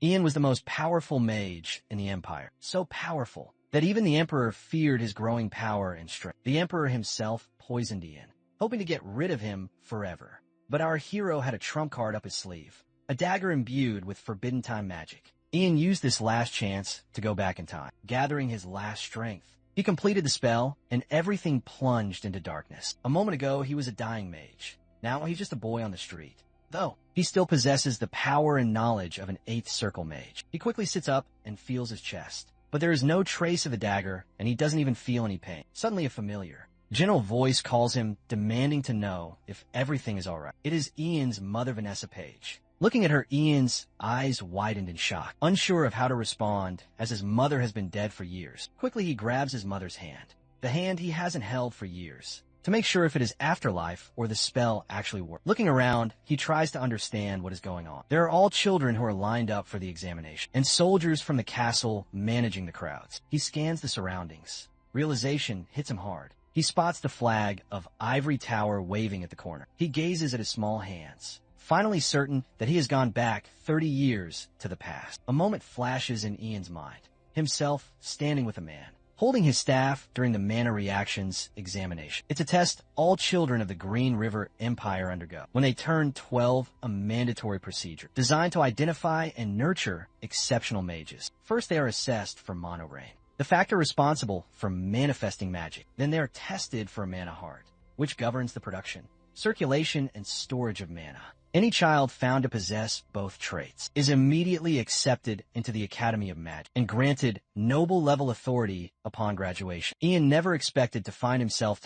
Ian was the most powerful mage in the Empire, so powerful that even the Emperor feared his growing power and strength. The Emperor himself poisoned Ian, hoping to get rid of him forever. But our hero had a trump card up his sleeve, a dagger imbued with forbidden time magic. Ian used this last chance to go back in time, gathering his last strength. He completed the spell, and everything plunged into darkness. A moment ago, he was a dying mage. Now he's just a boy on the street. Though, he still possesses the power and knowledge of an 8th Circle mage. He quickly sits up and feels his chest. But there is no trace of the dagger, and he doesn't even feel any pain. Suddenly a familiar, gentle voice calls him, demanding to know if everything is alright. It is Ian's mother, Vanessa Page. Looking at her, Ian's eyes widened in shock, unsure of how to respond, as his mother has been dead for years. Quickly, he grabs his mother's hand, the hand he hasn't held for years, to make sure if it is afterlife or the spell actually works. Looking around, he tries to understand what is going on. There are all children who are lined up for the examination, and soldiers from the castle managing the crowds. He scans the surroundings. Realization hits him hard. He spots the flag of Ivory Tower waving at the corner. He gazes at his small hands, finally certain that he has gone back 30 years to the past. A moment flashes in Ian's mind, himself standing with a man, holding his staff during the mana reactions examination. It's a test all children of the Green River Empire undergo when they turn 12, a mandatory procedure designed to identify and nurture exceptional mages. First, they are assessed for monobrain, the factor responsible for manifesting magic. Then they are tested for a mana heart, which governs the production, circulation, and storage of mana. Any child found to possess both traits is immediately accepted into the Academy of Magic and granted noble-level authority upon graduation. Ian never expected to find himself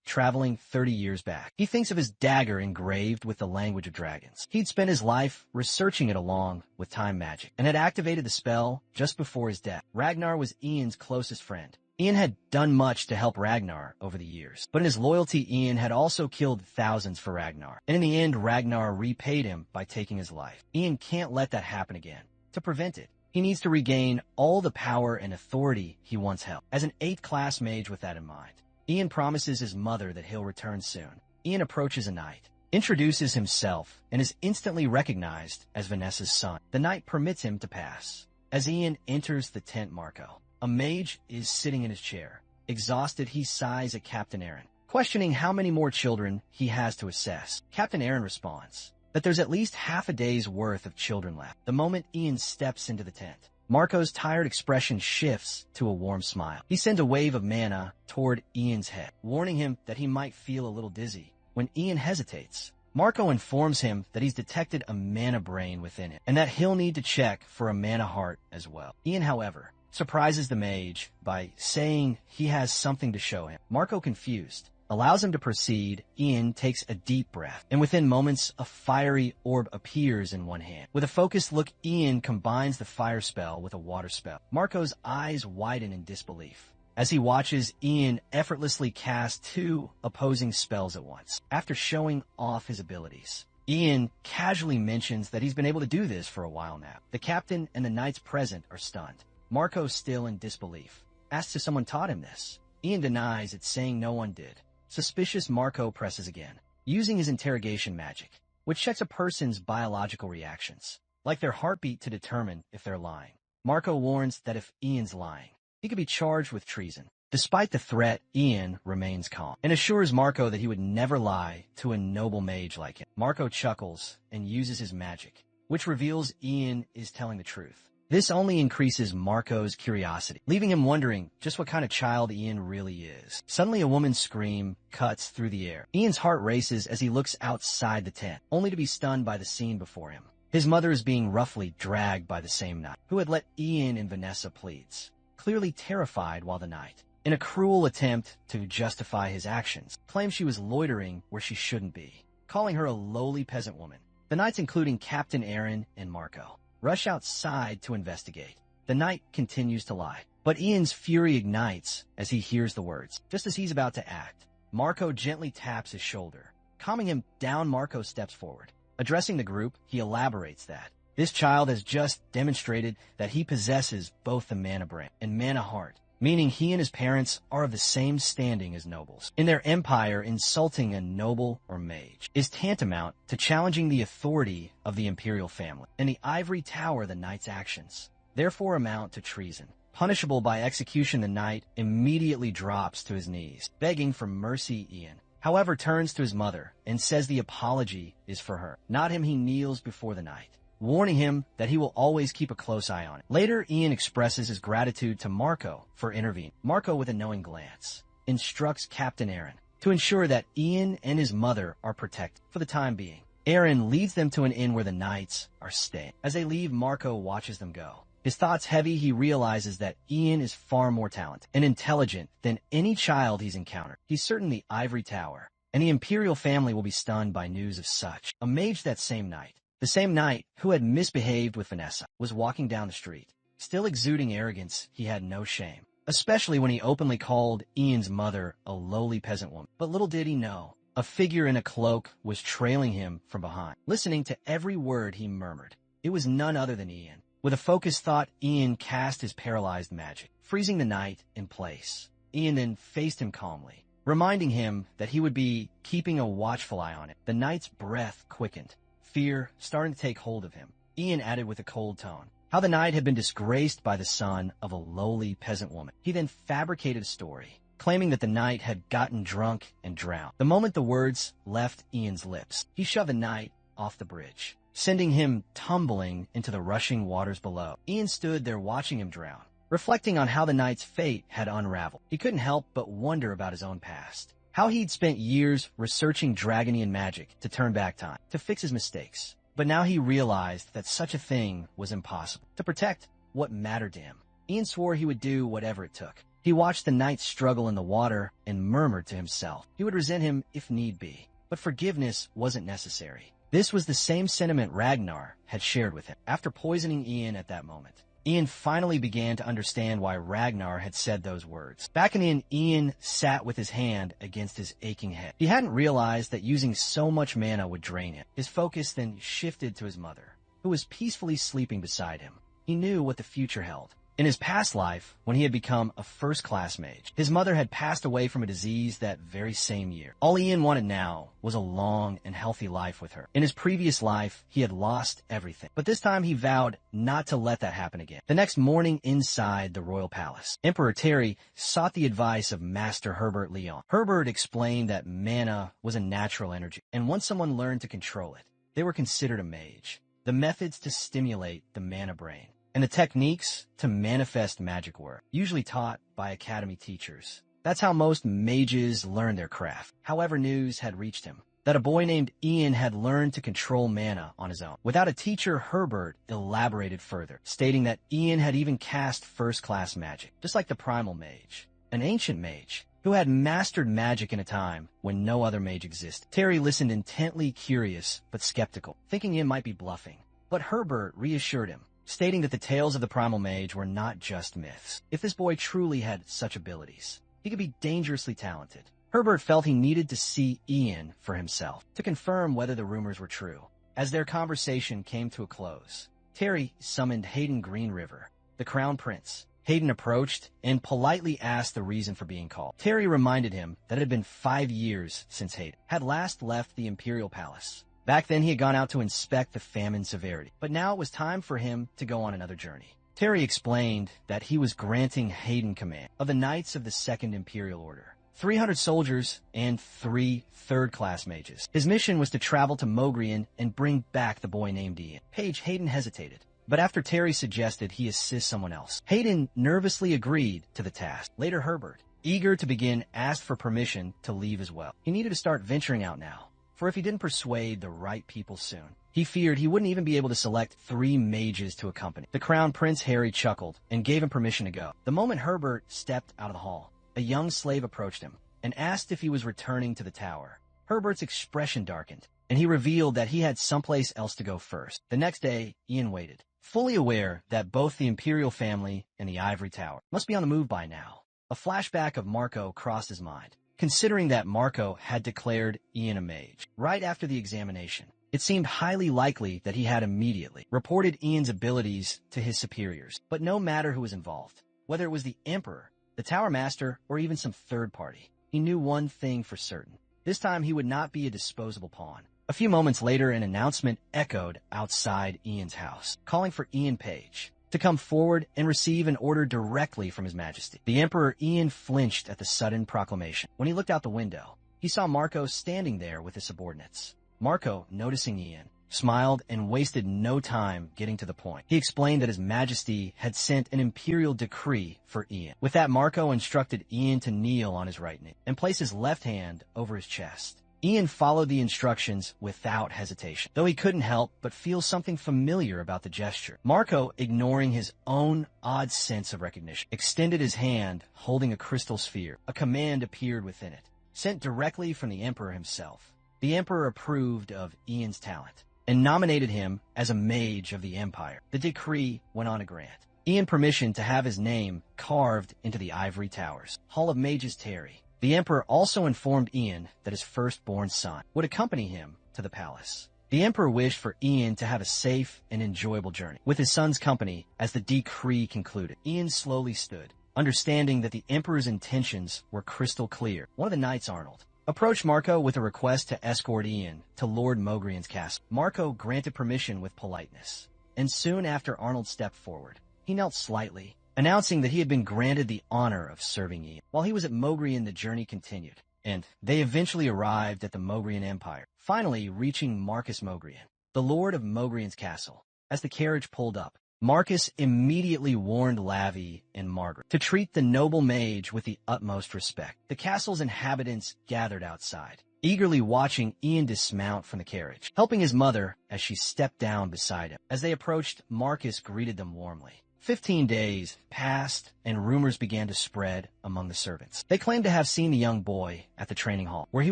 traveling 30 years back. He thinks of his dagger engraved with the language of dragons. He'd spent his life researching it along with time magic and had activated the spell just before his death. Ragnar was Ian's closest friend. Ian had done much to help Ragnar over the years, but in his loyalty, Ian had also killed thousands for Ragnar, and in the end, Ragnar repaid him by taking his life. Ian can't let that happen again. To prevent it, he needs to regain all the power and authority he once held. As an 8th class mage with that in mind, Ian promises his mother that he'll return soon. Ian approaches a knight, introduces himself, and is instantly recognized as Vanessa's son. The knight permits him to pass. As Ian enters the tent, Marco, a mage, is sitting in his chair. Exhausted, he sighs at Captain Aaron, questioning how many more children he has to assess. Captain Aaron responds that there's at least half a day's worth of children left. The moment Ian steps into the tent, Marco's tired expression shifts to a warm smile. He sends a wave of mana toward Ian's head, warning him that he might feel a little dizzy. When Ian hesitates, Marco informs him that he's detected a mana brain within him, and that he'll need to check for a mana heart as well. Ian, however, surprises the mage by saying he has something to show him. Marco, confused, allows him to proceed. Ian takes a deep breath, and within moments, a fiery orb appears in one hand. With a focused look, Ian combines the fire spell with a water spell. Marco's eyes widen in disbelief as he watches Ian effortlessly cast 2 opposing spells at once. After showing off his abilities, Ian casually mentions that he's been able to do this for a while now. The captain and the knights present are stunned. Marco, still in disbelief, asks if someone taught him this. Ian denies it, saying no one did. Suspicious, Marco presses again, using his interrogation magic, which checks a person's biological reactions, like their heartbeat, to determine if they're lying. Marco warns that if Ian's lying, he could be charged with treason. Despite the threat, Ian remains calm and assures Marco that he would never lie to a noble mage like him. Marco chuckles and uses his magic, which reveals Ian is telling the truth. This only increases Marco's curiosity, leaving him wondering just what kind of child Ian really is. Suddenly, a woman's scream cuts through the air. Ian's heart races as he looks outside the tent, only to be stunned by the scene before him. His mother is being roughly dragged by the same knight who had let Ian and Vanessa pleads, clearly terrified, while the knight, in a cruel attempt to justify his actions, claims she was loitering where she shouldn't be, calling her a lowly peasant woman. The knights, including Captain Aaron and Marco, rush outside to investigate. The knight continues to lie, but Ian's fury ignites as he hears the words. Just as he's about to act, Marco gently taps his shoulder. Calming him down, Marco steps forward. Addressing the group, he elaborates that this child has just demonstrated that he possesses both the mana brain and mana heart, meaning he and his parents are of the same standing as nobles. In their empire, insulting a noble or mage is tantamount to challenging the authority of the imperial family. In the ivory tower, the knight's actions therefore amount to treason. Punishable by execution, the knight immediately drops to his knees, begging for mercy. Ian, however, turns to his mother and says the apology is for her, not him. He kneels before the knight, warning him that he will always keep a close eye on it. Later, Ian expresses his gratitude to Marco for intervening. Marco, with a knowing glance, instructs Captain Aaron to ensure that Ian and his mother are protected for the time being. Aaron leads them to an inn where the knights are staying. As they leave, Marco watches them go. His thoughts heavy, he realizes that Ian is far more talented and intelligent than any child he's encountered. He's certain the ivory tower and the imperial family will be stunned by news of such a mage. That same night, the same knight who had misbehaved with Vanessa was walking down the street. Still exuding arrogance, he had no shame, especially when he openly called Ian's mother a lowly peasant woman. But little did he know, a figure in a cloak was trailing him from behind, listening to every word he murmured. It was none other than Ian. With a focused thought, Ian cast his paralyzed magic, freezing the knight in place. Ian then faced him calmly, reminding him that he would be keeping a watchful eye on it. The knight's breath quickened, fear starting to take hold of him. Ian added with a cold tone how the knight had been disgraced by the son of a lowly peasant woman. He then fabricated a story, claiming that the knight had gotten drunk and drowned. The moment the words left Ian's lips, he shoved the knight off the bridge, sending him tumbling into the rushing waters below. Ian stood there watching him drown, reflecting on how the knight's fate had unraveled. He couldn't help but wonder about his own past, how he'd spent years researching Dragonian magic to turn back time, to fix his mistakes. But now he realized that such a thing was impossible. To protect what mattered to him, Ian swore he would do whatever it took. He watched the knight struggle in the water and murmured to himself he would resent him if need be, but forgiveness wasn't necessary. This was the same sentiment Ragnar had shared with him. After poisoning Ian at that moment, Ian finally began to understand why Ragnar had said those words. Back in the inn, Ian sat with his hand against his aching head. He hadn't realized that using so much mana would drain him. His focus then shifted to his mother, who was peacefully sleeping beside him. He knew what the future held. In his past life, when he had become a first-class mage, his mother had passed away from a disease that very same year. All Ian wanted now was a long and healthy life with her. In his previous life, he had lost everything, but this time he vowed not to let that happen again. The next morning, inside the royal palace, Emperor Terry sought the advice of Master Herbert Leon. Herbert explained that mana was a natural energy, and once someone learned to control it, they were considered a mage. The methods to stimulate the mana brain and the techniques to manifest magic were usually taught by academy teachers. That's how most mages learn their craft. However, news had reached him that a boy named Ian had learned to control mana on his own. Without a teacher, Herbert elaborated further, stating that Ian had even cast first-class magic, just like the primal mage, an ancient mage who had mastered magic in a time when no other mage existed. Terry listened intently, curious but skeptical, thinking Ian might be bluffing. But Herbert reassured him, stating that the tales of the primal mage were not just myths. If this boy truly had such abilities, he could be dangerously talented. Herbert felt he needed to see Ian for himself to confirm whether the rumors were true. As their conversation came to a close, Terry summoned Hayden Greenriver, the crown prince. Hayden approached and politely asked the reason for being called. Terry reminded him that it had been 5 years since Hayden had last left the imperial palace. Back then, he had gone out to inspect the famine severity, but now it was time for him to go on another journey. Terry explained that he was granting Hayden command of the Knights of the Second Imperial Order, 300 soldiers and 3 third-class mages. His mission was to travel to Mogrian and bring back the boy named Ian. Hayden hesitated, but after Terry suggested he assist someone else, Hayden nervously agreed to the task. Later, Herbert, eager to begin, asked for permission to leave as well. He needed to start venturing out now, for if he didn't persuade the right people soon, he feared he wouldn't even be able to select 3 mages to accompany. The Crown Prince Harry chuckled and gave him permission to go. The moment Herbert stepped out of the hall, a young slave approached him and asked if he was returning to the tower. Herbert's expression darkened, and he revealed that he had someplace else to go first. The next day, Ian waited, fully aware that both the imperial family and the ivory tower must be on the move by now. A flashback of Marco crossed his mind, considering that Marco had declared Ian a mage right after the examination. It seemed highly likely that he had immediately reported Ian's abilities to his superiors. But no matter who was involved, whether it was the Emperor the Tower Master, or even some third party. He knew one thing for certain. This time he would not be a disposable pawn. A few moments later, an announcement echoed outside Ian's house, calling for Ian Page to come forward and receive an order directly from His Majesty. The Emperor Ian flinched at the sudden proclamation. When he looked out the window, he saw Marco standing there with his subordinates. Marco, noticing Ian, smiled and wasted no time getting to the point. He explained that His Majesty had sent an imperial decree for Ian. With that, Marco instructed Ian to kneel on his right knee and place his left hand over his chest. Ian followed the instructions without hesitation, though he couldn't help but feel something familiar about the gesture. Marco, ignoring his own odd sense of recognition, extended his hand holding a crystal sphere. A command appeared within it, sent directly from the Emperor himself. The Emperor approved of Ian's talent and nominated him as a mage of the Empire. The decree went on to grant Ian permission to have his name carved into the ivory towers. Hall of Mages Terry. The Emperor also informed Ian that his firstborn son would accompany him to the palace. The Emperor wished for Ian to have a safe and enjoyable journey. With his son's company, as the decree concluded, Ian slowly stood, understanding that the Emperor's intentions were crystal clear. One of the knights, Arnold, approached Marco with a request to escort Ian to Lord Mogrian's castle. Marco granted permission with politeness, and soon after Arnold stepped forward, he knelt slightly, announcing that he had been granted the honor of serving Ian. While he was at Mogrian, the journey continued, and they eventually arrived at the Mogrian Empire, finally reaching Marcus Mogrian, the lord of Mogrian's castle. As the carriage pulled up, Marcus immediately warned Lavi and Margaret to treat the noble mage with the utmost respect. The castle's inhabitants gathered outside, eagerly watching Ian dismount from the carriage, helping his mother as she stepped down beside him. As they approached, Marcus greeted them warmly. 15 days passed, and rumors began to spread among the servants. They claimed to have seen the young boy at the training hall, where he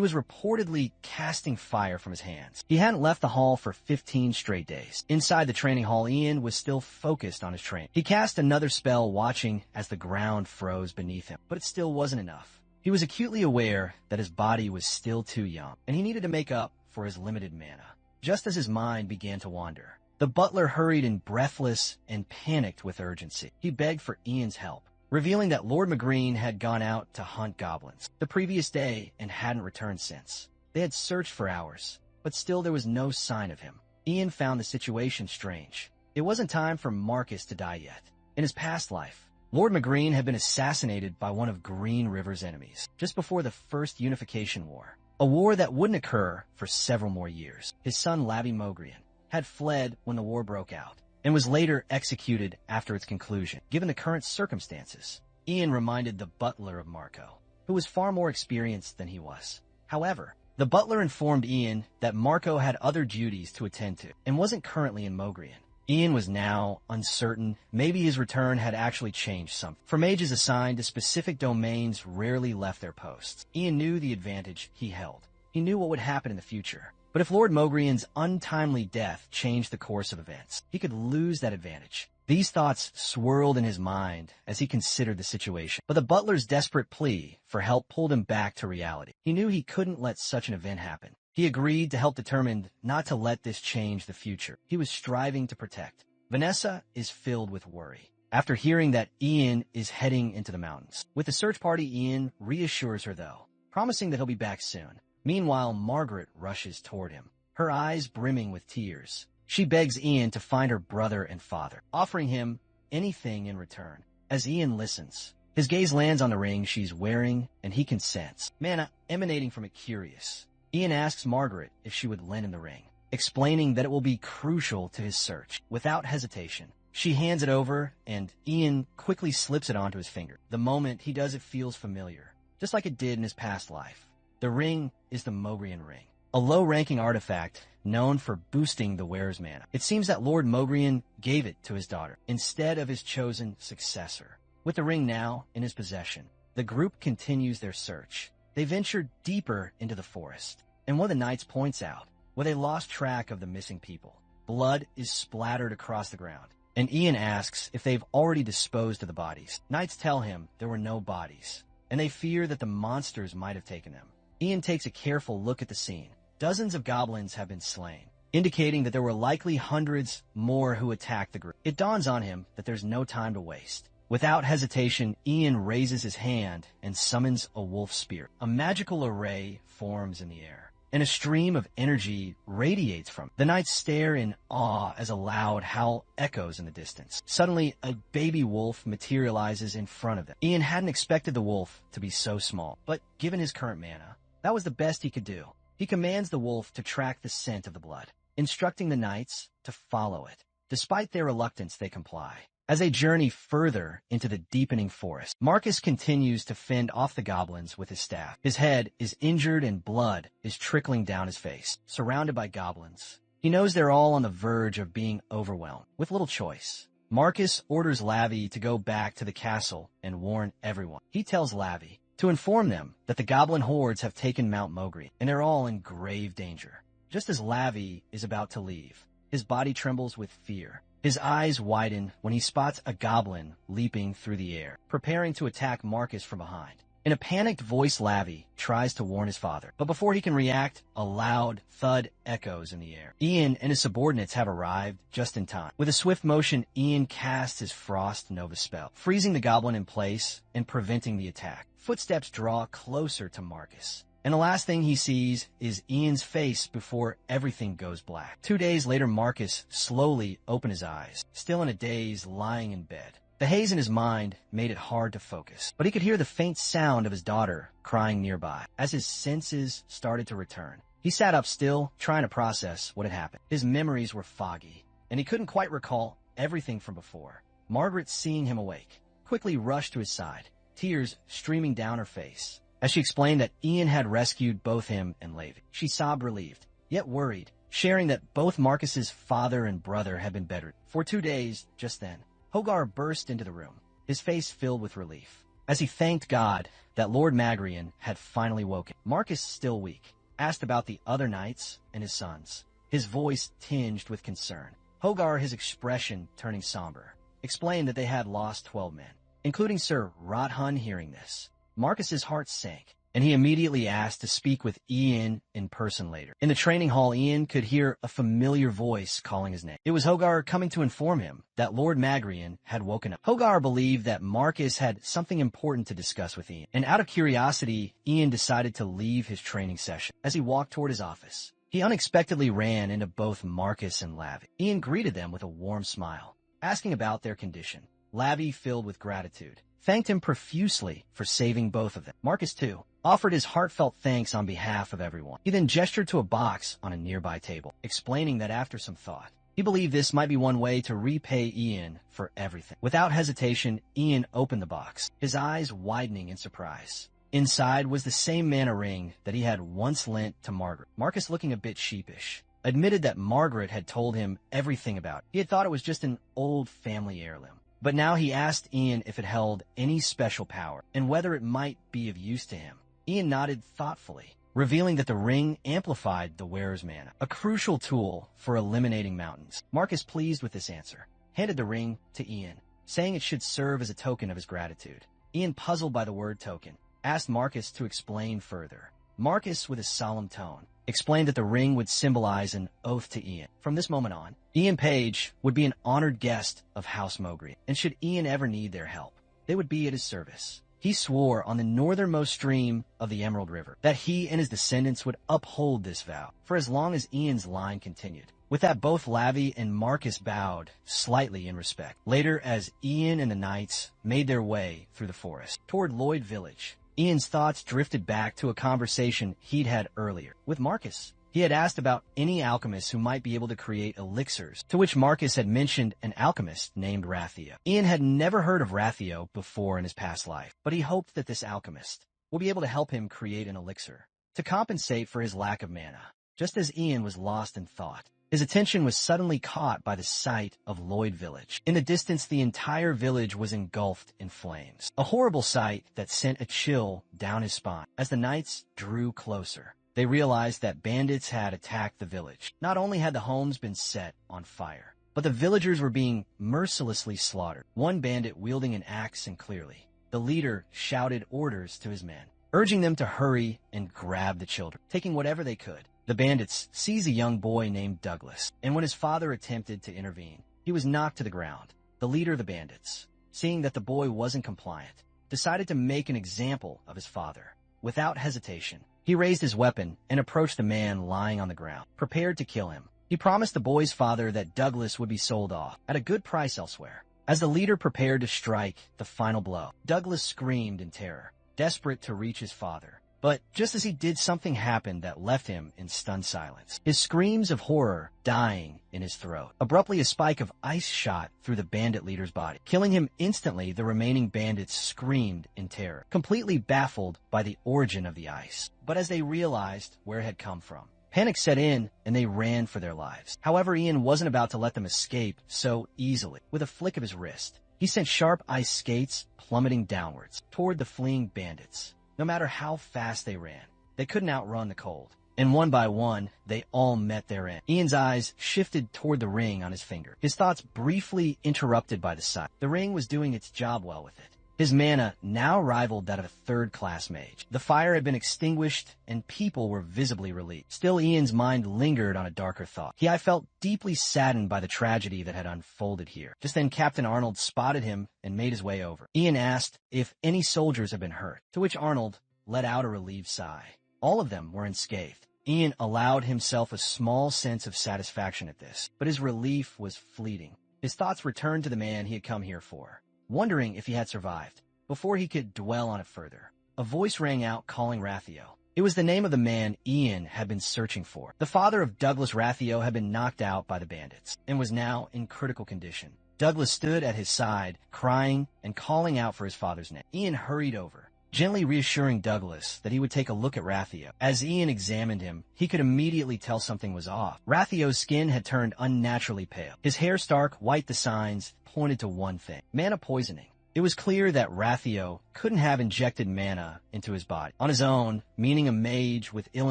was reportedly casting fire from his hands. He hadn't left the hall for 15 straight days. Inside the training hall, Ian was still focused on his training. He cast another spell, watching as the ground froze beneath him, but it still wasn't enough. He was acutely aware that his body was still too young, and he needed to make up for his limited mana. Just as his mind began to wander, the butler hurried in, breathless and panicked with urgency. He begged for Ian's help, revealing that Lord Magreen had gone out to hunt goblins the previous day and hadn't returned since. They had searched for hours, but still there was no sign of him. Ian found the situation strange. It wasn't time for Marcus to die yet. In his past life, Lord Magreen had been assassinated by one of Green River's enemies just before the First Unification War, a war that wouldn't occur for several more years. His son, Lavi Mogrian, had fled when the war broke out and was later executed after its conclusion. Given the current circumstances, Ian reminded the butler of Marco, who was far more experienced than he was. However, the butler informed Ian that Marco had other duties to attend to and wasn't currently in Mogrian. Ian was now uncertain. Maybe his return had actually changed something. For mages assigned to specific domains rarely left their posts. Ian knew the advantage he held. He knew what would happen in the future. But if Lord Mogrian's untimely death changed the course of events, he could lose that advantage. These thoughts swirled in his mind as he considered the situation. But the butler's desperate plea for help pulled him back to reality. He knew he couldn't let such an event happen. He agreed to help, determined not to let this change the future he was striving to protect. Vanessa is filled with worry after hearing that Ian is heading into the mountains. With the search party, Ian reassures her, though, promising that he'll be back soon. Meanwhile, Margaret rushes toward him, her eyes brimming with tears. She begs Ian to find her brother and father, offering him anything in return. As Ian listens, his gaze lands on the ring she's wearing, and he consents. Mana emanating from it curious, Ian asks Margaret if she would lend him the ring, explaining that it will be crucial to his search. Without hesitation, she hands it over, and Ian quickly slips it onto his finger. The moment he does, it feels familiar, just like it did in his past life. The ring is the Mogrian ring, a low-ranking artifact known for boosting the wearer's mana. It seems that Lord Mogrian gave it to his daughter instead of his chosen successor. With the ring now in his possession, the group continues their search. They venture deeper into the forest, and one of the knights points out where they lost track of the missing people. Blood is splattered across the ground, and Ian asks if they've already disposed of the bodies. Knights tell him there were no bodies, and they fear that the monsters might have taken them. Ian takes a careful look at the scene. Dozens of goblins have been slain, indicating that there were likely hundreds more who attacked the group. It dawns on him that there's no time to waste. Without hesitation, Ian raises his hand and summons a wolf spirit. A magical array forms in the air, and a stream of energy radiates from it. The knights stare in awe as a loud howl echoes in the distance. Suddenly, a baby wolf materializes in front of them. Ian hadn't expected the wolf to be so small, but given his current mana, that was the best he could do. He commands the wolf to track the scent of the blood, instructing the knights to follow it. Despite their reluctance, they comply. As they journey further into the deepening forest, Marcus continues to fend off the goblins with his staff. His head is injured and blood is trickling down his face. Surrounded by goblins, he knows they're all on the verge of being overwhelmed. With little choice, Marcus orders Lavi to go back to the castle and warn everyone. He tells Lavi to inform them that the goblin hordes have taken Mount Mogri, and they're all in grave danger. Just as Lavi is about to leave, his body trembles with fear. His eyes widen when he spots a goblin leaping through the air, preparing to attack Marcus from behind. In a panicked voice, Lavi tries to warn his father, but before he can react, a loud thud echoes in the air. Ian and his subordinates have arrived just in time. With a swift motion, Ian casts his Frost Nova spell, freezing the goblin in place and preventing the attack. Footsteps draw closer to Marcus, and the last thing he sees is Ian's face before everything goes black. 2 days later, Marcus slowly opened his eyes, still in a daze, lying in bed. The haze in his mind made it hard to focus, but he could hear the faint sound of his daughter crying nearby. As his senses started to return, he sat up still, trying to process what had happened. His memories were foggy, and he couldn't quite recall everything from before. Margaret, seeing him awake, quickly rushed to his side, tears streaming down her face, as she explained that Ian had rescued both him and Levi. She sobbed relieved, yet worried, sharing that both Marcus's father and brother had been bettered. For 2 days, just then, Hogar burst into the room, his face filled with relief, as he thanked God that Lord Magrian had finally woken. Marcus, still weak, asked about the other knights and his sons, his voice tinged with concern. Hogar, his expression turning somber, explained that they had lost 12 men, including Sir Rothun. Hearing this, Marcus's heart sank, and he immediately asked to speak with Ian in person later. In the training hall, Ian could hear a familiar voice calling his name. It was Hogar coming to inform him that Lord Magrian had woken up. Hogar believed that Marcus had something important to discuss with Ian, and out of curiosity, Ian decided to leave his training session. As he walked toward his office, he unexpectedly ran into both Marcus and Lavi. Ian greeted them with a warm smile, asking about their condition. Lavi, filled with gratitude, thanked him profusely for saving both of them. Marcus, too, offered his heartfelt thanks on behalf of everyone. He then gestured to a box on a nearby table, explaining that after some thought, he believed this might be one way to repay Ian for everything. Without hesitation, Ian opened the box, his eyes widening in surprise. Inside was the same mana ring that he had once lent to Margaret. Marcus, looking a bit sheepish, admitted that Margaret had told him everything about it. He had thought it was just an old family heirloom. But now he asked Ian if it held any special power, and whether it might be of use to him. Ian nodded thoughtfully, revealing that the ring amplified the wearer's mana, a crucial tool for eliminating mountains. Marcus, pleased with this answer, handed the ring to Ian, saying it should serve as a token of his gratitude. Ian, puzzled by the word token, asked Marcus to explain further. Marcus, with a solemn tone, explained that the ring would symbolize an oath to Ian. From this moment on, Ian Page would be an honored guest of House Mogri, and should Ian ever need their help, they would be at his service. He swore on the northernmost stream of the Emerald River that he and his descendants would uphold this vow for as long as Ian's line continued. With that, both Lavi and Marcus bowed slightly in respect. Later, as Ian and the knights made their way through the forest toward Lloyd Village, Ian's thoughts drifted back to a conversation he'd had earlier with Marcus. He had asked about any alchemists who might be able to create elixirs, to which Marcus had mentioned an alchemist named Rathio. Ian had never heard of Rathio before in his past life, but he hoped that this alchemist would be able to help him create an elixir to compensate for his lack of mana. Just as Ian was lost in thought, his attention was suddenly caught by the sight of Lloyd Village. In the distance, the entire village was engulfed in flames, a horrible sight that sent a chill down his spine. As the knights drew closer, they realized that bandits had attacked the village. Not only had the homes been set on fire, but the villagers were being mercilessly slaughtered. One bandit, wielding an axe and clearly, the leader shouted orders to his men, urging them to hurry and grab the children, taking whatever they could. The bandits seized a young boy named Douglas, and when his father attempted to intervene, he was knocked to the ground. The leader of the bandits, seeing that the boy wasn't compliant, decided to make an example of his father. Without hesitation, he raised his weapon and approached the man lying on the ground, prepared to kill him. He promised the boy's father that Douglas would be sold off at a good price elsewhere. As the leader prepared to strike the final blow, Douglas screamed in terror, desperate to reach his father. But just as he did, something happened that left him in stunned silence. His screams of horror dying in his throat. Abruptly, a spike of ice shot through the bandit leader's body. Killing him instantly, the remaining bandits screamed in terror, completely baffled by the origin of the ice. But as they realized where it had come from, panic set in and they ran for their lives. However, Ian wasn't about to let them escape so easily. With a flick of his wrist, he sent sharp ice skates plummeting downwards toward the fleeing bandits. No matter how fast they ran, they couldn't outrun the cold. And one by one, they all met their end. Ian's eyes shifted toward the ring on his finger, his thoughts briefly interrupted by the sight. The ring was doing its job well with it. His mana now rivaled that of a third-class mage. The fire had been extinguished, and people were visibly relieved. Still, Ian's mind lingered on a darker thought. I felt deeply saddened by the tragedy that had unfolded here. Just then, Captain Arnold spotted him and made his way over. Ian asked if any soldiers had been hurt, to which Arnold let out a relieved sigh. All of them were unscathed. Ian allowed himself a small sense of satisfaction at this, but his relief was fleeting. His thoughts returned to the man he had come here for, wondering if he had survived. Before he could dwell on it further, a voice rang out calling Rathio. It was the name of the man Ian had been searching for. The father of Douglas Rathio had been knocked out by the bandits and was now in critical condition. Douglas stood at his side, crying and calling out for his father's name. Ian hurried over, gently reassuring Douglas that he would take a look at Rathio. As Ian examined him, he could immediately tell something was off. Rathio's skin had turned unnaturally pale. His hair stark white, the signs pointed to one thing: mana poisoning. It was clear that Rathio couldn't have injected mana into his body on his own, meaning a mage with ill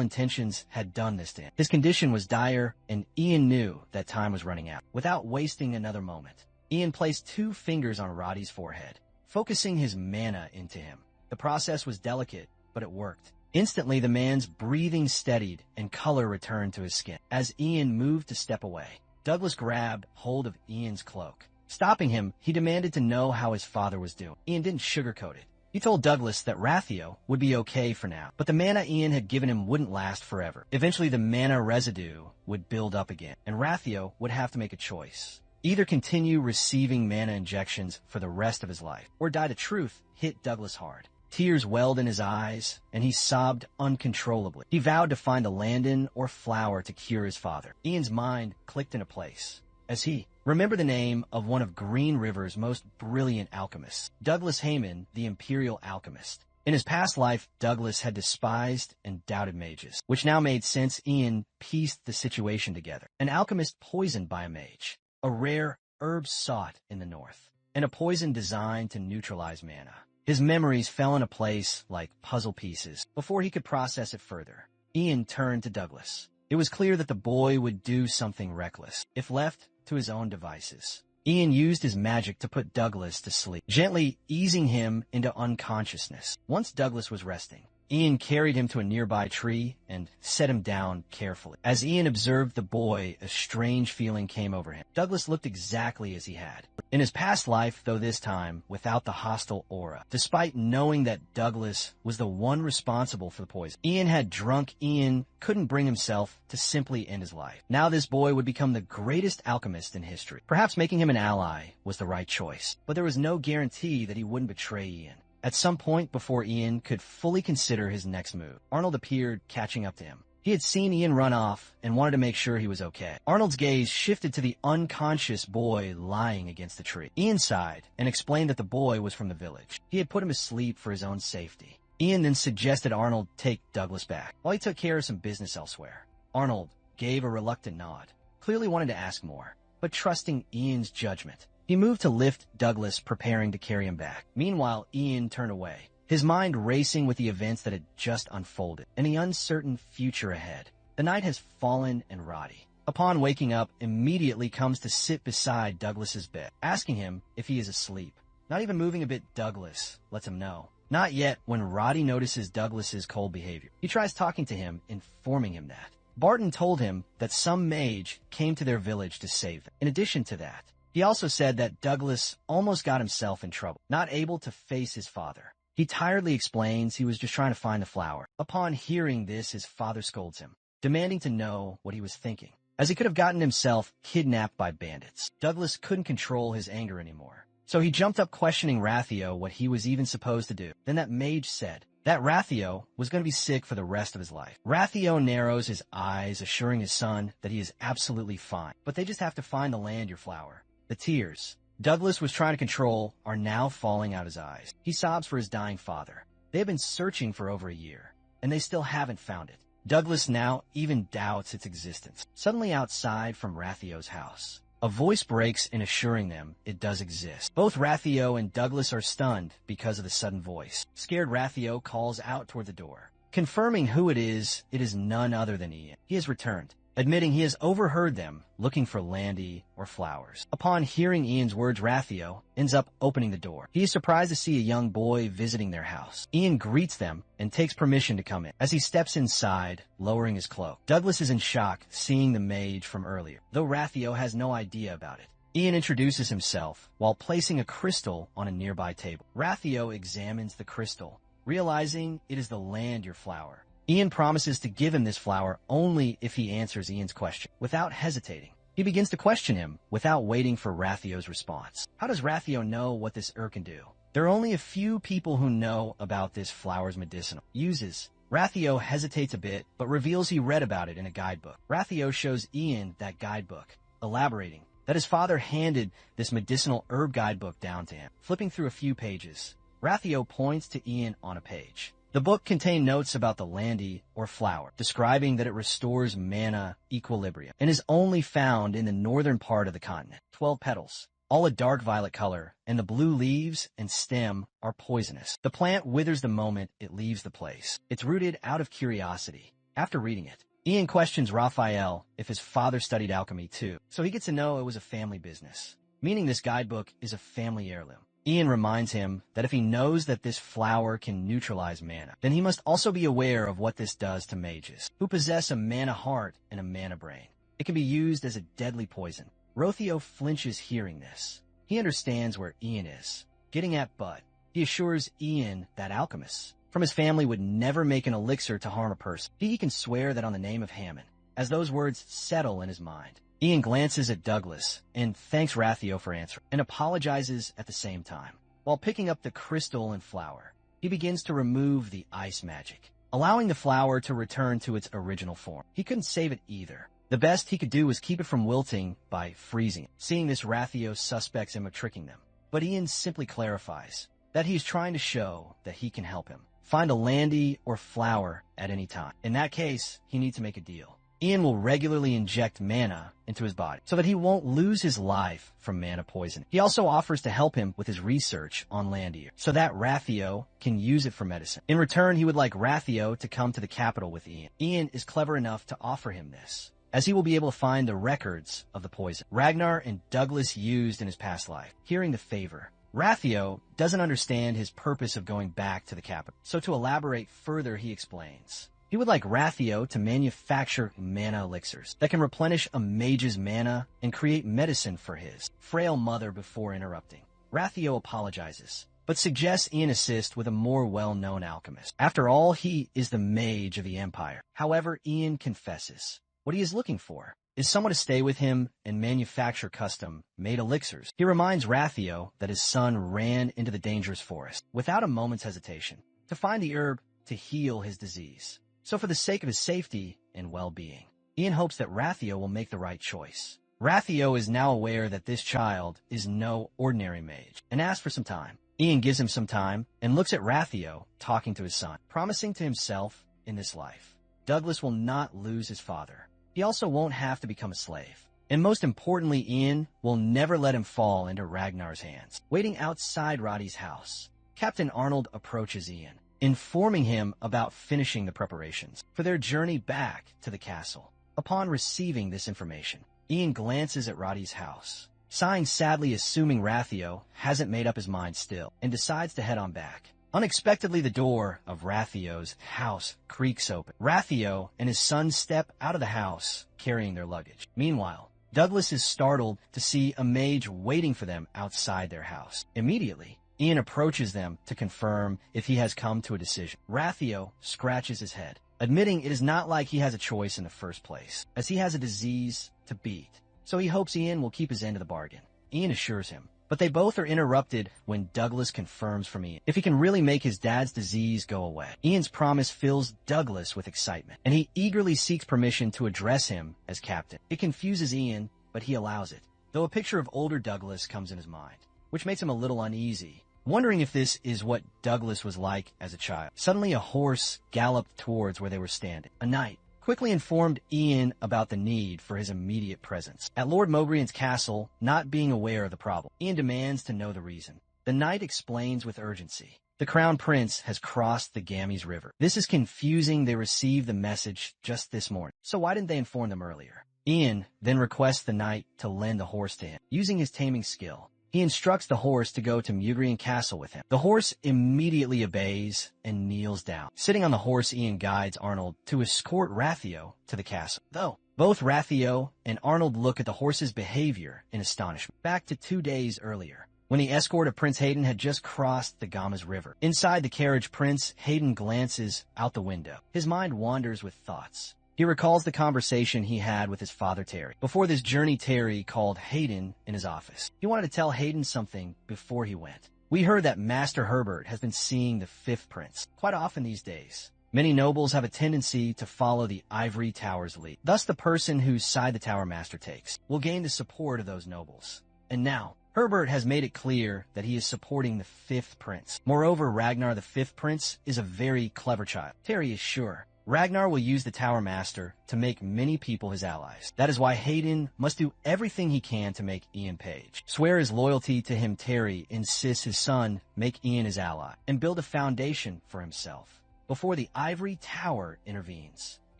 intentions had done this to him. His condition was dire, and Ian knew that time was running out. Without wasting another moment, Ian placed 2 fingers on Roddy's forehead, focusing his mana into him. The process was delicate, but it worked. Instantly, the man's breathing steadied and color returned to his skin. As Ian moved to step away, Douglas grabbed hold of Ian's cloak. Stopping him, he demanded to know how his father was doing. Ian didn't sugarcoat it. He told Douglas that Rathio would be okay for now, but the mana Ian had given him wouldn't last forever. Eventually, the mana residue would build up again, and Rathio would have to make a choice. Either continue receiving mana injections for the rest of his life, or die. The truth hit Douglas hard. Tears welled in his eyes, and he sobbed uncontrollably. He vowed to find a Landon or flower to cure his father. Ian's mind clicked into place as he remembered the name of one of Green River's most brilliant alchemists, Douglas Heyman, the Imperial Alchemist. In his past life, Douglas had despised and doubted mages, which now made sense. Ian pieced the situation together. An alchemist poisoned by a mage, a rare herb sought in the north, and a poison designed to neutralize mana. His memories fell into place like puzzle pieces. Before he could process it further, Ian turned to Douglas. It was clear that the boy would do something reckless if left to his own devices. Ian used his magic to put Douglas to sleep, gently easing him into unconsciousness. Once Douglas was resting, Ian carried him to a nearby tree and set him down carefully. As Ian observed the boy, a strange feeling came over him. Douglas looked exactly as he had in his past life, though this time without the hostile aura. Despite knowing that Douglas was the one responsible for the poison Ian had drunk, Ian couldn't bring himself to simply end his life. Now this boy would become the greatest alchemist in history. Perhaps making him an ally was the right choice, but there was no guarantee that he wouldn't betray Ian. At some point before Ian could fully consider his next move, Arnold appeared, catching up to him. He had seen Ian run off and wanted to make sure he was okay. Arnold's gaze shifted to the unconscious boy lying against the tree. Ian sighed and explained that the boy was from the village. He had put him asleep for his own safety. Ian then suggested Arnold take Douglas back while he took care of some business elsewhere. Arnold gave a reluctant nod, clearly wanting to ask more, but trusting Ian's judgment. He moved to lift Douglas, preparing to carry him back. Meanwhile, Ian turned away, his mind racing with the events that had just unfolded and the uncertain future ahead. The night has fallen, and Roddy, upon waking up, immediately comes to sit beside Douglas's bed, asking him if he is asleep. Not even moving a bit, Douglas lets him know. Not yet. When Roddy notices Douglas's cold behavior, he tries talking to him, informing him that Barton told him that some mage came to their village to save them. In addition to that, He also said that Douglas almost got himself in trouble, not able to face his father. He tiredly explains he was just trying to find the flower. Upon hearing this, his father scolds him, demanding to know what he was thinking, as he could have gotten himself kidnapped by bandits. Douglas couldn't control his anger anymore, so he jumped up questioning Rathio what he was even supposed to do. Then that mage said that Rathio was going to be sick for the rest of his life. Rathio narrows his eyes, assuring his son that he is absolutely fine, but they just have to find the land, your flower. The tears Douglas was trying to control are now falling out his eyes. He sobs for his dying father. They have been searching for over a year, and they still haven't found it. Douglas now even doubts its existence. Suddenly outside from Rathio's house, a voice breaks in assuring them it does exist. Both Rathio and Douglas are stunned because of the sudden voice. Scared, Rathio calls out toward the door. Confirming who it is none other than Ian. He has returned, admitting he has overheard them looking for Landy or flowers. Upon hearing Ian's words, Rathio ends up opening the door. He is surprised to see a young boy visiting their house. Ian greets them and takes permission to come in. As he steps inside, lowering his cloak, Douglas is in shock seeing the mage from earlier, though Rathio has no idea about it. Ian introduces himself while placing a crystal on a nearby table. Rathio examines the crystal, realizing it is the land, your flower. Ian promises to give him this flower only if he answers Ian's question. Without hesitating, he begins to question him without waiting for Rathio's response. How does Rathio know what this can do? There are only a few people who know about this flower's medicinal uses. Rathio hesitates a bit, but reveals he read about it in a guidebook. Rathio shows Ian that guidebook, elaborating that his father handed this medicinal herb guidebook down to him. Flipping through a few pages, Rathio points to Ian on a page. The book contained notes about the Landy or flower, describing that it restores mana equilibrium and is only found in the northern part of the continent. 12 petals, all a dark violet color, and the blue leaves and stem are poisonous. The plant withers the moment it leaves the place. It's rooted out of curiosity. After reading it, Ian questions Raphael if his father studied alchemy too, so he gets to know it was a family business, meaning this guidebook is a family heirloom. Ian reminds him that if he knows that this flower can neutralize mana, then he must also be aware of what this does to mages, who possess a mana heart and a mana brain. It can be used as a deadly poison. Rothio flinches hearing this. He understands where Ian is getting at, but he assures Ian that alchemists from his family would never make an elixir to harm a person. He can swear that on the name of Hammond, as those words settle in his mind. Ian glances at Douglas and thanks Rathio for answering, and apologizes at the same time. While picking up the crystal and flower, he begins to remove the ice magic, allowing the flower to return to its original form. He couldn't save it either. The best he could do was keep it from wilting by freezing it. Seeing this, Rathio suspects him of tricking them, but Ian simply clarifies that he's trying to show that he can help him find a Landy or flower at any time. In that case, he needs to make a deal. Ian will regularly inject mana into his body so that he won't lose his life from mana poison. He also offers to help him with his research on Landy so that Rathio can use it for medicine. In return, he would like Rathio to come to the capital with Ian. Ian is clever enough to offer him this, as he will be able to find the records of the poison Ragnar and Douglas used in his past life. Hearing the favor, Rathio doesn't understand his purpose of going back to the capital, so to elaborate further, he explains. He would like Rathio to manufacture mana elixirs that can replenish a mage's mana and create medicine for his frail mother before interrupting. Rathio apologizes, but suggests Ian assist with a more well-known alchemist. After all, he is the mage of the Empire. However, Ian confesses what he is looking for is someone to stay with him and manufacture custom-made elixirs. He reminds Rathio that his son ran into the dangerous forest without a moment's hesitation to find the herb to heal his disease. So for the sake of his safety and well-being, Ian hopes that Rathio will make the right choice. Rathio is now aware that this child is no ordinary mage and asks for some time. Ian gives him some time and looks at Rathio talking to his son, promising to himself in this life, Douglas will not lose his father. He also won't have to become a slave. And most importantly, Ian will never let him fall into Ragnar's hands. Waiting outside Roddy's house, Captain Arnold approaches Ian, informing him about finishing the preparations for their journey back to the castle. Upon receiving this information, Ian glances at Roddy's house, sighing sadly, assuming Rathio hasn't made up his mind still, and decides to head on back. Unexpectedly, the door of Rathio's house creaks open. Rathio and his son step out of the house, carrying their luggage. Meanwhile, Douglas is startled to see a mage waiting for them outside their house. Immediately, Ian approaches them to confirm if he has come to a decision. Rathio scratches his head, admitting it is not like he has a choice in the first place, as he has a disease to beat, so he hopes Ian will keep his end of the bargain. Ian assures him, but they both are interrupted when Douglas confirms from Ian if he can really make his dad's disease go away. Ian's promise fills Douglas with excitement, and he eagerly seeks permission to address him as captain. It confuses Ian, but he allows it, though a picture of older Douglas comes in his mind, which makes him a little uneasy, wondering if this is what Douglas was like as a child. Suddenly a horse galloped towards where they were standing. A knight quickly informed Ian about the need for his immediate presence at Lord Mogrian's castle, not being aware of the problem. Ian demands to know the reason. The knight explains with urgency. The Crown Prince has crossed the Gamis River. This is confusing. They received the message just this morning, so why didn't they inform them earlier? Ian then requests the knight to lend the horse to him. Using his taming skill, he instructs the horse to go to Mogrian Castle with him. The horse immediately obeys and kneels down. Sitting on the horse, Ian guides Arnold to escort Rathio to the castle. Though both Rathio and Arnold look at the horse's behavior in astonishment. Back to 2 days earlier, when the escort of Prince Hayden had just crossed the Gamas River. Inside the carriage, Prince Hayden glances out the window. His mind wanders with thoughts. He recalls the conversation he had with his father Terry. Before this journey, Terry called Hayden in his office. He wanted to tell Hayden something before he went. We heard that Master Herbert has been seeing the Fifth Prince quite often these days. Many nobles have a tendency to follow the Ivory Tower's lead. Thus, the person whose side the Tower Master takes will gain the support of those nobles. And now, Herbert has made it clear that he is supporting the Fifth Prince. Moreover, Ragnar the Fifth Prince is a very clever child. Terry is sure Ragnar will use the Tower Master to make many people his allies. That is why Hayden must do everything he can to make Ian page. Swear his loyalty to him, Terry insists his son make Ian his ally and build a foundation for himself before the Ivory Tower intervenes.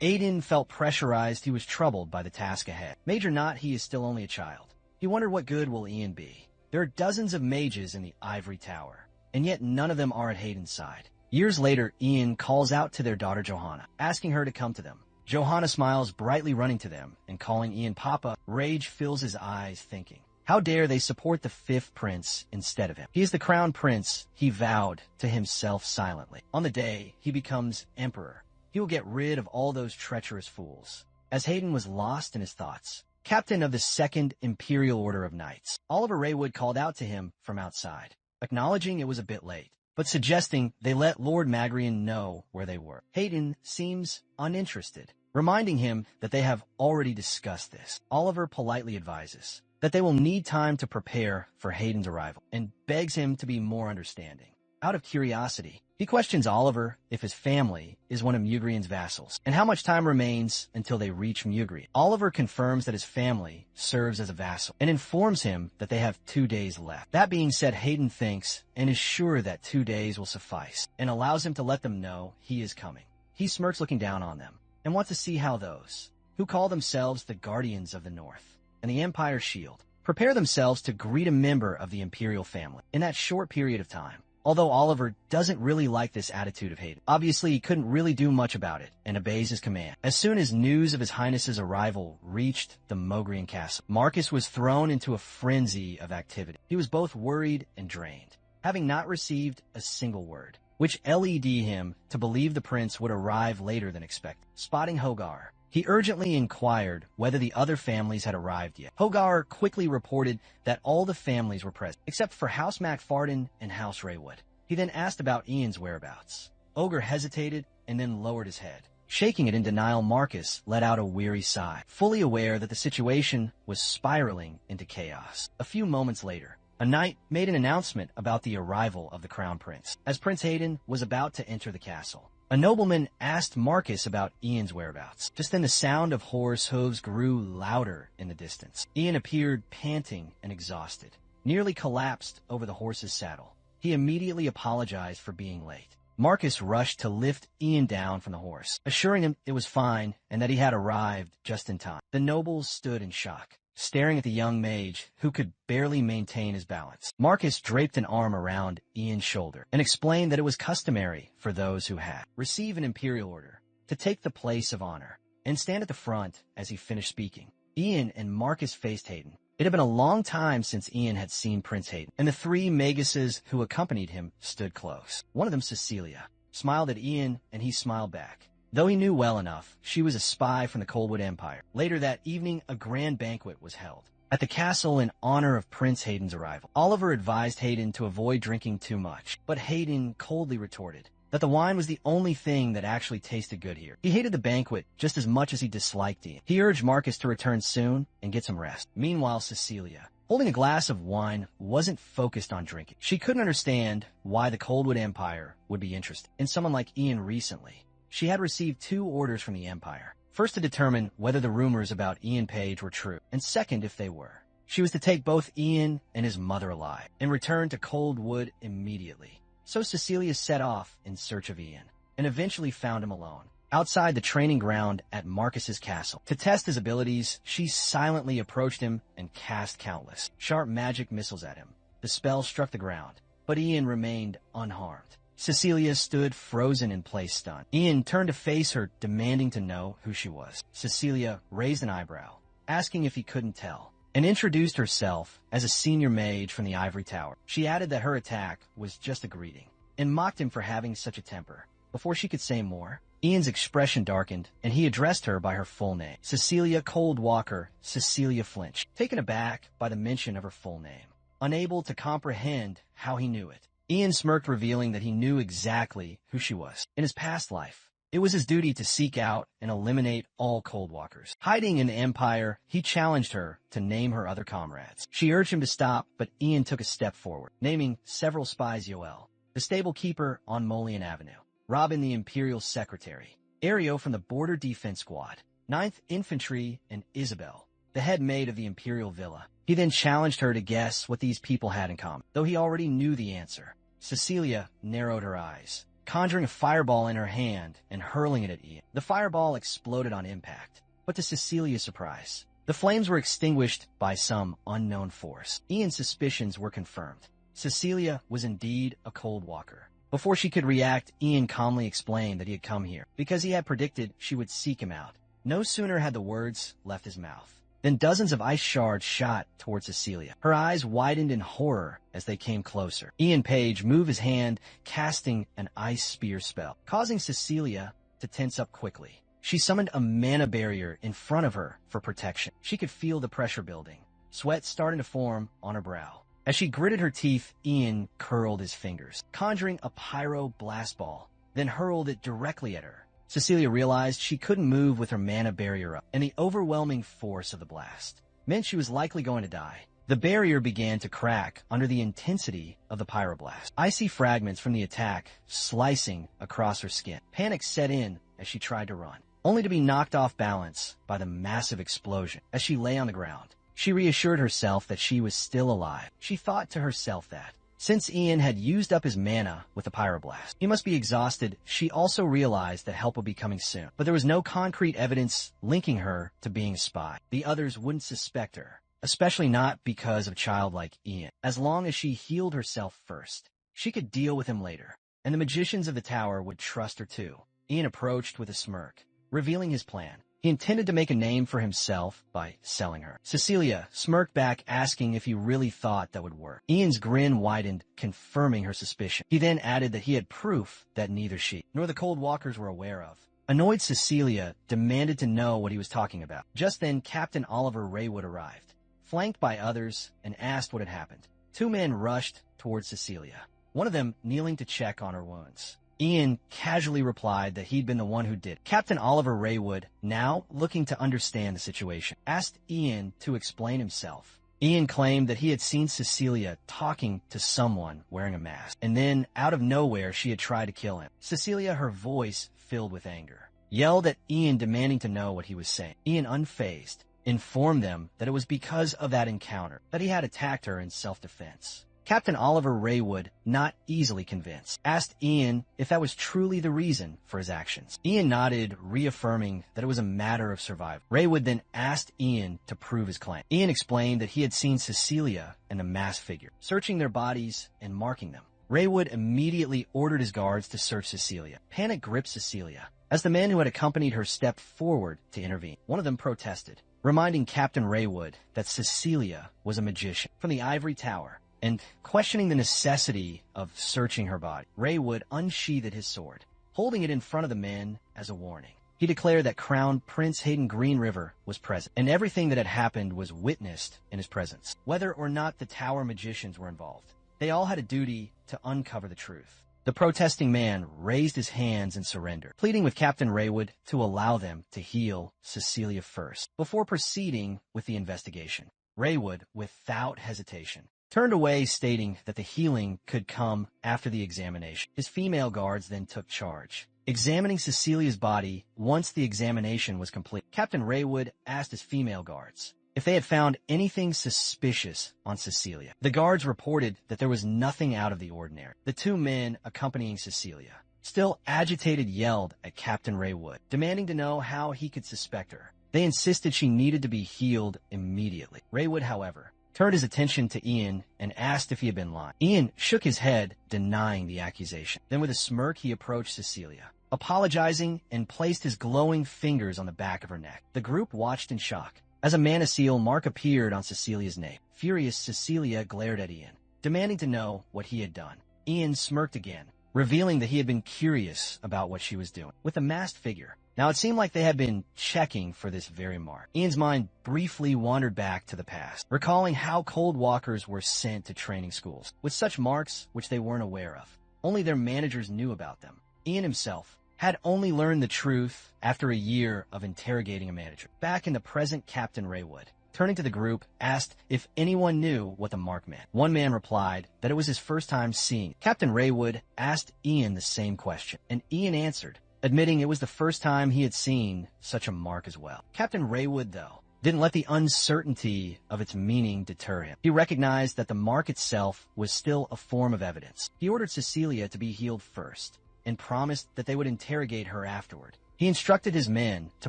Aiden felt pressurized. He was troubled by the task ahead. Major not, he is still only a child. He wondered what good will Ian be. There are dozens of mages in the Ivory Tower, and yet none of them are at Hayden's side. Years later, Ian calls out to their daughter Johanna, asking her to come to them. Johanna smiles brightly, running to them and calling Ian Papa. Rage fills his eyes, thinking, how dare they support the Fifth Prince instead of him? He is the Crown Prince, he vowed to himself silently. On the day he becomes Emperor, he will get rid of all those treacherous fools. As Hayden was lost in his thoughts, Captain of the Second Imperial Order of Knights, Oliver Raywood called out to him from outside, acknowledging it was a bit late, but suggesting they let Lord Magrian know where they were. Hayden seems uninterested, reminding him that they have already discussed this. Oliver politely advises that they will need time to prepare for Hayden's arrival, and begs him to be more understanding. Out of curiosity, he questions Oliver if his family is one of Mugrian's vassals, and how much time remains until they reach Mugrian. Oliver confirms that his family serves as a vassal, and informs him that they have 2 days left. That being said, Hayden thinks and is sure that 2 days will suffice, and allows him to let them know he is coming. He smirks, looking down on them, and wants to see how those, who call themselves the Guardians of the North and the Empire's Shield, prepare themselves to greet a member of the Imperial family in that short period of time. Although Oliver doesn't really like this attitude of Hayden. Obviously, he couldn't really do much about it, and obeys his command. As soon as news of His Highness's arrival reached the Mogrian castle, Marcus was thrown into a frenzy of activity. He was both worried and drained, having not received a single word, which led him to believe the prince would arrive later than expected. Spotting Hogar, he urgently inquired whether the other families had arrived yet. Hogar quickly reported that all the families were present, except for House MacFarden and House Raywood. He then asked about Ian's whereabouts. Ogre hesitated and then lowered his head. Shaking it in denial, Marcus let out a weary sigh, fully aware that the situation was spiraling into chaos. A few moments later, a knight made an announcement about the arrival of the Crown Prince. As Prince Hayden was about to enter the castle, a nobleman asked Marcus about Ian's whereabouts. Just then the sound of horse hooves grew louder in the distance. Ian appeared panting and exhausted, nearly collapsed over the horse's saddle. He immediately apologized for being late. Marcus rushed to lift Ian down from the horse, assuring him it was fine and that he had arrived just in time. The nobles stood in shock, staring at the young mage who could barely maintain his balance. Marcus draped an arm around Ian's shoulder and explained that it was customary for those who had received an imperial order to take the place of honor and stand at the front. As he finished speaking, Ian and Marcus faced Hayden. It had been a long time since Ian had seen Prince Hayden, and the three maguses who accompanied him stood close. One of them, Cecilia, smiled at Ian, and he smiled back. Though he knew well enough, she was a spy from the Coldwood Empire. Later that evening, a grand banquet was held at the castle in honor of Prince Hayden's arrival. Oliver advised Hayden to avoid drinking too much, but Hayden coldly retorted that the wine was the only thing that actually tasted good here. He hated the banquet just as much as he disliked Ian. He urged Marcus to return soon and get some rest. Meanwhile, Cecilia, holding a glass of wine, wasn't focused on drinking. She couldn't understand why the Coldwood Empire would be interested in someone like Ian recently. She had received 2 orders from the Empire. First, to determine whether the rumors about Ian Page were true, and second, if they were. She was to take both Ian and his mother alive and return to Coldwood immediately. So Cecilia set off in search of Ian, and eventually found him alone, outside the training ground at Marcus's castle. To test his abilities, she silently approached him and cast countless sharp magic missiles at him. The spell struck the ground, but Ian remained unharmed. Cecilia stood frozen in place, stunned. Ian turned to face her, demanding to know who she was. Cecilia raised an eyebrow, asking if he couldn't tell, and introduced herself as a senior mage from the Ivory Tower. She added that her attack was just a greeting, and mocked him for having such a temper. Before she could say more, Ian's expression darkened, and he addressed her by her full name. Cecilia Coldwalker. Cecilia flinched, taken aback by the mention of her full name, unable to comprehend how he knew it. Ian smirked, revealing that he knew exactly who she was. In his past life, it was his duty to seek out and eliminate all Coldwalkers. Hiding in the Empire, he challenged her to name her other comrades. She urged him to stop, but Ian took a step forward, naming several spies: Yahello, the stable keeper on Molian Avenue; Robin, the Imperial Secretary; Ario from the Border Defense Squad; 9th Infantry; and Isabel, the head maid of the Imperial Villa. He then challenged her to guess what these people had in common, though he already knew the answer. Cecilia narrowed her eyes, conjuring a fireball in her hand and hurling it at Ian. The fireball exploded on impact, but to Cecilia's surprise, the flames were extinguished by some unknown force. Ian's suspicions were confirmed. Cecilia was indeed a Coldwalker. Before she could react, Ian calmly explained that he had come here because he had predicted she would seek him out. No sooner had the words left his mouth than dozens of ice shards shot towards Cecilia. Her eyes widened in horror as they came closer. Ian Page moved his hand, casting an ice spear spell, causing Cecilia to tense up quickly. She summoned a mana barrier in front of her for protection. She could feel the pressure building, sweat starting to form on her brow. As she gritted her teeth, Ian curled his fingers, conjuring a pyro blast ball, then hurled it directly at her. Cecilia realized she couldn't move with her mana barrier up, and the overwhelming force of the blast meant she was likely going to die. The barrier began to crack under the intensity of the pyroblast, icy fragments from the attack slicing across her skin. Panic set in as she tried to run, only to be knocked off balance by the massive explosion. As she lay on the ground, she reassured herself that she was still alive. She thought to herself that, since Ian had used up his mana with the pyroblast, he must be exhausted. She also realized that help would be coming soon, but there was no concrete evidence linking her to being a spy. The others wouldn't suspect her, especially not because of a child like Ian. As long as she healed herself first, she could deal with him later, and the magicians of the tower would trust her too. Ian approached with a smirk, revealing his plan. He intended to make a name for himself by selling her. Cecilia smirked back, asking if he really thought that would work. Ian's grin widened, confirming her suspicion. He then added that he had proof that neither she nor the Coldwalkers were aware of. Annoyed, Cecilia demanded to know what he was talking about. Just then, Captain Oliver Raywood arrived, flanked by others, and asked what had happened. 2 men rushed towards Cecilia, one of them kneeling to check on her wounds. Ian casually replied that he'd been the one who did it. Captain Oliver Raywood, now looking to understand the situation, asked Ian to explain himself. Ian claimed that he had seen Cecilia talking to someone wearing a mask, and then, out of nowhere, she had tried to kill him. Cecilia, her voice filled with anger, yelled at Ian, demanding to know what he was saying. Ian, unfazed, informed them that it was because of that encounter that he had attacked her in self-defense. Captain Oliver Raywood, not easily convinced, asked Ian if that was truly the reason for his actions. Ian nodded, reaffirming that it was a matter of survival. Raywood then asked Ian to prove his claim. Ian explained that he had seen Cecilia and the masked figure, searching their bodies and marking them. Raywood immediately ordered his guards to search Cecilia. Panic gripped Cecilia as the men who had accompanied her stepped forward to intervene. One of them protested, reminding Captain Raywood that Cecilia was a magician from the ivory tower, and questioning the necessity of searching her body. Raywood unsheathed his sword, holding it in front of the men as a warning. He declared that Crown Prince Hayden Green River was present, and everything that had happened was witnessed in his presence. Whether or not the tower magicians were involved, they all had a duty to uncover the truth. The protesting man raised his hands in surrender, pleading with Captain Raywood to allow them to heal Cecilia first, before proceeding with the investigation. Raywood, without hesitation, turned away, stating that the healing could come after the examination. His female guards then took charge, examining Cecilia's body. Once the examination was complete, Captain Raywood asked his female guards if they had found anything suspicious on Cecilia. The guards reported that there was nothing out of the ordinary. The two men accompanying Cecilia, still agitated, yelled at Captain Raywood, demanding to know how he could suspect her. They insisted she needed to be healed immediately. Raywood, however, turned his attention to Ian and asked if he had been lying. Ian shook his head, denying the accusation. Then with a smirk, he approached Cecilia, apologizing, and placed his glowing fingers on the back of her neck. The group watched in shock. As a mana-seal mark appeared on Cecilia's nape. Furious, Cecilia glared at Ian, demanding to know what he had done. Ian smirked again, revealing that he had been curious about what she was doing with the masked figure. Now it seemed like they had been checking for this very mark. Ian's mind briefly wandered back to the past, recalling how cold walkers were sent to training schools with such marks which they weren't aware of. Only their managers knew about them. Ian himself had only learned the truth after a year of interrogating a manager. Back in the present, Captain Raywood, turning to the group, asked if anyone knew what the mark meant. One man replied that it was his first time seeing it. Captain Raywood asked Ian the same question, and Ian answered, admitting it was the first time he had seen such a mark as well. Captain Raywood, though, didn't let the uncertainty of its meaning deter him. He recognized that the mark itself was still a form of evidence. He ordered Cecilia to be healed first, and promised that they would interrogate her afterward. He instructed his men to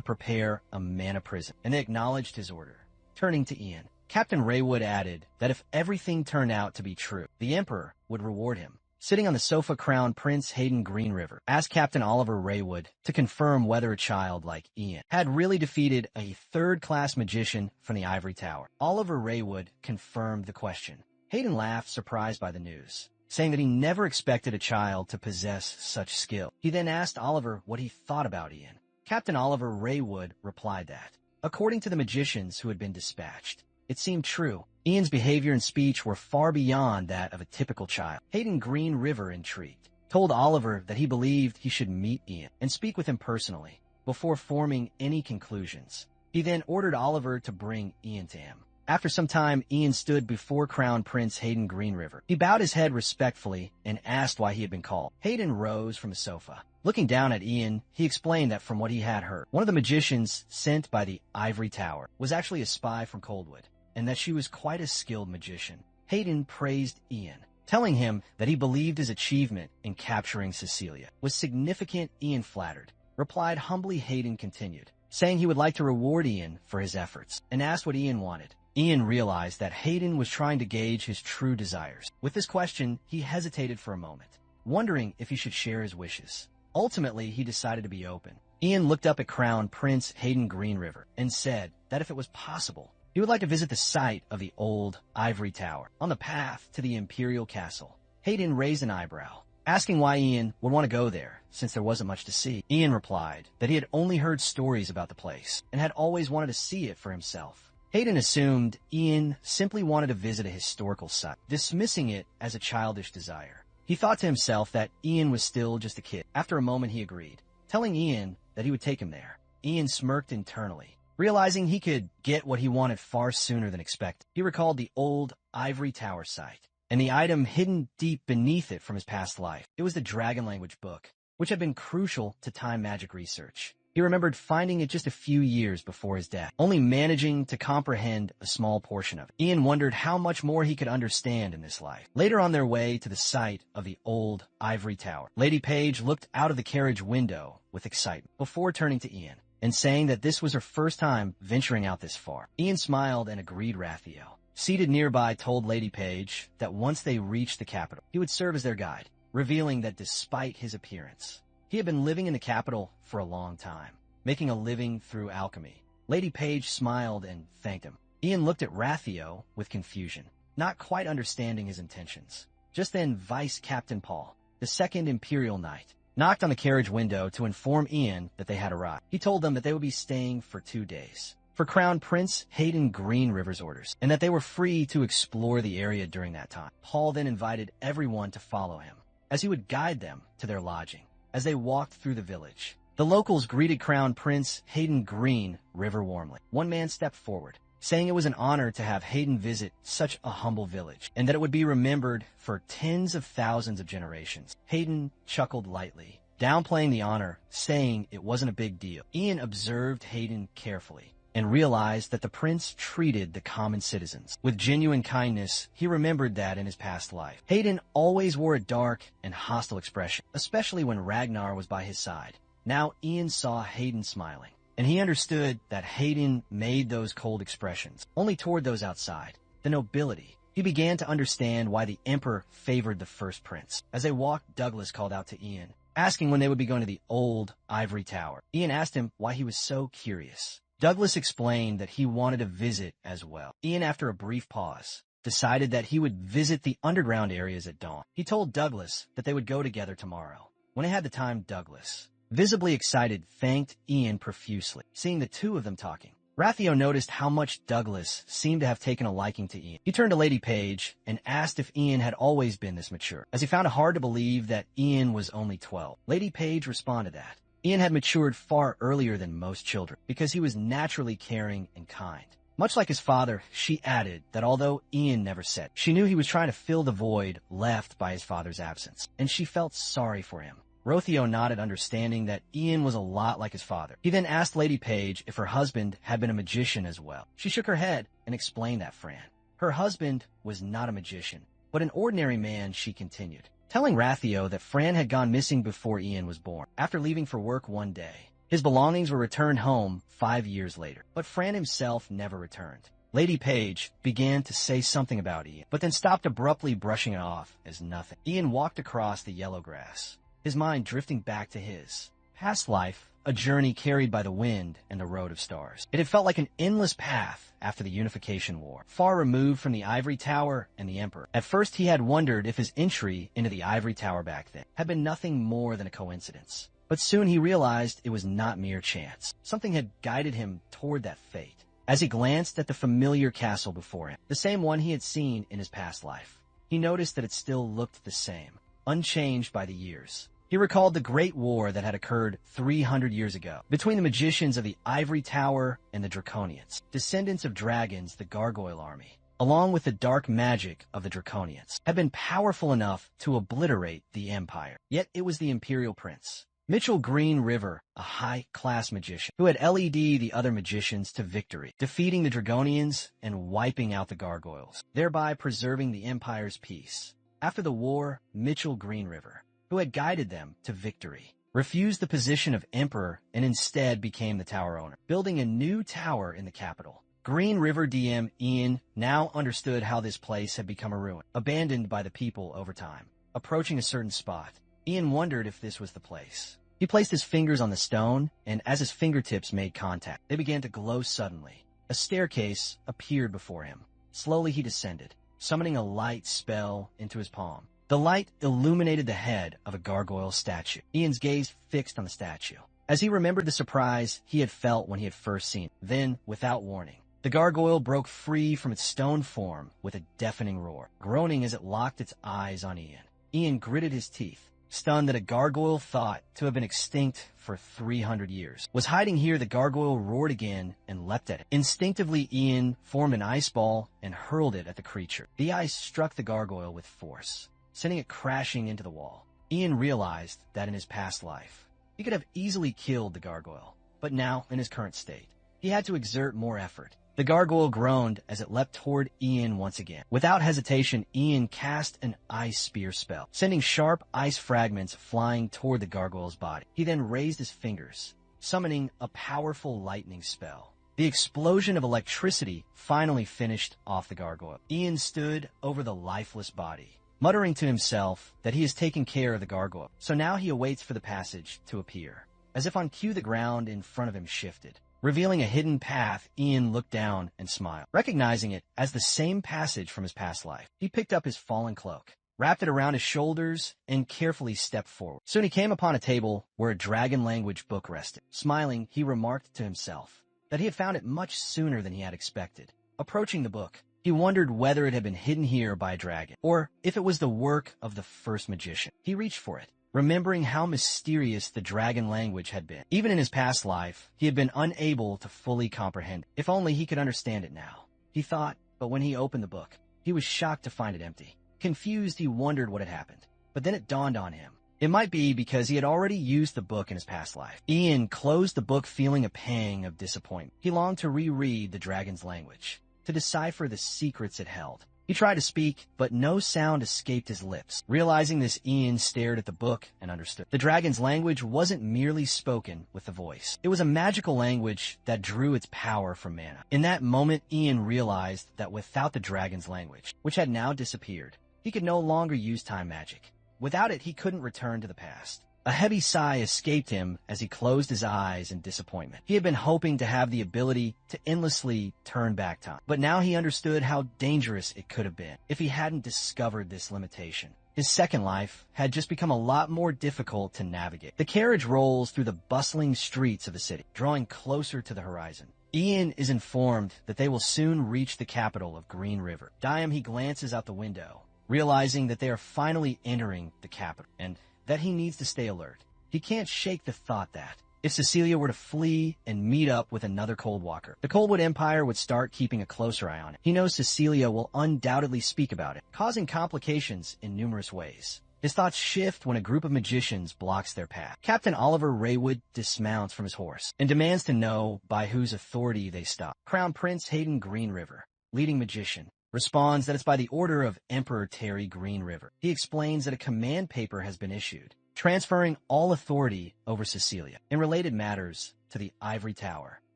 prepare a mana prison, and they acknowledged his order. Turning to Ian, Captain Raywood added that if everything turned out to be true, the Emperor would reward him. Sitting on the sofa, Crown Prince Hayden Green River asked Captain Oliver Raywood to confirm whether a child like Ian had really defeated a third-class magician from the Ivory Tower. Oliver Raywood confirmed the question. Hayden laughed, surprised by the news, saying that he never expected a child to possess such skill. He then asked Oliver what he thought about Ian. Captain Oliver Raywood replied that, according to the magicians who had been dispatched, it seemed true. Ian's behavior and speech were far beyond that of a typical child. Hayden Green River, intrigued, told Oliver that he believed he should meet Ian and speak with him personally before forming any conclusions. He then ordered Oliver to bring Ian to him. After some time, Ian stood before Crown Prince Hayden Green River. He bowed his head respectfully and asked why he had been called. Hayden rose from the sofa. Looking down at Ian, he explained that from what he had heard, one of the magicians sent by the Ivory Tower was actually a spy from Coldwood, and that she was quite a skilled magician. Hayden praised Ian, telling him that he believed his achievement in capturing Cecilia was significant. Ian, flattered, replied humbly. Hayden continued, saying he would like to reward Ian for his efforts, and asked what Ian wanted. Ian realized that Hayden was trying to gauge his true desires. With this question, he hesitated for a moment, wondering if he should share his wishes. Ultimately, he decided to be open. Ian looked up at Crown Prince Hayden Green River and said that if it was possible, he would like to visit the site of the old Ivory Tower on the path to the Imperial Castle. Hayden raised an eyebrow, asking why Ian would want to go there, since there wasn't much to see. Ian replied that he had only heard stories about the place and had always wanted to see it for himself. Hayden assumed Ian simply wanted to visit a historical site, dismissing it as a childish desire. He thought to himself that Ian was still just a kid. After a moment, he agreed, telling Ian that he would take him there. Ian smirked internally, realizing he could get what he wanted far sooner than expected. He recalled the old Ivory Tower site and the item hidden deep beneath it from his past life. It was the Dragon Language book, which had been crucial to time magic research. He remembered finding it just a few years before his death, only managing to comprehend a small portion of it. Ian wondered how much more he could understand in this life. Later, on their way to the site of the old Ivory Tower, Lady Page looked out of the carriage window with excitement before turning to Ian and saying that this was her first time venturing out this far. Ian smiled and agreed. Raphael, seated nearby, told Lady Page that once they reached the capital, he would serve as their guide, revealing that despite his appearance, he had been living in the capital for a long time, making a living through alchemy. Lady Page smiled and thanked him. Ian looked at Rathio with confusion, not quite understanding his intentions. Just then, Vice Captain Paul, the second Imperial Knight, knocked on the carriage window to inform Ian that they had arrived. He told them that they would be staying for 2 days, for Crown Prince Hayden Green River's orders, and that they were free to explore the area during that time. Paul then invited everyone to follow him, as he would guide them to their lodging. As they walked through the village, the locals greeted Crown Prince Hayden Green River warmly. One man stepped forward, saying it was an honor to have Hayden visit such a humble village, and that it would be remembered for tens of thousands of generations. Hayden chuckled lightly, downplaying the honor, saying it wasn't a big deal. Ian observed Hayden carefully and realized that the prince treated the common citizens with genuine kindness. He remembered that in his past life. Hayden always wore a dark and hostile expression, especially when Ragnar was by his side. Now Ian saw Hayden smiling, and he understood that Hayden made those cold expressions only toward those outside, the nobility. He began to understand why the emperor favored the first prince. As they walked, Douglas called out to Ian, asking when they would be going to the old ivory tower. Ian asked him why he was so curious. Douglas explained that he wanted to visit as well. Ian, after a brief pause, decided that he would visit the underground areas at dawn. He told Douglas that they would go together tomorrow. When he had the time, Douglas, visibly excited, thanked Ian profusely, seeing the two of them talking. Rathio noticed how much Douglas seemed to have taken a liking to Ian. He turned to Lady Page and asked if Ian had always been this mature, as he found it hard to believe that Ian was only 12. Lady Page responded that Ian had matured far earlier than most children because he was naturally caring and kind. Much like his father, she added that although Ian never said, she knew he was trying to fill the void left by his father's absence, and she felt sorry for him. Rothio nodded, understanding that Ian was a lot like his father. He then asked Lady Page if her husband had been a magician as well. She shook her head and explained that Fran, her husband, was not a magician, but an ordinary man. She continued, telling Rathio that Fran had gone missing before Ian was born. After leaving for work one day, his belongings were returned home 5 years later, but Fran himself never returned. Lady Page began to say something about Ian, but then stopped abruptly, brushing it off as nothing. Ian walked across the yellow grass, his mind drifting back to his past life, a journey carried by the wind and the road of stars. It had felt like an endless path after the Unification War, far removed from the Ivory Tower and the Emperor. At first he had wondered if his entry into the Ivory Tower back then had been nothing more than a coincidence. But soon he realized it was not mere chance. Something had guided him toward that fate. As he glanced at the familiar castle before him, the same one he had seen in his past life, he noticed that it still looked the same, unchanged by the years. He recalled the Great War that had occurred 300 years ago between the magicians of the Ivory Tower and the Draconians, descendants of dragons. The Gargoyle army, along with the dark magic of the Draconians, had been powerful enough to obliterate the Empire. Yet it was the Imperial Prince, Mitchell Green River, a high-class magician, who had led the other magicians to victory, defeating the Dragonians and wiping out the Gargoyles, thereby preserving the Empire's peace. After the war, Mitchell Green River, who had guided them to victory, refused the position of emperor and instead became the tower owner, building a new tower in the capital. Green River DM Ian now understood how this place had become a ruin, abandoned by the people over time. Approaching a certain spot, Ian wondered if this was the place. He placed his fingers on the stone, and as his fingertips made contact, they began to glow suddenly. A staircase appeared before him. Slowly he descended, summoning a light spell into his palm. The light illuminated the head of a gargoyle statue. Ian's gaze fixed on the statue, as he remembered the surprise he had felt when he had first seen it. Then, without warning, the gargoyle broke free from its stone form with a deafening roar, groaning as it locked its eyes on Ian. Ian gritted his teeth, stunned that a gargoyle thought to have been extinct for 300 years was hiding here. The gargoyle roared again and leapt at it. Instinctively, Ian formed an ice ball and hurled it at the creature. The ice struck the gargoyle with force, sending it crashing into the wall. Ian realized that in his past life, he could have easily killed the gargoyle, but now, in his current state, he had to exert more effort. The gargoyle groaned as it leapt toward Ian once again. Without hesitation, Ian cast an ice spear spell, sending sharp ice fragments flying toward the gargoyle's body. He then raised his fingers, summoning a powerful lightning spell. The explosion of electricity finally finished off the gargoyle. Ian stood over the lifeless body, muttering to himself that he has taken care of the gargoyle. So now he awaits for the passage to appear. As if on cue, the ground in front of him shifted, Revealing a hidden path, Ian looked down and smiled, recognizing it as the same passage from his past life. He picked up his fallen cloak, wrapped it around his shoulders, and carefully stepped forward. Soon he came upon a table where a dragon language book rested. Smiling, he remarked to himself that he had found it much sooner than he had expected. Approaching the book, he wondered whether it had been hidden here by a dragon, or if it was the work of the first magician. He reached for it, remembering how mysterious the dragon language had been. Even in his past life, he had been unable to fully comprehend it. If only he could understand it now, he thought, but when he opened the book, he was shocked to find it empty. Confused, he wondered what had happened, but then it dawned on him. It might be because he had already used the book in his past life. Ian closed the book feeling a pang of disappointment. He longed to reread the dragon's language, to decipher the secrets it held. He tried to speak, but no sound escaped his lips. Realizing this, Ian stared at the book and understood. The dragon's language wasn't merely spoken with the voice. It was a magical language that drew its power from mana. In that moment, Ian realized that without the dragon's language, which had now disappeared, he could no longer use time magic. Without it, he couldn't return to the past. A heavy sigh escaped him as he closed his eyes in disappointment. He had been hoping to have the ability to endlessly turn back time, but now he understood how dangerous it could have been if he hadn't discovered this limitation. His second life had just become a lot more difficult to navigate. The carriage rolls through the bustling streets of the city, drawing closer to the horizon. Ian is informed that they will soon reach the capital of Green River. He glances out the window, realizing that they are finally entering the capital, and that he needs to stay alert. He can't shake the thought that if Cecilia were to flee and meet up with another Cold Walker, the Coldwood Empire would start keeping a closer eye on it. He knows Cecilia will undoubtedly speak about it, causing complications in numerous ways. His thoughts shift when a group of magicians blocks their path. Captain Oliver Raywood dismounts from his horse and demands to know by whose authority they stop. Crown Prince Hayden Green River, leading magician, responds that it's by the order of Emperor Terry Green River. He explains that a command paper has been issued, transferring all authority over Cecilia. In related matters to the Ivory Tower,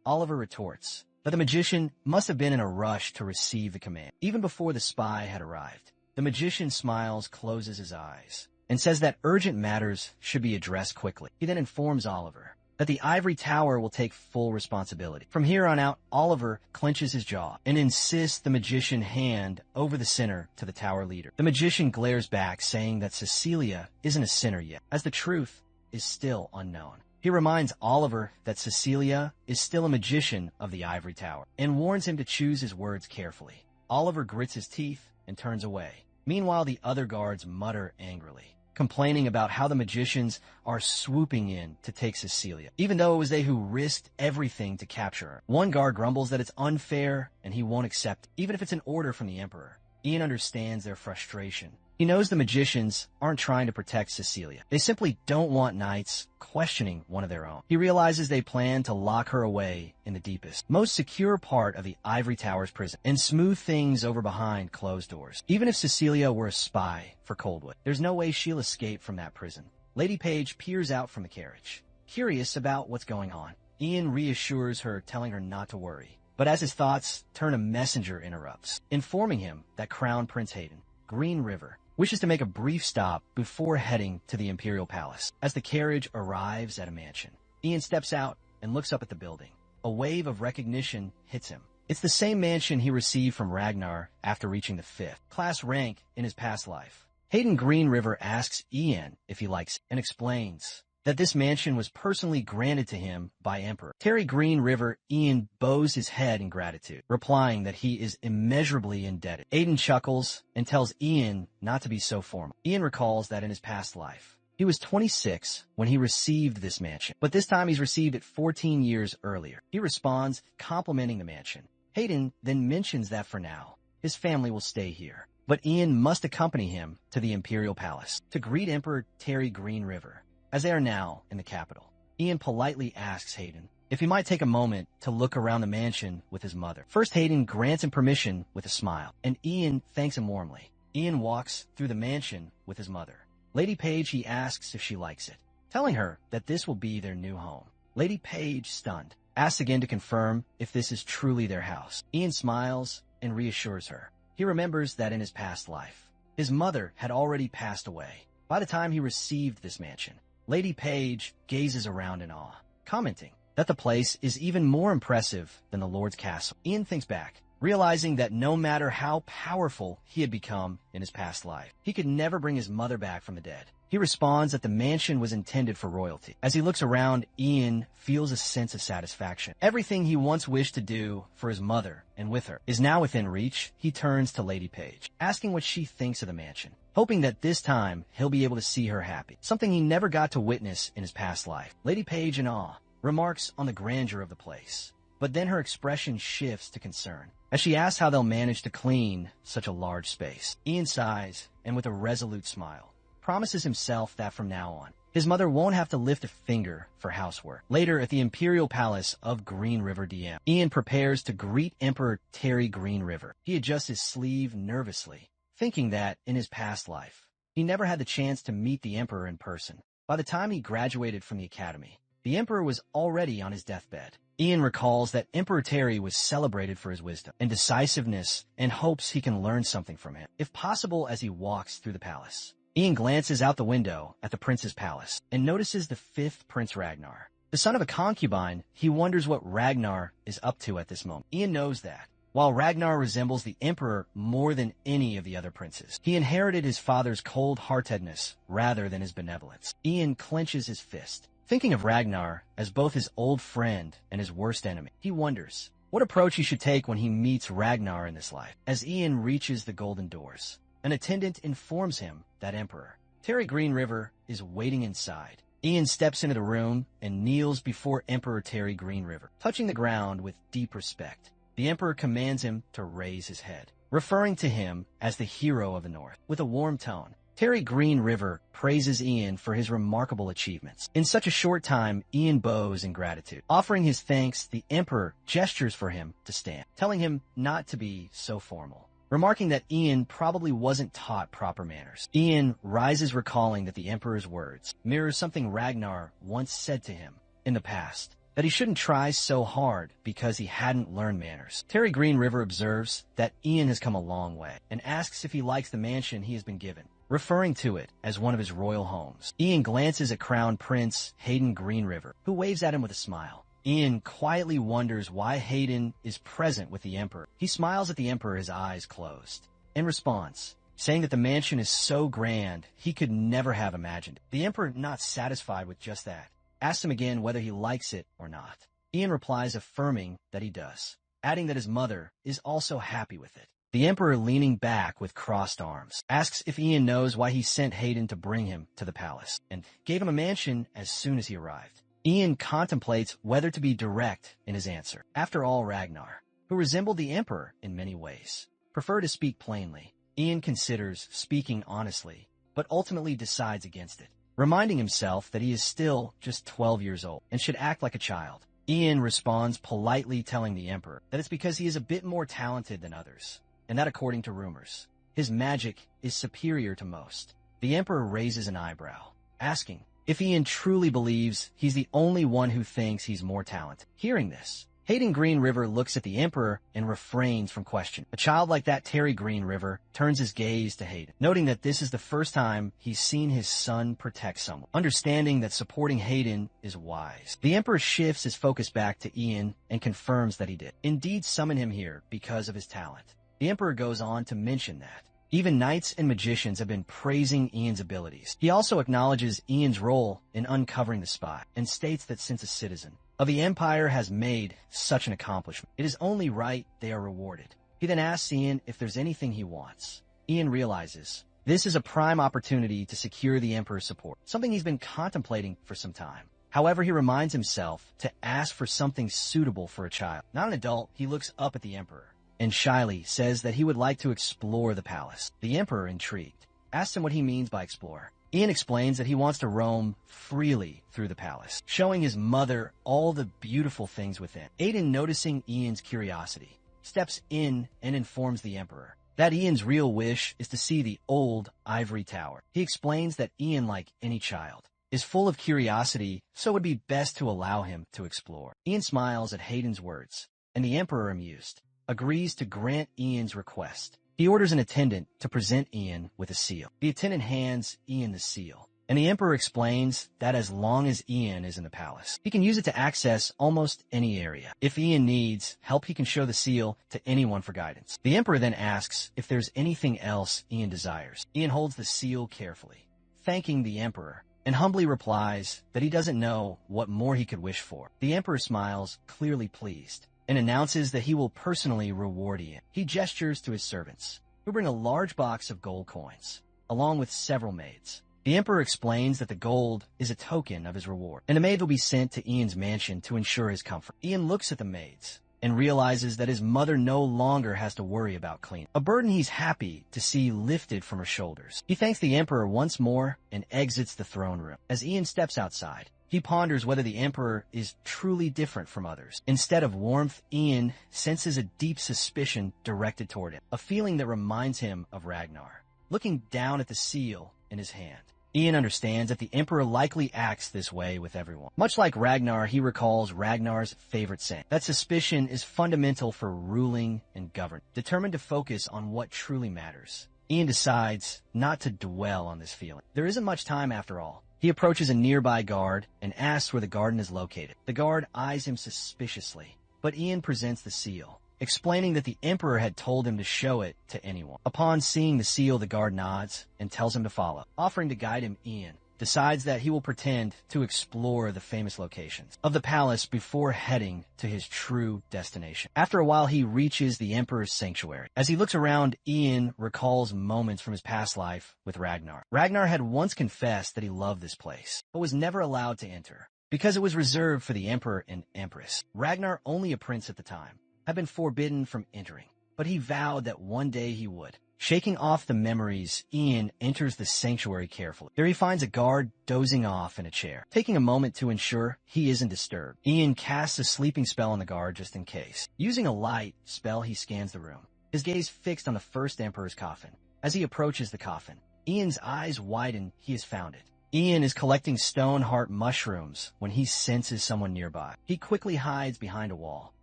Oliver retorts that the magician must have been in a rush to receive the command, even before the spy had arrived. The magician smiles, closes his eyes, and says that urgent matters should be addressed quickly. He then informs Oliver that the Ivory Tower will take full responsibility. From here on out, Oliver clenches his jaw and insists the magician hand over the sinner to the tower leader. The magician glares back, saying that Cecilia isn't a sinner yet, as the truth is still unknown. He reminds Oliver that Cecilia is still a magician of the Ivory Tower, and warns him to choose his words carefully. Oliver grits his teeth and turns away. Meanwhile, the other guards mutter angrily, complaining about how the magicians are swooping in to take Cecilia, even though it was they who risked everything to capture her. One guard grumbles that it's unfair and he won't accept it, even if it's an order from the Emperor. Ian understands their frustration. He knows the magicians aren't trying to protect Cecilia. They simply don't want knights questioning one of their own. He realizes they plan to lock her away in the deepest, most secure part of the Ivory Tower's prison and smooth things over behind closed doors. Even if Cecilia were a spy for Coldwood, there's no way she'll escape from that prison. Lady Page peers out from the carriage, curious about what's going on. Ian reassures her, telling her not to worry. But as his thoughts turn, a messenger interrupts, informing him that Crown Prince Hayden, Green River, wishes to make a brief stop before heading to the Imperial Palace. As the carriage arrives at a mansion, Ian steps out and looks up at the building. A wave of recognition hits him. It's the same mansion he received from Ragnar after reaching the 5th class rank in his past life. Hayden Green River asks Ian if he likes it and explains that this mansion was personally granted to him by Emperor Terry Green River. Ian bows his head in gratitude, replying that he is immeasurably indebted. Aiden chuckles and tells Ian not to be so formal. Ian recalls that in his past life, he was 26 when he received this mansion, but this time he's received it 14 years earlier. He responds, complimenting the mansion. Hayden then mentions that for now, his family will stay here, but Ian must accompany him to the Imperial Palace to greet Emperor Terry Green River. As they are now in the capital, Ian politely asks Hayden if he might take a moment to look around the mansion with his mother. First, Hayden grants him permission with a smile, and Ian thanks him warmly. Ian walks through the mansion with his mother. Lady Page, he asks if she likes it, telling her that this will be their new home. Lady Page, stunned, asks again to confirm if this is truly their house. Ian smiles and reassures her. He remembers that in his past life, his mother had already passed away by the time he received this mansion. Lady Page gazes around in awe, commenting that the place is even more impressive than the Lord's castle. Ian thinks back, realizing that no matter how powerful he had become in his past life, he could never bring his mother back from the dead. He responds that the mansion was intended for royalty. As he looks around, Ian feels a sense of satisfaction. Everything he once wished to do for his mother and with her is now within reach. He turns to Lady Page, asking what she thinks of the mansion, hoping that this time he'll be able to see her happy, something he never got to witness in his past life. Lady Page, in awe, remarks on the grandeur of the place, but then her expression shifts to concern as she asks how they'll manage to clean such a large space. Ian sighs and, with a resolute smile, promises himself that from now on, his mother won't have to lift a finger for housework. Later, at the Imperial Palace of Green River DM, Ian prepares to greet Emperor Terry Green River. He adjusts his sleeve nervously, thinking that, in his past life, he never had the chance to meet the Emperor in person. By the time he graduated from the academy, the Emperor was already on his deathbed. Ian recalls that Emperor Terry was celebrated for his wisdom and decisiveness and hopes he can learn something from him, if possible, as he walks through the palace. Ian glances out the window at the prince's palace and notices the fifth Prince Ragnar. The son of a concubine, he wonders what Ragnar is up to at this moment. Ian knows that, while Ragnar resembles the Emperor more than any of the other princes, he inherited his father's cold-heartedness rather than his benevolence. Ian clenches his fist, thinking of Ragnar as both his old friend and his worst enemy. He wonders what approach he should take when he meets Ragnar in this life. As Ian reaches the golden doors, an attendant informs him that Emperor Terry Green River is waiting inside. Ian steps into the room and kneels before Emperor Terry Green River, touching the ground with deep respect. The Emperor commands him to raise his head, referring to him as the hero of the North. With a warm tone, Terry Green River praises Ian for his remarkable achievements. In such a short time, Ian bows in gratitude. Offering his thanks, the Emperor gestures for him to stand, telling him not to be so formal, remarking that Ian probably wasn't taught proper manners. Ian rises, recalling that the Emperor's words mirrors something Ragnar once said to him in the past, that he shouldn't try so hard because he hadn't learned manners. Terry Green River observes that Ian has come a long way and asks if he likes the mansion he has been given, referring to it as one of his royal homes. Ian glances at Crown Prince Hayden Green River, who waves at him with a smile. Ian quietly wonders why Hayden is present with the Emperor. He smiles at the Emperor, his eyes closed, in response, saying that the mansion is so grand he could never have imagined it. The Emperor, not satisfied with just that, asks him again whether he likes it or not. Ian replies, affirming that he does, adding that his mother is also happy with it. The Emperor, leaning back with crossed arms, asks if Ian knows why he sent Hayden to bring him to the palace, and gave him a mansion as soon as he arrived. Ian contemplates whether to be direct in his answer. After all, Ragnar, who resembled the Emperor in many ways, preferred to speak plainly. Ian considers speaking honestly, but ultimately decides against it, reminding himself that he is still just 12 years old and should act like a child. Ian responds politely, telling the Emperor that it's because he is a bit more talented than others, and that according to rumors, his magic is superior to most. The Emperor raises an eyebrow, asking if Ian truly believes he's the only one who thinks he's more talented. Hearing this, Hayden Green River looks at the Emperor and refrains from question. A child like that Terry Green River turns his gaze to Hayden, noting that this is the first time he's seen his son protect someone, understanding that supporting Hayden is wise. The Emperor shifts his focus back to Ian and confirms that he did indeed summon him here because of his talent. The Emperor goes on to mention that even knights and magicians have been praising Ian's abilities. He also acknowledges Ian's role in uncovering the spy and states that since a citizen of the Empire has made such an accomplishment, it is only right they are rewarded. He then asks Ian if there's anything he wants. Ian realizes this is a prime opportunity to secure the Emperor's support, something he's been contemplating for some time. However, he reminds himself to ask for something suitable for a child. Not an adult, he looks up at the Emperor and shyly says that he would like to explore the palace. The Emperor, intrigued, asks him what he means by explore. Ian explains that he wants to roam freely through the palace, showing his mother all the beautiful things within. Aiden, noticing Ian's curiosity, steps in and informs the Emperor that Ian's real wish is to see the old ivory tower. He explains that Ian, like any child, is full of curiosity, so it would be best to allow him to explore. Ian smiles at Hayden's words, and the Emperor, amused, agrees to grant Ian's request. He orders an attendant to present Ian with a seal. The attendant hands Ian the seal, And the Emperor explains that as long as Ian is in the palace, he can use it to access almost any area. If Ian needs help, he can show the seal to anyone for guidance. The Emperor then asks if there's anything else Ian desires. Ian holds the seal carefully, thanking the Emperor, and humbly replies that he doesn't know what more he could wish for. The Emperor smiles, clearly pleased, and announces that he will personally reward Ian. He gestures to his servants, who bring a large box of gold coins, along with several maids. The Emperor explains that the gold is a token of his reward, and a maid will be sent to Ian's mansion to ensure his comfort. Ian looks at the maids and realizes that his mother no longer has to worry about cleaning, a burden he's happy to see lifted from her shoulders. He thanks the Emperor once more and exits the throne room. As Ian steps outside, he ponders whether the Emperor is truly different from others. Instead of warmth, Ian senses a deep suspicion directed toward him, a feeling that reminds him of Ragnar. Looking down at the seal in his hand, Ian understands that the Emperor likely acts this way with everyone. Much like Ragnar, he recalls Ragnar's favorite saying, that suspicion is fundamental for ruling and governing. Determined to focus on what truly matters, Ian decides not to dwell on this feeling. There isn't much time after all. He approaches a nearby guard and asks where the garden is located. The guard eyes him suspiciously, but Ian presents the seal, explaining that the Emperor had told him to show it to anyone. Upon seeing the seal, the guard nods and tells him to follow. Offering to guide him, Ian decides that he will pretend to explore the famous locations of the palace before heading to his true destination. After a while, he reaches the Emperor's sanctuary. As he looks around, Ian recalls moments from his past life with Ragnar. Ragnar had once confessed that he loved this place, but was never allowed to enter because it was reserved for the Emperor and Empress. Ragnar, only a prince at the time, had been forbidden from entering, but he vowed that one day he would. Shaking off the memories, Ian enters the sanctuary carefully. There he finds a guard dozing off in a chair. Taking a moment to ensure he isn't disturbed, Ian casts a sleeping spell on the guard just in case. Using a light spell, he scans the room, his gaze fixed on the first Emperor's coffin. As he approaches the coffin, Ian's eyes widen. He has found it. Ian is collecting stone heart mushrooms when he senses someone nearby. He quickly hides behind a wall,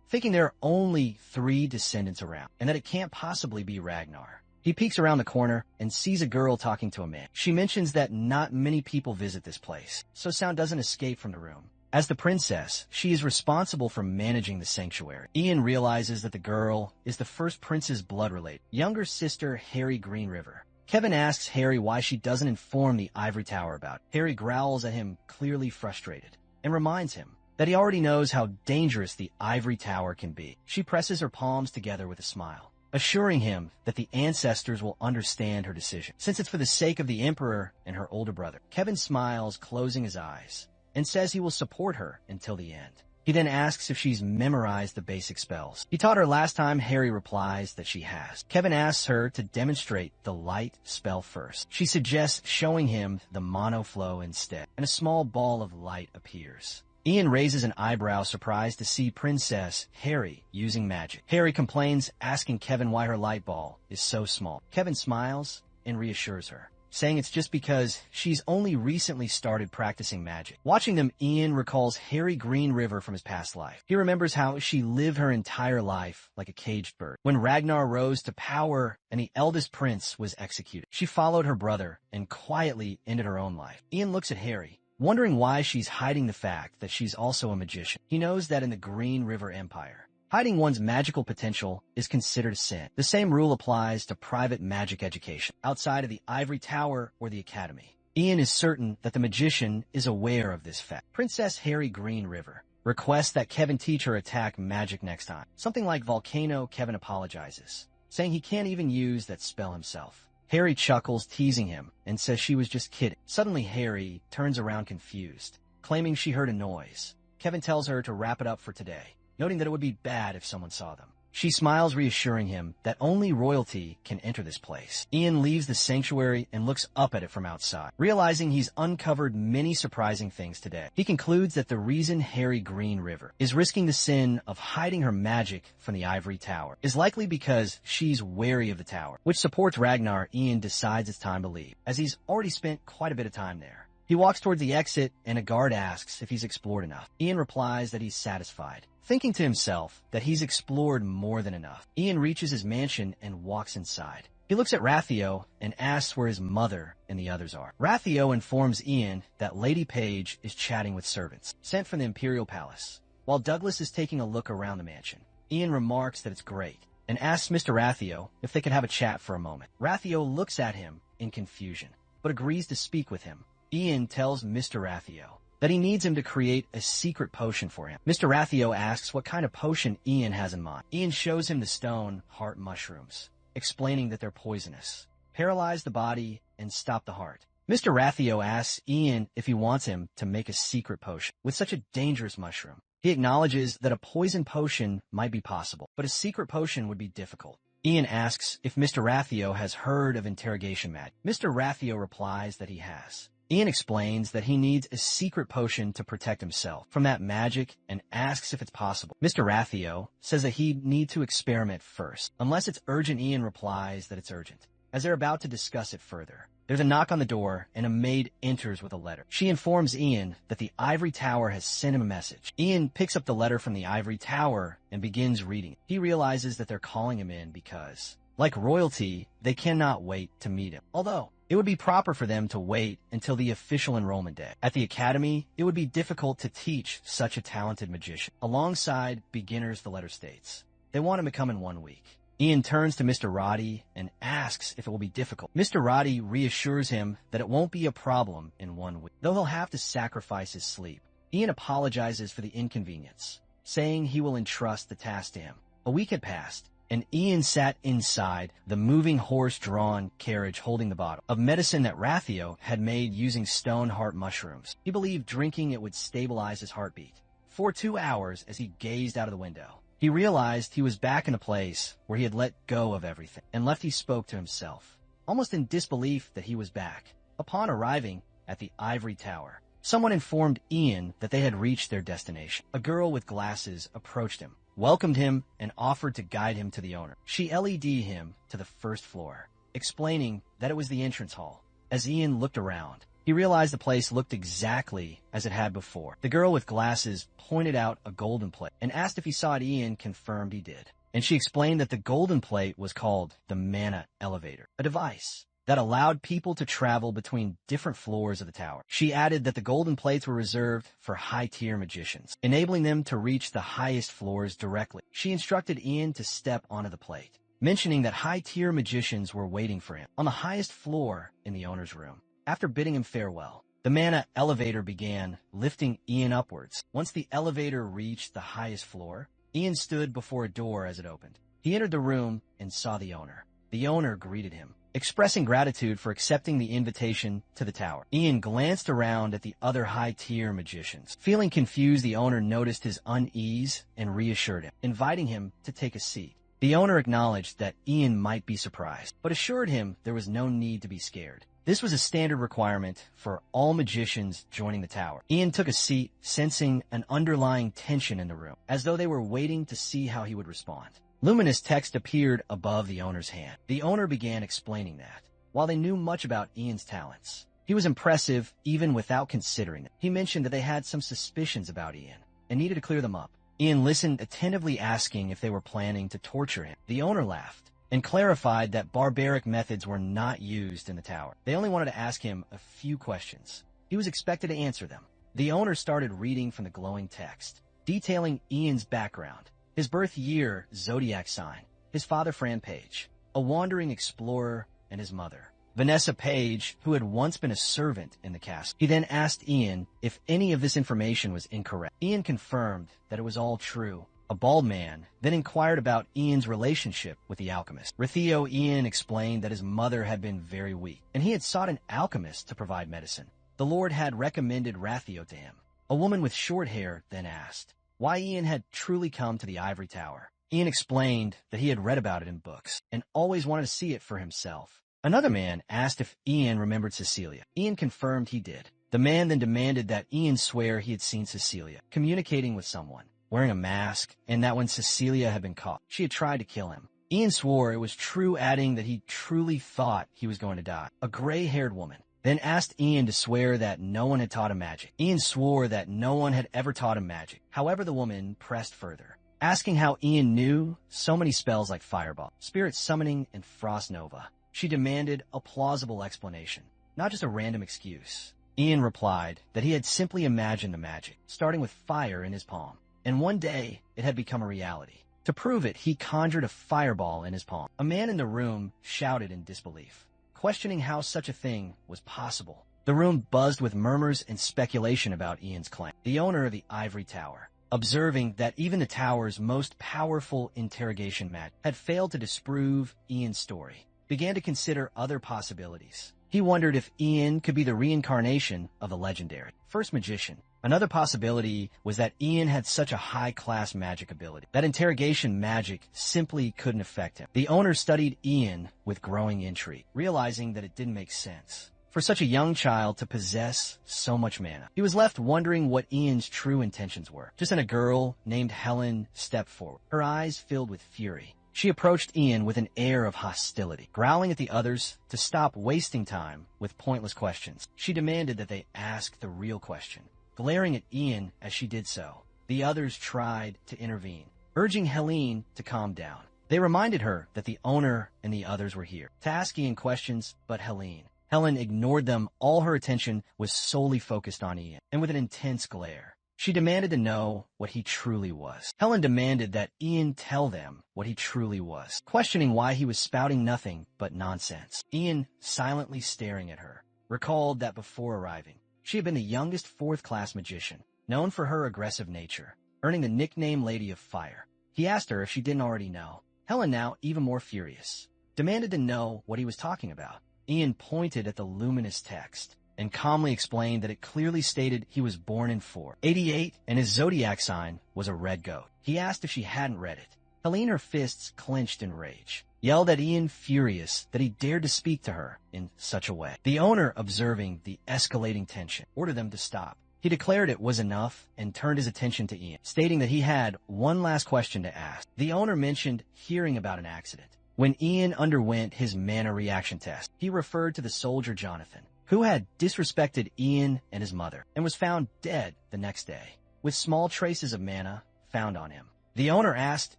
thinking there are only 3 descendants around, and that it can't possibly be Ragnar. He peeks around the corner and sees a girl talking to a man. She mentions that not many people visit this place, so sound doesn't escape from the room. As the princess, she is responsible for managing the sanctuary. Ian realizes that the girl is the first prince's blood-related younger sister, Harry Green River. Kevin asks Harry why she doesn't inform the Ivory Tower about it. Harry growls at him, clearly frustrated, and reminds him that he already knows how dangerous the Ivory Tower can be. She presses her palms together with a smile, assuring him that the ancestors will understand her decision, since it's for the sake of the Emperor and her older brother. Kevin smiles, closing his eyes, and says he will support her until the end. He then asks if she's memorized the basic spells he taught her last time. Harry replies that she has. Kevin asks her to demonstrate the light spell first. She suggests showing him the mono flow instead, and a small ball of light appears. Ian raises an eyebrow, surprised to see Princess Harry using magic. Harry complains, asking Kevin why her light ball is so small. Kevin smiles and reassures her, saying it's just because she's only recently started practicing magic. Watching them, Ian recalls Harry Green River from his past life. He remembers how she lived her entire life like a caged bird. When Ragnar rose to power and the eldest prince was executed, she followed her brother and quietly ended her own life. Ian looks at Harry, wondering why she's hiding the fact that she's also a magician. He knows that in the Green River Empire, hiding one's magical potential is considered a sin. The same rule applies to private magic education outside of the Ivory Tower or the Academy. Ian is certain that the magician is aware of this fact. Princess Harry Green River requests that Kevin teach her attack magic next time. Something like Volcano, Kevin apologizes, saying he can't even use that spell himself. Harry chuckles, teasing him, and says she was just kidding. Suddenly, Harry turns around confused, claiming she heard a noise. Kevin tells her to wrap it up for today, noting that it would be bad if someone saw them. She smiles, reassuring him that only royalty can enter this place. Ian leaves the sanctuary and looks up at it from outside, realizing he's uncovered many surprising things today. He concludes that the reason Harry Green River is risking the sin of hiding her magic from the Ivory Tower is likely because she's wary of the tower, which supports Ragnar. Ian decides it's time to leave, as he's already spent quite a bit of time there. He walks towards the exit, and a guard asks if he's explored enough. Ian replies that he's satisfied, thinking to himself that he's explored more than enough. Ian reaches his mansion and walks inside. He looks at Rathio and asks where his mother and the others are. Rathio informs Ian that Lady Page is chatting with servants, sent from the Imperial Palace. While Douglas is taking a look around the mansion, Ian remarks that it's great and asks Mr. Rathio if they can have a chat for a moment. Rathio looks at him in confusion, but agrees to speak with him. Ian tells Mr. Rathio that he needs him to create a secret potion for him. Mr. Rathio asks what kind of potion Ian has in mind. Ian shows him the stone heart mushrooms, explaining that they're poisonous, paralyze the body, and stop the heart. Mr. Rathio asks Ian if he wants him to make a secret potion with such a dangerous mushroom. He acknowledges that a poison potion might be possible, but a secret potion would be difficult. Ian asks if Mr. Rathio has heard of interrogation magic. Mr. Rathio replies that he has. Ian explains that he needs a secret potion to protect himself from that magic and asks if it's possible. Mr. Rathio says that he'd need to experiment first. Unless it's urgent, Ian replies that it's urgent. As they're about to discuss it further, there's a knock on the door and a maid enters with a letter. She informs Ian that the ivory tower has sent him a message. Ian picks up the letter from the ivory tower and begins reading it. He realizes that they're calling him in because, like royalty, they cannot wait to meet him. Although it would be proper for them to wait until the official enrollment day. At the academy, it would be difficult to teach such a talented magician. Alongside beginners, the letter states, they want him to come in 1 week. Ian turns to Mr. Roddy and asks if it will be difficult. Mr. Roddy reassures him that it won't be a problem in 1 week, though he'll have to sacrifice his sleep. Ian apologizes for the inconvenience, saying he will entrust the task to him. A week had passed, and Ian sat inside the moving horse-drawn carriage holding the bottle of medicine that Rathio had made using stone heart mushrooms. He believed drinking it would stabilize his heartbeat. For 2 hours, as he gazed out of the window, he realized he was back in a place where he had let go of everything, and Lefty spoke to himself, almost in disbelief that he was back. Upon arriving at the ivory tower, someone informed Ian that they had reached their destination. A girl with glasses approached him, welcomed him, and offered to guide him to the owner. She LED him to the first floor, explaining that it was the entrance hall. As Ian looked around, he realized the place looked exactly as it had before. The girl with glasses pointed out a golden plate and asked if he saw it. Ian confirmed he did. And she explained that the golden plate was called the Mana Elevator, a device that allowed people to travel between different floors of the tower. She added that the golden plates were reserved for high-tier magicians, enabling them to reach the highest floors directly. She instructed Ian to step onto the plate, mentioning that high-tier magicians were waiting for him on the highest floor in the owner's room. After bidding him farewell, the Mana Elevator began lifting Ian upwards. Once the elevator reached the highest floor, Ian stood before a door as it opened. He entered the room and saw the owner. The owner greeted him, expressing gratitude for accepting the invitation to the tower. Ian glanced around at the other high-tier magicians. Feeling confused, the owner noticed his unease and reassured him, inviting him to take a seat. The owner acknowledged that Ian might be surprised, but assured him there was no need to be scared. This was a standard requirement for all magicians joining the tower. Ian took a seat, sensing an underlying tension in the room, as though they were waiting to see how he would respond. Luminous text appeared above the owner's hand. The owner began explaining that, while they knew much about Ian's talents, he was impressive even without considering it. He mentioned that they had some suspicions about Ian and needed to clear them up. Ian listened, attentively asking if they were planning to torture him. The owner laughed and clarified that barbaric methods were not used in the tower. They only wanted to ask him a few questions. He was expected to answer them. The owner started reading from the glowing text, detailing Ian's background, his birth year, zodiac sign, his father Fran Page, a wandering explorer, and his mother, Vanessa Page, who had once been a servant in the castle. He then asked Ian if any of this information was incorrect. Ian confirmed that it was all true. A bald man then inquired about Ian's relationship with the alchemist. Rathio Ian explained that his mother had been very weak, and he had sought an alchemist to provide medicine. The Lord had recommended Rathio to him. A woman with short hair then asked why Ian had truly come to the ivory tower. Ian explained that he had read about it in books and always wanted to see it for himself. Another man asked if Ian remembered Cecilia. Ian confirmed he did. The man then demanded that Ian swear he had seen Cecilia communicating with someone, wearing a mask, and that when Cecilia had been caught, she had tried to kill him. Ian swore it was true, adding that he truly thought he was going to die. A gray-haired woman then asked Ian to swear that no one had taught him magic. Ian swore that no one had ever taught him magic. However, the woman pressed further, asking how Ian knew so many spells like Fireball, Spirit Summoning, and Frost Nova. She demanded a plausible explanation, not just a random excuse. Ian replied that he had simply imagined the magic, starting with fire in his palm, and one day it had become a reality. To prove it, he conjured a fireball in his palm. A man in the room shouted in disbelief, questioning how such a thing was possible. The room buzzed with murmurs and speculation about Ian's claim. The owner of the ivory tower, observing that even the tower's most powerful interrogation magic had failed to disprove Ian's story, began to consider other possibilities. He wondered if Ian could be the reincarnation of the legendary first magician. Another possibility was that Ian had such a high-class magic ability that interrogation magic simply couldn't affect him. The owner studied Ian with growing intrigue, realizing that it didn't make sense for such a young child to possess so much mana. He was left wondering what Ian's true intentions were. Just then a girl named Helen stepped forward, her eyes filled with fury. She approached Ian with an air of hostility, growling at the others to stop wasting time with pointless questions. She demanded that they ask the real question. Glaring at Ian as she did so, the others tried to intervene, urging Helene to calm down. They reminded her that the owner and the others were here to ask Ian questions, but Helen ignored them. All her attention was solely focused on Ian, and with an intense glare, she demanded to know what he truly was. Helen demanded that Ian tell them what he truly was, questioning why he was spouting nothing but nonsense. Ian, silently staring at her, recalled that before arriving, she had been the youngest fourth-class magician, known for her aggressive nature, earning the nickname Lady of Fire. He asked her if she didn't already know. Helen, now even more furious, demanded to know what he was talking about. Ian pointed at the luminous text and calmly explained that it clearly stated he was born in 488 and his zodiac sign was a red goat. He asked if she hadn't read it. Helene, her fists clenched in rage, yelled at Ian, furious that he dared to speak to her in such a way. The owner, observing the escalating tension, ordered them to stop. He declared it was enough and turned his attention to Ian, stating that he had one last question to ask. The owner mentioned hearing about an accident. When Ian underwent his mana reaction test, he referred to the soldier Jonathan, who had disrespected Ian and his mother, and was found dead the next day, with small traces of mana found on him. The owner asked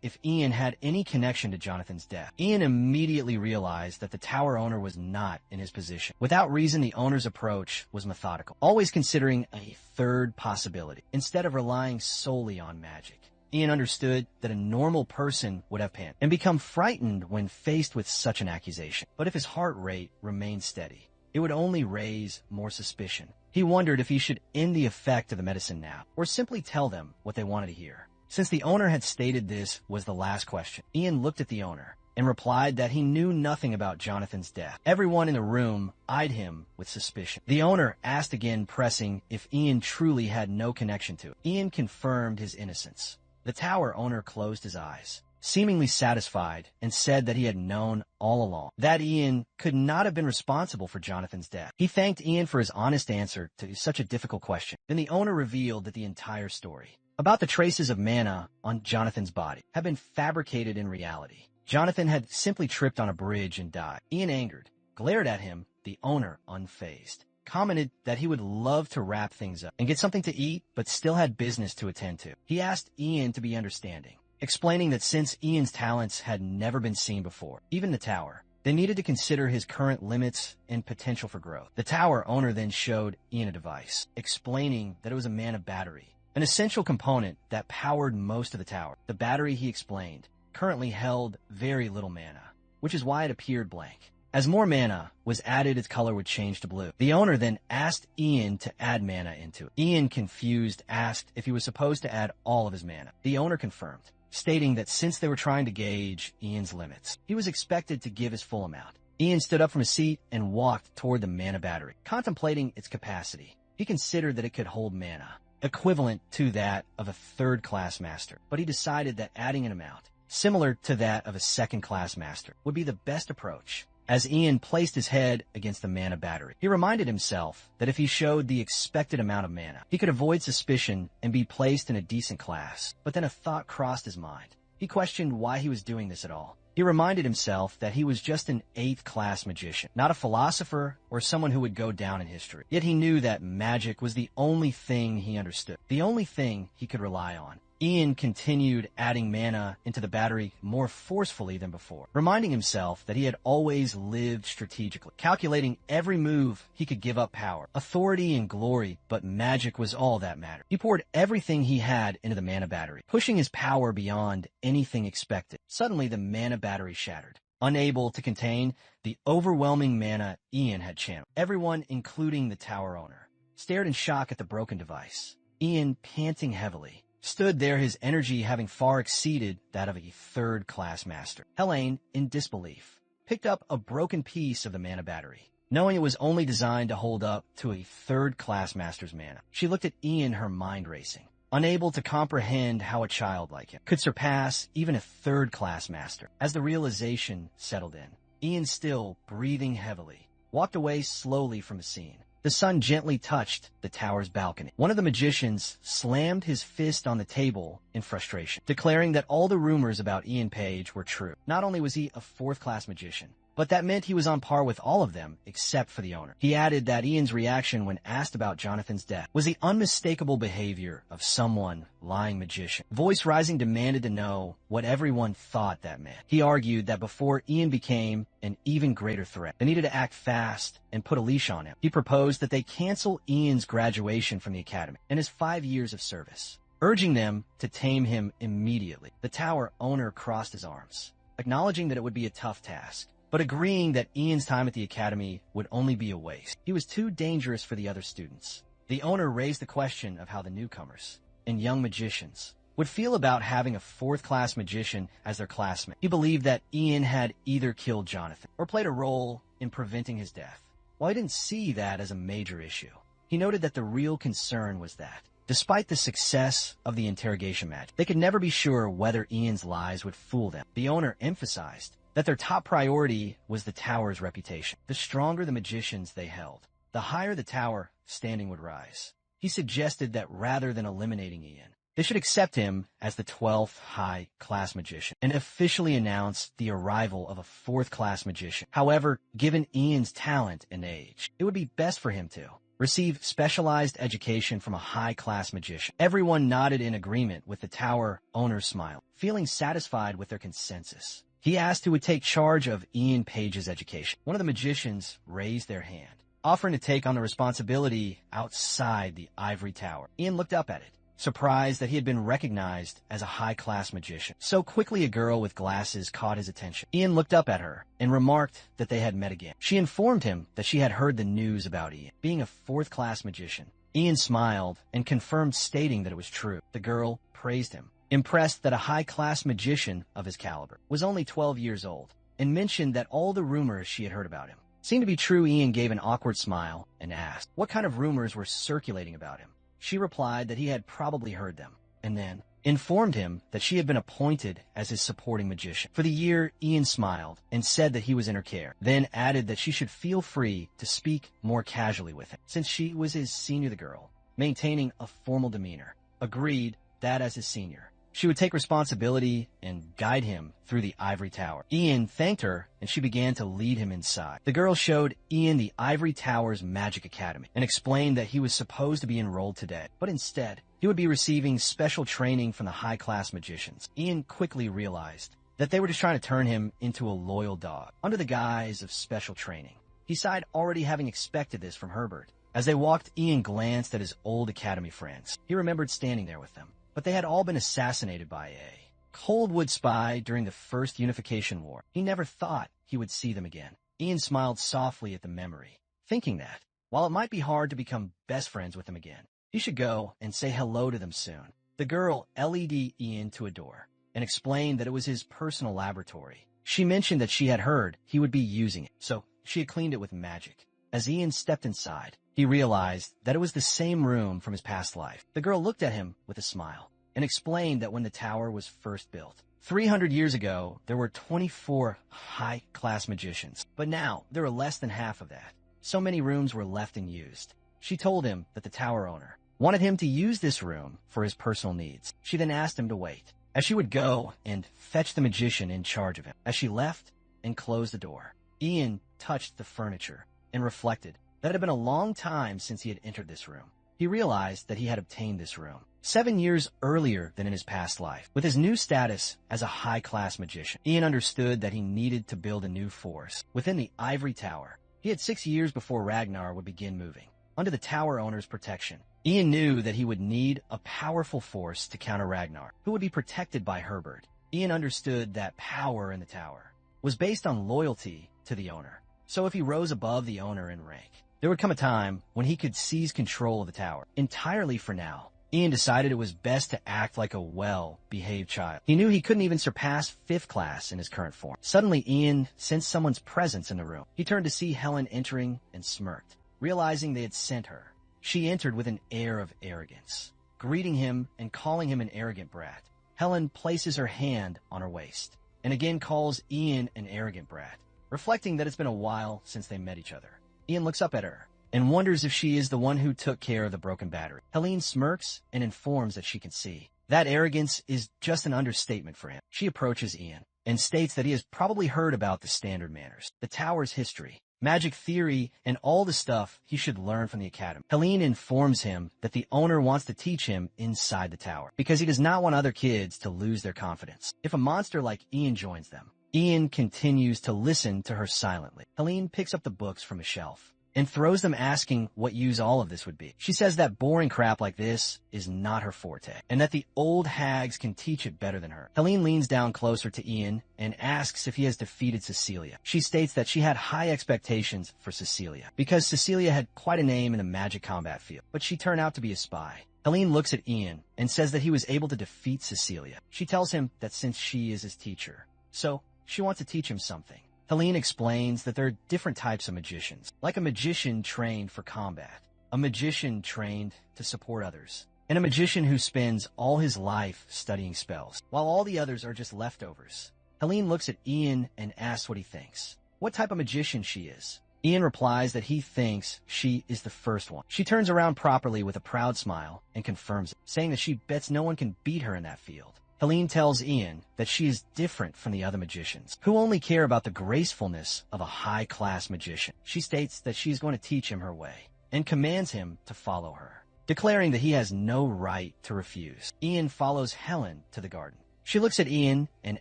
if Ian had any connection to Jonathan's death. Ian immediately realized that the tower owner was not in his position. Without reason, the owner's approach was methodical, always considering a third possibility, instead of relying solely on magic. Ian understood that a normal person would have panicked and become frightened when faced with such an accusation. But if his heart rate remained steady, it would only raise more suspicion. He wondered if he should end the effect of the medicine now, or simply tell them what they wanted to hear. Since the owner had stated this was the last question, Ian looked at the owner and replied that he knew nothing about Jonathan's death. Everyone in the room eyed him with suspicion. The owner asked again, pressing if Ian truly had no connection to it. Ian confirmed his innocence. The tower owner closed his eyes, seemingly satisfied, and said that he had known all along that Ian could not have been responsible for Jonathan's death. He thanked Ian for his honest answer to such a difficult question. Then the owner revealed that the entire story about the traces of mana on Jonathan's body had been fabricated in reality. Jonathan had simply tripped on a bridge and died. Ian, angered, glared at him. The owner, unfazed, commented that he would love to wrap things up and get something to eat, but still had business to attend to. He asked Ian to be understanding, explaining that since Ian's talents had never been seen before, even the tower, they needed to consider his current limits and potential for growth. The tower owner then showed Ian a device, explaining that it was a mana battery, an essential component that powered most of the tower. The battery, he explained, currently held very little mana, which is why it appeared blank. As more mana was added, its color would change to blue. The owner then asked Ian to add mana into it. Ian, confused, asked if he was supposed to add all of his mana. The owner confirmed, stating that since they were trying to gauge Ian's limits, he was expected to give his full amount. Ian stood up from his seat and walked toward the mana battery, contemplating its capacity. He considered that it could hold mana, equivalent to that of a third-class master, but he decided that adding an amount similar to that of a second-class master would be the best approach. As Ian placed his head against the mana battery, he reminded himself that if he showed the expected amount of mana, he could avoid suspicion and be placed in a decent class. But then a thought crossed his mind. He questioned why he was doing this at all. He reminded himself that he was just an 8th-class magician, not a philosopher or someone who would go down in history. Yet he knew that magic was the only thing he understood, the only thing he could rely on. Ian continued adding mana into the battery more forcefully than before, reminding himself that he had always lived strategically, calculating every move he could give up power, authority, and glory, but magic was all that mattered. He poured everything he had into the mana battery, pushing his power beyond anything expected. Suddenly, the mana battery shattered. Unable to contain the overwhelming mana Ian had channeled, everyone, including the tower owner, stared in shock at the broken device. Ian, panting heavily, stood there, his energy having far exceeded that of a third-class master. Helene, in disbelief, picked up a broken piece of the mana battery, knowing it was only designed to hold up to a third-class master's mana. She looked at Ian, her mind racing, unable to comprehend how a child like him could surpass even a third-class master. As the realization settled in, Ian, still breathing heavily, walked away slowly from the scene. The sun gently touched the tower's balcony. One of the magicians slammed his fist on the table in frustration, declaring that all the rumors about Ian Page were true. Not only was he a fourth-class magician, but that meant he was on par with all of them except for the owner. He added that Ian's reaction when asked about Jonathan's death was the unmistakable behavior of someone lying magician. Voice rising demanded to know what everyone thought that meant. He argued that before Ian became an even greater threat, they needed to act fast and put a leash on him. He proposed that they cancel Ian's graduation from the academy and his 5 years of service, urging them to tame him immediately. The tower owner crossed his arms, acknowledging that it would be a tough task, but agreeing that Ian's time at the academy would only be a waste. He was too dangerous for the other students. The owner raised the question of how the newcomers and young magicians would feel about having a fourth-class magician as their classmate. He believed that Ian had either killed Jonathan or played a role in preventing his death. While he didn't see that as a major issue, he noted that the real concern was that, despite the success of the interrogation match, they could never be sure whether Ian's lies would fool them. The owner emphasized that their top priority was the tower's reputation. The stronger the magicians they held, the higher the tower standing would rise. He suggested that rather than eliminating Ian, they should accept him as the 12th high-class magician and officially announce the arrival of a fourth-class magician. However, given Ian's talent and age, it would be best for him to receive specialized education from a high-class magician. Everyone nodded in agreement with the tower owner's smile, feeling satisfied with their consensus. He asked who would take charge of Ian Page's education. One of the magicians raised their hand, offering to take on the responsibility outside the ivory tower. Ian looked up at it, surprised that he had been recognized as a high-class magician. So quickly, a girl with glasses caught his attention. Ian looked up at her and remarked that they had met again. She informed him that she had heard the news about Ian being a fourth-class magician. Ian smiled and confirmed, stating that it was true. The girl praised him, impressed that a high-class magician of his caliber was only 12 years old, and mentioned that all the rumors she had heard about him seemed to be true. Ian gave an awkward smile and asked what kind of rumors were circulating about him. She replied that he had probably heard them, and then informed him that she had been appointed as his supporting magician. For the year, Ian smiled and said that he was in her care, then added that she should feel free to speak more casually with him, since she was his senior. The girl, maintaining a formal demeanor, agreed that as his senior, she would take responsibility and guide him through the ivory tower. Ian thanked her, and she began to lead him inside. The girl showed Ian the ivory tower's magic academy and explained that he was supposed to be enrolled today, but instead, he would be receiving special training from the high-class magicians. Ian quickly realized that they were just trying to turn him into a loyal dog under the guise of special training. He sighed, already having expected this from Herbert. As they walked, Ian glanced at his old academy friends. He remembered standing there with them, but they had all been assassinated by a Coldwood spy during the First Unification War. He never thought he would see them again. Ian smiled softly at the memory, thinking that, while it might be hard to become best friends with them again, he should go and say hello to them soon. The girl LED Ian to a door and explained that it was his personal laboratory. She mentioned that she had heard he would be using it, so she had cleaned it with magic. As Ian stepped inside, he realized that it was the same room from his past life. The girl looked at him with a smile and explained that when the tower was first built, 300 years ago, there were 24 high-class magicians, but now there were less than half of that. So many rooms were left unused. She told him that the tower owner wanted him to use this room for his personal needs. She then asked him to wait, as she would go and fetch the magician in charge of him. As she left and closed the door, Ian touched the furniture and reflected that it had been a long time since he had entered this room. He realized that he had obtained this room 7 years earlier than in his past life. With his new status as a high-class magician, Ian understood that he needed to build a new force within the Ivory Tower. He had 6 years before Ragnar would begin moving. Under the tower owner's protection, Ian knew that he would need a powerful force to counter Ragnar, who would be protected by Herbert. Ian understood that power in the tower was based on loyalty to the owner. So if he rose above the owner in rank, there would come a time when he could seize control of the tower entirely. For now, Ian decided it was best to act like a well-behaved child. He knew he couldn't even surpass 5th class in his current form. Suddenly, Ian sensed someone's presence in the room. He turned to see Helen entering and smirked, realizing they had sent her. She entered with an air of arrogance, greeting him and calling him an arrogant brat. Helen places her hand on her waist and again calls Ian an arrogant brat, reflecting that it's been a while since they met each other. Ian looks up at her and wonders if she is the one who took care of the broken battery. Helene smirks and informs that she can see that arrogance is just an understatement for him. She approaches Ian and states that he has probably heard about the standard manners, the tower's history, magic theory, and all the stuff he should learn from the academy. Helene informs him that the owner wants to teach him inside the tower because he does not want other kids to lose their confidence. If a monster like Ian joins them, Ian continues to listen to her silently. Helene picks up the books from a shelf and throws them, asking what use all of this would be. She says that boring crap like this is not her forte, and that the old hags can teach it better than her. Helene leans down closer to Ian and asks if he has defeated Cecilia. She states that she had high expectations for Cecilia, because Cecilia had quite a name in the magic combat field, but she turned out to be a spy. Helene looks at Ian and says that he was able to defeat Cecilia. She tells him that since she is his teacher, so she wants to teach him something. Helene explains that there are different types of magicians, like a magician trained for combat, a magician trained to support others, and a magician who spends all his life studying spells, while all the others are just leftovers. Helene looks at Ian and asks what he thinks, what type of magician she is. Ian replies that he thinks she is the first one. She turns around properly with a proud smile and confirms it, saying that she bets no one can beat her in that field. Helene tells Ian that she is different from the other magicians, who only care about the gracefulness of a high-class magician. She states that she is going to teach him her way, and commands him to follow her, declaring that he has no right to refuse. Ian follows Helen to the garden. She looks at Ian and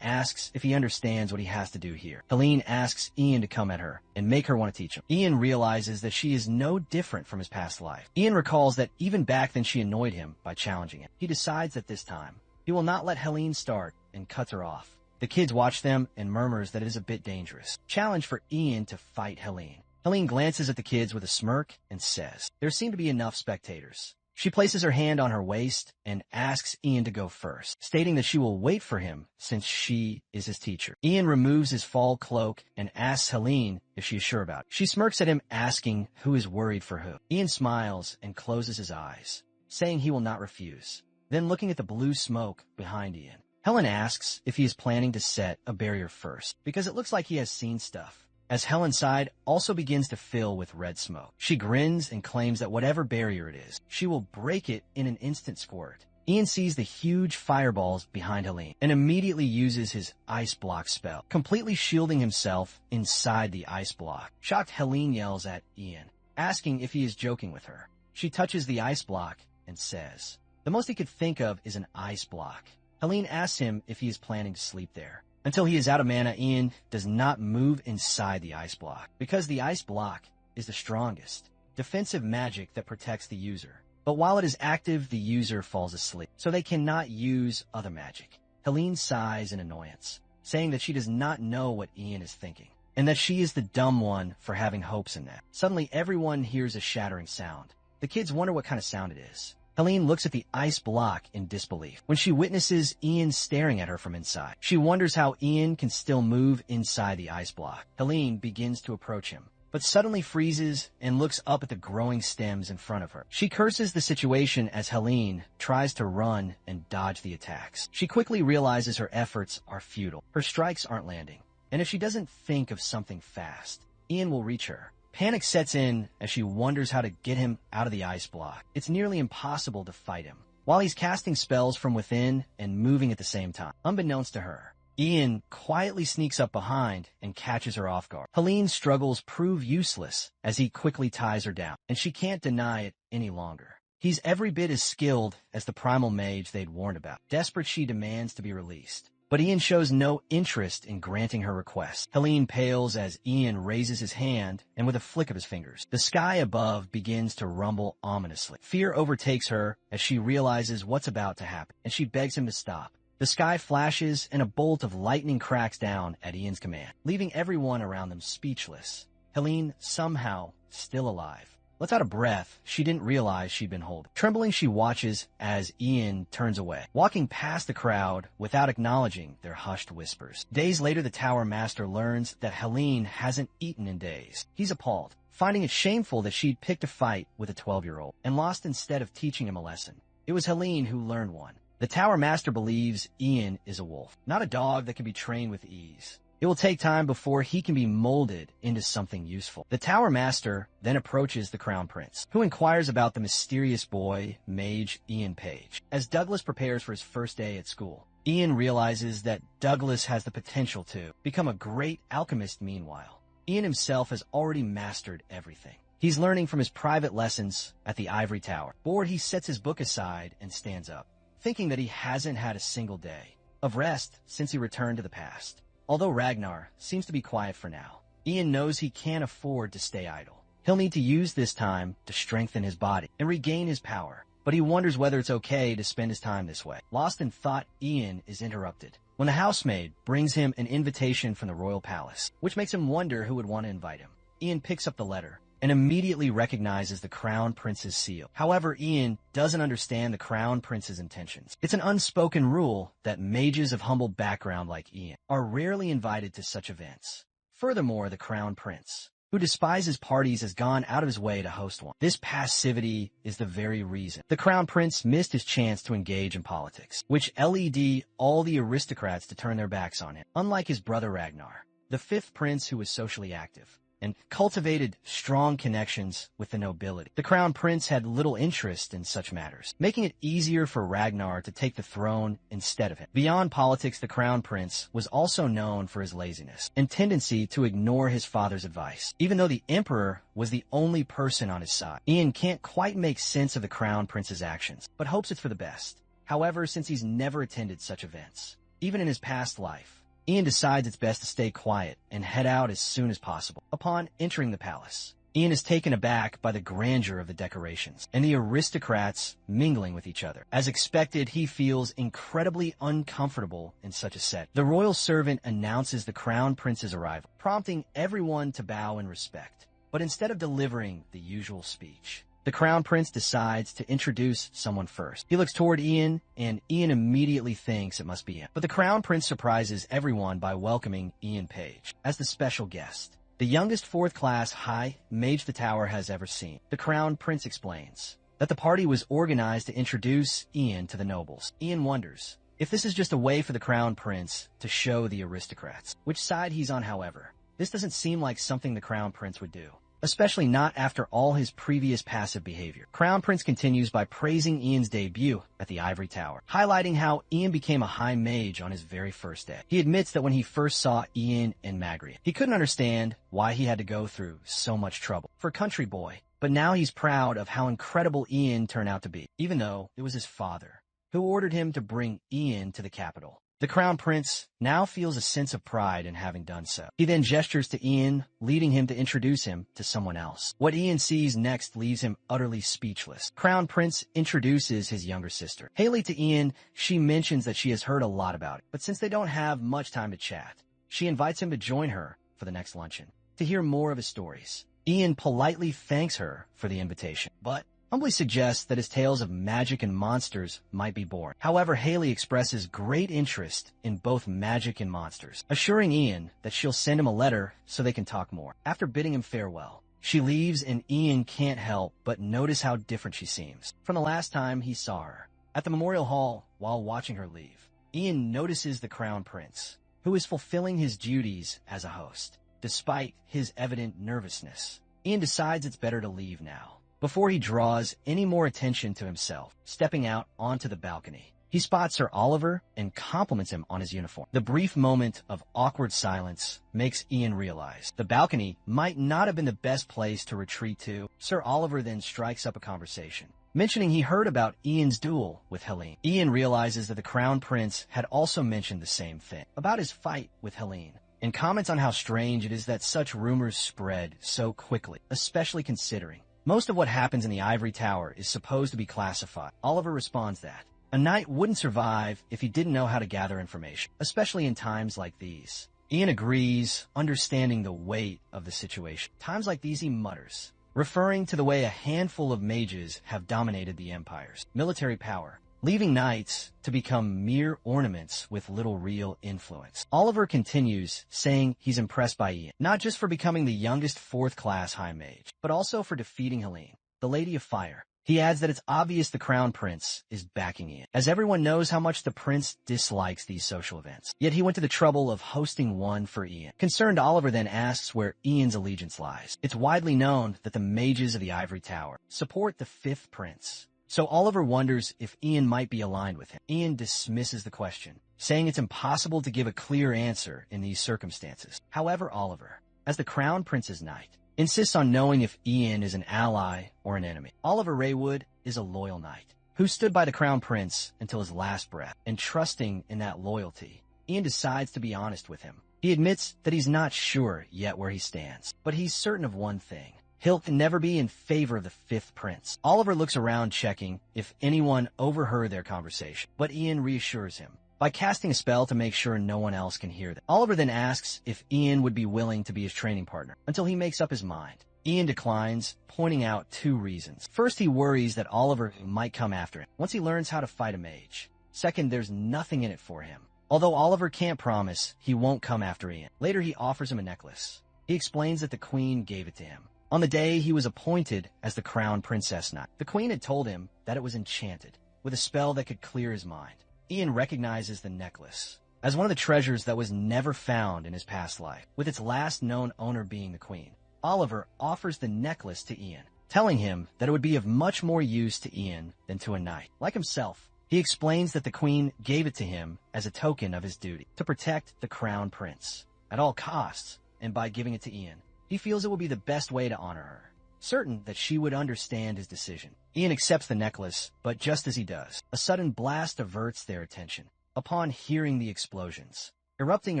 asks if he understands what he has to do here. Helene asks Ian to come at her and make her want to teach him. Ian realizes that she is no different from his past life. Ian recalls that even back then she annoyed him by challenging him. He decides that this time, he will not let Helene start and cuts her off. The kids watch them and murmurs that it is a bit dangerous. Challenge for Ian to fight Helene. Helene glances at the kids with a smirk and says, there seem to be enough spectators. She places her hand on her waist and asks Ian to go first, stating that she will wait for him since she is his teacher. Ian removes his fall cloak and asks Helene if she is sure about it. She smirks at him, asking who is worried for who. Ian smiles and closes his eyes, saying he will not refuse. Then looking at the blue smoke behind Ian, Helen asks if he is planning to set a barrier first, because it looks like he has seen stuff, as Helen's side also begins to fill with red smoke. She grins and claims that whatever barrier it is, she will break it in an instant squirt. Ian sees the huge fireballs behind Helene and immediately uses his ice block spell, completely shielding himself inside the ice block. Shocked, Helene yells at Ian, asking if he is joking with her. She touches the ice block and says the most he could think of is an ice block. Helene asks him if he is planning to sleep there. Until he is out of mana, Ian does not move inside the ice block, because the ice block is the strongest defensive magic that protects the user. But while it is active, the user falls asleep, so they cannot use other magic. Helene sighs in annoyance, saying that she does not know what Ian is thinking, and that she is the dumb one for having hopes in that. Suddenly, everyone hears a shattering sound. The kids wonder what kind of sound it is. Helene looks at the ice block in disbelief when she witnesses Ian staring at her from inside. She wonders how Ian can still move inside the ice block. Helene begins to approach him, but suddenly freezes and looks up at the growing stems in front of her. She curses the situation as Helene tries to run and dodge the attacks. She quickly realizes her efforts are futile. Her strikes aren't landing, and if she doesn't think of something fast, Ian will reach her. Panic sets in as she wonders how to get him out of the ice block. It's nearly impossible to fight him, while he's casting spells from within and moving at the same time. Unbeknownst to her, Ian quietly sneaks up behind and catches her off guard. Helene's struggles prove useless as he quickly ties her down, and she can't deny it any longer. He's every bit as skilled as the primal mage they'd warned about. Desperate, she demands to be released. But Ian shows no interest in granting her request. Helene pales as Ian raises his hand, and with a flick of his fingers, the sky above begins to rumble ominously. Fear overtakes her as she realizes what's about to happen, and she begs him to stop. The sky flashes, and a bolt of lightning cracks down at Ian's command, leaving everyone around them speechless. Helene, somehow still alive, lets out a breath she didn't realize she'd been holding. Trembling, she watches as Ian turns away, walking past the crowd without acknowledging their hushed whispers. Days later, the Tower Master learns that Helene hasn't eaten in days. He's appalled, finding it shameful that she'd picked a fight with a 12-year-old and lost instead of teaching him a lesson. It was Helene who learned one. The Tower Master believes Ian is a wolf, not a dog that can be trained with ease. It will take time before he can be molded into something useful. The Tower Master then approaches the Crown Prince, who inquires about the mysterious boy, mage Ian Page. As Douglas prepares for his first day at school, Ian realizes that Douglas has the potential to become a great alchemist. Meanwhile, Ian himself has already mastered everything. He's learning from his private lessons at the Ivory Tower. Bored, he sets his book aside and stands up, thinking that he hasn't had a single day of rest since he returned to the past. Although Ragnar seems to be quiet for now, Ian knows he can't afford to stay idle. He'll need to use this time to strengthen his body and regain his power, but he wonders whether it's okay to spend his time this way. Lost in thought, Ian is interrupted when the housemaid brings him an invitation from the royal palace, which makes him wonder who would want to invite him. Ian picks up the letter and immediately recognizes the Crown Prince's seal. However, Ian doesn't understand the Crown Prince's intentions. It's an unspoken rule that mages of humble background like Ian are rarely invited to such events. Furthermore, the Crown Prince, who despises parties, has gone out of his way to host one. This passivity is the very reason the Crown Prince missed his chance to engage in politics, which led all the aristocrats to turn their backs on him. Unlike his brother Ragnar, the fifth prince, who was socially active and cultivated strong connections with the nobility, the Crown Prince had little interest in such matters, making it easier for Ragnar to take the throne instead of him. Beyond politics, the Crown Prince was also known for his laziness and tendency to ignore his father's advice. Even though the Emperor was the only person on his side, Ian can't quite make sense of the Crown Prince's actions, but hopes it's for the best. However, since he's never attended such events, even in his past life, Ian decides it's best to stay quiet and head out as soon as possible. Upon entering the palace, Ian is taken aback by the grandeur of the decorations and the aristocrats mingling with each other. As expected, he feels incredibly uncomfortable in such a set. The royal servant announces the Crown Prince's arrival, prompting everyone to bow in respect. But instead of delivering the usual speech, the Crown Prince decides to introduce someone first. He looks toward Ian, and Ian immediately thinks it must be him. But the Crown Prince surprises everyone by welcoming Ian Page as the special guest, the youngest fourth-class high mage the tower has ever seen. The Crown Prince explains that the party was organized to introduce Ian to the nobles. Ian wonders if this is just a way for the Crown Prince to show the aristocrats which side he's on. However, this doesn't seem like something the Crown Prince would do, especially not after all his previous passive behavior. Crown Prince continues by praising Ian's debut at the Ivory Tower, highlighting how Ian became a high mage on his very first day. He admits that when he first saw Ian in Magria, he couldn't understand why he had to go through so much trouble for a country boy, but now he's proud of how incredible Ian turned out to be, even though it was his father who ordered him to bring Ian to the capital. The Crown Prince now feels a sense of pride in having done so. He then gestures to Ian, leading him to introduce him to someone else. What Ian sees next leaves him utterly speechless. Crown Prince introduces his younger sister, Haley, to Ian. She mentions that she has heard a lot about it, but since they don't have much time to chat, she invites him to join her for the next luncheon to hear more of his stories. Ian politely thanks her for the invitation, but humbly suggests that his tales of magic and monsters might be boring. However, Haley expresses great interest in both magic and monsters, assuring Ian that she'll send him a letter so they can talk more. After bidding him farewell, she leaves, and Ian can't help but notice how different she seems from the last time he saw her. At the Memorial Hall, while watching her leave, Ian notices the Crown Prince, who is fulfilling his duties as a host. Despite his evident nervousness, Ian decides it's better to leave now, before he draws any more attention to himself. Stepping out onto the balcony, He spots Sir Oliver and compliments him on his uniform. The brief moment of awkward silence makes Ian realize the balcony might not have been the best place to retreat to. Sir Oliver then strikes up a conversation, mentioning he heard about Ian's duel with Helene. Ian realizes that the Crown Prince had also mentioned the same thing about his fight with Helene, and comments on how strange it is that such rumors spread so quickly, especially considering most of what happens in the Ivory Tower is supposed to be classified. Oliver responds that a knight wouldn't survive if he didn't know how to gather information, especially in times like these. Ian agrees, understanding the weight of the situation. Times like these, he mutters, referring to the way a handful of mages have dominated the empire's military power, leaving knights to become mere ornaments with little real influence. Oliver continues, saying he's impressed by Ian, not just for becoming the youngest 4th-class High Mage, but also for defeating Helene, the Lady of Fire. He adds that it's obvious the Crown Prince is backing Ian, as everyone knows how much the prince dislikes these social events. Yet he went to the trouble of hosting one for Ian. Concerned, Oliver then asks where Ian's allegiance lies. It's widely known that the mages of the Ivory Tower support the 5th Prince, so Oliver wonders if Ian might be aligned with him. Ian dismisses the question, saying it's impossible to give a clear answer in these circumstances. However, Oliver, as the Crown Prince's knight, insists on knowing if Ian is an ally or an enemy. Oliver Raywood is a loyal knight who stood by the Crown Prince until his last breath, and trusting in that loyalty, Ian decides to be honest with him. He admits that he's not sure yet where he stands, but he's certain of one thing: he'll never be in favor of the 5th Prince. Oliver looks around, checking if anyone overheard their conversation, but Ian reassures him by casting a spell to make sure no one else can hear them. Oliver then asks if Ian would be willing to be his training partner until he makes up his mind. Ian declines, pointing out 2 reasons. First, he worries that Oliver might come after him once he learns how to fight a mage. Second, there's nothing in it for him, although Oliver can't promise he won't come after Ian. Later, he offers him a necklace. He explains that the Queen gave it to him on the day he was appointed as the Crown Princess Knight. The Queen had told him that it was enchanted with a spell that could clear his mind. Ian recognizes the necklace as one of the treasures that was never found in his past life, with its last known owner being the Queen. Oliver offers the necklace to Ian, telling him that it would be of much more use to Ian than to a knight. Like himself, he explains that the Queen gave it to him as a token of his duty to protect the Crown Prince at all costs, and by giving it to Ian, he feels it will be the best way to honor her, certain that she would understand his decision. Ian accepts the necklace, but just as he does, a sudden blast diverts their attention. Upon hearing the explosions erupting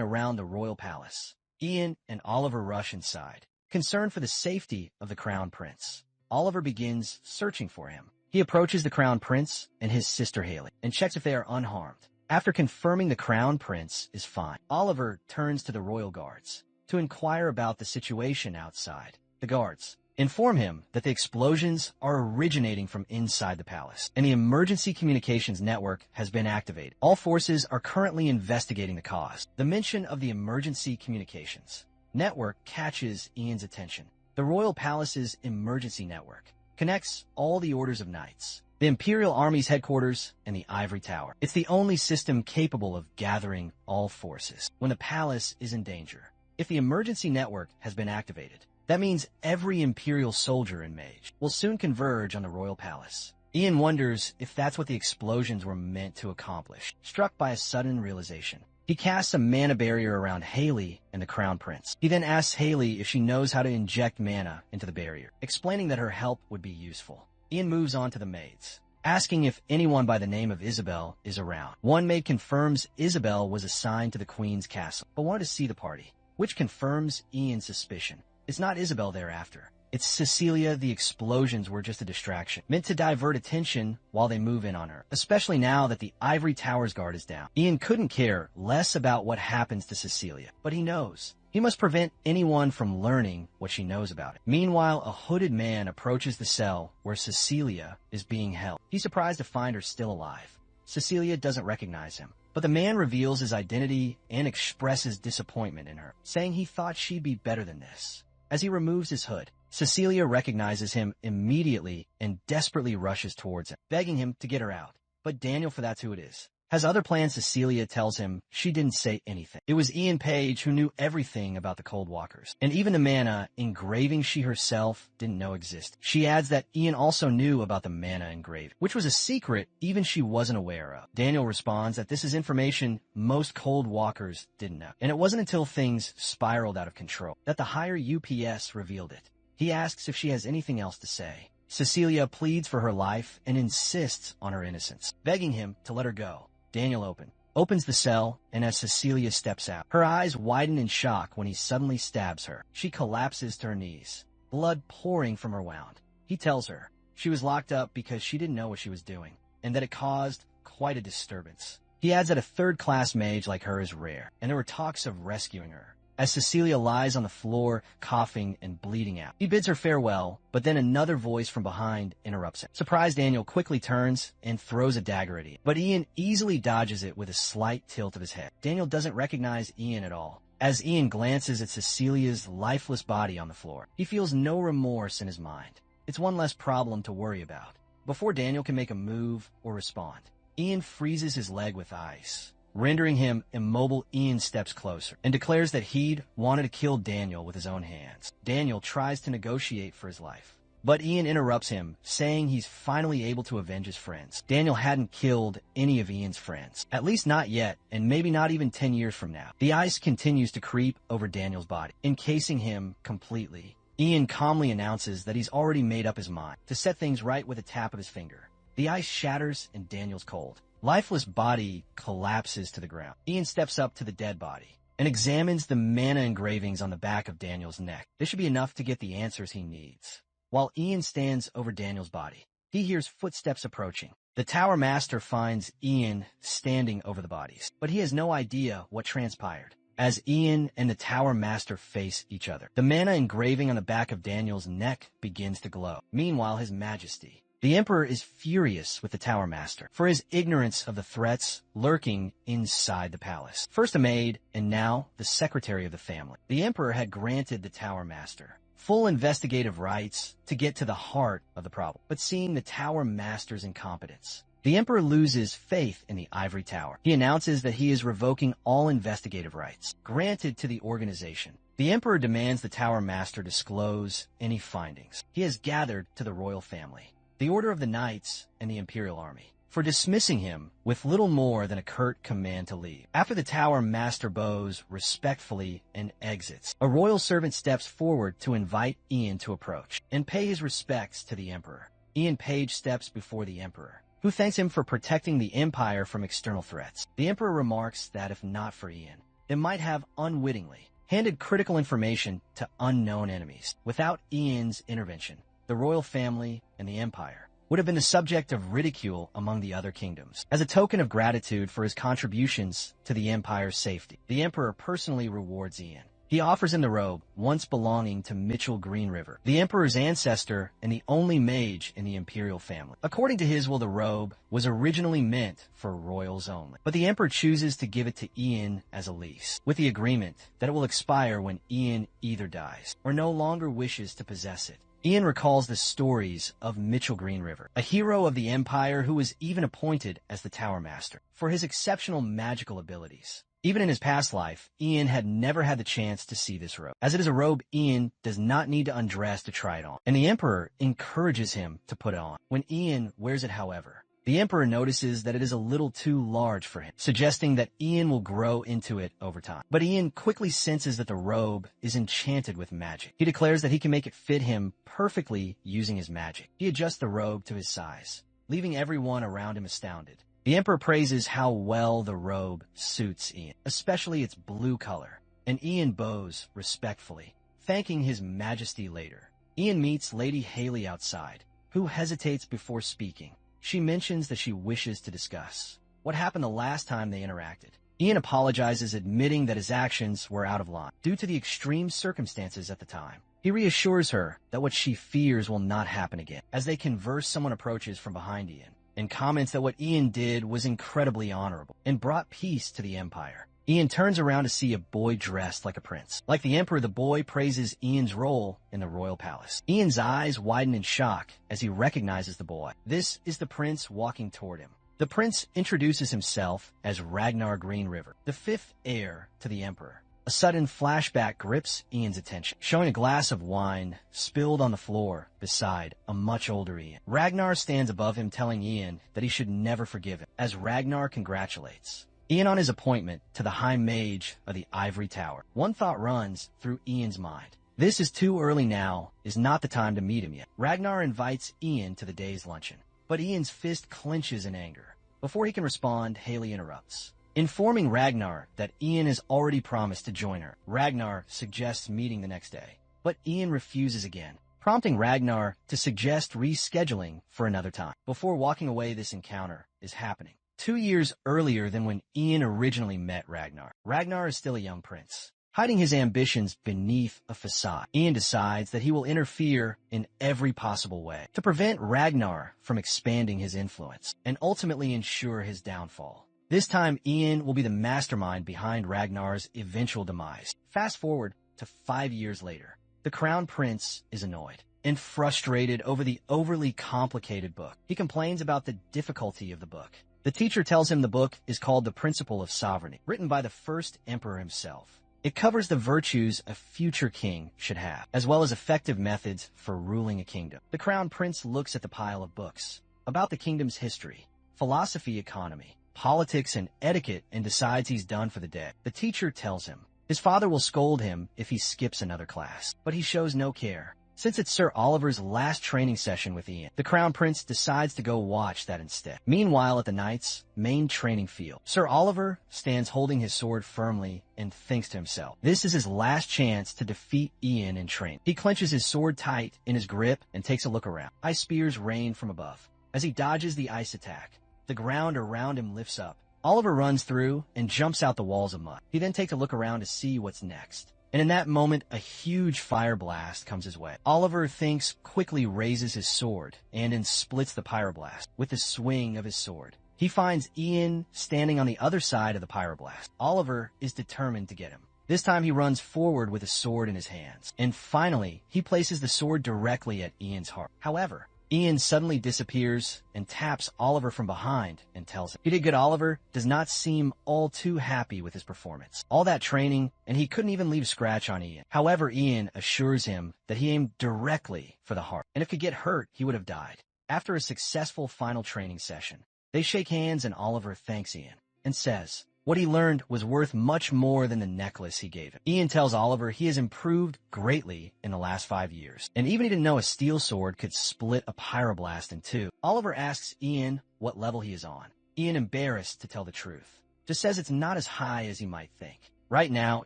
around the royal palace, Ian and Oliver rush inside, concerned for the safety of the Crown Prince. Oliver begins searching for him. He approaches the Crown Prince and his sister Haley and checks if they are unharmed. After confirming the Crown Prince is fine, Oliver turns to the royal guards to inquire about the situation outside. The guards inform him that the explosions are originating from inside the palace, and the emergency communications network has been activated. All forces are currently investigating the cause. The mention of the emergency communications network catches Ian's attention. The royal palace's emergency network connects all the orders of knights, the Imperial Army's headquarters, and the Ivory Tower. It's the only system capable of gathering all forces when the palace is in danger. If the emergency network has been activated, that means every Imperial soldier and mage will soon converge on the royal palace. Ian wonders if that's what the explosions were meant to accomplish, struck by a sudden realization. He casts a mana barrier around Haley and the Crown Prince. He then asks Haley if she knows how to inject mana into the barrier, explaining that her help would be useful. Ian moves on to the maids, asking if anyone by the name of Isabel is around. One maid confirms Isabel was assigned to the Queen's castle, but wanted to see the party, which confirms Ian's suspicion. It's not Isabel thereafter. It's Cecilia. The explosions were just a distraction, meant to divert attention while they move in on her, especially now that the Ivory Tower's guard is down. Ian couldn't care less about what happens to Cecilia, but he knows he must prevent anyone from learning what she knows about it. Meanwhile, a hooded man approaches the cell where Cecilia is being held. He's surprised to find her still alive. Cecilia doesn't recognize him, but the man reveals his identity and expresses disappointment in her, saying he thought she'd be better than this. As he removes his hood, Cecilia recognizes him immediately and desperately rushes towards him, begging him to get her out. But Daniel, for that's who it is, has other plans. Cecilia tells him she didn't say anything. It was Ian Page who knew everything about the Cold Walkers, and even the mana engraving she herself didn't know existed. She adds that Ian also knew about the mana engraving, which was a secret even she wasn't aware of. Daniel responds that this is information most Cold Walkers didn't know, and it wasn't until things spiraled out of control that the higher UPS revealed it. He asks if she has anything else to say. Cecilia pleads for her life and insists on her innocence, begging him to let her go. Daniel opens the cell, and as Cecilia steps out, her eyes widen in shock when he suddenly stabs her. She collapses to her knees, blood pouring from her wound. He tells her she was locked up because she didn't know what she was doing, and that it caused quite a disturbance. He adds that a third-class mage like her is rare, and there were talks of rescuing her. As Cecilia lies on the floor, coughing and bleeding out, he bids her farewell, but then another voice from behind interrupts him. Surprised, Daniel quickly turns and throws a dagger at Ian, but Ian easily dodges it with a slight tilt of his head. Daniel doesn't recognize Ian at all. As Ian glances at Cecilia's lifeless body on the floor, he feels no remorse in his mind. It's one less problem to worry about. Before Daniel can make a move or respond, Ian freezes his leg with ice. Rendering him immobile, Ian steps closer and declares that he'd wanted to kill Daniel with his own hands. Daniel tries to negotiate for his life, but Ian interrupts him, saying he's finally able to avenge his friends. Daniel hadn't killed any of Ian's friends, at least not yet, and maybe not even 10 years from now. The ice continues to creep over Daniel's body, encasing him completely. Ian calmly announces that he's already made up his mind to set things right with a tap of his finger. The ice shatters and Daniel's cold. Lifeless body collapses to the ground. Ian steps up to the dead body and examines the mana engravings on the back of Daniel's neck. This should be enough to get the answers he needs. While Ian stands over Daniel's body, he hears footsteps approaching. The Tower Master finds Ian standing over the bodies, but he has no idea what transpired. As Ian and the Tower Master face each other, the mana engraving on the back of Daniel's neck begins to glow. Meanwhile, His Majesty, the Emperor, is furious with the Tower Master for his ignorance of the threats lurking inside the palace. First a maid, and now the secretary of the family. The Emperor had granted the Tower Master full investigative rights to get to the heart of the problem, but seeing the Tower Master's incompetence, the Emperor loses faith in the Ivory Tower. He announces that he is revoking all investigative rights granted to the organization. The Emperor demands the Tower Master disclose any findings he has gathered to the royal family, the Order of the Knights, and the Imperial Army, for dismissing him with little more than a curt command to leave. After the Tower Master bows respectfully and exits, a royal servant steps forward to invite Ian to approach and pay his respects to the Emperor. Ian Page steps before the Emperor, who thanks him for protecting the Empire from external threats. The Emperor remarks that if not for Ian, they might have unwittingly handed critical information to unknown enemies. Without Ian's intervention, the royal family and the Empire would have been the subject of ridicule among the other kingdoms. As a token of gratitude for his contributions to the Empire's safety, the Emperor personally rewards Ian. He offers him the robe once belonging to Mitchell Greenriver, the Emperor's ancestor and the only mage in the Imperial family. According to his will, the robe was originally meant for royals only, but the Emperor chooses to give it to Ian as a lease, with the agreement that it will expire when Ian either dies or no longer wishes to possess it. Ian recalls the stories of Mitchell Greenriver, a hero of the Empire who was even appointed as the Tower Master for his exceptional magical abilities. Even in his past life, Ian had never had the chance to see this robe, as it is a robe Ian does not need to undress to try it on, and the Emperor encourages him to put it on. When Ian wears it, however, the Emperor notices that it is a little too large for him, suggesting that Ian will grow into it over time. But Ian quickly senses that the robe is enchanted with magic. He declares that he can make it fit him perfectly using his magic. He adjusts the robe to his size, leaving everyone around him astounded. The Emperor praises how well the robe suits Ian, especially its blue color, and Ian bows respectfully, thanking His Majesty later. Ian meets Lady Haley outside, who hesitates before speaking. She mentions that she wishes to discuss what happened the last time they interacted. Ian apologizes, admitting that his actions were out of line due to the extreme circumstances at the time. He reassures her that what she fears will not happen again. As they converse, someone approaches from behind Ian and comments that what Ian did was incredibly honorable and brought peace to the Empire. Ian turns around to see a boy dressed like a prince. Like the Emperor, the boy praises Ian's role in the royal palace. Ian's eyes widen in shock as he recognizes the boy. This is the prince walking toward him. The prince introduces himself as Ragnar Greenriver, the fifth heir to the emperor. A sudden flashback grips Ian's attention, showing a glass of wine spilled on the floor beside a much older Ian. Ragnar stands above him, telling Ian that he should never forgive him, as Ragnar congratulates Ian on his appointment to the High Mage of the Ivory Tower. One thought runs through Ian's mind. This is too early now, is not the time to meet him yet. Ragnar invites Ian to the day's luncheon, but Ian's fist clenches in anger. Before he can respond, Haley interrupts, informing Ragnar that Ian has already promised to join her. Ragnar suggests meeting the next day, but Ian refuses again, prompting Ragnar to suggest rescheduling for another time. Before walking away, this encounter is happening 2 years earlier than when Ian originally met Ragnar. Ragnar is still a young prince, hiding his ambitions beneath a facade. Ian decides that he will interfere in every possible way to prevent Ragnar from expanding his influence and ultimately ensure his downfall. This time, Ian will be the mastermind behind Ragnar's eventual demise. Fast forward to 5 years later. The Crown Prince is annoyed and frustrated over the overly complicated book. He complains about the difficulty of the book. The teacher tells him the book is called The Principle of Sovereignty, written by the first emperor himself. It covers the virtues a future king should have, as well as effective methods for ruling a kingdom. The Crown Prince looks at the pile of books about the kingdom's history, philosophy, economy, politics, and etiquette, and decides he's done for the day. The teacher tells him his father will scold him if he skips another class, but he shows no care. Since it's Sir Oliver's last training session with Ian, the Crown Prince decides to go watch that instead. Meanwhile, at the knight's main training field, Sir Oliver stands holding his sword firmly and thinks to himself, this is his last chance to defeat Ian in training. He clenches his sword tight in his grip and takes a look around. Ice spears rain from above. As he dodges the ice attack, the ground around him lifts up. Oliver runs through and jumps out the walls of mud. He then takes a look around to see what's next. And in that moment, a huge fire blast comes his way. Oliver thinks, quickly raises his sword and then splits the pyroblast with the swing of his sword. He finds Ian standing on the other side of the pyroblast. Oliver is determined to get him. This time he runs forward with a sword in his hands. And finally, he places the sword directly at Ian's heart. However, Ian suddenly disappears and taps Oliver from behind and tells him, "You did good." Oliver does not seem all too happy with his performance. All that training, and he couldn't even leave a scratch on Ian. However, Ian assures him that he aimed directly for the heart, and if he could get hurt, he would have died. After a successful final training session, they shake hands and Oliver thanks Ian and says what he learned was worth much more than the necklace he gave him. Ian tells Oliver he has improved greatly in the last 5 years, and even he didn't know a steel sword could split a pyroblast in two. Oliver asks Ian what level he is on. Ian, embarrassed to tell the truth, just says it's not as high as he might think. Right now,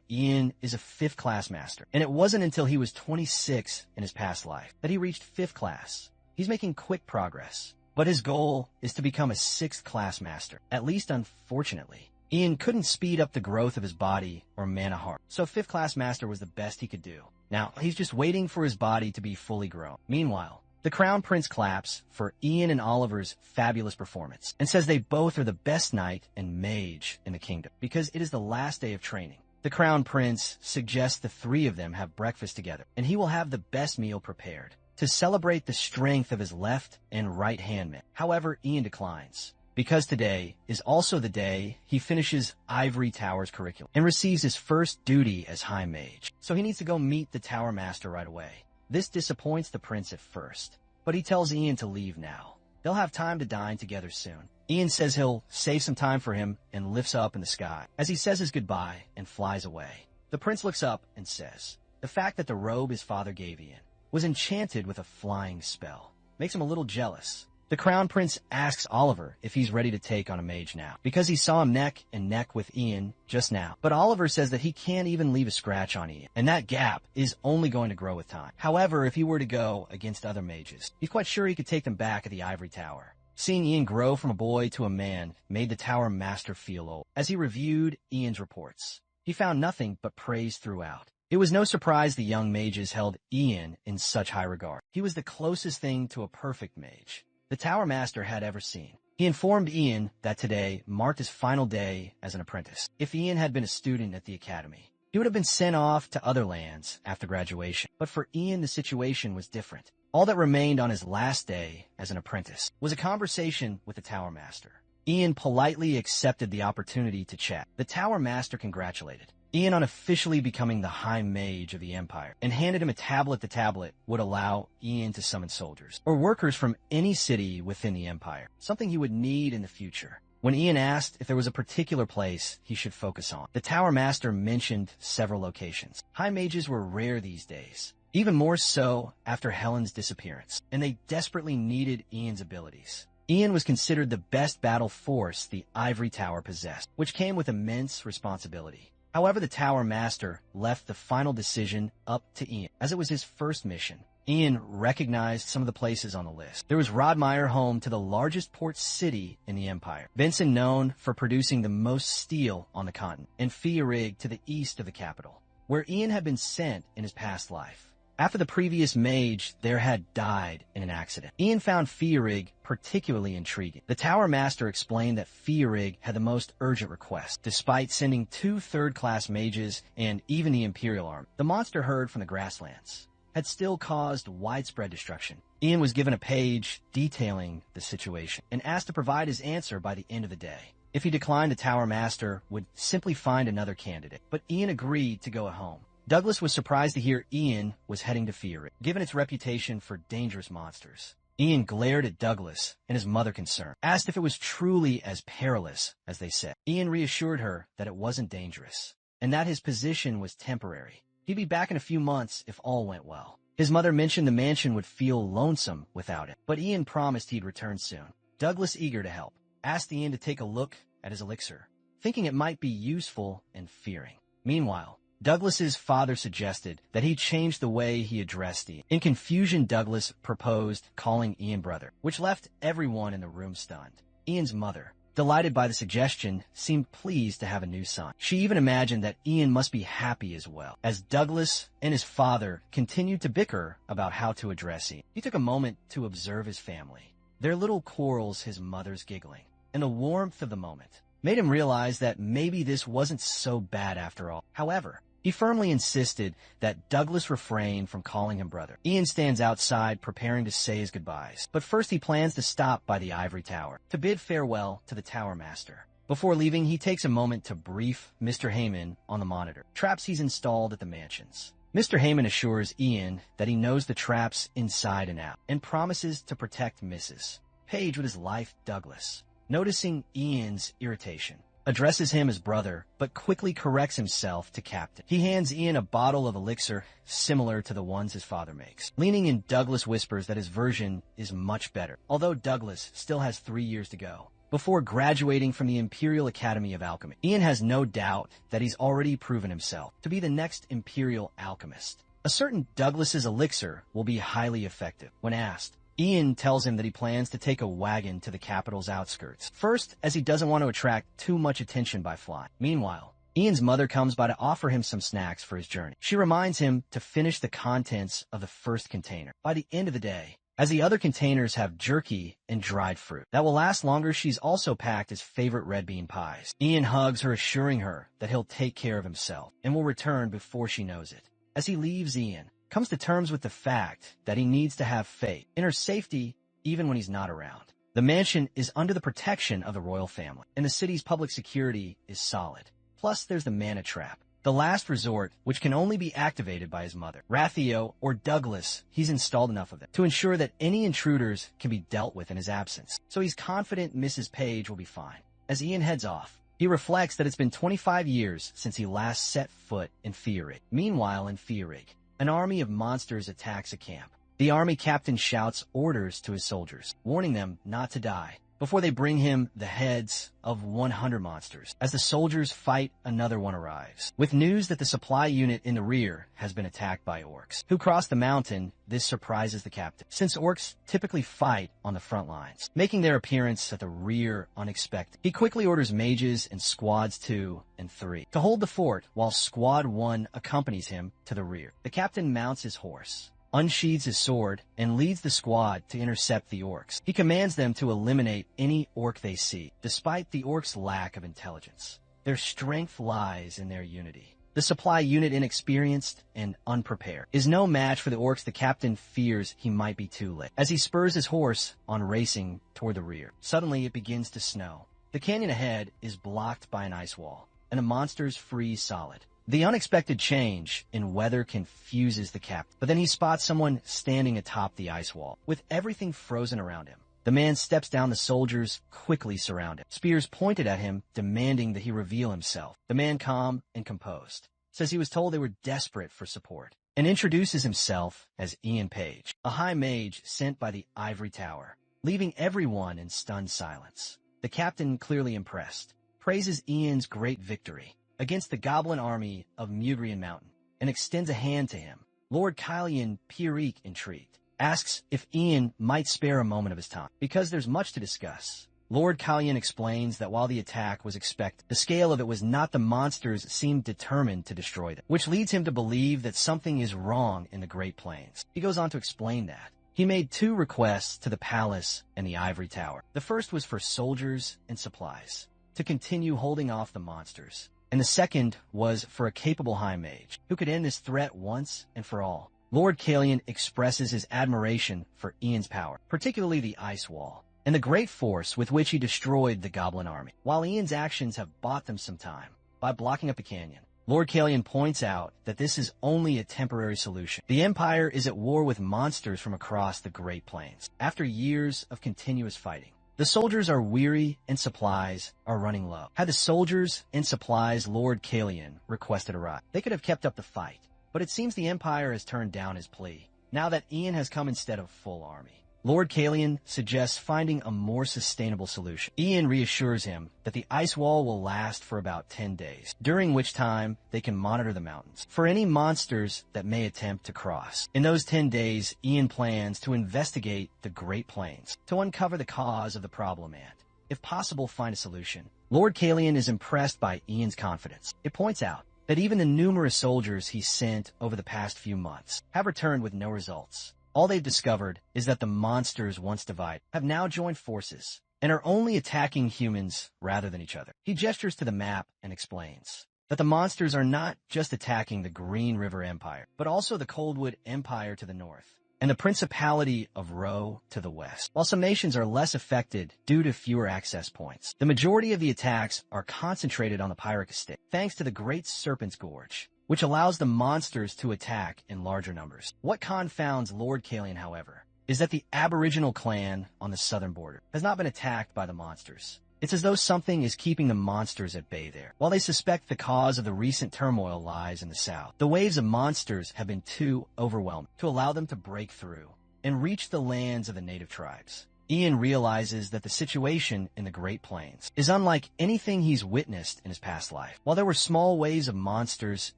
Ian is a 5th class master, and it wasn't until he was 26 in his past life that he reached 5th class. He's making quick progress, but his goal is to become a 6th class master, at least unfortunately. Ian couldn't speed up the growth of his body or mana heart, so 5th class master was the best he could do. Now, he's just waiting for his body to be fully grown. Meanwhile, the Crown Prince claps for Ian and Oliver's fabulous performance and says they both are the best knight and mage in the kingdom because it is the last day of training. The Crown Prince suggests the 3 of them have breakfast together, and he will have the best meal prepared to celebrate the strength of his left and right hand men. However, Ian declines, because today is also the day he finishes Ivory Tower's curriculum and receives his first duty as High Mage. So he needs to go meet the Tower Master right away. This disappoints the prince at first, but he tells Ian to leave now. They'll have time to dine together soon. Ian says he'll save some time for him and lifts up in the sky as he says his goodbye and flies away. The prince looks up and says the fact that the robe his father gave Ian was enchanted with a flying spell makes him a little jealous. The Crown Prince asks Oliver if he's ready to take on a mage now, because he saw him neck and neck with Ian just now. But Oliver says that he can't even leave a scratch on Ian, and that gap is only going to grow with time. However, if he were to go against other mages, he's quite sure he could take them back at the Ivory Tower. Seeing Ian grow from a boy to a man made the Tower Master feel old. As he reviewed Ian's reports, he found nothing but praise throughout. It was no surprise the young mages held Ian in such high regard. He was the closest thing to a perfect mage the Tower Master had ever seen. He informed Ian that today marked his final day as an apprentice. If Ian had been a student at the academy, he would have been sent off to other lands after graduation. But for Ian, the situation was different. All that remained on his last day as an apprentice was a conversation with the Tower Master. Ian politely accepted the opportunity to chat. The Tower Master congratulated Ian on officially becoming the High Mage of the Empire, and handed him a tablet. The tablet would allow Ian to summon soldiers or workers from any city within the Empire, something he would need in the future. When Ian asked if there was a particular place he should focus on, the Tower Master mentioned several locations. High Mages were rare these days, even more so after Helen's disappearance, and they desperately needed Ian's abilities. Ian was considered the best battle force the Ivory Tower possessed, which came with immense responsibility. However, the Tower Master left the final decision up to Ian, as it was his first mission. Ian recognized some of the places on the list. There was Rodmire, home to the largest port city in the Empire, Benson, known for producing the most steel on the continent, and Fiarig to the east of the capital, where Ian had been sent in his past life. After the previous mage there had died in an accident, Ian found Fiarig particularly intriguing. The Tower Master explained that Fiarig had the most urgent request. Despite sending 2 third-class mages and even the Imperial Army, the monster herd from the grasslands had still caused widespread destruction. Ian was given a page detailing the situation and asked to provide his answer by the end of the day. If he declined, the Tower Master would simply find another candidate, but Ian agreed to go home. Douglas was surprised to hear Ian was heading to Fiarig, given its reputation for dangerous monsters. Ian glared at Douglas and his mother, concerned, asked if it was truly as perilous as they said. Ian reassured her that it wasn't dangerous, and that his position was temporary. He'd be back in a few months if all went well. His mother mentioned the mansion would feel lonesome without it, but Ian promised he'd return soon. Douglas, eager to help, asked Ian to take a look at his elixir, thinking it might be useful and fearing. Meanwhile, Douglas's father suggested that he change the way he addressed Ian. In confusion, Douglas proposed calling Ian brother, which left everyone in the room stunned. Ian's mother, delighted by the suggestion, seemed pleased to have a new son. She even imagined that Ian must be happy as well. As Douglas and his father continued to bicker about how to address Ian, he took a moment to observe his family. Their little quarrels, his mother's giggling, and the warmth of the moment made him realize that maybe this wasn't so bad after all. However, he firmly insisted that Douglas refrain from calling him brother. Ian stands outside preparing to say his goodbyes, but first he plans to stop by the Ivory Tower to bid farewell to the Tower Master. Before leaving, he takes a moment to brief Mr. Heyman on the monitor traps he's installed at the mansions. Mr. Heyman assures Ian that he knows the traps inside and out, and promises to protect Mrs. Page with his life. Douglas, noticing Ian's irritation, addresses him as brother, but quickly corrects himself to captain. He hands Ian a bottle of elixir similar to the ones his father makes. Leaning in, Douglas whispers that his version is much better, although Douglas still has 3 years to go before graduating from the Imperial Academy of Alchemy. Ian has no doubt that he's already proven himself to be the next Imperial alchemist. A certain Douglas's elixir will be highly effective. When asked, Ian tells him that he plans to take a wagon to the capital's outskirts, first as he doesn't want to attract too much attention by flying. Meanwhile, Ian's mother comes by to offer him some snacks for his journey. She reminds him to finish the contents of the first container by the end of the day, as the other containers have jerky and dried fruit that will last longer. She's also packed his favorite red bean pies. Ian hugs her, assuring her that he'll take care of himself and will return before she knows it. As he leaves, Ian comes to terms with the fact that he needs to have faith in her safety even when he's not around. The mansion is under the protection of the royal family, and the city's public security is solid. Plus, there's the mana trap, the last resort, which can only be activated by his mother, Rathio, or Douglas. He's installed enough of them to ensure that any intruders can be dealt with in his absence, so he's confident Mrs. Page will be fine. As Ian heads off, he reflects that it's been 25 years since he last set foot in Fiarig. Meanwhile, in Fiarig, an army of monsters attacks a camp. The army captain shouts orders to his soldiers, warning them not to die, before they bring him the heads of 100 monsters. As the soldiers fight, another one arrives, with news that the supply unit in the rear has been attacked by orcs, who cross the mountain. This surprises the captain, since orcs typically fight on the front lines, making their appearance at the rear unexpected. He quickly orders mages in squads 2 and 3 to hold the fort, while squad 1 accompanies him to the rear. The captain mounts his horse, unsheathes his sword, and leads the squad to intercept the orcs. He commands them to eliminate any orc they see, despite the orcs' lack of intelligence. Their strength lies in their unity. The supply unit, inexperienced and unprepared, is no match for the orcs. The captain fears he might be too late, as he spurs his horse on, racing toward the rear. Suddenly, it begins to snow, The canyon ahead is blocked by an ice wall, and the monsters freeze solid. The unexpected change in weather confuses the captain, but then he spots someone standing atop the ice wall, with everything frozen around him. The man steps down. The soldiers quickly surround him, spears pointed at him, demanding that he reveal himself. The man, calm and composed, says he was told they were desperate for support, and introduces himself as Ian Page, a high mage sent by the Ivory Tower, leaving everyone in stunned silence. The captain, clearly impressed, praises Ian's great victory against the goblin army of Mugrian Mountain, and extends a hand to him. Lord Kylian Pierrick, intrigued, asks if Ian might spare a moment of his time, because there's much to discuss. Lord Kylian explains that while the attack was expected, the scale of it was not. The monsters seemed determined to destroy them, which leads him to believe that something is wrong in the Great Plains. He goes on to explain that he made 2 requests to the palace and the Ivory Tower. The first was for soldiers and supplies, to continue holding off the monsters, and the second was for a capable high mage who could end this threat once and for all. Lord Kylian expresses his admiration for Ian's power, particularly the ice wall, and the great force with which he destroyed the goblin army. While Ian's actions have bought them some time by blocking up the canyon, Lord Kylian points out that this is only a temporary solution. The Empire is at war with monsters from across the Great Plains. After years of continuous fighting, the soldiers are weary and supplies are running low. Had the soldiers and supplies Lord Kylian requested arrived, they could have kept up the fight. But it seems the Empire has turned down his plea, now that Ian has come instead of full army. Lord Kylian suggests finding a more sustainable solution. Ian reassures him that the ice wall will last for about 10 days, during which time they can monitor the mountains for any monsters that may attempt to cross. In those 10 days, Ian plans to investigate the Great Plains to uncover the cause of the problem and, if possible, find a solution. Lord Kylian is impressed by Ian's confidence. It points out that even the numerous soldiers he sent over the past few months have returned with no results. All they've discovered is that the monsters, once divided, have now joined forces and are only attacking humans rather than each other. He gestures to the map and explains that the monsters are not just attacking the Green River Empire, but also the Coldwood Empire to the north and the Principality of Ro to the west. While some nations are less affected due to fewer access points, the majority of the attacks are concentrated on the Pyrrhic estate, thanks to the Great Serpent's Gorge, which allows the monsters to attack in larger numbers. What confounds Lord Kylian, however, is that the Aboriginal clan on the southern border has not been attacked by the monsters. It's as though something is keeping the monsters at bay there. While they suspect the cause of the recent turmoil lies in the south, the waves of monsters have been too overwhelming to allow them to break through and reach the lands of the native tribes. Ian realizes that the situation in the Great Plains is unlike anything he's witnessed in his past life. While there were small waves of monsters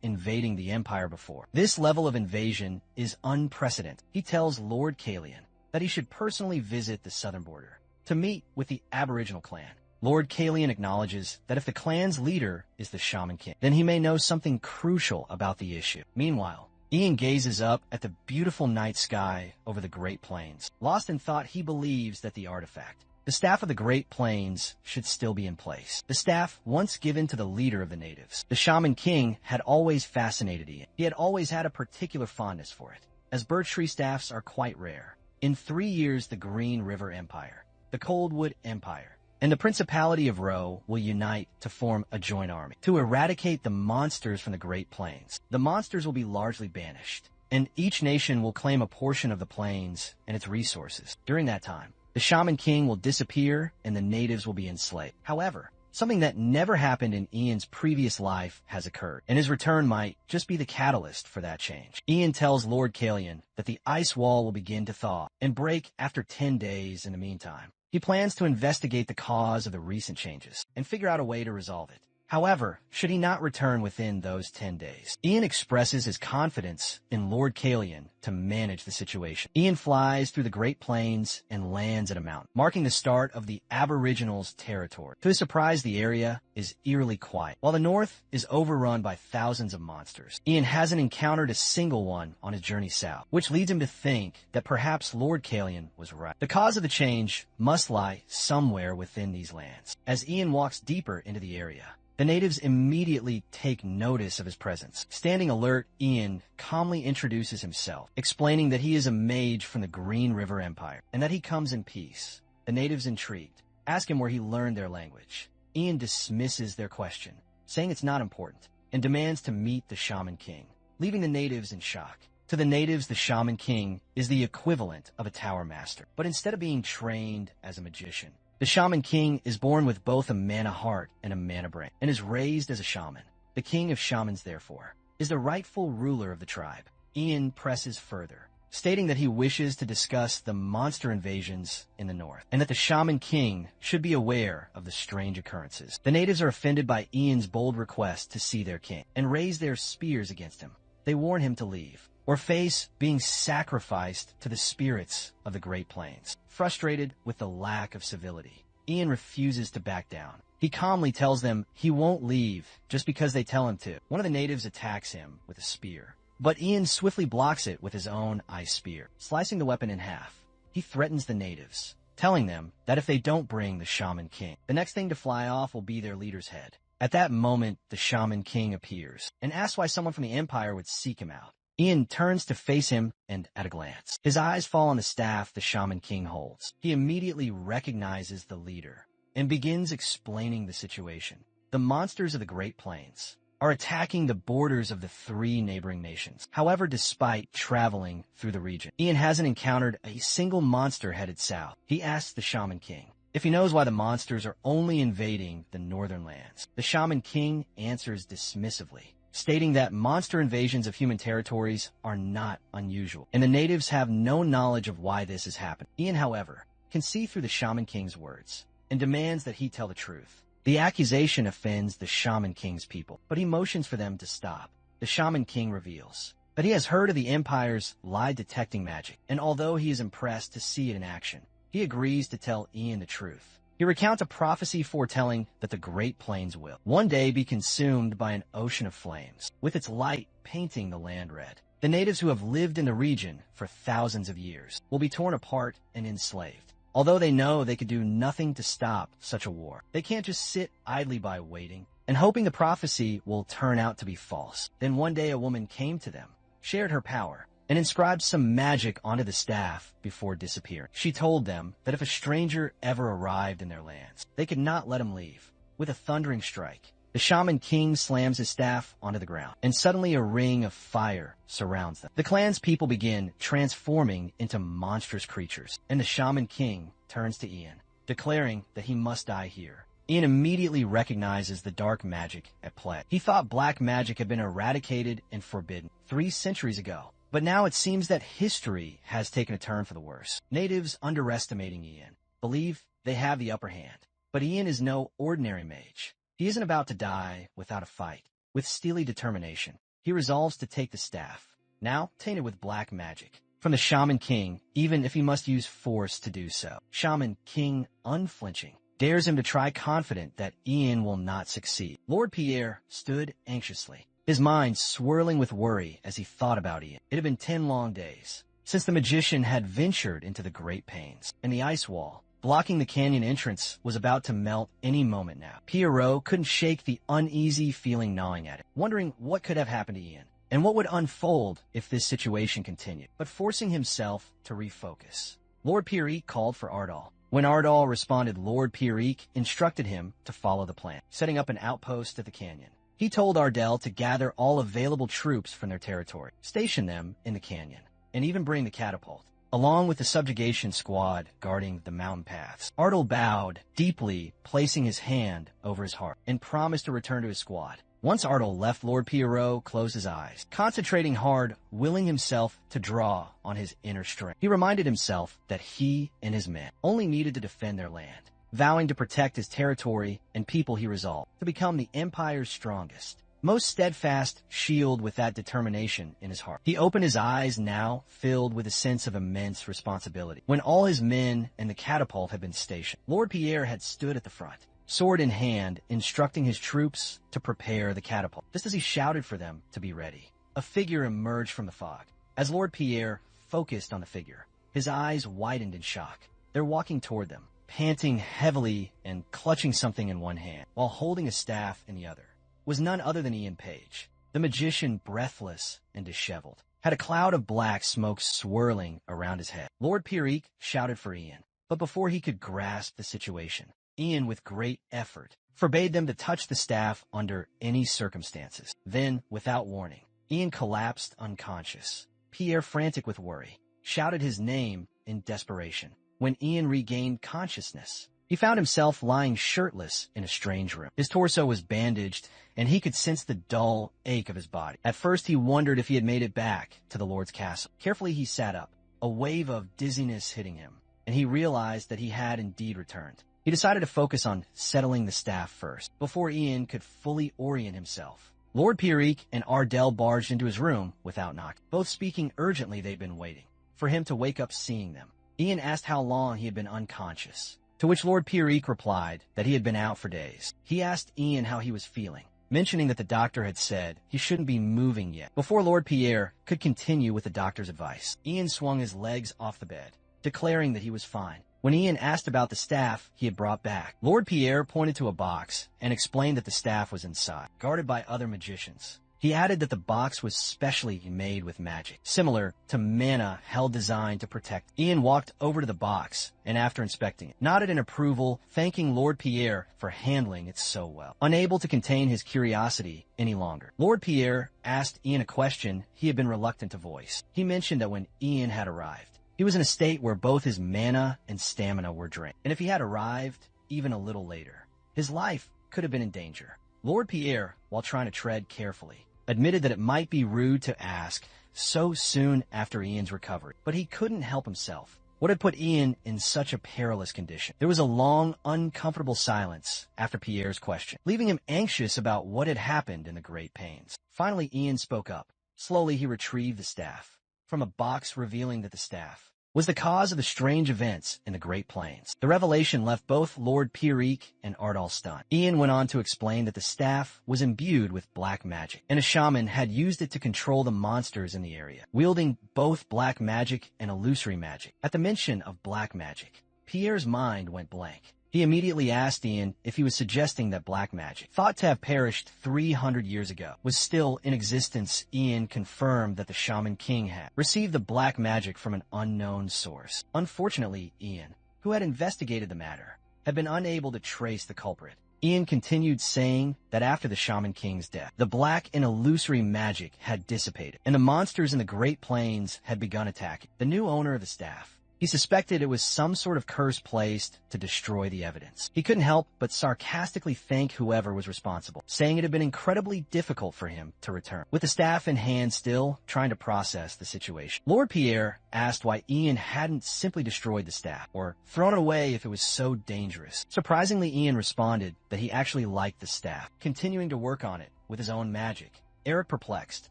invading the Empire before, this level of invasion is unprecedented. He tells Lord Kylian that he should personally visit the southern border to meet with the Aboriginal clan. Lord Kylian acknowledges that if the clan's leader is the Shaman King, then he may know something crucial about the issue. Meanwhile, Ian gazes up at the beautiful night sky over the Great Plains. Lost in thought, he believes that the artifact, the Staff of the Great Plains, should still be in place. The staff, once given to the leader of the natives, the Shaman King, had always fascinated Ian. He had always had a particular fondness for it, as birch tree staffs are quite rare. In 3 years, the Green River Empire, the Coldwood Empire, and the Principality of Ro will unite to form a joint army to eradicate the monsters from the Great Plains. The monsters will be largely banished, and each nation will claim a portion of the plains and its resources. During that time, the Shaman King will disappear and the natives will be enslaved. However, something that never happened in Ian's previous life has occurred, and his return might just be the catalyst for that change. Ian tells Lord Kylian that the ice wall will begin to thaw and break after 10 days. In the meantime, he plans to investigate the cause of the recent changes and figure out a way to resolve it. However, should he not return within those 10 days, Ian expresses his confidence in Lord Kylian to manage the situation. Ian flies through the Great Plains and lands at a mountain, marking the start of the Aboriginals' territory. To his surprise, the area is eerily quiet. While the north is overrun by thousands of monsters, Ian hasn't encountered a single one on his journey south, which leads him to think that perhaps Lord Kylian was right. The cause of the change must lie somewhere within these lands. As Ian walks deeper into the area, the natives immediately take notice of his presence. Standing alert, Ian calmly introduces himself, explaining that he is a mage from the Green River Empire and that he comes in peace. The natives, intrigued, ask him where he learned their language. Ian dismisses their question, saying it's not important, and demands to meet the Shaman King, leaving the natives in shock. To the natives, the Shaman King is the equivalent of a tower master. But instead of being trained as a magician, the Shaman King is born with both a mana heart and a mana brain, and is raised as a shaman. The King of Shamans, therefore, is the rightful ruler of the tribe. Ian presses further, stating that he wishes to discuss the monster invasions in the north, and that the Shaman King should be aware of the strange occurrences. The natives are offended by Ian's bold request to see their king, and raise their spears against him. They warn him to leave, or face being sacrificed to the spirits of the Great Plains. Frustrated with the lack of civility, Ian refuses to back down. He calmly tells them he won't leave just because they tell him to. One of the natives attacks him with a spear, but Ian swiftly blocks it with his own ice spear, slicing the weapon in half. He threatens the natives, telling them that if they don't bring the Shaman King, the next thing to fly off will be their leader's head. At that moment, the Shaman King appears and asks why someone from the Empire would seek him out. Ian turns to face him, and at a glance, his eyes fall on the staff the Shaman King holds. He immediately recognizes the leader and begins explaining the situation. The monsters of the Great Plains are attacking the borders of the 3 neighboring nations. However, despite traveling through the region, Ian hasn't encountered a single monster headed south. He asks the Shaman King if he knows why the monsters are only invading the northern lands. The Shaman King answers dismissively, stating that monster invasions of human territories are not unusual, and the natives have no knowledge of why this has happened. Ian, however, can see through the Shaman King's words, and demands that he tell the truth. The accusation offends the Shaman King's people, but he motions for them to stop. The Shaman King reveals that he has heard of the Empire's lie-detecting magic, and although he is impressed to see it in action, he agrees to tell Ian the truth. He recounts a prophecy foretelling that the Great Plains will one day be consumed by an ocean of flames, with its light painting the land red. The natives who have lived in the region for thousands of years will be torn apart and enslaved. Although they know they could do nothing to stop such a war, they can't just sit idly by waiting and hoping the prophecy will turn out to be false. Then one day a woman came to them, shared her power, and inscribed some magic onto the staff before disappearing. She told them that if a stranger ever arrived in their lands, they could not let him leave. With a thundering strike, the Shaman King slams his staff onto the ground, and suddenly a ring of fire surrounds them. The clan's people begin transforming into monstrous creatures, and the Shaman King turns to Ian, declaring that he must die here. Ian immediately recognizes the dark magic at play. He thought black magic had been eradicated and forbidden 3 centuries ago, but now it seems that history has taken a turn for the worse. Natives, underestimating Ian, believe they have the upper hand, but Ian is no ordinary mage. He isn't about to die without a fight. With steely determination, he resolves to take the staff, now tainted with black magic, from the Shaman King, even if he must use force to do so. Shaman King, unflinching, dares him to try, confident that Ian will not succeed. Lord Pierre stood anxiously, his mind swirling with worry as he thought about Ian. It had been 10 long days since the magician had ventured into the Great Plains, and the ice wall blocking the canyon entrance was about to melt any moment now. Pierrot couldn't shake the uneasy feeling gnawing at it, wondering what could have happened to Ian, and what would unfold if this situation continued, but forcing himself to refocus. Lord Pierrick called for Ardal. When Ardal responded, Lord Pierrick instructed him to follow the plan, setting up an outpost at the canyon. He told Ardal to gather all available troops from their territory, station them in the canyon, and even bring the catapult, along with the subjugation squad guarding the mountain paths. Ardal bowed deeply, placing his hand over his heart, and promised to return to his squad. Once Ardal left, Lord Pierrot closed his eyes, concentrating hard, willing himself to draw on his inner strength. He reminded himself that he and his men only needed to defend their land, vowing to protect his territory and people. He resolved to become the Empire's strongest, most steadfast shield. With that determination in his heart, he opened his eyes, now filled with a sense of immense responsibility. When all his men and the catapult had been stationed, Lord Pierre had stood at the front, sword in hand, instructing his troops to prepare the catapult. Just as he shouted for them to be ready, a figure emerged from the fog. As Lord Pierre focused on the figure, his eyes widened in shock. They're walking toward them, panting heavily and clutching something in one hand, while holding a staff in the other, was none other than Ian Page. The magician, breathless and disheveled, had a cloud of black smoke swirling around his head. Lord Pierrick shouted for Ian, But before he could grasp the situation, Ian, with great effort, forbade them to touch the staff under any circumstances. Then, without warning, Ian collapsed unconscious. Pierre, frantic with worry, shouted his name in desperation. When Ian regained consciousness, he found himself lying shirtless in a strange room. His torso was bandaged, and he could sense the dull ache of his body. At first, he wondered if he had made it back to the Lord's castle. Carefully, he sat up, a wave of dizziness hitting him, and he realized that he had indeed returned. He decided to focus on settling the staff first, before Ian could fully orient himself. Lord Pierrick and Ardell barged into his room without knocking. Both speaking urgently, they'd been waiting for him to wake up seeing them. Ian asked how long he had been unconscious, to which Lord Pierrick replied that he had been out for days. He asked Ian how he was feeling, mentioning that the doctor had said he shouldn't be moving yet. Before Lord Pierre could continue with the doctor's advice, Ian swung his legs off the bed, declaring that he was fine. When Ian asked about the staff he had brought back, Lord Pierre pointed to a box and explained that the staff was inside, guarded by other magicians. He added that the box was specially made with magic, similar to mana held designed to protect. Ian walked over to the box and, after inspecting it, nodded in approval, thanking Lord Pierre for handling it so well. Unable to contain his curiosity any longer, Lord Pierre asked Ian a question he had been reluctant to voice. He mentioned that when Ian had arrived, he was in a state where both his mana and stamina were drained, and if he had arrived even a little later, his life could have been in danger. Lord Pierre, while trying to tread carefully, admitted that it might be rude to ask so soon after Ian's recovery, but he couldn't help himself. What had put Ian in such a perilous condition? There was a long, uncomfortable silence after Pierre's question, leaving him anxious about what had happened in the great pains. Finally, Ian spoke up. Slowly, he retrieved the staff from a box, revealing that the staff was the cause of the strange events in the Great Plains. The revelation left both Lord Pierrick and Ardell stunned. Ian went on to explain that the staff was imbued with black magic, and a shaman had used it to control the monsters in the area, wielding both black magic and illusory magic. At the mention of black magic, Pierre's mind went blank. He immediately asked Ian if he was suggesting that black magic, thought to have perished 300 years ago, was still in existence. Ian confirmed that the Shaman King had received the black magic from an unknown source. Unfortunately, Ian, who had investigated the matter, had been unable to trace the culprit. Ian continued, saying that after the Shaman King's death, the black and illusory magic had dissipated, and the monsters in the Great Plains had begun attacking the new owner of the staff. He suspected it was some sort of curse placed to destroy the evidence. He couldn't help but sarcastically thank whoever was responsible, saying it had been incredibly difficult for him to return, with the staff in hand still trying to process the situation. Lord Pierre asked why Ian hadn't simply destroyed the staff, or thrown it away if it was so dangerous. Surprisingly, Ian responded that he actually liked the staff, continuing to work on it with his own magic. Eric, perplexed,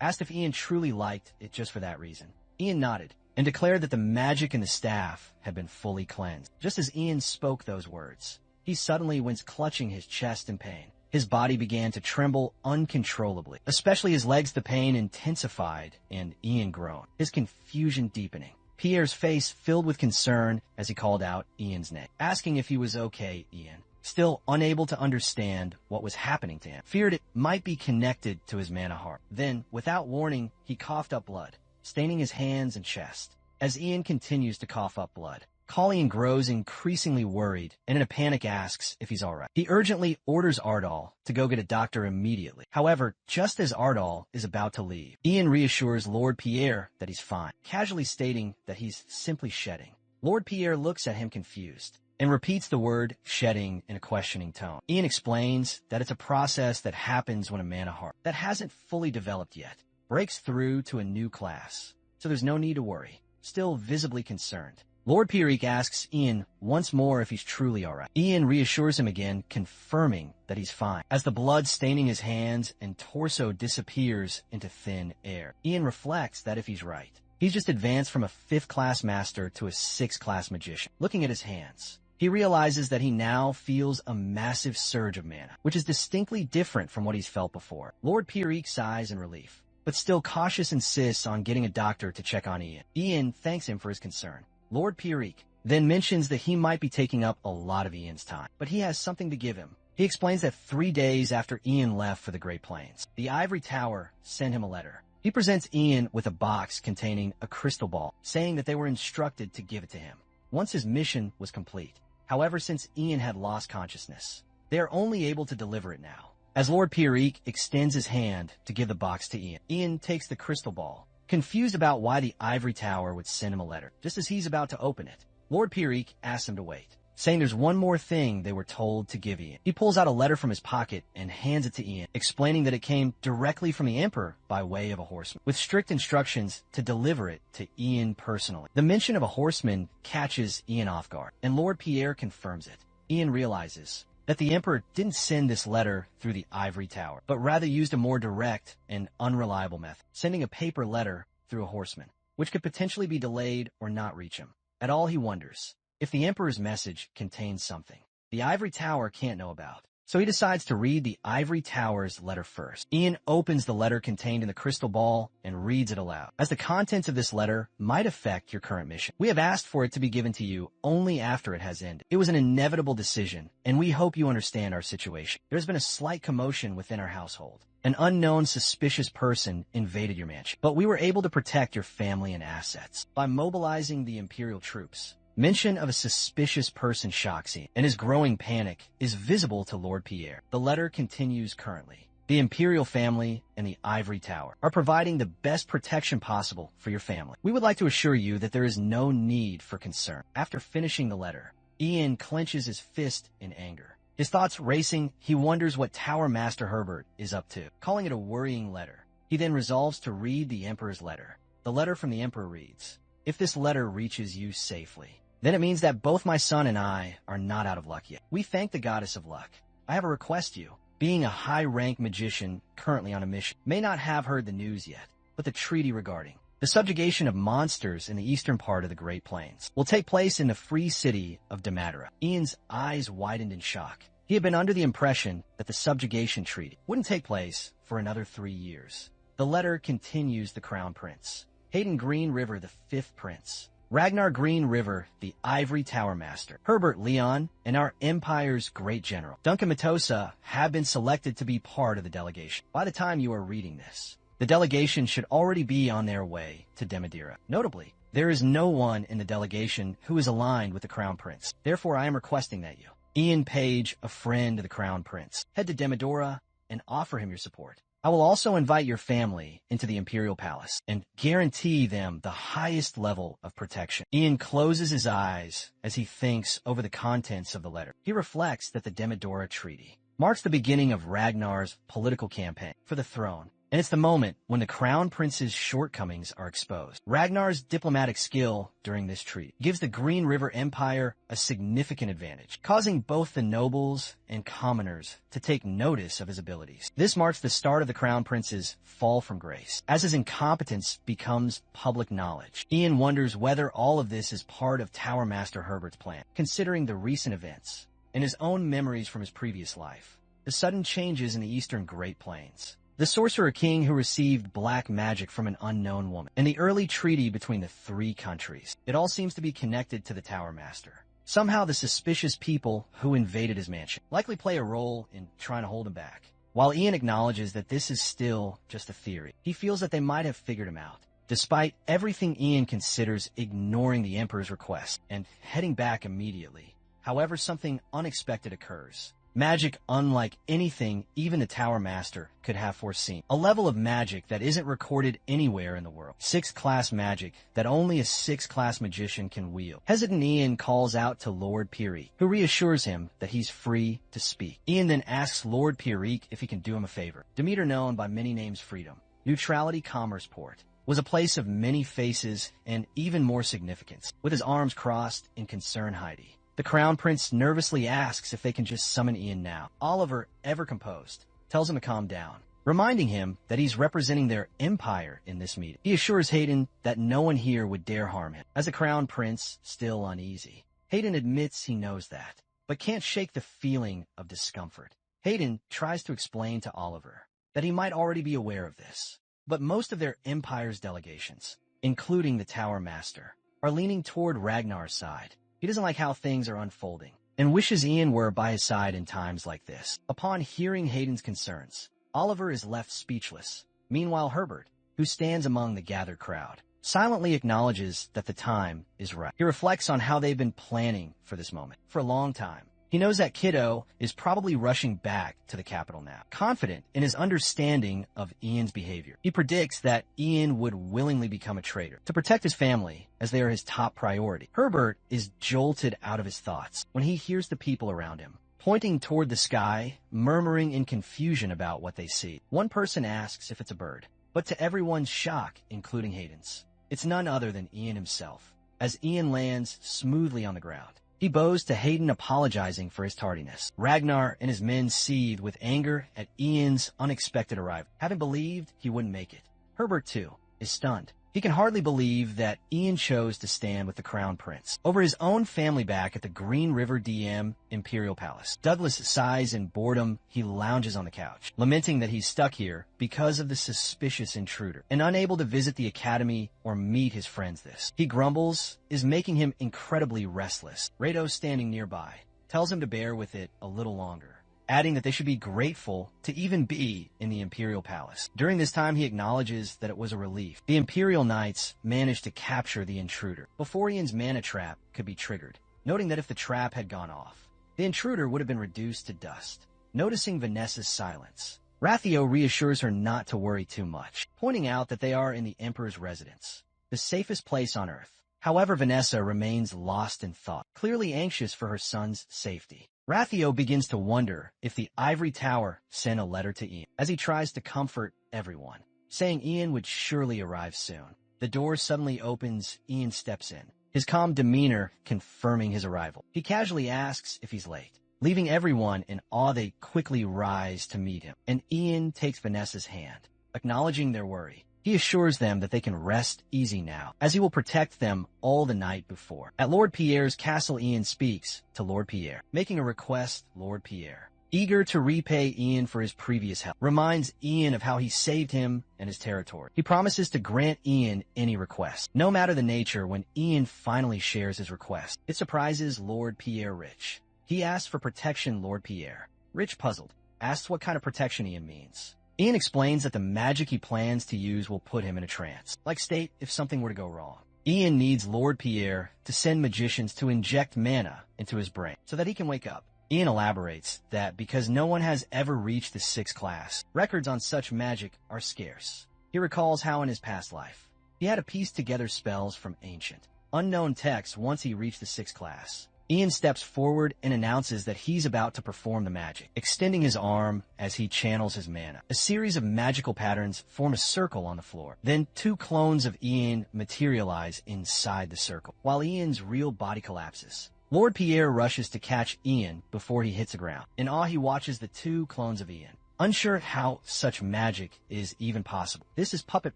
asked if Ian truly liked it just for that reason. Ian nodded and declared that the magic in the staff had been fully cleansed. Just as Ian spoke those words, he suddenly went clutching his chest in pain. His body began to tremble uncontrollably, especially his legs. The pain intensified, and Ian groaned, his confusion deepening. Pierre's face filled with concern as he called out Ian's name, asking if he was okay. Ian, still unable to understand what was happening to him, feared it might be connected to his mana heart. Then, without warning, he coughed up blood, staining his hands and chest. As Ian continues to cough up blood, Colleen grows increasingly worried and in a panic asks if he's alright. He urgently orders Ardell to go get a doctor immediately. However, just as Ardell is about to leave, Ian reassures Lord Pierre that he's fine, casually stating that he's simply shedding. Lord Pierre looks at him confused and repeats the word shedding in a questioning tone. Ian explains that it's a process that happens when a mana heart that hasn't fully developed yet breaks through to a new class, so there's no need to worry. Still visibly concerned, Lord Pierrick asks Ian once more if he's truly alright. Ian reassures him again, confirming that he's fine, as the blood staining his hands and torso disappears into thin air. Ian reflects that if he's right, he's just advanced from a 5th class master to a 6th class magician. Looking at his hands, he realizes that he now feels a massive surge of mana, which is distinctly different from what he's felt before. Lord Pierrick sighs in relief, but still cautious insists on getting a doctor to check on Ian. Ian thanks him for his concern. Lord Pierrick then mentions that he might be taking up a lot of Ian's time, but he has something to give him. He explains that 3 days after Ian left for the Great Plains, the Ivory Tower sent him a letter. He presents Ian with a box containing a crystal ball, saying that they were instructed to give it to him. once his mission was complete. However, since Ian had lost consciousness, they are only able to deliver it now. As Lord Pierrick extends his hand to give the box to Ian, Ian takes the crystal ball, confused about why the ivory tower would send him a letter. Just as he's about to open it, Lord Pierrick asks him to wait, saying there's one more thing they were told to give Ian. He pulls out a letter from his pocket and hands it to Ian, explaining that it came directly from the Emperor by way of a horseman, with strict instructions to deliver it to Ian personally. The mention of a horseman catches Ian off guard, and Lord Pierre confirms it. Ian realizes that the Emperor didn't send this letter through the ivory tower, but rather used a more direct and unreliable method, sending a paper letter through a horseman, which could potentially be delayed or not reach him. At all, he wonders if the Emperor's message contains something the ivory tower can't know about. So he decides to read the ivory tower's letter first. Ian opens the letter contained in the crystal ball and reads it aloud, as the contents of this letter might affect your current mission. We have asked for it to be given to you only after it has ended. It was an inevitable decision, and we hope you understand our situation. There's been a slight commotion within our household. An unknown suspicious person invaded your mansion, but we were able to protect your family and assets by mobilizing the Imperial troops. Mention of a suspicious person shocks Ian, and his growing panic is visible to Lord Pierre. The letter continues currently. The Imperial family and the Ivory Tower are providing the best protection possible for your family. We would like to assure you that there is no need for concern. After finishing the letter, Ian clenches his fist in anger. His thoughts racing, he wonders what Tower Master Herbert is up to, calling it a worrying letter. He then resolves to read the Emperor's letter. The letter from the Emperor reads, "If this letter reaches you safely, then it means that both my son and I are not out of luck yet. We thank the goddess of luck. I have a request to you. Being a high-rank magician currently on a mission, may not have heard the news yet, but the treaty regarding the subjugation of monsters in the eastern part of the Great Plains will take place in the free city of Demadera." Ian's eyes widened in shock. He had been under the impression that the subjugation treaty wouldn't take place for another 3 years. The letter continues the Crown Prince, Hayden Green River, the 5th Prince, Ragnar Green River, the Ivory Tower Master, Herbert Leon, and our Empire's great general, Duncan Matosa, have been selected to be part of the delegation. By the time you are reading this, the delegation should already be on their way to Demadera. Notably, there is no one in the delegation who is aligned with the Crown Prince. Therefore, I am requesting that you, Ian Page, a friend of the Crown Prince, head to Demadera and offer him your support. I will also invite your family into the Imperial Palace and guarantee them the highest level of protection. Ian closes his eyes as he thinks over the contents of the letter. He reflects that the Demadera Treaty marks the beginning of Ragnar's political campaign for the throne, and it's the moment when the Crown Prince's shortcomings are exposed. Ragnar's diplomatic skill during this treaty gives the Green River Empire a significant advantage, causing both the nobles and commoners to take notice of his abilities. This marks the start of the Crown Prince's fall from grace, as his incompetence becomes public knowledge. Ian wonders whether all of this is part of Tower Master Herbert's plan, considering the recent events and his own memories from his previous life, the sudden changes in the eastern Great Plains, the Sorcerer King who received black magic from an unknown woman, and the early treaty between the 3 countries. It all seems to be connected to the Tower Master. Somehow the suspicious people who invaded his mansion likely play a role in trying to hold him back. While Ian acknowledges that this is still just a theory, he feels that they might have figured him out. Despite everything, Ian considers ignoring the Emperor's request and heading back immediately. However, something unexpected occurs. Magic unlike anything even the Tower Master could have foreseen. A level of magic that isn't recorded anywhere in the world. 6th class magic that only a 6th class magician can wield. Hesitant Ian calls out to Lord Pierrick, who reassures him that he's free to speak. Ian then asks Lord Pierrick if he can do him a favor. Demeter, known by many names Freedom, Neutrality Commerce Port, was a place of many faces and even more significance. With his arms crossed in concern Heidi, the Crown Prince nervously asks if they can just summon Ian now. Oliver, ever composed, tells him to calm down, reminding him that he's representing their empire in this meeting. He assures Hayden that no one here would dare harm him. As the Crown Prince, still uneasy, Hayden admits he knows that, but can't shake the feeling of discomfort. Hayden tries to explain to Oliver that he might already be aware of this, but most of their empire's delegations, including the Tower Master, are leaning toward Ragnar's side. He doesn't like how things are unfolding, and wishes Ian were by his side in times like this. Upon hearing Hayden's concerns, Oliver is left speechless. Meanwhile, Herbert, who stands among the gathered crowd, silently acknowledges that the time is right. He reflects on how they've been planning for this moment for a long time. He knows that Kiddo is probably rushing back to the capital now, confident in his understanding of Ian's behavior. He predicts that Ian would willingly become a traitor to protect his family, as they are his top priority. Herbert is jolted out of his thoughts when he hears the people around him, pointing toward the sky, murmuring in confusion about what they see. One person asks if it's a bird, but to everyone's shock, including Hayden's, it's none other than Ian himself, as Ian lands smoothly on the ground. He bows to Hayden, apologizing for his tardiness. Ragnar and his men seethe with anger at Ian's unexpected arrival, having believed he wouldn't make it. Herbert, too, is stunned. He can hardly believe that Ian chose to stand with the Crown Prince over his own family back at the Green River DM Imperial Palace. Douglas sighs in boredom. He lounges on the couch, lamenting that he's stuck here because of the suspicious intruder and unable to visit the academy or meet his friends. This, he grumbles, is making him incredibly restless. Rado, standing nearby, tells him to bear with it a little longer, adding that they should be grateful to even be in the Imperial Palace. During this time, he acknowledges that it was a relief. The Imperial Knights managed to capture the intruder before Ian's mana trap could be triggered, noting that if the trap had gone off, the intruder would have been reduced to dust. Noticing Vanessa's silence, Rathio reassures her not to worry too much, pointing out that they are in the Emperor's residence, the safest place on Earth. However, Vanessa remains lost in thought, clearly anxious for her son's safety. Rathio begins to wonder if the Ivory Tower sent a letter to Ian, as he tries to comfort everyone, saying Ian would surely arrive soon. The door suddenly opens. Ian steps in, his calm demeanor confirming his arrival. He casually asks if he's late, leaving everyone in awe. They quickly rise to meet him, and Ian takes Vanessa's hand, acknowledging their worry. He assures them that they can rest easy now, as he will protect them all the night before. At Lord Pierre's castle, Ian speaks to Lord Pierre, making a request. Lord Pierre, eager to repay Ian for his previous help, reminds Ian of how he saved him and his territory. He promises to grant Ian any request, no matter the nature. When Ian finally shares his request, it surprises Lord Pierre Rich. He asks for protection. Lord Pierre, Rich, puzzled, asks what kind of protection Ian means. Ian explains that the magic he plans to use will put him in a trance, like state if something were to go wrong. Ian needs Lord Pierre to send magicians to inject mana into his brain so that he can wake up. Ian elaborates that because no one has ever reached the 6th class, records on such magic are scarce. He recalls how in his past life, he had to piece together spells from ancient, unknown texts once he reached the 6th class. Ian steps forward and announces that he's about to perform the magic, extending his arm as he channels his mana. A series of magical patterns form a circle on the floor. Then 2 clones of Ian materialize inside the circle, while Ian's real body collapses. Lord Pierre rushes to catch Ian before he hits the ground. In awe, he watches the 2 clones of Ian, unsure how such magic is even possible. This is puppet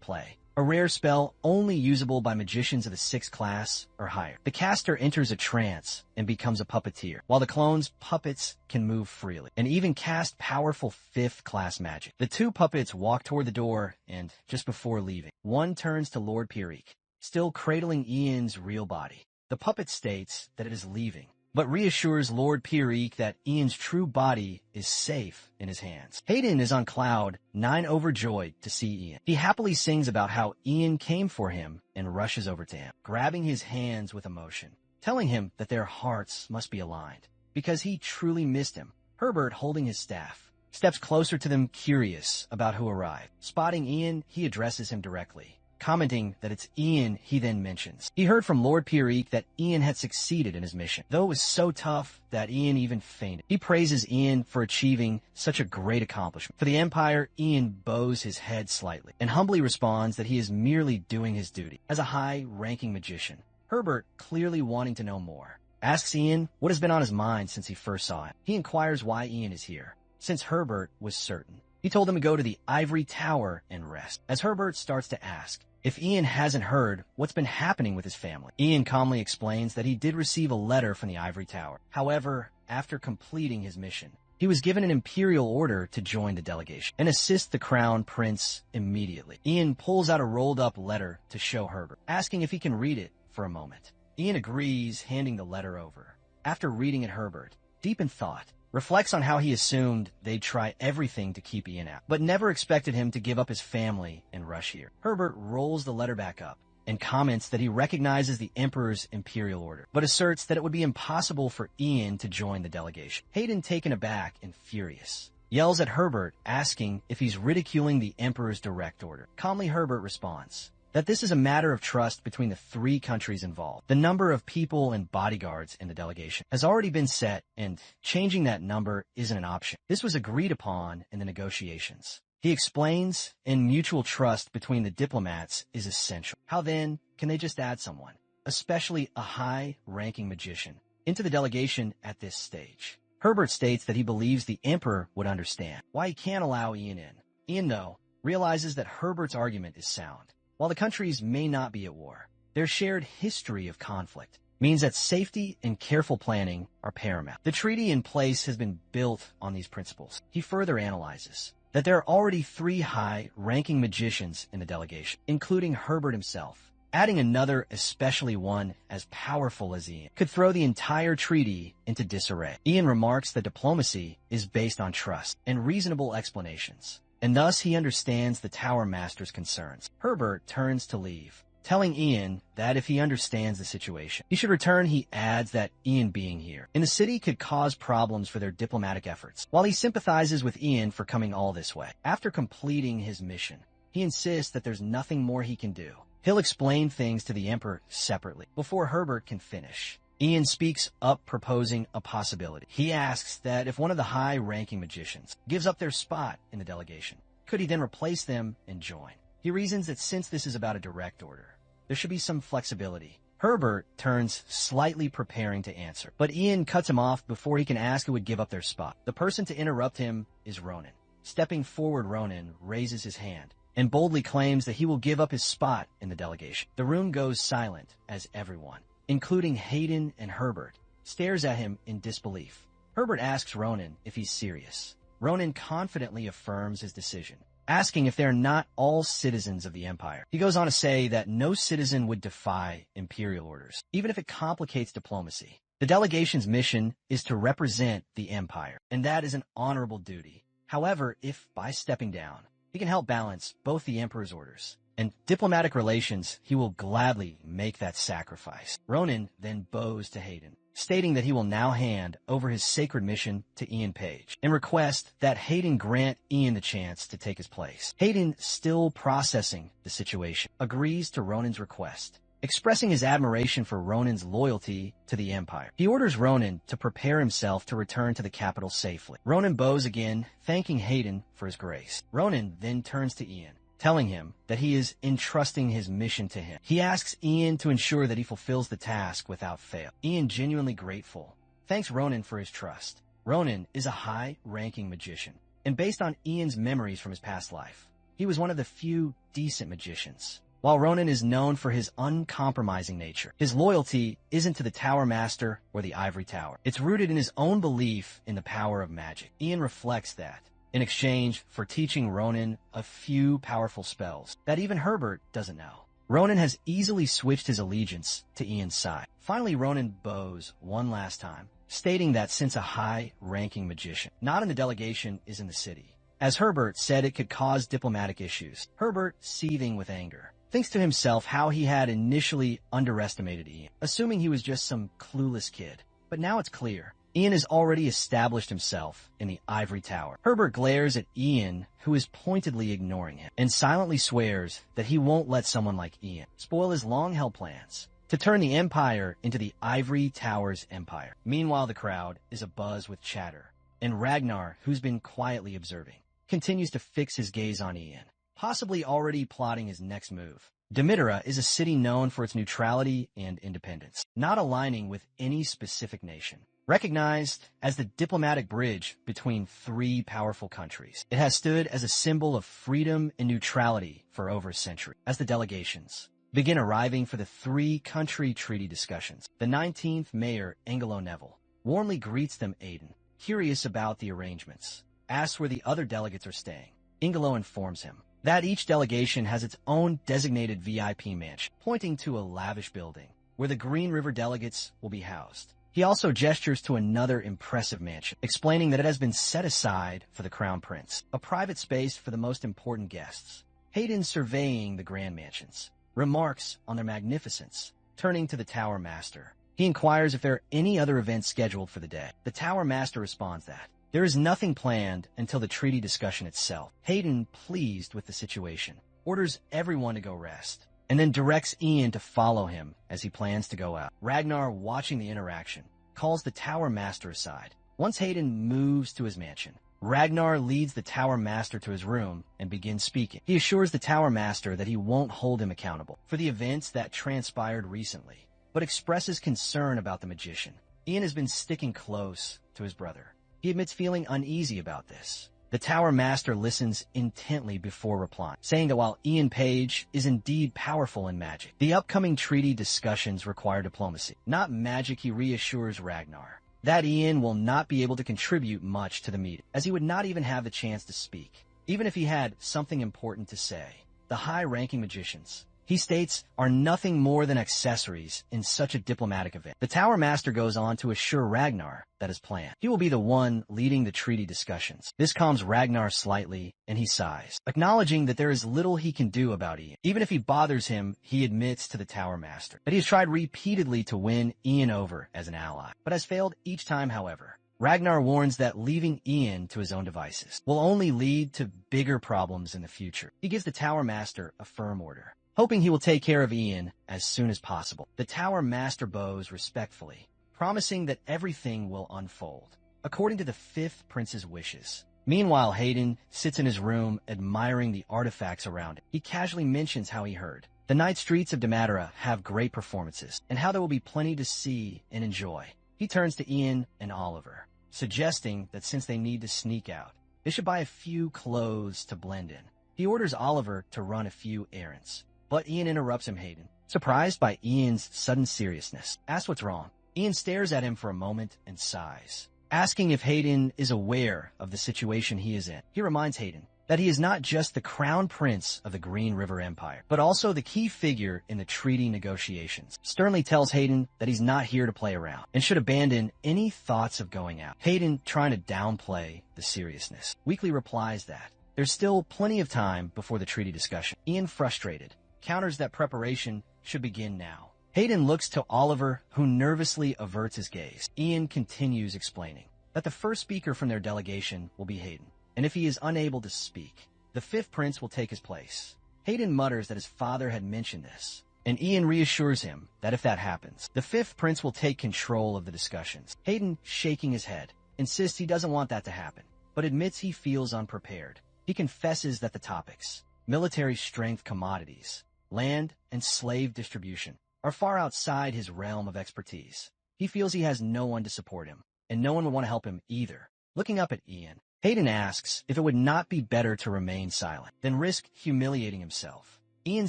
play, a rare spell only usable by magicians of the 6th class or higher. The caster enters a trance and becomes a puppeteer, while the clone's puppets can move freely and even cast powerful 5th class magic. The 2 puppets walk toward the door, and just before leaving, one turns to Lord Pierrick, still cradling Ian's real body. The puppet states that it is leaving, but reassures Lord Pierrick that Ian's true body is safe in his hands. Hayden is on cloud 9, overjoyed to see Ian. He happily sings about how Ian came for him and rushes over to him, grabbing his hands with emotion, telling him that their hearts must be aligned because he truly missed him. Herbert, holding his staff, steps closer to them, curious about who arrived. Spotting Ian, he addresses him directly, commenting that it's Ian. He then mentions he heard from Lord Pierrick that Ian had succeeded in his mission, though it was so tough that Ian even fainted. He praises Ian for achieving such a great accomplishment. For the Empire, Ian bows his head slightly and humbly responds that he is merely doing his duty as a high-ranking magician. Herbert, clearly wanting to know more, asks Ian what has been on his mind since he first saw him. He inquires why Ian is here, since Herbert was certain. He told him to go to the Ivory Tower and rest. As Herbert starts to ask if Ian hasn't heard what's been happening with his family, Ian calmly explains that he did receive a letter from the Ivory Tower. However, after completing his mission, he was given an imperial order to join the delegation and assist the Crown Prince immediately. Ian pulls out a rolled-up letter to show Herbert, asking if he can read it for a moment. Ian agrees, handing the letter over. After reading it, Herbert, deep in thought, reflects on how he assumed they'd try everything to keep Ian out, but never expected him to give up his family and rush here. Herbert rolls the letter back up, and comments that he recognizes the Emperor's imperial order, but asserts that it would be impossible for Ian to join the delegation. Hayden, taken aback and furious, yells at Herbert, asking if he's ridiculing the Emperor's direct order. Calmly, Herbert responds that this is a matter of trust between the three countries involved. The number of people and bodyguards in the delegation has already been set, and changing that number isn't an option. This was agreed upon in the negotiations. He explains, and mutual trust between the diplomats is essential. How then can they just add someone, especially a high-ranking magician, into the delegation at this stage? Herbert states that he believes the Emperor would understand why he can't allow Ian in. Ian, though, realizes that Herbert's argument is sound. While the countries may not be at war, their shared history of conflict means that safety and careful planning are paramount. The treaty in place has been built on these principles. He further analyzes that there are already 3 high-ranking magicians in the delegation, including Herbert himself. Adding another, especially one as powerful as Ian, could throw the entire treaty into disarray. Ian remarks that diplomacy is based on trust and reasonable explanations, and thus he understands the Tower Master's concerns. Herbert turns to leave, telling Ian that if he understands the situation, he should return. He adds that Ian being here in the city could cause problems for their diplomatic efforts. While he sympathizes with Ian for coming all this way, after completing his mission, he insists that there's nothing more he can do. He'll explain things to the Emperor separately before Herbert can finish. Ian speaks up, proposing a possibility. He asks that if one of the high-ranking magicians gives up their spot in the delegation, could he then replace them and join? He reasons that since this is about a direct order, there should be some flexibility. Herbert turns, slightly preparing to answer, but Ian cuts him off before he can ask who would give up their spot. The person to interrupt him is Ronan. Stepping forward, Ronan raises his hand and boldly claims that he will give up his spot in the delegation. The room goes silent as everyone, including Hayden and Herbert, stares at him in disbelief. Herbert asks Ronan if he's serious. Ronan confidently affirms his decision, asking if they're not all citizens of the Empire. He goes on to say that no citizen would defy imperial orders, even if it complicates diplomacy. The delegation's mission is to represent the Empire, and that is an honorable duty. However, if by stepping down, he can help balance both the Emperor's orders and diplomatic relations, he will gladly make that sacrifice. Ronan then bows to Hayden, stating that he will now hand over his sacred mission to Ian Page and request that Hayden grant Ian the chance to take his place. Hayden, still processing the situation, agrees to Ronan's request, expressing his admiration for Ronan's loyalty to the Empire. He orders Ronan to prepare himself to return to the capital safely. Ronan bows again, thanking Hayden for his grace. Ronan then turns to Ian, telling him that he is entrusting his mission to him. He asks Ian to ensure that he fulfills the task without fail. Ian, genuinely grateful, thanks Ronan for his trust. Ronan is a high-ranking magician, and based on Ian's memories from his past life, he was one of the few decent magicians. While Ronan is known for his uncompromising nature, his loyalty isn't to the Tower Master or the Ivory Tower. It's rooted in his own belief in the power of magic. Ian reflects that in exchange for teaching Ronan a few powerful spells that even Herbert doesn't know. Ronan has easily switched his allegiance to Ian's side. Finally, Ronan bows one last time, stating that since a high-ranking magician not in the delegation is in the city, as Herbert said, it could cause diplomatic issues. Herbert, seething with anger, thinks to himself how he had initially underestimated Ian, assuming he was just some clueless kid. But now it's clear, Ian has already established himself in the Ivory Tower. Herbert glares at Ian, who is pointedly ignoring him, and silently swears that he won't let someone like Ian spoil his long-held plans to turn the Empire into the Ivory Tower's empire. Meanwhile, the crowd is abuzz with chatter, and Ragnar, who's been quietly observing, continues to fix his gaze on Ian, possibly already plotting his next move. Demitera is a city known for its neutrality and independence, not aligning with any specific nation. Recognized as the diplomatic bridge between 3 powerful countries, it has stood as a symbol of freedom and neutrality for over a century. As the delegations begin arriving for the 3-country treaty discussions, the 19th Mayor, Angelo Neville, warmly greets them. Aiden, curious about the arrangements, asks where the other delegates are staying. Angelo informs him that each delegation has its own designated VIP mansion, pointing to a lavish building where the Green River delegates will be housed. He also gestures to another impressive mansion, explaining that it has been set aside for the Crown Prince, a private space for the most important guests. Hayden, surveying the grand mansions, remarks on their magnificence. Turning to the Tower Master, he inquires if there are any other events scheduled for the day. The Tower Master responds that there is nothing planned until the treaty discussion itself. Hayden, pleased with the situation, orders everyone to go rest, and then directs Ian to follow him as he plans to go out. Ragnar, watching the interaction, calls the Tower Master aside. Once Hayden moves to his mansion, Ragnar leads the Tower Master to his room and begins speaking. He assures the Tower Master that he won't hold him accountable for the events that transpired recently, but expresses concern about the magician. Ian has been sticking close to his brother. He admits feeling uneasy about this. The Tower Master listens intently before replying, saying that while Ian Page is indeed powerful in magic, the upcoming treaty discussions require diplomacy, not magic. He reassures Ragnar that Ian will not be able to contribute much to the meeting, as he would not even have the chance to speak, even if he had something important to say. The high-ranking magicians, he states, are nothing more than accessories in such a diplomatic event. The Tower Master goes on to assure Ragnar that his plan, he will be the one leading the treaty discussions. This calms Ragnar slightly, and he sighs, acknowledging that there is little he can do about Ian. Even if he bothers him, he admits to the Tower Master that he has tried repeatedly to win Ian over as an ally, but has failed each time. However, Ragnar warns that leaving Ian to his own devices will only lead to bigger problems in the future. He gives the Tower Master a firm order, hoping he will take care of Ian as soon as possible. The Tower Master bows respectfully, promising that everything will unfold according to the Fifth Prince's wishes. Meanwhile, Hayden sits in his room admiring the artifacts around him. He casually mentions how he heard the night streets of Madamada have great performances, and how there will be plenty to see and enjoy. He turns to Ian and Oliver, suggesting that since they need to sneak out, they should buy a few clothes to blend in. He orders Oliver to run a few errands, but Ian interrupts him. Hayden, surprised by Ian's sudden seriousness, asks what's wrong. Ian stares at him for a moment and sighs, asking if Hayden is aware of the situation he is in. He reminds Hayden that he is not just the crown prince of the Green River Empire, but also the key figure in the treaty negotiations. Sternly tells Hayden that he's not here to play around and should abandon any thoughts of going out. Hayden, trying to downplay the seriousness, weakly replies that there's still plenty of time before the treaty discussion. Ian, frustrated, counters that preparation should begin now. Hayden looks to Oliver, who nervously averts his gaze. Ian continues explaining that the first speaker from their delegation will be Hayden, and if he is unable to speak, the Fifth Prince will take his place. Hayden mutters that his father had mentioned this, and Ian reassures him that if that happens, the Fifth Prince will take control of the discussions. Hayden, shaking his head, insists he doesn't want that to happen, but admits he feels unprepared. He confesses that the topics, military strength commodities, land, and slave distribution, are far outside his realm of expertise. He feels he has no one to support him, and no one would want to help him either. Looking up at Ian, Hayden asks if it would not be better to remain silent than risk humiliating himself. Ian,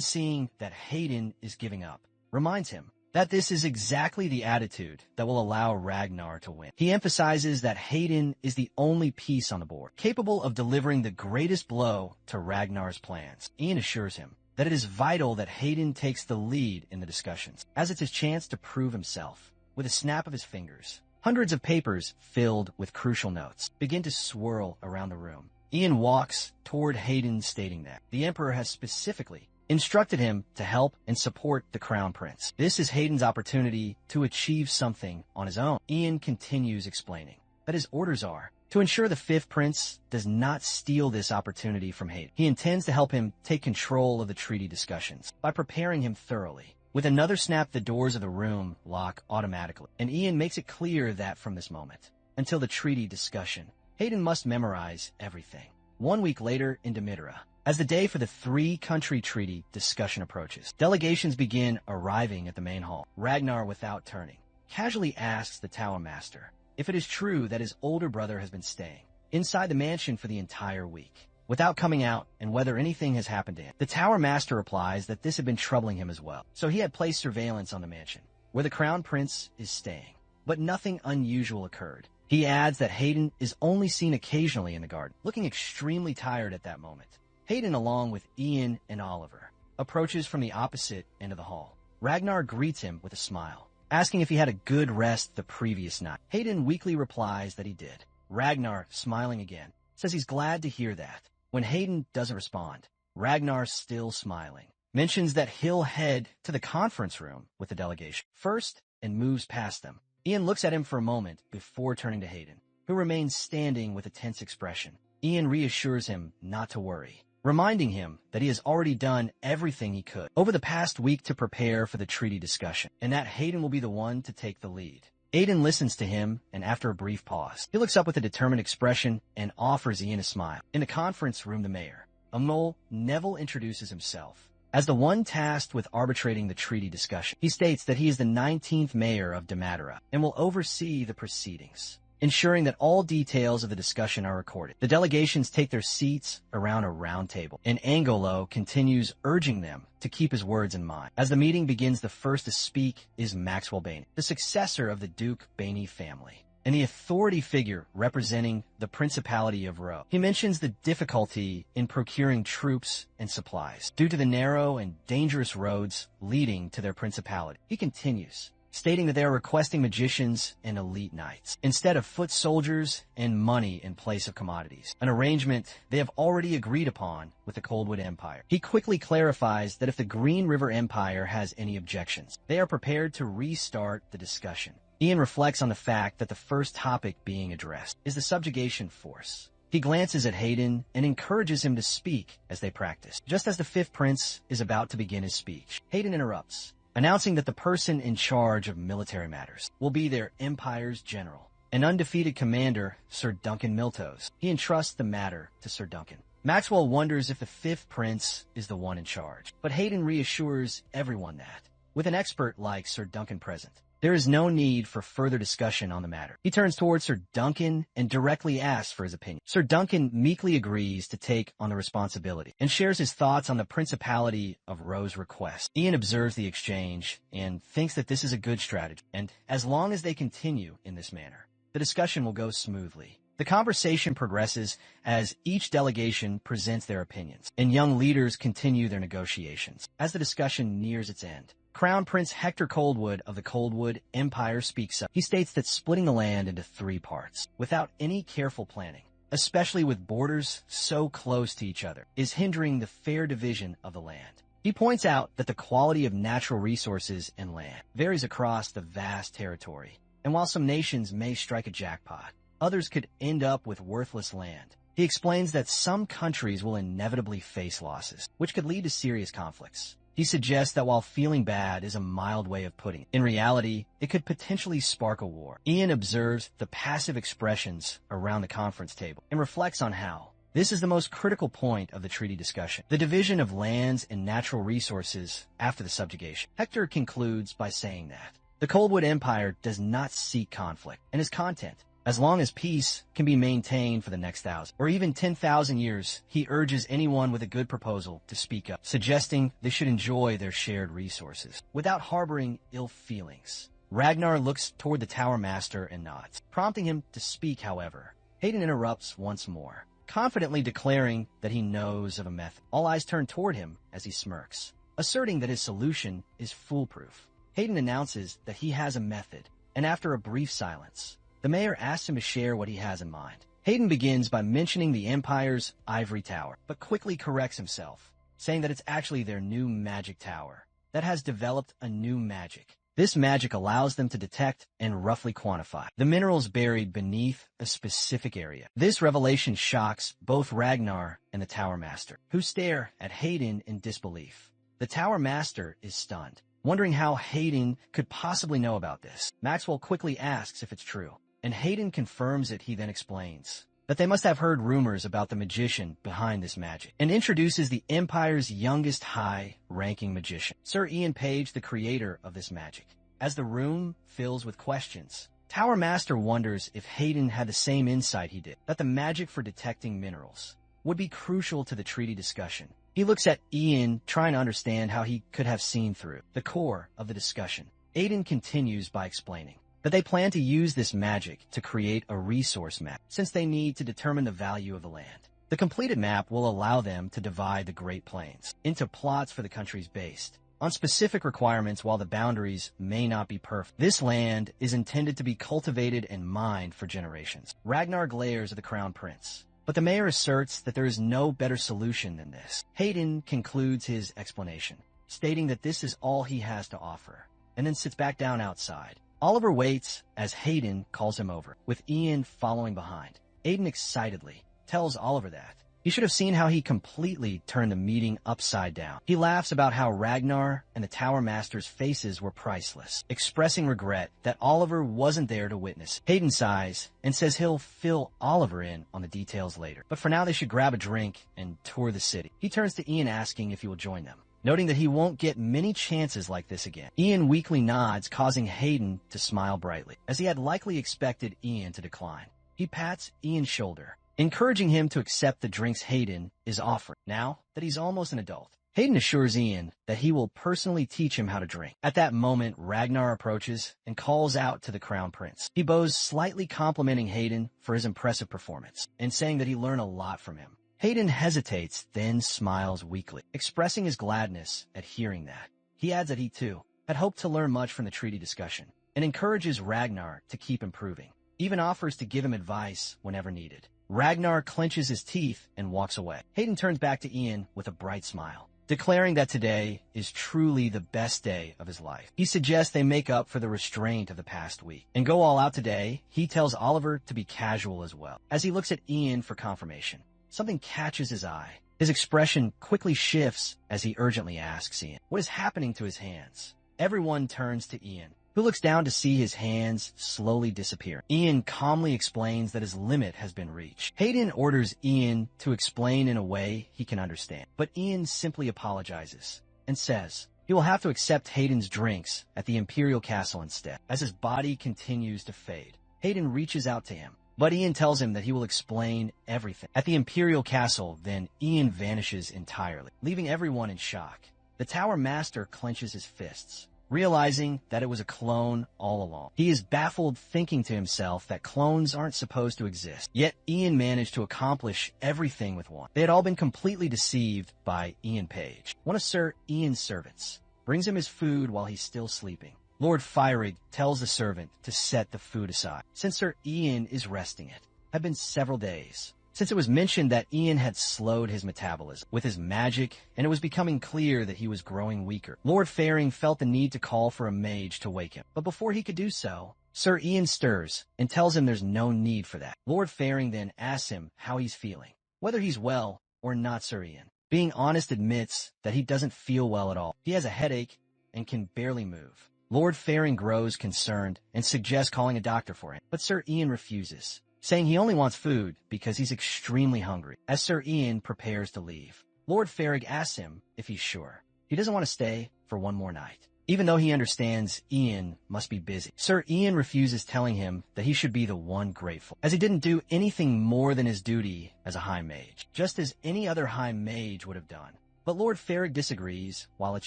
seeing that Hayden is giving up, reminds him that this is exactly the attitude that will allow Ragnar to win. He emphasizes that Hayden is the only piece on the board capable of delivering the greatest blow to Ragnar's plans. Ian assures him that it is vital that Hayden takes the lead in the discussions, as it's his chance to prove himself. With a snap of his fingers, hundreds of papers filled with crucial notes begin to swirl around the room. Ian walks toward Hayden, stating that the Emperor has specifically instructed him to help and support the Crown Prince. This is Hayden's opportunity to achieve something on his own. Ian continues explaining that his orders are to ensure the Fifth Prince does not steal this opportunity from Hayden. He intends to help him take control of the treaty discussions by preparing him thoroughly. With another snap, the doors of the room lock automatically, and Ian makes it clear that from this moment until the treaty discussion, Hayden must memorize everything. 1 week later in Demidera, as the day for the three-country treaty discussion approaches, delegations begin arriving at the main hall. Ragnar, without turning, casually asks the Tower Master if it is true that his older brother has been staying inside the mansion for the entire week without coming out, and whether anything has happened to him. The Tower Master replies that this had been troubling him as well, so he had placed surveillance on the mansion where the Crown Prince is staying, but nothing unusual occurred. He adds that Hayden is only seen occasionally in the garden, looking extremely tired at that moment. Hayden, along with Ian and Oliver, approaches from the opposite end of the hall. Ragnar greets him with a smile, asking if he had a good rest the previous night. Hayden weakly replies that he did. Ragnar, smiling again, says he's glad to hear that. When Hayden doesn't respond, Ragnar, still smiling, mentions that he'll head to the conference room with the delegation first and moves past them. Ian looks at him for a moment before turning to Hayden, who remains standing with a tense expression. Ian reassures him not to worry, reminding him that he has already done everything he could over the past week to prepare for the treaty discussion, and that Hayden will be the one to take the lead. Aiden listens to him, and after a brief pause, he looks up with a determined expression and offers Ian a smile. In the conference room, the mayor, Neville, introduces himself as the one tasked with arbitrating the treaty discussion. He states that he is the 19th mayor of Demadera and will oversee the proceedings, ensuring that all details of the discussion are recorded. The delegations take their seats around a round table, and Angolo continues urging them to keep his words in mind. As the meeting begins, the first to speak is Maxwell Bainey, the successor of the Duke Bainey family, and the authority figure representing the Principality of Ro. He mentions the difficulty in procuring troops and supplies due to the narrow and dangerous roads leading to their principality. He continues, stating that they are requesting magicians and elite knights instead of foot soldiers and money in place of commodities, an arrangement they have already agreed upon with the Coldwood Empire. He quickly clarifies that if the Green River Empire has any objections, they are prepared to restart the discussion. Ian reflects on the fact that the first topic being addressed is the subjugation force. He glances at Hayden and encourages him to speak as they practice. Just as the fifth prince is about to begin his speech, Hayden interrupts, announcing that the person in charge of military matters will be their empire's general, an undefeated commander, Sir Duncan Miltos. He entrusts the matter to Sir Duncan. Maxwell wonders if the fifth prince is the one in charge, but Hayden reassures everyone that, with an expert like Sir Duncan present, there is no need for further discussion on the matter. He turns towards Sir Duncan and directly asks for his opinion. Sir Duncan meekly agrees to take on the responsibility and shares his thoughts on the Principality of Ro's request. Ian observes the exchange and thinks that this is a good strategy, and as long as they continue in this manner, the discussion will go smoothly. The conversation progresses as each delegation presents their opinions, and young leaders continue their negotiations. As the discussion nears its end, Crown Prince Hector Coldwood of the Coldwood Empire speaks up. He states that splitting the land into 3 parts, without any careful planning, especially with borders so close to each other, is hindering the fair division of the land. He points out that the quality of natural resources and land varies across the vast territory, and while some nations may strike a jackpot, others could end up with worthless land. He explains that some countries will inevitably face losses, which could lead to serious conflicts. He suggests that while feeling bad is a mild way of putting it, in reality, it could potentially spark a war. Ian observes the passive expressions around the conference table and reflects on how this is the most critical point of the treaty discussion, the division of lands and natural resources after the subjugation. Hector concludes by saying that the Coldwood Empire does not seek conflict and is content as long as peace can be maintained for the next 1,000 or even 10,000 years. He urges anyone with a good proposal to speak up, suggesting they should enjoy their shared resources without harboring ill feelings. Ragnar looks toward the Tower Master and nods, prompting him to speak. However, Hayden interrupts once more, confidently declaring that he knows of a method. All eyes turn toward him as he smirks, asserting that his solution is foolproof. Hayden announces that he has a method, and after a brief silence, the mayor asks him to share what he has in mind. Hayden begins by mentioning the Empire's ivory tower, but quickly corrects himself, saying that it's actually their new magic tower that has developed a new magic. This magic allows them to detect and roughly quantify the minerals buried beneath a specific area. This revelation shocks both Ragnar and the Tower Master, who stare at Hayden in disbelief. The Tower Master is stunned, wondering how Hayden could possibly know about this. Maxwell quickly asks if it's true, and Hayden confirms it. He then explains that they must have heard rumors about the magician behind this magic, and introduces the Empire's youngest high-ranking magician, Sir Ian Page, the creator of this magic. As the room fills with questions, Tower Master wonders if Hayden had the same insight he did, that the magic for detecting minerals would be crucial to the treaty discussion. He looks at Ian, trying to understand how he could have seen through the core of the discussion. Aiden continues by explaining that they plan to use this magic to create a resource map, since they need to determine the value of the land. The completed map will allow them to divide the Great Plains into plots for the countries based on specific requirements. While the boundaries may not be perfect, this land is intended to be cultivated and mined for generations. Ragnar glares at the Crown Prince, But the mayor asserts that there is no better solution than this. Hayden concludes his explanation, stating that this is all he has to offer, and then sits back down outside. Oliver waits as Hayden calls him over, with Ian following behind. Hayden excitedly tells Oliver that he should have seen how he completely turned the meeting upside down. He laughs about how Ragnar and the Tower Master's faces were priceless, expressing regret that Oliver wasn't there to witness. Hayden sighs and says he'll fill Oliver in on the details later, but for now they should grab a drink and tour the city. He turns to Ian asking if he will join them, noting that he won't get many chances like this again. Ian weakly nods, causing Hayden to smile brightly, as he had likely expected Ian to decline. He pats Ian's shoulder, encouraging him to accept the drinks Hayden is offering, now that he's almost an adult. Hayden assures Ian that he will personally teach him how to drink. At that moment, Ragnar approaches and calls out to the Crown Prince. He bows, slightly complimenting Hayden for his impressive performance, and saying that he learned a lot from him. Hayden hesitates, then smiles weakly, expressing his gladness at hearing that. He adds that he, too, had hoped to learn much from the treaty discussion, and encourages Ragnar to keep improving, even offers to give him advice whenever needed. Ragnar clenches his teeth and walks away. Hayden turns back to Ian with a bright smile, declaring that today is truly the best day of his life. He suggests they make up for the restraint of the past week and go all out today. He tells Oliver to be casual as well. As he looks at Ian for confirmation, something catches his eye. His expression quickly shifts as he urgently asks Ian what is happening to his hands. Everyone turns to Ian, who looks down to see his hands slowly disappear. Ian calmly explains that his limit has been reached. Hayden orders Ian to explain in a way he can understand, but Ian simply apologizes and says he will have to accept Hayden's drinks at the Imperial Castle instead. As his body continues to fade, Hayden reaches out to him, but Ian tells him that he will explain everything at the Imperial Castle. Then Ian vanishes entirely, leaving everyone in shock. The Tower Master clenches his fists, realizing that it was a clone all along. He is baffled, thinking to himself that clones aren't supposed to exist. Yet Ian managed to accomplish everything with one. They had all been completely deceived by Ian Page. One of Sir Ian's servants brings him his food while he's still sleeping. Lord Fierig tells the servant to set the food aside, since Sir Ian is resting. It had been several days since it was mentioned that Ian had slowed his metabolism with his magic, and it was becoming clear that he was growing weaker. Lord Fairing felt the need to call for a mage to wake him, but before he could do so, Sir Ian stirs and tells him there's no need for that. Lord Fairing then asks him how he's feeling, whether he's well or not. Sir Ian, being honest, admits that he doesn't feel well at all. He has a headache and can barely move. Lord Fairing grows concerned and suggests calling a doctor for him, but Sir Ian refuses, saying he only wants food because he's extremely hungry. As Sir Ian prepares to leave, Lord Fairig asks him if he's sure he doesn't want to stay for one more night, even though he understands Ian must be busy. Sir Ian refuses, telling him that he should be the one grateful, as he didn't do anything more than his duty as a High Mage, just as any other High Mage would have done. But Lord Fairig disagrees. While it's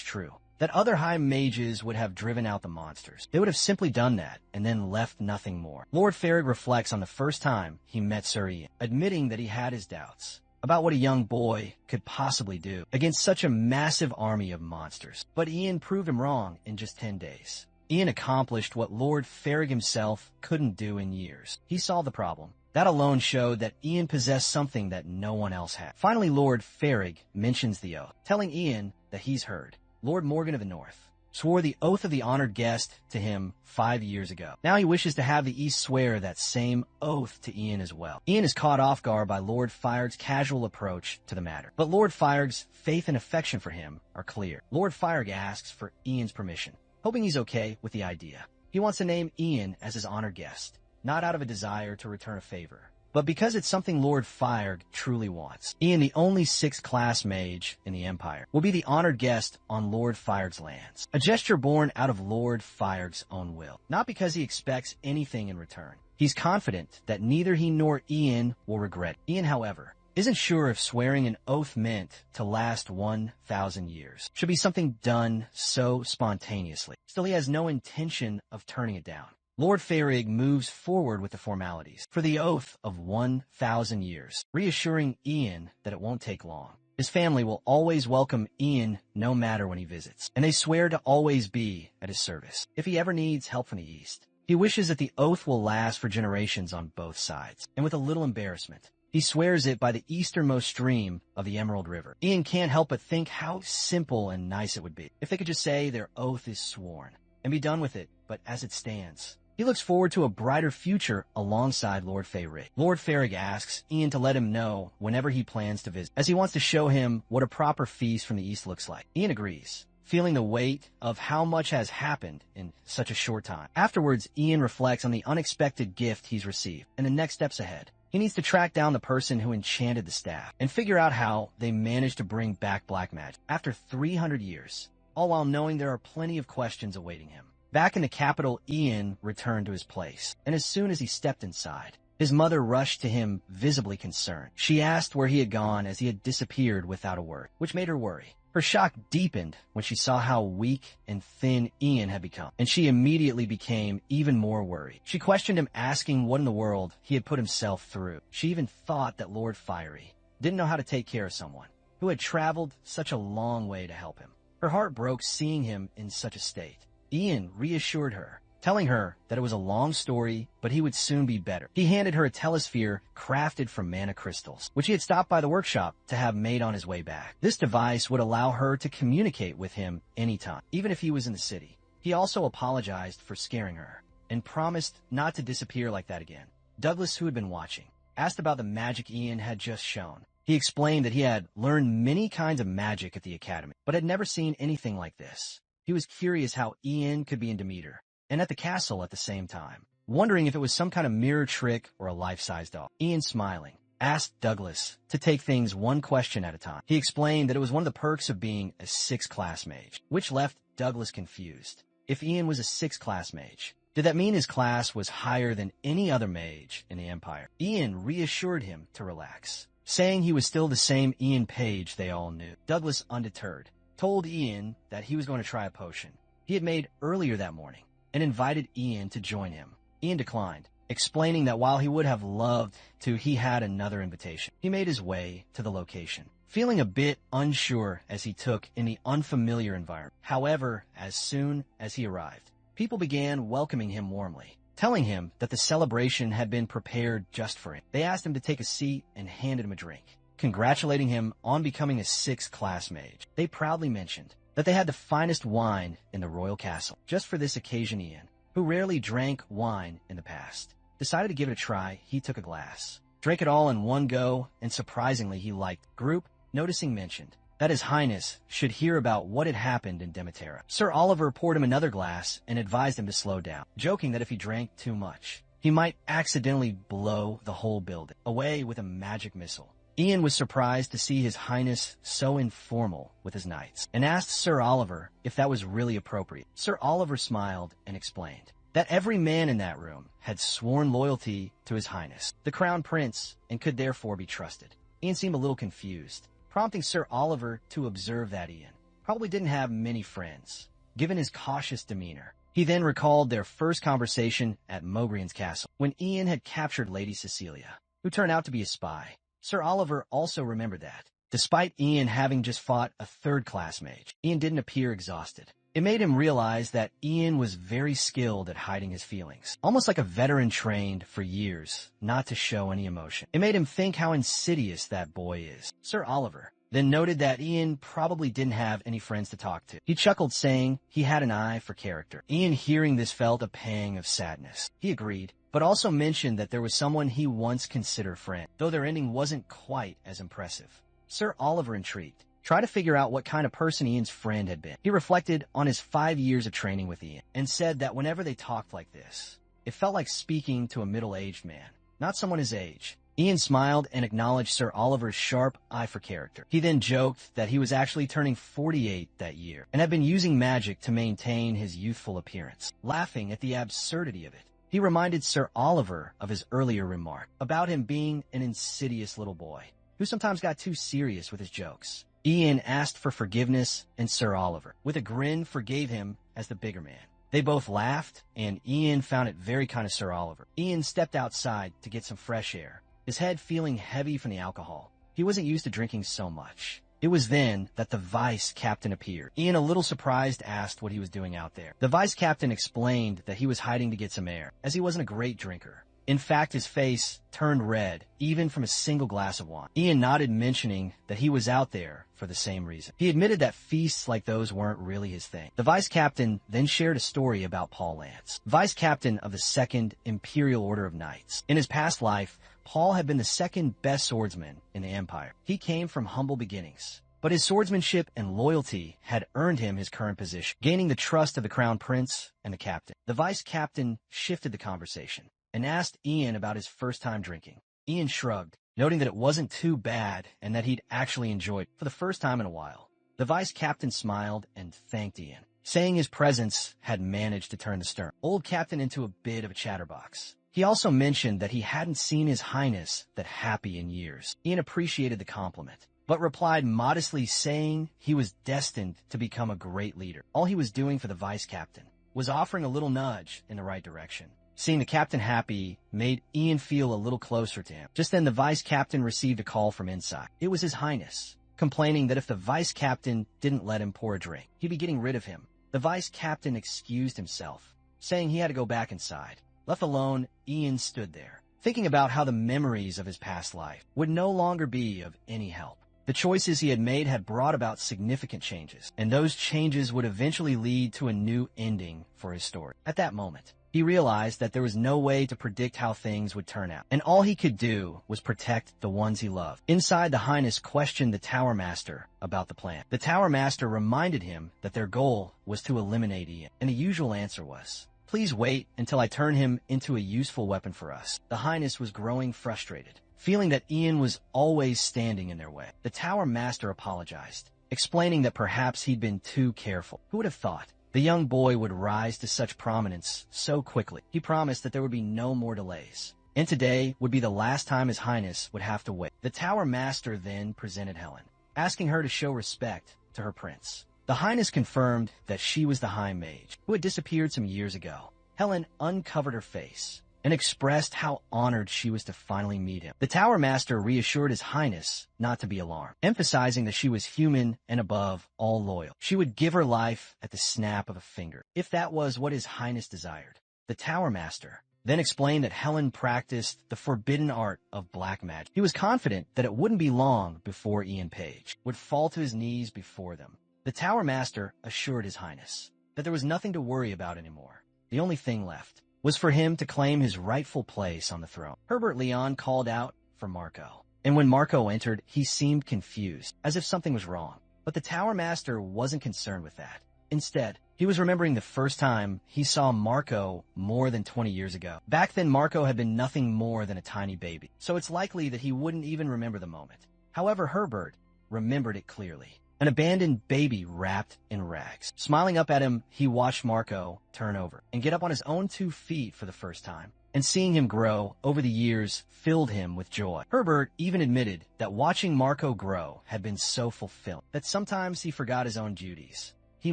true that other High Mages would have driven out the monsters, they would have simply done that and then left nothing more. Lord Fairig reflects on the first time he met Sir Ian, admitting that he had his doubts about what a young boy could possibly do against such a massive army of monsters. But Ian proved him wrong in just 10 days. Ian accomplished what Lord Fairig himself couldn't do in years. He solved the problem. That alone showed that Ian possessed something that no one else had. Finally, Lord Fairig mentions the oath, telling Ian that he's heard Lord Morgan of the North swore the oath of the honored guest to him 5 years ago. Now he wishes to have the East swear that same oath to Ian as well. Ian is caught off guard by Lord Fireg's casual approach to the matter, but Lord Fireg's faith and affection for him are clear. Lord Fireig asks for Ian's permission, hoping he's okay with the idea. He wants to name Ian as his honored guest, not out of a desire to return a favor, but because it's something Lord Fireig truly wants. Ian, the only 6th class mage in the Empire, will be the honored guest on Lord Fireig's lands, a gesture born out of Lord Fireig's own will, not because he expects anything in return. He's confident that neither he nor Ian will regret it. Ian, however, isn't sure if swearing an oath meant to last 1,000 years should be something done so spontaneously. Still, he has no intention of turning it down. Lord Fairig moves forward with the formalities for the oath of 1,000 years, reassuring Ian that it won't take long. His family will always welcome Ian no matter when he visits, and they swear to always be at his service if he ever needs help from the East. He wishes that the oath will last for generations on both sides, and with a little embarrassment, He swears it by the easternmost stream of the Emerald River. Ian can't help but think how simple and nice it would be if they could just say their oath is sworn and be done with it, but as it stands, he looks forward to a brighter future alongside Lord Feyrig. Lord Feyrig asks Ian to let him know whenever he plans to visit, as he wants to show him what a proper feast from the east looks like. Ian agrees, feeling the weight of how much has happened in such a short time. Afterwards, Ian reflects on the unexpected gift he's received and the next steps ahead. He needs to track down the person who enchanted the staff and figure out how they managed to bring back black magic after 300 years, all while knowing there are plenty of questions awaiting him. Back in the capital, Ian returned to his place, and as soon as he stepped inside, his mother rushed to him, visibly concerned. She asked where he had gone, as he had disappeared without a word, which made her worry. Her shock deepened when she saw how weak and thin Ian had become, and she immediately became even more worried. She questioned him, asking what in the world he had put himself through. She even thought that Lord Fiery didn't know how to take care of someone who had traveled such a long way to help him. Her heart broke seeing him in such a state. Ian reassured her, telling her that it was a long story, but he would soon be better. He handed her a telesphere crafted from mana crystals, which he had stopped by the workshop to have made on his way back. This device would allow her to communicate with him anytime, even if he was in the city. He also apologized for scaring her and promised not to disappear like that again. Douglas, who had been watching, asked about the magic Ian had just shown. He explained that he had learned many kinds of magic at the academy, but had never seen anything like this. He was curious how Ian could be in Demeter and at the castle at the same time, wondering if it was some kind of mirror trick or a life-size doll. Ian, smiling, asked Douglas to take things one question at a time. He explained that it was one of the perks of being a 6th class mage, which left Douglas confused. If Ian was a 6th class mage, did that mean his class was higher than any other mage in the Empire? Ian reassured him to relax, saying he was still the same Ian Page they all knew. Douglas, undeterred, told Ian that he was going to try a potion he had made earlier that morning and invited Ian to join him. Ian declined, explaining that while he would have loved to, he had another invitation. He made his way to the location, feeling a bit unsure as he took in the unfamiliar environment. However, as soon as he arrived, people began welcoming him warmly, telling him that the celebration had been prepared just for him. They asked him to take a seat and handed him a drink, congratulating him on becoming a 6th class mage. They proudly mentioned that they had the finest wine in the royal castle. Just for this occasion, Ian, who rarely drank wine in the past, decided to give it a try. He took a glass, drank it all in one go, and surprisingly he liked it. Group, noticing, mentioned that His Highness should hear about what had happened in Demetera. Sir Oliver poured him another glass and advised him to slow down, joking that if he drank too much, he might accidentally blow the whole building away with a magic missile. Ian was surprised to see His Highness so informal with his knights, and asked Sir Oliver if that was really appropriate. Sir Oliver smiled and explained that every man in that room had sworn loyalty to His Highness, the Crown Prince, and could therefore be trusted. Ian seemed a little confused, prompting Sir Oliver to observe that Ian probably didn't have many friends, given his cautious demeanor. He then recalled their first conversation at Mogrian's castle, when Ian had captured Lady Cecilia, who turned out to be a spy. Sir Oliver also remembered that, despite Ian having just fought a 3rd class mage, Ian didn't appear exhausted. It made him realize that Ian was very skilled at hiding his feelings, almost like a veteran trained for years not to show any emotion. It made him think how insidious that boy is. Sir Oliver then noted that Ian probably didn't have any friends to talk to. He chuckled, saying he had an eye for character. Ian, hearing this, felt a pang of sadness. He agreed, but also mentioned that there was someone he once considered friend, though their ending wasn't quite as impressive. Sir Oliver, intrigued, tried to figure out what kind of person Ian's friend had been. He reflected on his 5 years of training with Ian, and said that whenever they talked like this, it felt like speaking to a middle-aged man, not someone his age. Ian smiled and acknowledged Sir Oliver's sharp eye for character. He then joked that he was actually turning 48 that year, and had been using magic to maintain his youthful appearance. Laughing at the absurdity of it, he reminded Sir Oliver of his earlier remark about him being an insidious little boy, who sometimes got too serious with his jokes. Ian asked for forgiveness, and Sir Oliver, with a grin, forgave him as the bigger man. They both laughed, and Ian found it very kind of Sir Oliver. Ian stepped outside to get some fresh air, his head feeling heavy from the alcohol. He wasn't used to drinking so much. It was then that the vice captain appeared. Ian, a little surprised, asked what he was doing out there. The vice captain explained that he was hiding to get some air, as he wasn't a great drinker, In fact, his face turned red, even from a single glass of wine. Ian nodded, mentioning that he was out there for the same reason. He admitted that feasts like those weren't really his thing. The vice captain then shared a story about Paul Lance, vice captain of the 2nd Imperial Order of Knights. In his past life, Paul had been the 2nd best swordsman in the Empire. He came from humble beginnings, but his swordsmanship and loyalty had earned him his current position, gaining the trust of the Crown Prince and the captain. The vice captain shifted the conversation and asked Ian about his first time drinking. Ian shrugged, noting that it wasn't too bad and that he'd actually enjoyed it for the first time in a while. The vice captain smiled and thanked Ian, saying his presence had managed to turn the stern old captain into a bit of a chatterbox. He also mentioned that he hadn't seen His Highness that happy in years. Ian appreciated the compliment, but replied modestly, saying he was destined to become a great leader. All he was doing for the vice captain was offering a little nudge in the right direction. Seeing the captain happy made Ian feel a little closer to him. Just then, the vice captain received a call from inside. It was His Highness, complaining that if the vice captain didn't let him pour a drink, he'd be getting rid of him. The vice captain excused himself, saying he had to go back inside. Left alone, Ian stood there, thinking about how the memories of his past life would no longer be of any help. The choices he had made had brought about significant changes, and those changes would eventually lead to a new ending for his story. At that moment, he realized that there was no way to predict how things would turn out, and all he could do was protect the ones he loved. Inside, the Highness questioned the Tower Master about the plan. The Tower Master reminded him that their goal was to eliminate Ian, and the usual answer was, "Please wait until I turn him into a useful weapon for us." The Highness was growing frustrated, feeling that Ian was always standing in their way. The Tower Master apologized, explaining that perhaps he'd been too careful. Who would have thought the young boy would rise to such prominence so quickly? He promised that there would be no more delays, and today would be the last time His Highness would have to wait. The Tower Master then presented Helen, asking her to show respect to her prince. The Highness confirmed that she was the High Mage, who had disappeared some years ago. Helen uncovered her face and expressed how honored she was to finally meet him. The Tower Master reassured His Highness not to be alarmed, emphasizing that she was human and above all loyal. She would give her life at the snap of a finger, if that was what His Highness desired. The Tower Master then explained that Helen practiced the forbidden art of black magic. He was confident that it wouldn't be long before Ian Page would fall to his knees before them. The Tower Master assured His Highness that there was nothing to worry about anymore. The only thing left was for him to claim his rightful place on the throne. Herbert Leon called out for Marco, and when Marco entered, he seemed confused, as if something was wrong. But the Tower Master wasn't concerned with that. Instead, he was remembering the first time he saw Marco more than 20 years ago. Back then, Marco had been nothing more than a tiny baby, so it's likely that he wouldn't even remember the moment. However, Herbert remembered it clearly. An abandoned baby wrapped in rags. Smiling up at him, he watched Marco turn over and get up on his own 2 feet for the first time. And seeing him grow over the years filled him with joy. Herbert even admitted that watching Marco grow had been so fulfilling that sometimes he forgot his own duties. He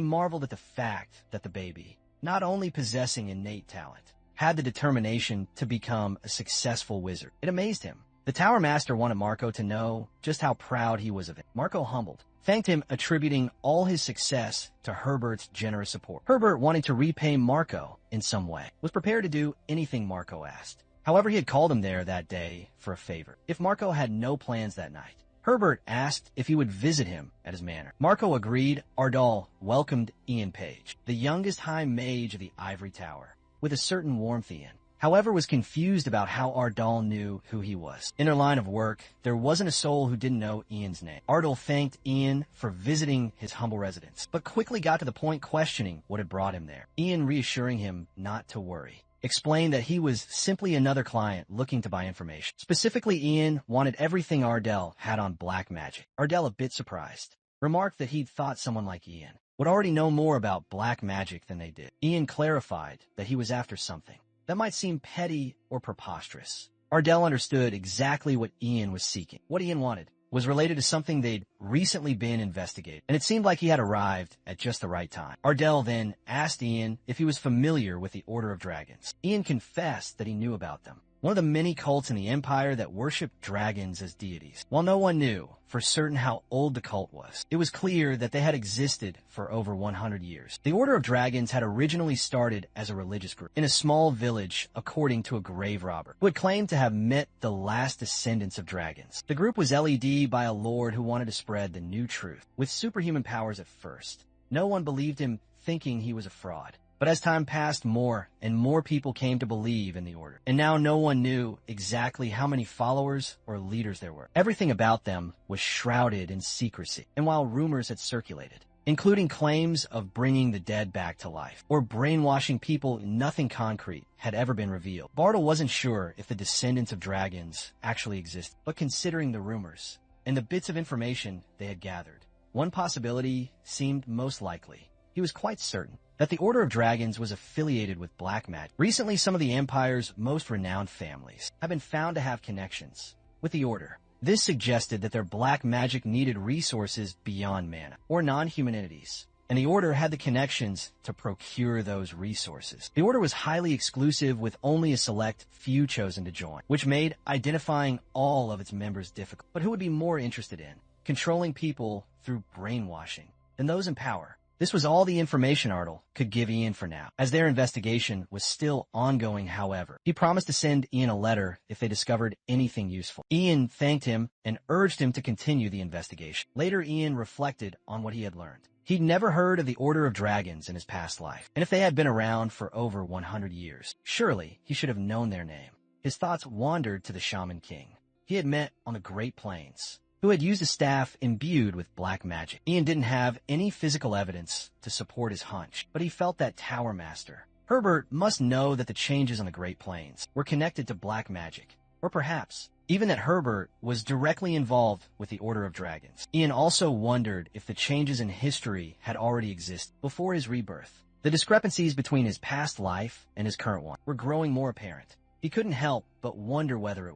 marveled at the fact that the baby, not only possessing innate talent, had the determination to become a successful wizard. It amazed him. The Tower Master wanted Marco to know just how proud he was of him. Marco humbled, thanked him, attributing all his success to Herbert's generous support. Herbert, wanting to repay Marco in some way, was prepared to do anything Marco asked. However, he had called him there that day for a favor. If Marco had no plans that night, Herbert asked if he would visit him at his manor. Marco agreed. Ardal welcomed Ian Page, the youngest High Mage of the Ivory Tower, with a certain warmth. Ian, however, was confused about how Ardal knew who he was. In their line of work, there wasn't a soul who didn't know Ian's name. Ardal thanked Ian for visiting his humble residence, but quickly got to the point, questioning what had brought him there. Ian, reassuring him not to worry, explained that he was simply another client looking to buy information. Specifically, Ian wanted everything Ardal had on black magic. Ardal, a bit surprised, remarked that he'd thought someone like Ian would already know more about black magic than they did. Ian clarified that he was after something that might seem petty or preposterous. Ardal understood exactly what Ian was seeking. What Ian wanted was related to something they'd recently been investigating, and it seemed like he had arrived at just the right time. Ardal then asked Ian if he was familiar with the Order of Dragons. Ian confessed that he knew about them, one of the many cults in the Empire that worshipped dragons as deities. While no one knew for certain how old the cult was, it was clear that they had existed for over 100 years. The Order of Dragons had originally started as a religious group in a small village, according to a grave robber, who had claimed to have met the last descendants of dragons. The group was led by a lord who wanted to spread the new truth, with superhuman powers at first. No one believed him, thinking he was a fraud. But as time passed, more and more people came to believe in the order. And now no one knew exactly how many followers or leaders there were. Everything about them was shrouded in secrecy. And while rumors had circulated, including claims of bringing the dead back to life or brainwashing people, nothing concrete had ever been revealed. Bartle wasn't sure if the descendants of dragons actually existed, but considering the rumors and the bits of information they had gathered, one possibility seemed most likely. He was quite certain that the Order of Dragons was affiliated with black magic. Recently, some of the Empire's most renowned families have been found to have connections with the Order. This suggested that their black magic needed resources beyond mana, or non-human entities, and the Order had the connections to procure those resources. The Order was highly exclusive, with only a select few chosen to join, which made identifying all of its members difficult. But who would be more interested in controlling people through brainwashing than those in power? This was all the information Artle could give Ian for now, as their investigation was still ongoing. However, he promised to send Ian a letter if they discovered anything useful. Ian thanked him and urged him to continue the investigation. Later, Ian reflected on what he had learned. He'd never heard of the Order of Dragons in his past life, and if they had been around for over 100 years, surely he should have known their name. His thoughts wandered to the Shaman King he had met on the Great Plains, who had used a staff imbued with black magic. Ian didn't have any physical evidence to support his hunch, but he felt that Tower Master Herbert must know that the changes on the Great Plains were connected to black magic, or perhaps even that Herbert was directly involved with the Order of Dragons. Ian also wondered if the changes in history had already existed before his rebirth. The discrepancies between his past life and his current one were growing more apparent. He couldn't help but wonder whether it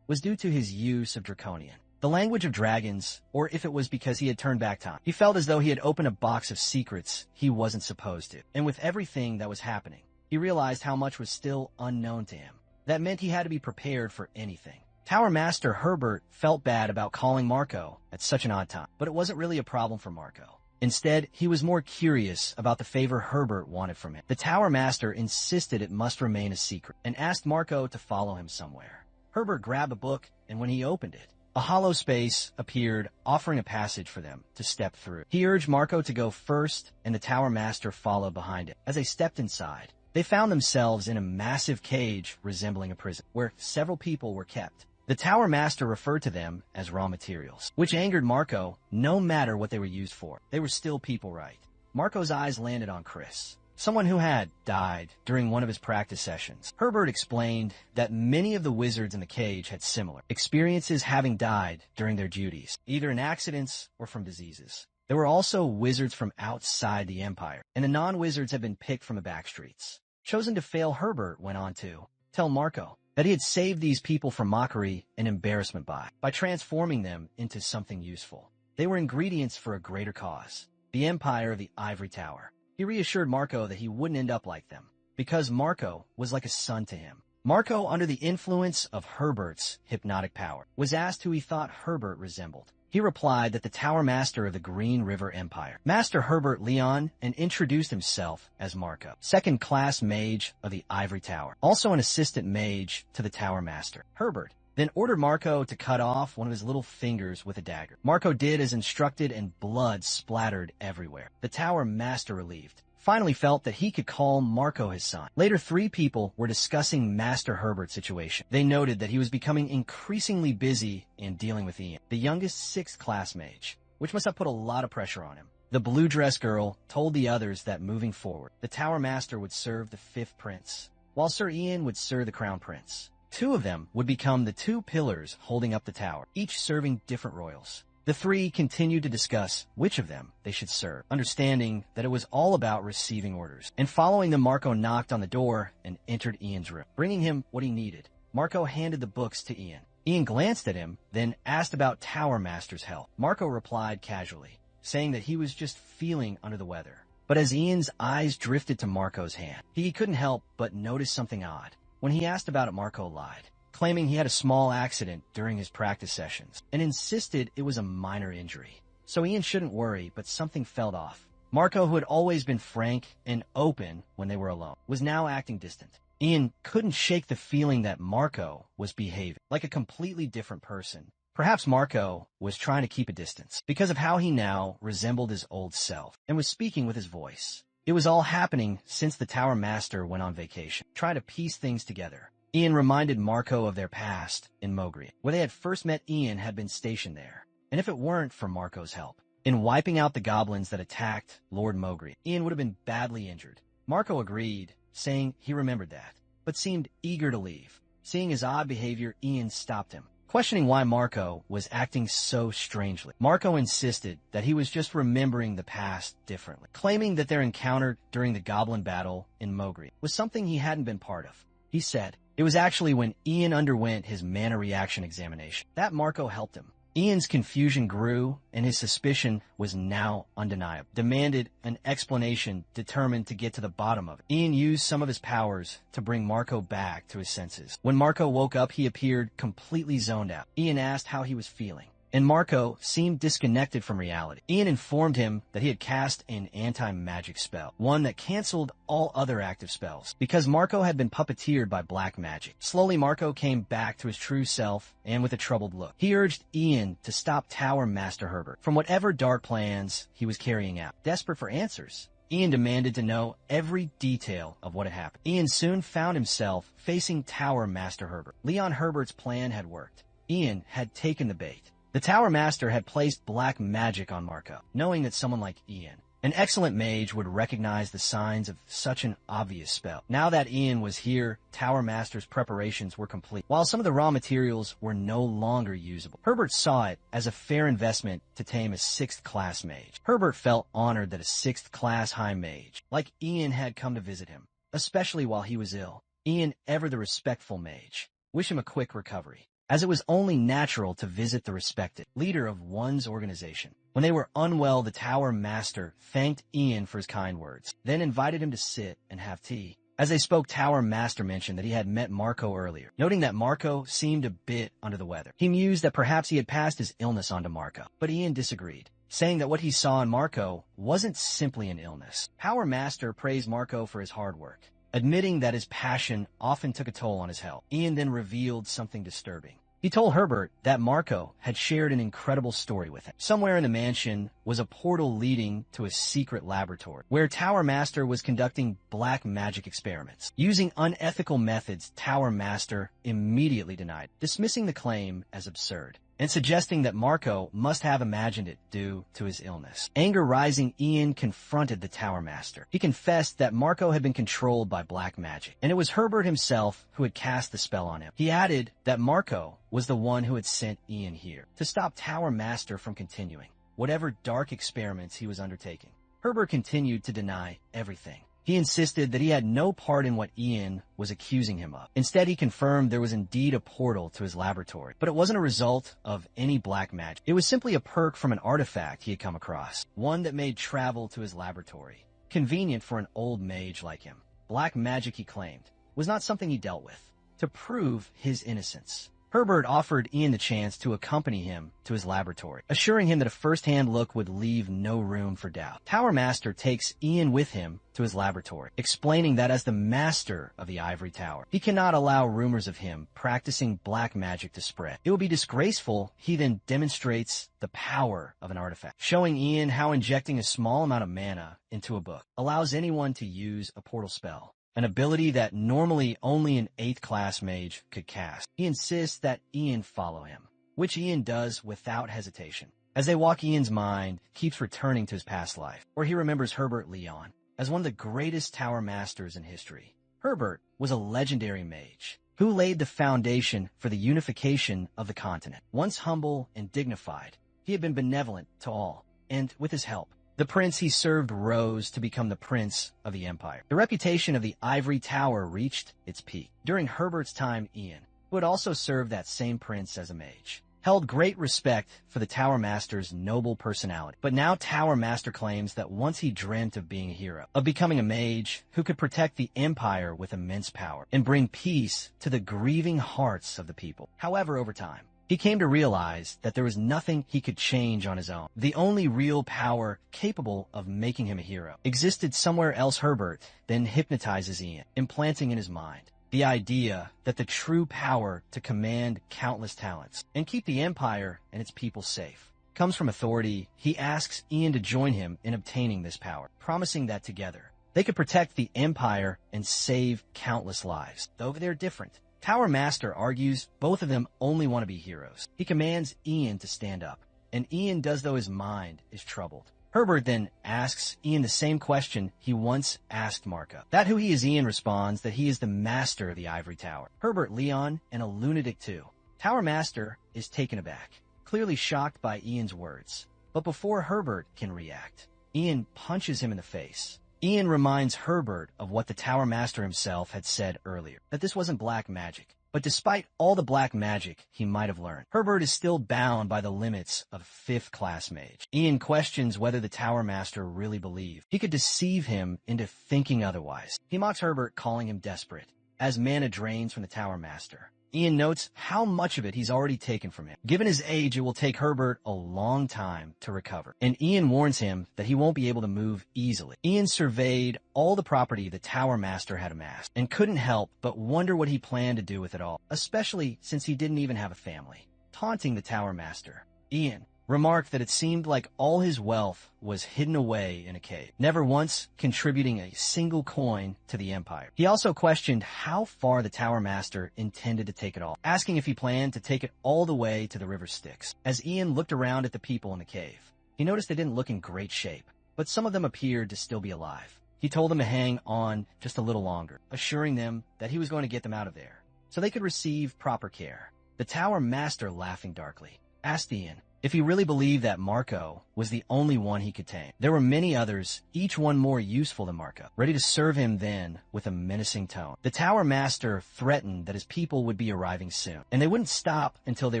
was due to his use of Draconian, the language of dragons, or if it was because he had turned back time. He felt as though he had opened a box of secrets he wasn't supposed to. And with everything that was happening, he realized how much was still unknown to him. That meant he had to be prepared for anything. Tower Master Herbert felt bad about calling Marco at such an odd time, but it wasn't really a problem for Marco. Instead, he was more curious about the favor Herbert wanted from him. The Tower Master insisted it must remain a secret and asked Marco to follow him somewhere. Herbert grabbed a book, and when he opened it, a hollow space appeared, offering a passage for them to step through. He urged Marco to go first, and the Tower Master followed behind him. As they stepped inside, they found themselves in a massive cage resembling a prison, where several people were kept. The Tower Master referred to them as raw materials, which angered Marco. No matter what they were used for, they were still people, right? Marco's eyes landed on Chris, someone who had died during one of his practice sessions. Herbert explained that many of the wizards in the cage had similar experiences, having died during their duties, either in accidents or from diseases. There were also wizards from outside the Empire, and the non-wizards had been picked from the back streets. Chosen to fail, Herbert went on to tell Marco that he had saved these people from mockery and embarrassment by transforming them into something useful. They were ingredients for a greater cause, the Empire of the Ivory Tower. He reassured Marco that he wouldn't end up like them, because Marco was like a son to him. Marco, under the influence of Herbert's hypnotic power, was asked who he thought Herbert resembled. He replied that the Tower Master of the Green River Empire, Master Herbert Leon, and introduced himself as Marco, second-class mage of the Ivory Tower, also an assistant mage to the Tower Master. Herbert then ordered Marco to cut off one of his little fingers with a dagger. Marco did as instructed, and blood splattered everywhere. The Tower Master, relieved, finally felt that he could call Marco his son. Later, 3 people were discussing Master Herbert's situation. They noted that he was becoming increasingly busy in dealing with Ian, the youngest 6th class mage, which must have put a lot of pressure on him. The blue dress girl told the others that moving forward, the Tower Master would serve the 5th prince, while Sir Ian would serve the Crown Prince. 2 of them would become the 2 pillars holding up the tower, each serving different royals. The 3 continued to discuss which of them they should serve, understanding that it was all about receiving orders. And following them, Marco knocked on the door and entered Ian's room, bringing him what he needed. Marco handed the books to Ian. Ian glanced at him, then asked about Tower Master's health. Marco replied casually, saying that he was just feeling under the weather. But as Ian's eyes drifted to Marco's hand, he couldn't help but notice something odd. When he asked about it, Marco lied, claiming he had a small accident during his practice sessions, and insisted it was a minor injury. So Ian shouldn't worry, but something felt off. Marco, who had always been frank and open when they were alone, was now acting distant. Ian couldn't shake the feeling that Marco was behaving like a completely different person. Perhaps Marco was trying to keep a distance because of how he now resembled his old self and was speaking with his voice. It was all happening since the Tower Master went on vacation, trying to piece things together. Ian reminded Marco of their past in Mogria, where they had first met. Ian had been stationed there, and if it weren't for Marco's help in wiping out the goblins that attacked Lord Mogria, Ian would have been badly injured. Marco agreed, saying he remembered that, but seemed eager to leave. Seeing his odd behavior, Ian stopped him, questioning why Marco was acting so strangely. Marco insisted that he was just remembering the past differently, claiming that their encounter during the goblin battle in Mogria was something he hadn't been part of. He said it was actually when Ian underwent his mana reaction examination that Marco helped him. Ian's confusion grew, and his suspicion was now undeniable. Demanded an explanation, determined to get to the bottom of it. Ian used some of his powers to bring Marco back to his senses. When Marco woke up, he appeared completely zoned out. Ian asked how he was feeling, and Marco seemed disconnected from reality. Ian informed him that he had cast an anti-magic spell, one that canceled all other active spells, because Marco had been puppeteered by black magic. Slowly, Marco came back to his true self, and with a troubled look, he urged Ian to stop Tower Master Herbert from whatever dark plans he was carrying out. Desperate for answers, Ian demanded to know every detail of what had happened. Ian soon found himself facing Tower Master Herbert. Leon Herbert's plan had worked. Ian had taken the bait. The Tower Master had placed black magic on Marco, knowing that someone like Ian, an excellent mage, would recognize the signs of such an obvious spell. Now that Ian was here, Tower Master's preparations were complete. While some of the raw materials were no longer usable, Herbert saw it as a fair investment to tame a 6th class mage. Herbert felt honored that a 6th class high mage like Ian had come to visit him, especially while he was ill. Ian, ever the respectful mage, wished him a quick recovery, as it was only natural to visit the respected leader of one's organization. When they were unwell, the Tower Master thanked Ian for his kind words, then invited him to sit and have tea. As they spoke, Tower Master mentioned that he had met Marco earlier, noting that Marco seemed a bit under the weather. He mused that perhaps he had passed his illness on to Marco, but Ian disagreed, saying that what he saw in Marco wasn't simply an illness. Tower Master praised Marco for his hard work, admitting that his passion often took a toll on his health. Ian then revealed something disturbing. He told Herbert that Marco had shared an incredible story with him. Somewhere in the mansion was a portal leading to a secret laboratory, where Tower Master was conducting black magic experiments. Using unethical methods, Tower Master immediately denied, dismissing the claim as absurd, and suggesting that Marco must have imagined it due to his illness. Anger rising, Ian confronted the Tower Master. He confessed that Marco had been controlled by black magic, and it was Herbert himself who had cast the spell on him. He added that Marco was the one who had sent Ian here to stop Tower Master from continuing whatever dark experiments he was undertaking. Herbert continued to deny everything. He insisted that he had no part in what Ian was accusing him of. Instead, he confirmed there was indeed a portal to his laboratory, but it wasn't a result of any black magic. It was simply a perk from an artifact he had come across, one that made travel to his laboratory convenient for an old mage like him. Black magic, he claimed, was not something he dealt with. To prove his innocence, Herbert offered Ian the chance to accompany him to his laboratory, assuring him that a first-hand look would leave no room for doubt. Tower Master takes Ian with him to his laboratory, explaining that as the master of the Ivory Tower, he cannot allow rumors of him practicing black magic to spread. It would be disgraceful. He then demonstrates the power of an artifact, showing Ian how injecting a small amount of mana into a book allows anyone to use a portal spell, an ability that normally only an 8th class mage could cast. He insists that Ian follow him, which Ian does without hesitation. As they walk, Ian's mind keeps returning to his past life, where he remembers Herbert Leon as one of the greatest Tower Masters in history. Herbert was a legendary mage who laid the foundation for the unification of the continent. Once humble and dignified, he had been benevolent to all, and with his help, the prince he served rose to become the prince of the empire. The reputation of the Ivory Tower reached its peak during Herbert's time. Ian, who had also served that same prince as a mage, held great respect for the Tower Master's noble personality. But now Tower Master claims that once he dreamt of being a hero, of becoming a mage who could protect the Empire with immense power and bring peace to the grieving hearts of the people. However, over time, he came to realize that there was nothing he could change on his own. The only real power capable of making him a hero existed somewhere else. Herbert then hypnotizes Ian, implanting in his mind the idea that the true power to command countless talents and keep the Empire and its people safe comes from authority. He asks Ian to join him in obtaining this power, promising that together they could protect the Empire and save countless lives. Though they're different, Tower Master argues both of them only want to be heroes. He commands Ian to stand up, and Ian does, though his mind is troubled. Herbert then asks Ian the same question he once asked Marco. That who he is, Ian responds that he is the master of the Ivory Tower. Herbert, Leon, and a lunatic too. Tower Master is taken aback, clearly shocked by Ian's words. But before Herbert can react, Ian punches him in the face. Ian reminds Herbert of what the Tower Master himself had said earlier, that this wasn't black magic. But despite all the black magic he might have learned, Herbert is still bound by the limits of 5th class mage. Ian questions whether the Tower Master really believed he could deceive him into thinking otherwise. He mocks Herbert, calling him desperate, as mana drains from the Tower Master. Ian notes how much of it he's already taken from him. Given his age, it will take Herbert a long time to recover, and Ian warns him that he won't be able to move easily. Ian surveyed all the property the Tower Master had amassed, and couldn't help but wonder what he planned to do with it all, especially since he didn't even have a family. Taunting the Tower Master, Ian remarked that it seemed like all his wealth was hidden away in a cave, never once contributing a single coin to the Empire. He also questioned how far the Tower Master intended to take it all, asking if he planned to take it all the way to the river Styx. As Ian looked around at the people in the cave, he noticed they didn't look in great shape, but some of them appeared to still be alive. He told them to hang on just a little longer, assuring them that he was going to get them out of there, so they could receive proper care. The Tower Master, laughing darkly, asked Ian if he really believed that Marco was the only one he could tame. There were many others, each one more useful than Marco, ready to serve him then with a menacing tone. The Tower Master threatened that his people would be arriving soon, and they wouldn't stop until they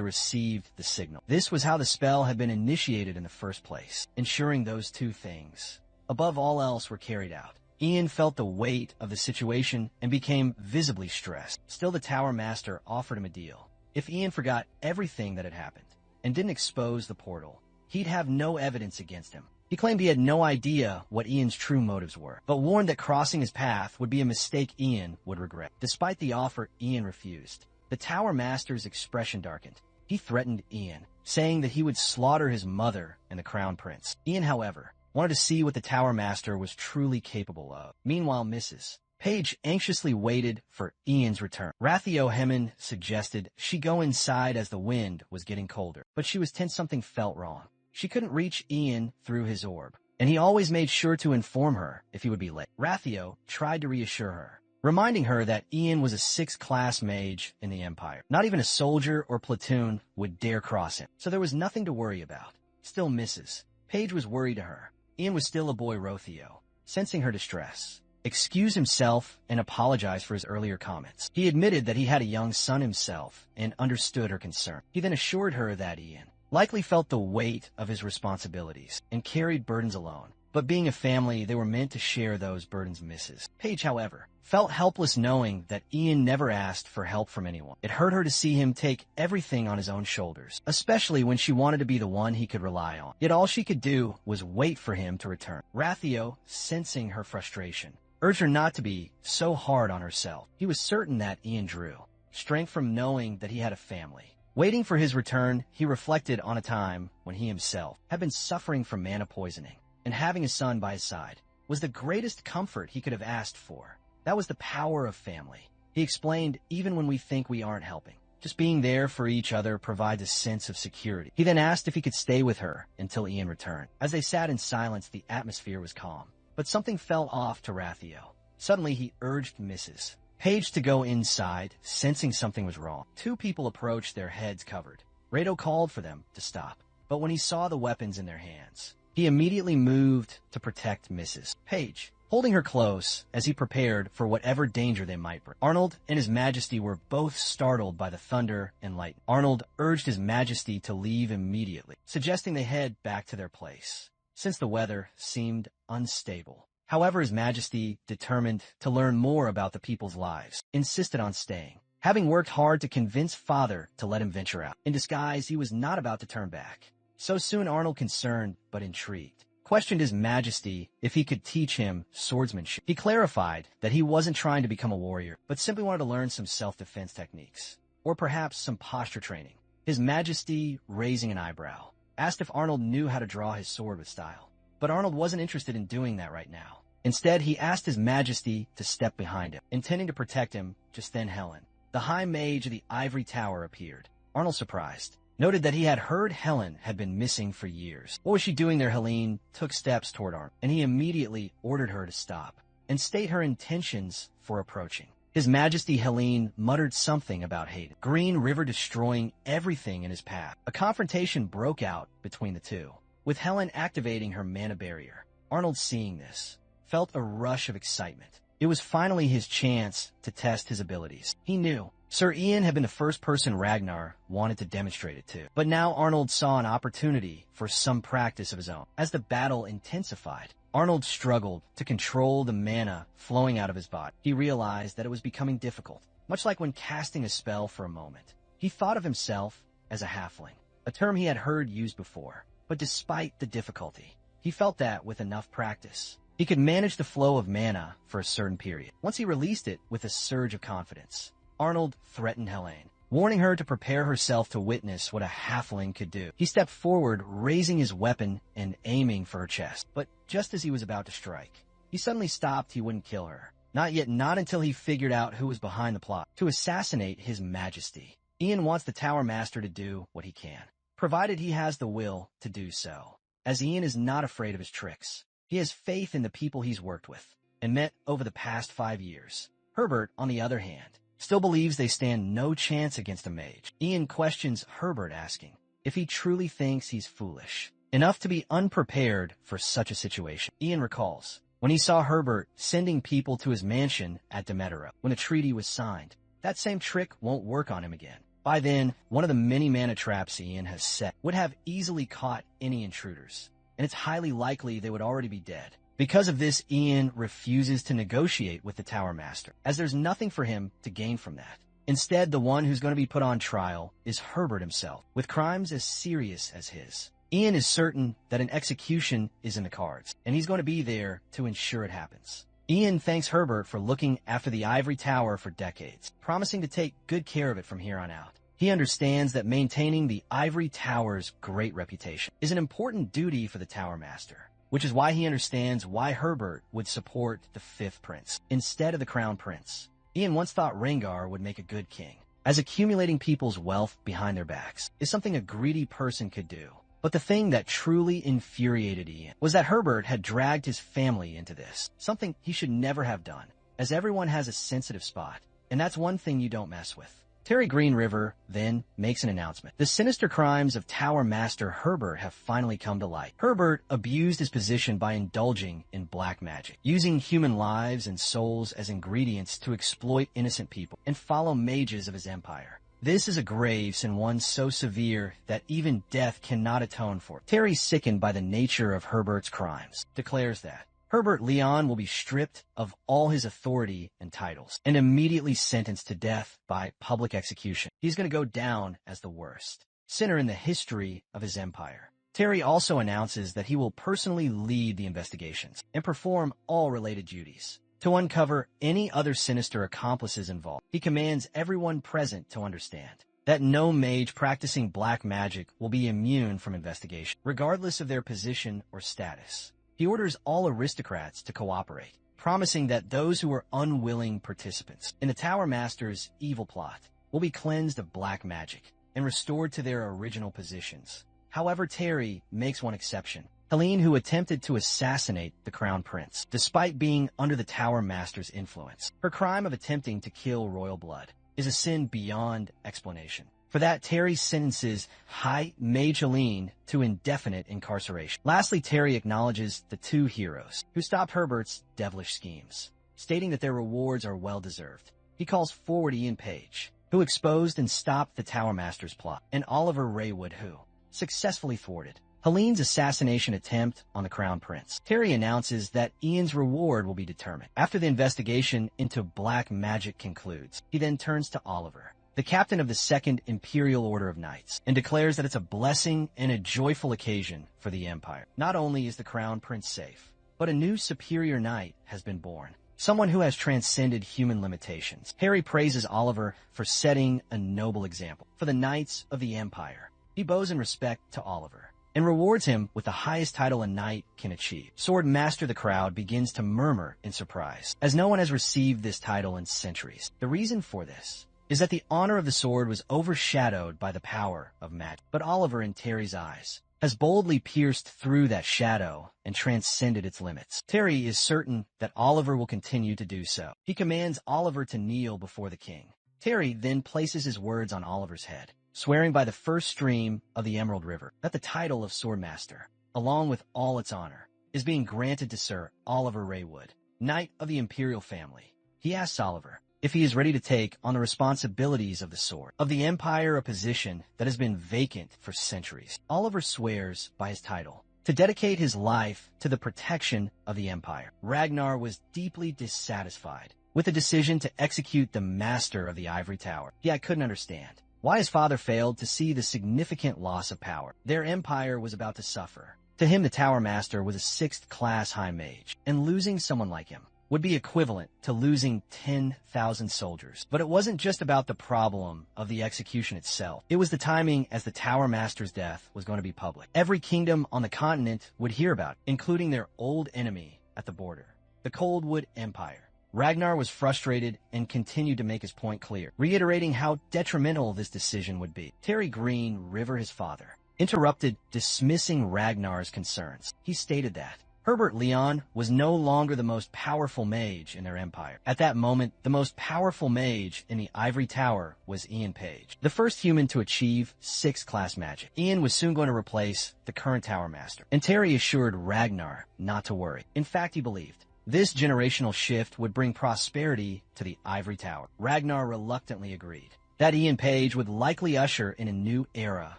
received the signal. This was how the spell had been initiated in the first place, ensuring those two things, above all else, were carried out. Ian felt the weight of the situation and became visibly stressed. Still, the Tower Master offered him a deal. If Ian forgot everything that had happened and didn't expose the portal, he'd have no evidence against him. He claimed he had no idea what Ian's true motives were, but warned that crossing his path would be a mistake Ian would regret. Despite the offer, Ian refused. The Tower Master's expression darkened. He threatened Ian, saying that he would slaughter his mother and the Crown Prince. Ian, however, wanted to see what the Tower Master was truly capable of. Meanwhile, Mrs. Page anxiously waited for Ian's return. Rathio Hemmond suggested she go inside as the wind was getting colder, but she was tense. Something felt wrong. She couldn't reach Ian through his orb, and he always made sure to inform her if he would be late. Rathio tried to reassure her, reminding her that Ian was a 6th class mage in the Empire. Not even a soldier or platoon would dare cross him, so there was nothing to worry about. Still, Mrs. Page was worried to her. Ian was still a boy. Rathio, sensing her distress, excused himself and apologized for his earlier comments. He admitted that he had a young son himself and understood her concern. He then assured her that Ian likely felt the weight of his responsibilities and carried burdens alone. But being a family, they were meant to share those burdens. Mrs. Page, however, felt helpless knowing that Ian never asked for help from anyone. It hurt her to see him take everything on his own shoulders, especially when she wanted to be the one he could rely on. Yet all she could do was wait for him to return. Rathio, sensing her frustration, urged her not to be so hard on herself. He was certain that Ian drew strength from knowing that he had a family. Waiting for his return, he reflected on a time when he himself had been suffering from mana poisoning, and having a son by his side was the greatest comfort he could have asked for. That was the power of family. He explained, even when we think we aren't helping, just being there for each other provides a sense of security. He then asked if he could stay with her until Ian returned. As they sat in silence, the atmosphere was calm. But something fell off to Rathio. Suddenly, he urged Mrs. Page to go inside, sensing something was wrong. 2 people approached, their heads covered. Rado called for them to stop, but when he saw the weapons in their hands, he immediately moved to protect Mrs. Page. holding her close as he prepared for whatever danger they might bring. Arnold and His Majesty were both startled by the thunder and lightning. Arnold urged His Majesty to leave immediately, suggesting they head back to their place, since the weather seemed unstable. However, His Majesty, determined to learn more about the people's lives, insisted on staying, having worked hard to convince Father to let him venture out. In disguise, he was not about to turn back. So soon Arnold, concerned but intrigued, questioned His Majesty if he could teach him swordsmanship. He clarified that he wasn't trying to become a warrior, but simply wanted to learn some self-defense techniques, or perhaps some posture training. His Majesty, raising an eyebrow, asked if Arnold knew how to draw his sword with style. But Arnold wasn't interested in doing that right now. Instead, he asked His Majesty to step behind him, intending to protect him. Just then Helen, the High Mage of the Ivory Tower, appeared. Arnold, surprised, noted that he had heard Helen had been missing for years. What was she doing there? Helene took steps toward Arnold, and he immediately ordered her to stop and state her intentions for approaching. His Majesty Helene muttered something about Hayden, Green River destroying everything in his path. A confrontation broke out between the two, with Helen activating her mana barrier. Arnold, seeing this, felt a rush of excitement. It was finally his chance to test his abilities. He knew Sir Ian had been the first person Ragnar wanted to demonstrate it to. But now Arnold saw an opportunity for some practice of his own. As the battle intensified, Arnold struggled to control the mana flowing out of his body. He realized that it was becoming difficult, much like when casting a spell for a moment. He thought of himself as a halfling, a term he had heard used before. But despite the difficulty, he felt that with enough practice, he could manage the flow of mana for a certain period. Once he released it with a surge of confidence, Arnold threatened Helene, warning her to prepare herself to witness what a halfling could do. He stepped forward, raising his weapon and aiming for her chest. But just as he was about to strike, he suddenly stopped. He wouldn't kill her. Not yet, not until he figured out who was behind the plot to assassinate His Majesty. Ian wants the Tower Master to do what he can, provided he has the will to do so. As Ian is not afraid of his tricks, he has faith in the people he's worked with and met over the past 5 years. Herbert, on the other hand, still believes they stand no chance against a mage. Ian questions Herbert, asking if he truly thinks he's foolish enough to be unprepared for such a situation. Ian recalls when he saw Herbert sending people to his mansion at Demetera when a treaty was signed. That same trick won't work on him again. By then, one of the many mana traps Ian has set would have easily caught any intruders, and it's highly likely they would already be dead. Because of this, Ian refuses to negotiate with the Tower Master, as there's nothing for him to gain from that. Instead, the one who's going to be put on trial is Herbert himself, with crimes as serious as his. Ian is certain that an execution is in the cards, and he's going to be there to ensure it happens. Ian thanks Herbert for looking after the Ivory Tower for decades, promising to take good care of it from here on out. He understands that maintaining the Ivory Tower's great reputation is an important duty for the Tower Master, which is why he understands why Herbert would support the 5th prince instead of the Crown Prince. Ian once thought Rengar would make a good king, as accumulating people's wealth behind their backs is something a greedy person could do. But the thing that truly infuriated Ian was that Herbert had dragged his family into this, something he should never have done, as everyone has a sensitive spot, and that's one thing you don't mess with. Terry Green River then makes an announcement. The sinister crimes of Tower Master Herbert have finally come to light. Herbert abused his position by indulging in black magic, using human lives and souls as ingredients to exploit innocent people and follow mages of his empire. This is a grave sin, one so severe that even death cannot atone for it. Terry, sickened by the nature of Herbert's crimes, declares that Herbert Leon will be stripped of all his authority and titles and immediately sentenced to death by public execution. He's going to go down as the worst sinner in the history of his empire. Terry also announces that he will personally lead the investigations and perform all related duties to uncover any other sinister accomplices involved. He commands everyone present to understand that no mage practicing black magic will be immune from investigation, regardless of their position or status. He orders all aristocrats to cooperate, promising that those who are unwilling participants in the Tower Master's evil plot will be cleansed of black magic and restored to their original positions. However, Terry makes one exception. Helene, who attempted to assassinate the Crown Prince, despite being under the Tower Master's influence. Her crime of attempting to kill royal blood is a sin beyond explanation. For that, Terry sentences High Mage Helene to indefinite incarceration. Lastly, Terry acknowledges the two heroes who stopped Herbert's devilish schemes, stating that their rewards are well-deserved. He calls forward Ian Page, who exposed and stopped the Tower Master's plot, and Oliver Raywood, who successfully thwarted Helene's assassination attempt on the Crown Prince. Terry announces that Ian's reward will be determined after the investigation into black magic concludes. He then turns to Oliver, the captain of the Second Imperial Order of Knights, and declares that it's a blessing and a joyful occasion for the Empire. Not only is the Crown Prince safe, but a new superior knight has been born, someone who has transcended human limitations. Terry praises Oliver for setting a noble example for the Knights of the Empire. He bows in respect to Oliver and rewards him with the highest title a knight can achieve. Sword Master. The crowd begins to murmur in surprise, as no one has received this title in centuries. The reason for this is that the honor of the sword was overshadowed by the power of magic. But Oliver, in Terry's eyes, has boldly pierced through that shadow and transcended its limits. Terry is certain that Oliver will continue to do so. He commands Oliver to kneel before the king. Terry then places his words on Oliver's head, swearing by the first stream of the Emerald River that the title of Swordmaster, along with all its honor, is being granted to Sir Oliver Raywood, Knight of the Imperial family. He asks Oliver if he is ready to take on the responsibilities of the sword of the Empire, a position that has been vacant for centuries. Oliver swears by his title to dedicate his life to the protection of the Empire. Ragnar was deeply dissatisfied with the decision to execute the Master of the Ivory Tower. He couldn't understand why his father failed to see the significant loss of power their empire was about to suffer. To him, the Tower Master was a sixth-class high mage, and losing someone like him would be equivalent to losing 10,000 soldiers. But it wasn't just about the problem of the execution itself. It was the timing, as the Tower Master's death was going to be public. Every kingdom on the continent would hear about it, including their old enemy at the border, the Coldwood Empire. Ragnar was frustrated and continued to make his point clear, reiterating how detrimental this decision would be. Terry Green River, his father, interrupted, dismissing Ragnar's concerns. He stated that Herbert Leon was no longer the most powerful mage in their empire. At that moment, the most powerful mage in the Ivory Tower was Ian Page, the first human to achieve sixth-class magic. Ian was soon going to replace the current Tower Master, and Terry assured Ragnar not to worry. In fact, he believed this generational shift would bring prosperity to the Ivory Tower. Ragnar reluctantly agreed that Ian Page would likely usher in a new era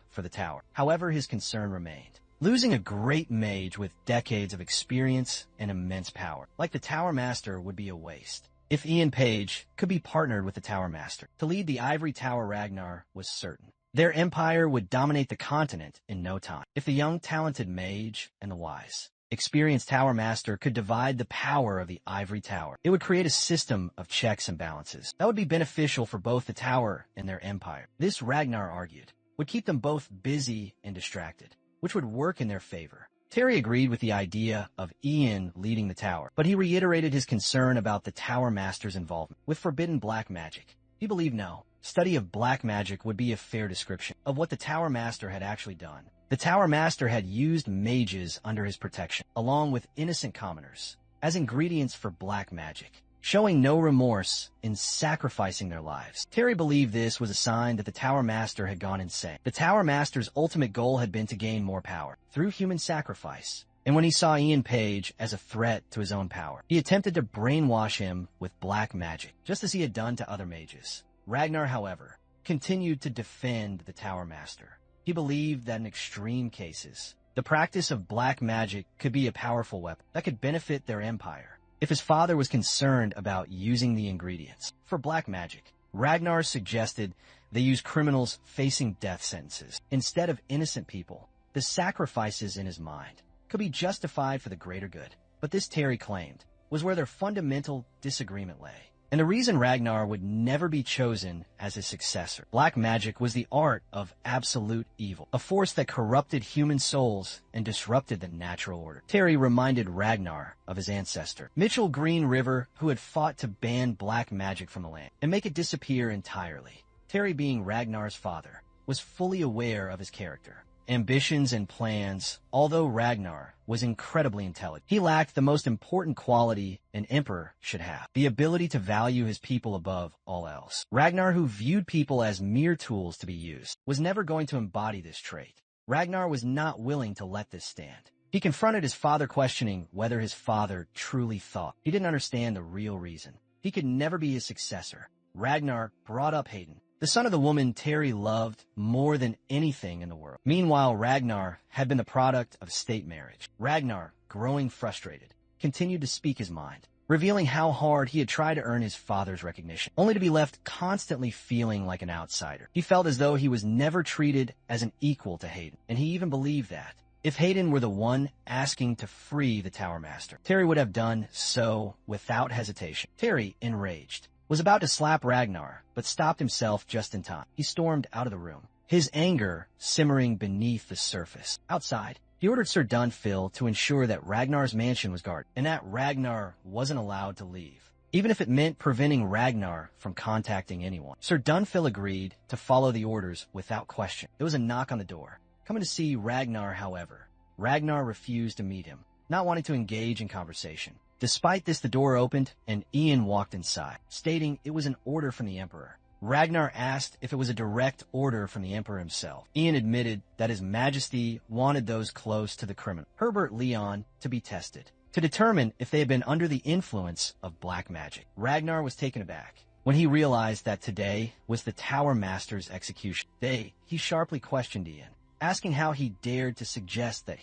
for the tower. However, his concern remained. Losing a great mage with decades of experience and immense power, like the Tower Master, would be a waste. If Ian Page could be partnered with the Tower Master to lead the Ivory Tower, Ragnar was certain their empire would dominate the continent in no time. If the young, talented mage and the wise, experienced Tower Master could divide the power of the Ivory Tower, it would create a system of checks and balances that would be beneficial for both the tower and their empire. This, Ragnar argued, would keep them both busy and distracted, which would work in their favor. Terry agreed with the idea of Ian leading the tower, but he reiterated his concern about the Tower Master's involvement with forbidden black magic. He believed no study of black magic would be a fair description of what the Tower Master had actually done. The Tower Master had used mages under his protection, along with innocent commoners, as ingredients for black magic, showing no remorse in sacrificing their lives. Terry believed this was a sign that the Tower Master had gone insane. The Tower Master's ultimate goal had been to gain more power through human sacrifice, and when he saw Ian Page as a threat to his own power, he attempted to brainwash him with black magic, just as he had done to other mages. Ragnar, however, continued to defend the Tower Master. He believed that in extreme cases, the practice of black magic could be a powerful weapon that could benefit their empire. If his father was concerned about using the ingredients for black magic, Ragnar suggested they use criminals facing death sentences instead of innocent people. The sacrifices in his mind could be justified for the greater good, but this, Terry claimed, was where their fundamental disagreement lay, and the reason Ragnar would never be chosen as his successor. Black magic was the art of absolute evil, a force that corrupted human souls and disrupted the natural order. Terry reminded Ragnar of his ancestor, Mitchell Green River, who had fought to ban black magic from the land and make it disappear entirely. Terry, being Ragnar's father, was fully aware of his character ambitions and plans, although Ragnar was incredibly intelligent, he lacked the most important quality an emperor should have, the ability to value his people above all else. Ragnar, who viewed people as mere tools to be used, was never going to embody this trait. Ragnar was not willing to let this stand. He confronted his father, questioning whether his father truly thought. He didn't understand the real reason. He could never be his successor. Ragnar brought up Hayden, the son of the woman Terry loved more than anything in the world. Meanwhile, Ragnar had been the product of state marriage. Ragnar, growing frustrated, continued to speak his mind, revealing how hard he had tried to earn his father's recognition, only to be left constantly feeling like an outsider. He felt as though he was never treated as an equal to Hayden, and he even believed that if Hayden were the one asking to free the Tower Master, Terry would have done so without hesitation. Terry, enraged, was about to slap Ragnar, but stopped himself just in time. He stormed out of the room, his anger simmering beneath the surface. Outside, he ordered Sir Dunfil to ensure that Ragnar's mansion was guarded, and that Ragnar wasn't allowed to leave, even if it meant preventing Ragnar from contacting anyone. Sir Dunfil agreed to follow the orders without question. There was a knock on the door. Coming to see Ragnar, however, Ragnar refused to meet him, not wanting to engage in conversation. Despite this, the door opened and Ian walked inside, stating it was an order from the Emperor. Ragnar asked if it was a direct order from the Emperor himself. Ian admitted that His Majesty wanted those close to the criminal, Herbert Leon, to be tested, to determine if they had been under the influence of black magic. Ragnar was taken aback when he realized that today was the Tower Master's execution day. He sharply questioned Ian, asking how he dared to suggest that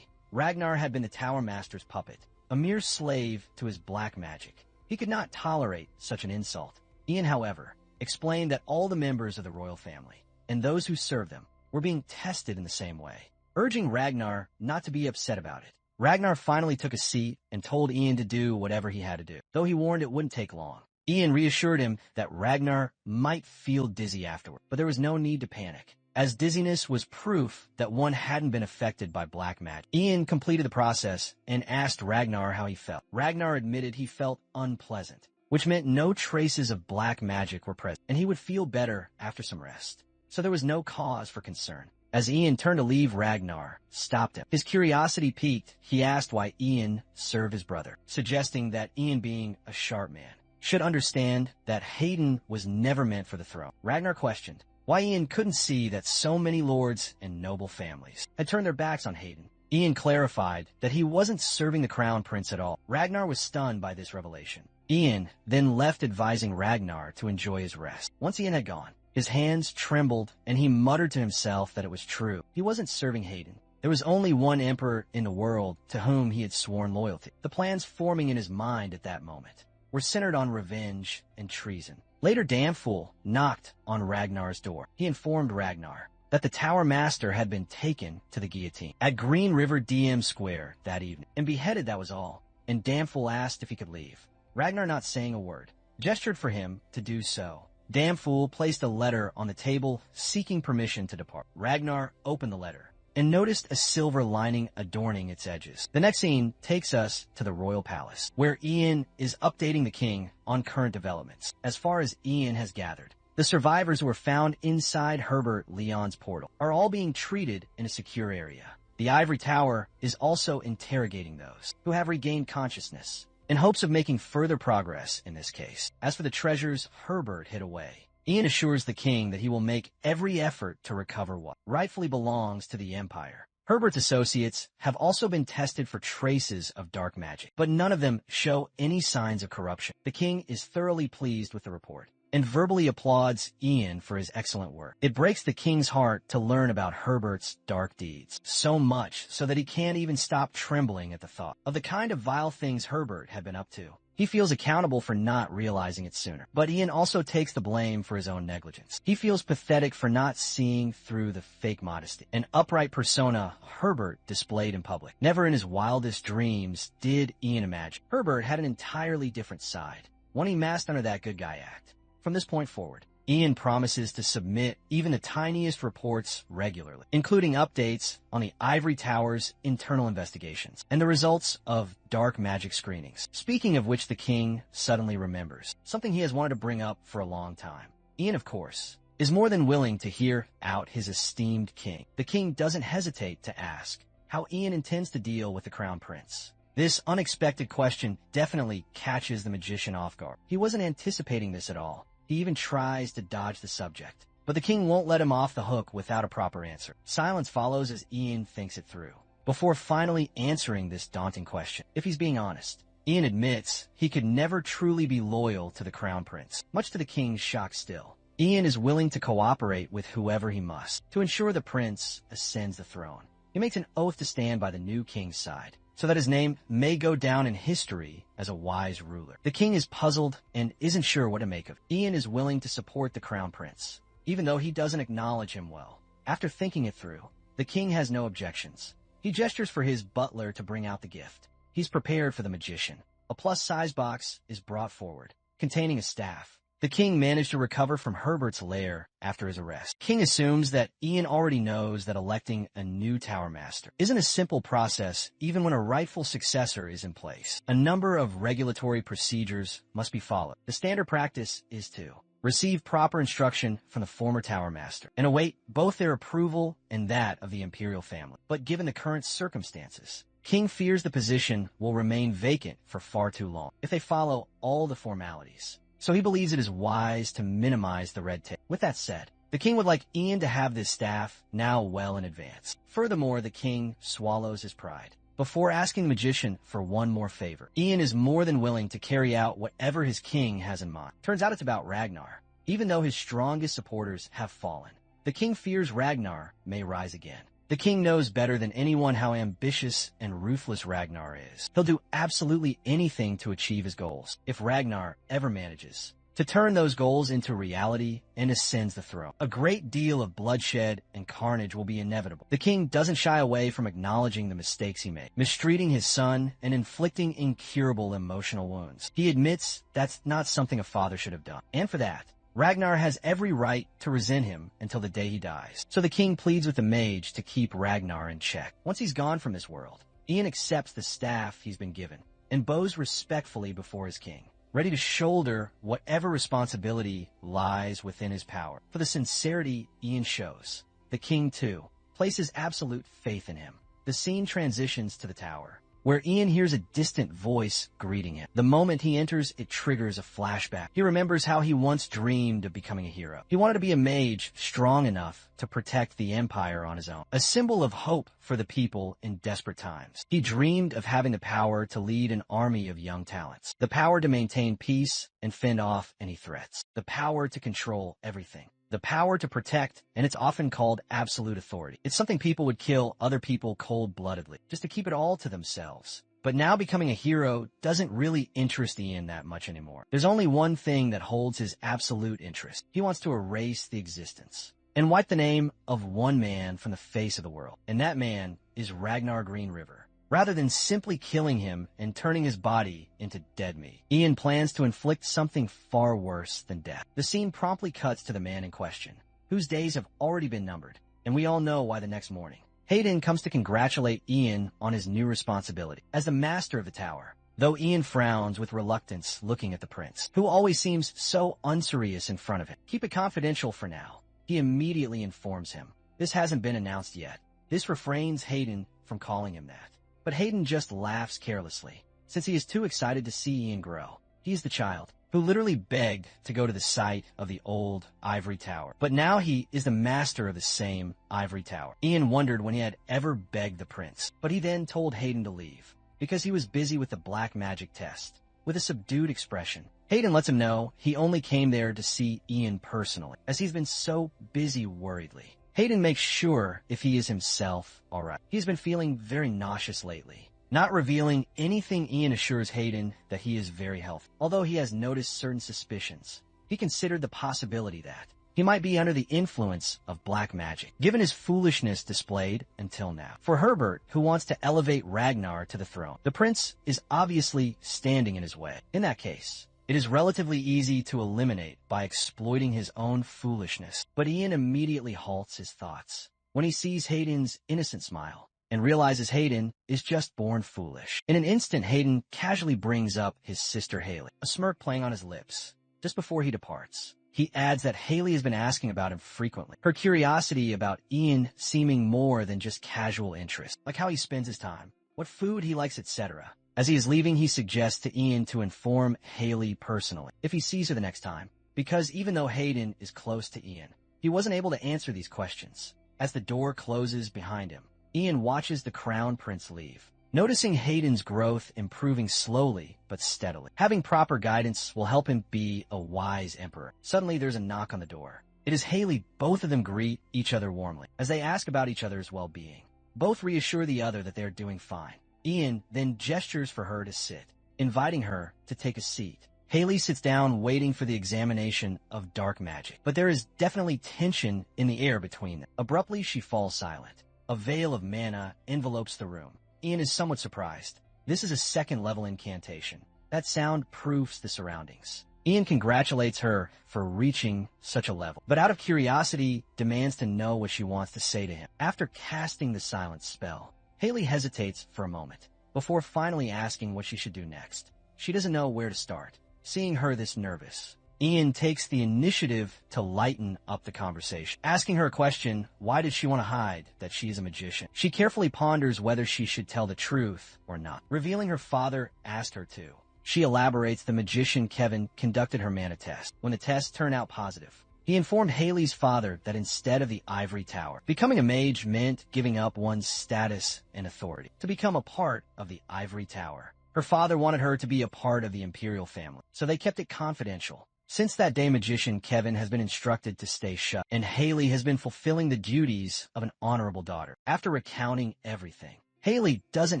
Ragnar had been the Tower Master's puppet, a mere slave to his black magic. He could not tolerate such an insult. Ian, however, explained that all the members of the royal family, and those who served them, were being tested in the same way, urging Ragnar not to be upset about it. Ragnar finally took a seat and told Ian to do whatever he had to do, though he warned it wouldn't take long. Ian reassured him that Ragnar might feel dizzy afterward, but there was no need to panic, as dizziness was proof that one hadn't been affected by black magic. Ian completed the process and asked Ragnar how he felt. Ragnar admitted he felt unpleasant, which meant no traces of black magic were present, and he would feel better after some rest. So there was no cause for concern. As Ian turned to leave, Ragnar stopped him. His curiosity piqued. He asked why Ian served his brother, suggesting that Ian, being a sharp man, should understand that Hayden was never meant for the throne. Ragnar questioned why Ian couldn't see that so many lords and noble families had turned their backs on Hayden. Ian clarified that he wasn't serving the crown prince at all. Ragnar was stunned by this revelation. Ian then left, advising Ragnar to enjoy his rest. Once Ian had gone, his hands trembled and he muttered to himself that it was true. He wasn't serving Hayden. There was only one emperor in the world to whom he had sworn loyalty. The plans forming in his mind at that moment were centered on revenge and treason. Later, Damfool knocked on Ragnar's door. He informed Ragnar that the Tower Master had been taken to the guillotine at Green River DM Square that evening and beheaded, that was all. And Damfool asked if he could leave. Ragnar, not saying a word, gestured for him to do so. Damfool placed a letter on the table seeking permission to depart. Ragnar opened the letter and noticed a silver lining adorning its edges. The next scene takes us to the royal palace, where Ian is updating the king on current developments. As far as Ian has gathered, the survivors who were found inside Herbert Leon's portal are all being treated in a secure area. The Ivory Tower is also interrogating those who have regained consciousness, in hopes of making further progress in this case. As for the treasures Herbert hid away, Ian assures the king that he will make every effort to recover what rightfully belongs to the Empire. Herbert's associates have also been tested for traces of dark magic, but none of them show any signs of corruption. The king is thoroughly pleased with the report and verbally applauds Ian for his excellent work. It breaks the king's heart to learn about Herbert's dark deeds, so much so that he can't even stop trembling at the thought of the kind of vile things Herbert had been up to. He feels accountable for not realizing it sooner, but Ian also takes the blame for his own negligence. He feels pathetic for not seeing through the fake modesty, an upright persona Herbert displayed in public. Never in his wildest dreams did Ian imagine Herbert had an entirely different side, one he masked under that good guy act. From this point forward, Ian promises to submit even the tiniest reports regularly, including updates on the Ivory Tower's internal investigations and the results of dark magic screenings. Speaking of which, the king suddenly remembers something he has wanted to bring up for a long time. Ian, of course, is more than willing to hear out his esteemed king. The king doesn't hesitate to ask how Ian intends to deal with the crown prince. This unexpected question definitely catches the magician off guard. He wasn't anticipating this at all. He even tries to dodge the subject. But the king won't let him off the hook without a proper answer. Silence follows as Ian thinks it through, before finally answering this daunting question. If he's being honest, Ian admits he could never truly be loyal to the crown prince. Much to the king's shock still, Ian is willing to cooperate with whoever he must to ensure the prince ascends the throne. He makes an oath to stand by the new king's side, so that his name may go down in history as a wise ruler. The king is puzzled and isn't sure what to make of it. Ian is willing to support the crown prince, even though he doesn't acknowledge him well. After thinking it through, the king has no objections. He gestures for his butler to bring out the gift. He's prepared for the magician. A plus-size box is brought forward, containing a staff. The king managed to recover from Herbert's lair after his arrest. King assumes that Ian already knows that electing a new tower master isn't a simple process even when a rightful successor is in place. A number of regulatory procedures must be followed. The standard practice is to receive proper instruction from the former tower master and await both their approval and that of the imperial family. But given the current circumstances, King fears the position will remain vacant for far too long if they follow all the formalities. So he believes it is wise to minimize the red tape. With that said, the king would like Ian to have this staff now well in advance. Furthermore, the king swallows his pride before asking the magician for one more favor. Ian is more than willing to carry out whatever his king has in mind. Turns out it's about Ragnar. Even though his strongest supporters have fallen, the king fears Ragnar may rise again. The king knows better than anyone how ambitious and ruthless Ragnar is. He'll do absolutely anything to achieve his goals, if Ragnar ever manages to turn those goals into reality and ascends the throne. A great deal of bloodshed and carnage will be inevitable. The king doesn't shy away from acknowledging the mistakes he made, mistreating his son and inflicting incurable emotional wounds. He admits that's not something a father should have done. And for that, Ragnar has every right to resent him until the day he dies. So the king pleads with the mage to keep Ragnar in check. Once he's gone from this world, Ian accepts the staff he's been given and bows respectfully before his king, ready to shoulder whatever responsibility lies within his power. For the sincerity Ian shows, the king, too, places absolute faith in him. The scene transitions to the tower, where Ian hears a distant voice greeting him. The moment he enters, it triggers a flashback. He remembers how he once dreamed of becoming a hero. He wanted to be a mage strong enough to protect the empire on his own, a symbol of hope for the people in desperate times. He dreamed of having the power to lead an army of young talents, the power to maintain peace and fend off any threats, the power to control everything, the power to protect, and it's often called absolute authority. It's something people would kill other people cold-bloodedly, just to keep it all to themselves. But now becoming a hero doesn't really interest Ian that much anymore. There's only one thing that holds his absolute interest. He wants to erase the existence and wipe the name of one man from the face of the world. And that man is Ragnar Greenriver. Rather than simply killing him and turning his body into dead meat, Ian plans to inflict something far worse than death. The scene promptly cuts to the man in question, whose days have already been numbered, and we all know why the next morning. Hayden comes to congratulate Ian on his new responsibility as the master of the tower, though Ian frowns with reluctance looking at the prince, who always seems so unserious in front of him. Keep it confidential for now. He immediately informs him this hasn't been announced yet. This refrains Hayden from calling him that. But Hayden just laughs carelessly, since he is too excited to see Ian grow. He's the child who literally begged to go to the site of the old ivory tower. But now he is the master of the same ivory tower. Ian wondered when he had ever begged the prince, but he then told Hayden to leave, because he was busy with the black magic test. With a subdued expression, Hayden lets him know he only came there to see Ian personally, as he's been so busy worriedly. Hayden makes sure if he is himself all right. He's been feeling very nauseous lately. Not revealing anything, Ian assures Hayden that he is very healthy, although he has noticed certain suspicions. He considered the possibility that he might be under the influence of black magic, given his foolishness displayed until now. For Herbert, who wants to elevate Ragnar to the throne, the prince is obviously standing in his way. In that case, it is relatively easy to eliminate by exploiting his own foolishness. But Ian immediately halts his thoughts when he sees Hayden's innocent smile and realizes Hayden is just born foolish. In an instant, Hayden casually brings up his sister Haley, a smirk playing on his lips, just before he departs. He adds that Haley has been asking about him frequently. Her curiosity about Ian seeming more than just casual interest, like how he spends his time, what food he likes, etc. As he is leaving, he suggests to Ian to inform Haley personally if he sees her the next time, because even though Hayden is close to Ian, he wasn't able to answer these questions. As the door closes behind him, Ian watches the Crown Prince leave, noticing Hayden's growth improving slowly but steadily. Having proper guidance will help him be a wise emperor. Suddenly, there's a knock on the door. It is Haley. Both of them greet each other warmly as they ask about each other's well-being. Both reassure the other that they are doing fine. Ian then gestures for her to sit, inviting her to take a seat. Haley sits down, waiting for the examination of dark magic, but there is definitely tension in the air between them. Abruptly, she falls silent. A veil of mana envelopes the room. Ian is somewhat surprised. This is a second-level incantation. That sound proofs the surroundings. Ian congratulates her for reaching such a level, but out of curiosity, demands to know what she wants to say to him. After casting the silence spell, Haley hesitates for a moment, before finally asking what she should do next. She doesn't know where to start. Seeing her this nervous, Ian takes the initiative to lighten up the conversation. Asking her a question, why did she want to hide that she is a magician? She carefully ponders whether she should tell the truth or not. Revealing her father asked her to. She elaborates the magician Kevin conducted her mana test. When the test turned out positive, he informed Haley's father that instead of the ivory tower, becoming a mage meant giving up one's status and authority to become a part of the ivory tower. Her father wanted her to be a part of the imperial family, so they kept it confidential. Since that day, magician Kevin has been instructed to stay shut, and Haley has been fulfilling the duties of an honorable daughter. After recounting everything, Haley doesn't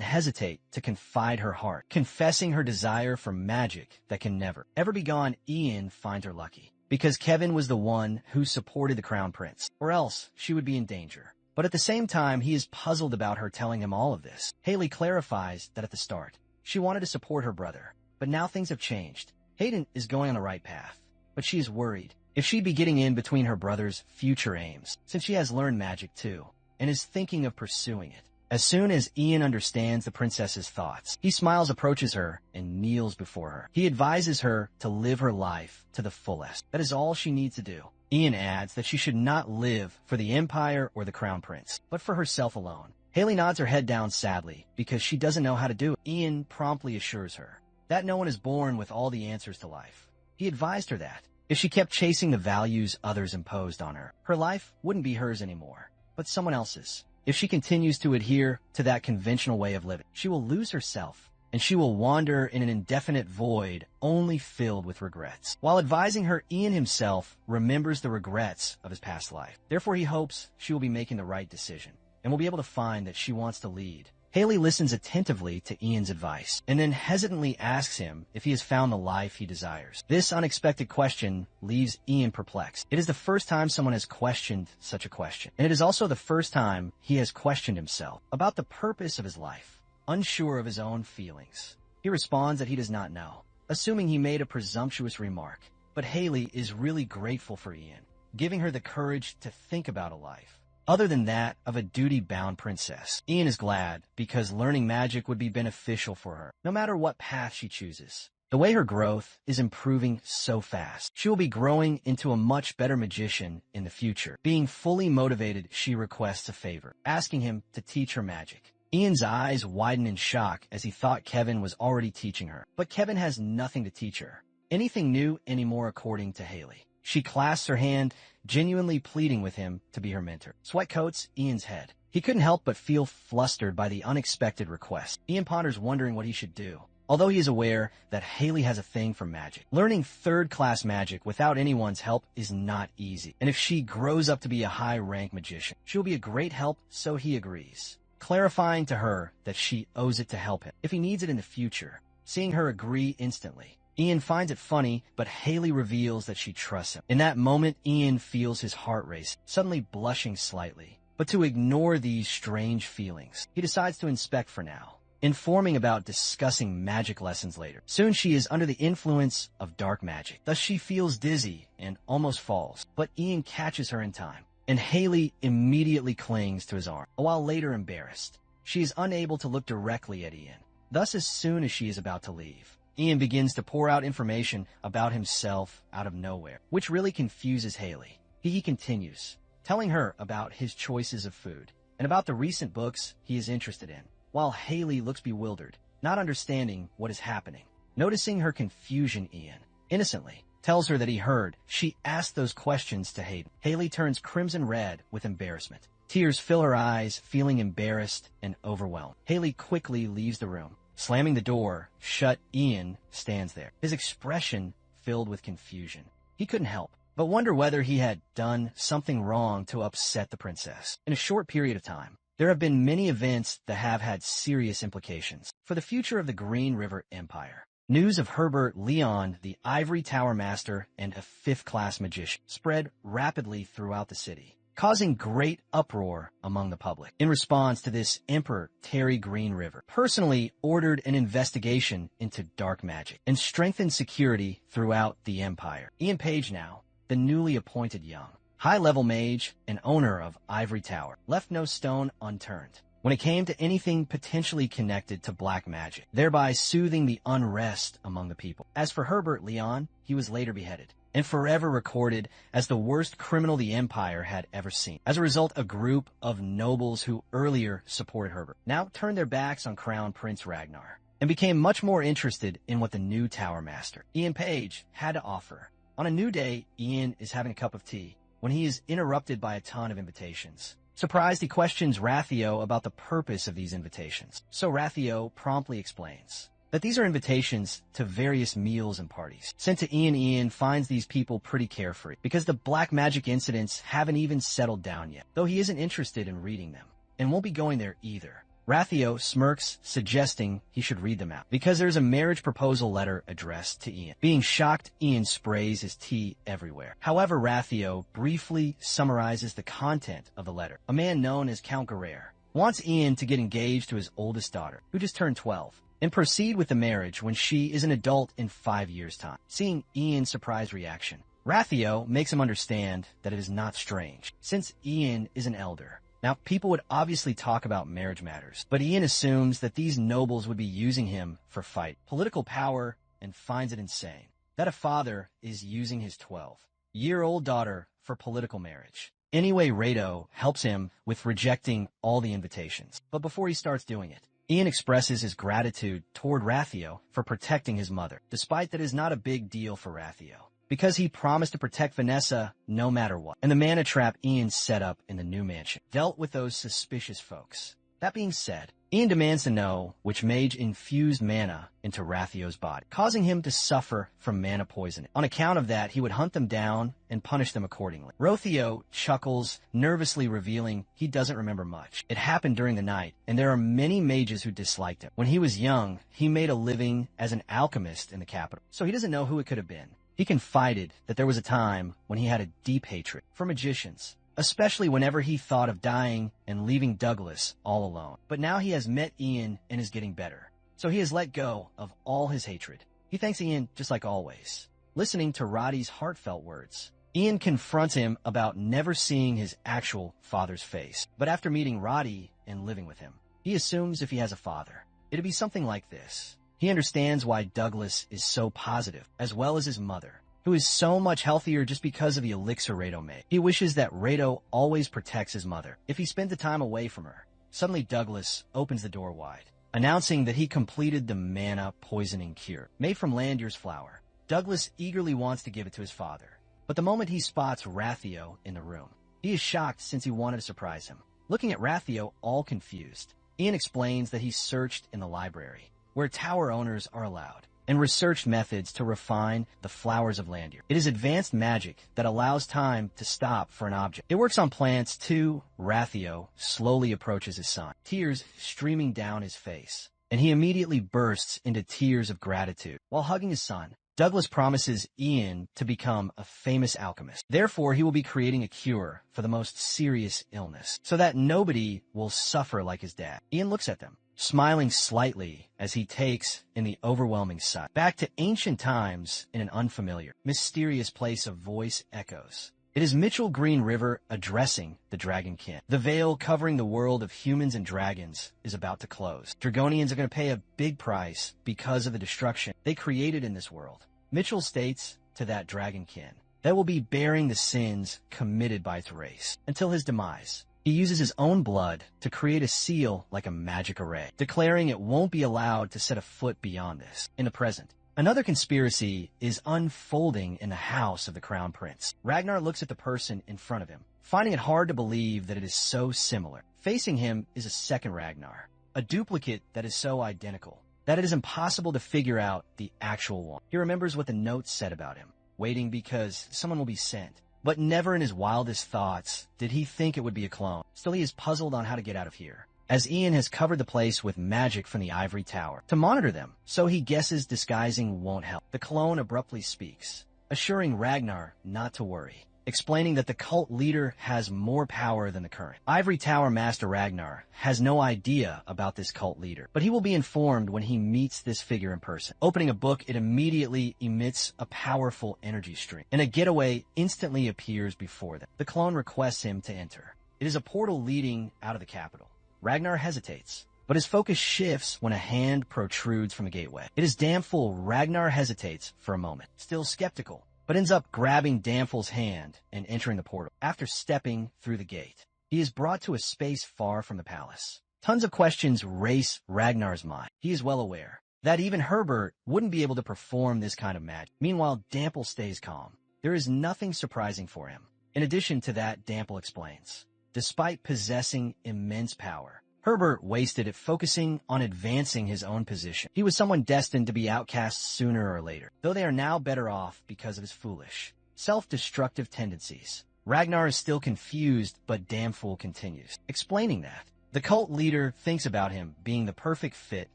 hesitate to confide her heart, confessing her desire for magic that can never, ever be gone. Ian finds her lucky, because Kevin was the one who supported the Crown Prince, or else she would be in danger. But at the same time, he is puzzled about her telling him all of this. Haley clarifies that at the start, she wanted to support her brother, but now things have changed. Hayden is going on the right path, but she is worried if she'd be getting in between her brother's future aims, since she has learned magic too, and is thinking of pursuing it. As soon as Ian understands the princess's thoughts, he smiles, approaches her, and kneels before her. He advises her to live her life to the fullest. That is all she needs to do. Ian adds that she should not live for the Empire or the Crown Prince, but for herself alone. Haley nods her head down sadly, because she doesn't know how to do it. Ian promptly assures her that no one is born with all the answers to life. He advised her that if she kept chasing the values others imposed on her, her life wouldn't be hers anymore, but someone else's. If she continues to adhere to that conventional way of living, she will lose herself, and she will wander in an indefinite void only filled with regrets. While advising her, Ian himself remembers the regrets of his past life. Therefore, he hopes she will be making the right decision, and will be able to find that she wants to lead. Haley listens attentively to Ian's advice, and then hesitantly asks him if he has found the life he desires. This unexpected question leaves Ian perplexed. It is the first time someone has questioned such a question, and it is also the first time he has questioned himself about the purpose of his life. Unsure of his own feelings, he responds that he does not know, assuming he made a presumptuous remark. But Haley is really grateful for Ian, giving her the courage to think about a life other than that of a duty-bound princess. Ian is glad because learning magic would be beneficial for her, no matter what path she chooses. The way her growth is improving so fast, she will be growing into a much better magician in the future. Being fully motivated, she requests a favor, asking him to teach her magic. Ian's eyes widen in shock as he thought Kevin was already teaching her, but Kevin has nothing to teach her anything new anymore, according to Haley. She clasps her hand, genuinely pleading with him to be her mentor. Sweat coats Ian's head. He couldn't help but feel flustered by the unexpected request. Ian ponders, wondering what he should do, although he is aware that Haley has a thing for magic. Learning third-class magic without anyone's help is not easy, and if she grows up to be a high-rank magician, she will be a great help, so he agrees, clarifying to her that she owes it to help him if he needs it in the future. Seeing her agree instantly, Ian finds it funny, but Haley reveals that she trusts him. In that moment, Ian feels his heart race, suddenly blushing slightly. But to ignore these strange feelings, he decides to inspect for now, informing about discussing magic lessons later. Soon she is under the influence of dark magic. Thus she feels dizzy and almost falls, but Ian catches her in time, and Haley immediately clings to his arm. A while later, embarrassed, she is unable to look directly at Ian. Thus, as soon as she is about to leave, Ian begins to pour out information about himself out of nowhere, which really confuses Haley. He continues, telling her about his choices of food and about the recent books he is interested in, while Haley looks bewildered, not understanding what is happening. Noticing her confusion, Ian innocently tells her that he heard she asked those questions to Hayden. Haley turns crimson red with embarrassment. Tears fill her eyes, feeling embarrassed and overwhelmed. Haley quickly leaves the room. Slamming the door shut, Ian stands there, his expression filled with confusion. He couldn't help but wonder whether he had done something wrong to upset the princess. In a short period of time, there have been many events that have had serious implications for the future of the Green River Empire. News of Herbert Leon, the Ivory Tower Master and a fifth-class magician, spread rapidly throughout the city, causing great uproar among the public. In response to this, Emperor Terry Green River personally ordered an investigation into dark magic and strengthened security throughout the empire. Ian Page now, the newly appointed young, high-level mage and owner of Ivory Tower, left no stone unturned when it came to anything potentially connected to black magic, thereby soothing the unrest among the people. As for Herbert Leon, he was later beheaded and forever recorded as the worst criminal the Empire had ever seen. As a result, a group of nobles who earlier supported Herbert now turned their backs on Crown Prince Ragnar and became much more interested in what the new Tower Master, Ian Page, had to offer. On a new day, Ian is having a cup of tea when he is interrupted by a ton of invitations. Surprised, he questions Rathio about the purpose of these invitations. So Rathio promptly explains that these are invitations to various meals and parties sent to Ian. Ian finds these people pretty carefree because the black magic incidents haven't even settled down yet, though he isn't interested in reading them and won't be going there either. Rathio smirks, suggesting he should read them out because there's a marriage proposal letter addressed to Ian. Being shocked, Ian sprays his tea everywhere. However, Rathio briefly summarizes the content of the letter. A man known as Count Guerrero wants Ian to get engaged to his oldest daughter, who just turned 12, and proceed with the marriage when she is an adult in 5 years' time. Seeing Ian's surprised reaction, Rathio makes him understand that it is not strange, since Ian is an elder. Now, people would obviously talk about marriage matters, but Ian assumes that these nobles would be using him for political power, and finds it insane that a father is using his 12-year-old daughter for political marriage. Anyway, Rado helps him with rejecting all the invitations, but before he starts doing it, Ian expresses his gratitude toward Rathio for protecting his mother, despite that it is not a big deal for Rathio, because he promised to protect Vanessa no matter what. And the mana trap Ian set up in the new mansion dealt with those suspicious folks. That being said, Ian demands to know which mage infused mana into Rathio's body, causing him to suffer from mana poisoning. On account of that, he would hunt them down and punish them accordingly. Rathio chuckles, nervously revealing he doesn't remember much. It happened during the night, and there are many mages who disliked him. When he was young, he made a living as an alchemist in the capital, so he doesn't know who it could have been. He confided that there was a time when he had a deep hatred for magicians, especially whenever he thought of dying and leaving Douglas all alone. But now he has met Ian and is getting better, so he has let go of all his hatred. He thanks Ian just like always. Listening to Roddy's heartfelt words, Ian confronts him about never seeing his actual father's face. But after meeting Roddy and living with him, he assumes if he has a father, it'd be something like this. He understands why Douglas is so positive, as well as his mother, who is so much healthier just because of the elixir Rado made. He wishes that Rado always protects his mother if he spent the time away from her. Suddenly, Douglas opens the door wide, announcing that he completed the mana poisoning cure, made from Landier's flower. Douglas eagerly wants to give it to his father, but the moment he spots Rathio in the room, he is shocked since he wanted to surprise him. Looking at Rathio all confused, Ian explains that he searched in the library, where tower owners are allowed, and researched methods to refine the flowers of Landier. It is advanced magic that allows time to stop for an object. It works on plants too. Rathio slowly approaches his son, tears streaming down his face, and he immediately bursts into tears of gratitude. While hugging his son, Douglas promises Ian to become a famous alchemist. Therefore, he will be creating a cure for the most serious illness, so that nobody will suffer like his dad. Ian looks at them, smiling slightly as he takes in the overwhelming sight. Back to ancient times in an unfamiliar, mysterious place, of voice echoes, It is Mitchell Green River addressing the Dragonkin. The veil covering the world of humans and dragons is about to close. Dragonians are going to pay a big price because of the destruction they created in this world. Mitchell states to that Dragonkin that will be bearing the sins committed by its race until his demise. He uses his own blood to create a seal like a magic array, declaring it won't be allowed to set a foot beyond this in the present. Another conspiracy is unfolding in the house of the Crown Prince. Ragnar looks at the person in front of him, finding it hard to believe that it is so similar. Facing him is a second Ragnar, a duplicate that is so identical that it is impossible to figure out the actual one. He remembers what the notes said about him, waiting because someone will be sent. But never in his wildest thoughts did he think it would be a clone. Still, he is puzzled on how to get out of here, as Ian has covered the place with magic from the ivory tower to monitor them, so he guesses disguising won't help. The clone abruptly speaks, assuring Ragnar not to worry, explaining that the cult leader has more power than the current. Ivory Tower Master Ragnar has no idea about this cult leader, but he will be informed when he meets this figure in person. Opening a book, it immediately emits a powerful energy stream, and a getaway instantly appears before them. The clone requests him to enter. It is a portal leading out of the capital. Ragnar hesitates, but his focus shifts when a hand protrudes from a gateway. It is Damful. Ragnar hesitates for a moment, still skeptical, but ends up grabbing Damful's hand and entering the portal. After stepping through the gate, he is brought to a space far from the palace. Tons of questions race Ragnar's mind. He is well aware that even Herbert wouldn't be able to perform this kind of magic. Meanwhile, Damful stays calm. There is nothing surprising for him. In addition to that, Damful explains, despite possessing immense power, Herbert wasted it focusing on advancing his own position. He was someone destined to be outcast sooner or later, though they are now better off because of his foolish, self-destructive tendencies. Ragnar is still confused, but Damful continues, explaining that the cult leader thinks about him being the perfect fit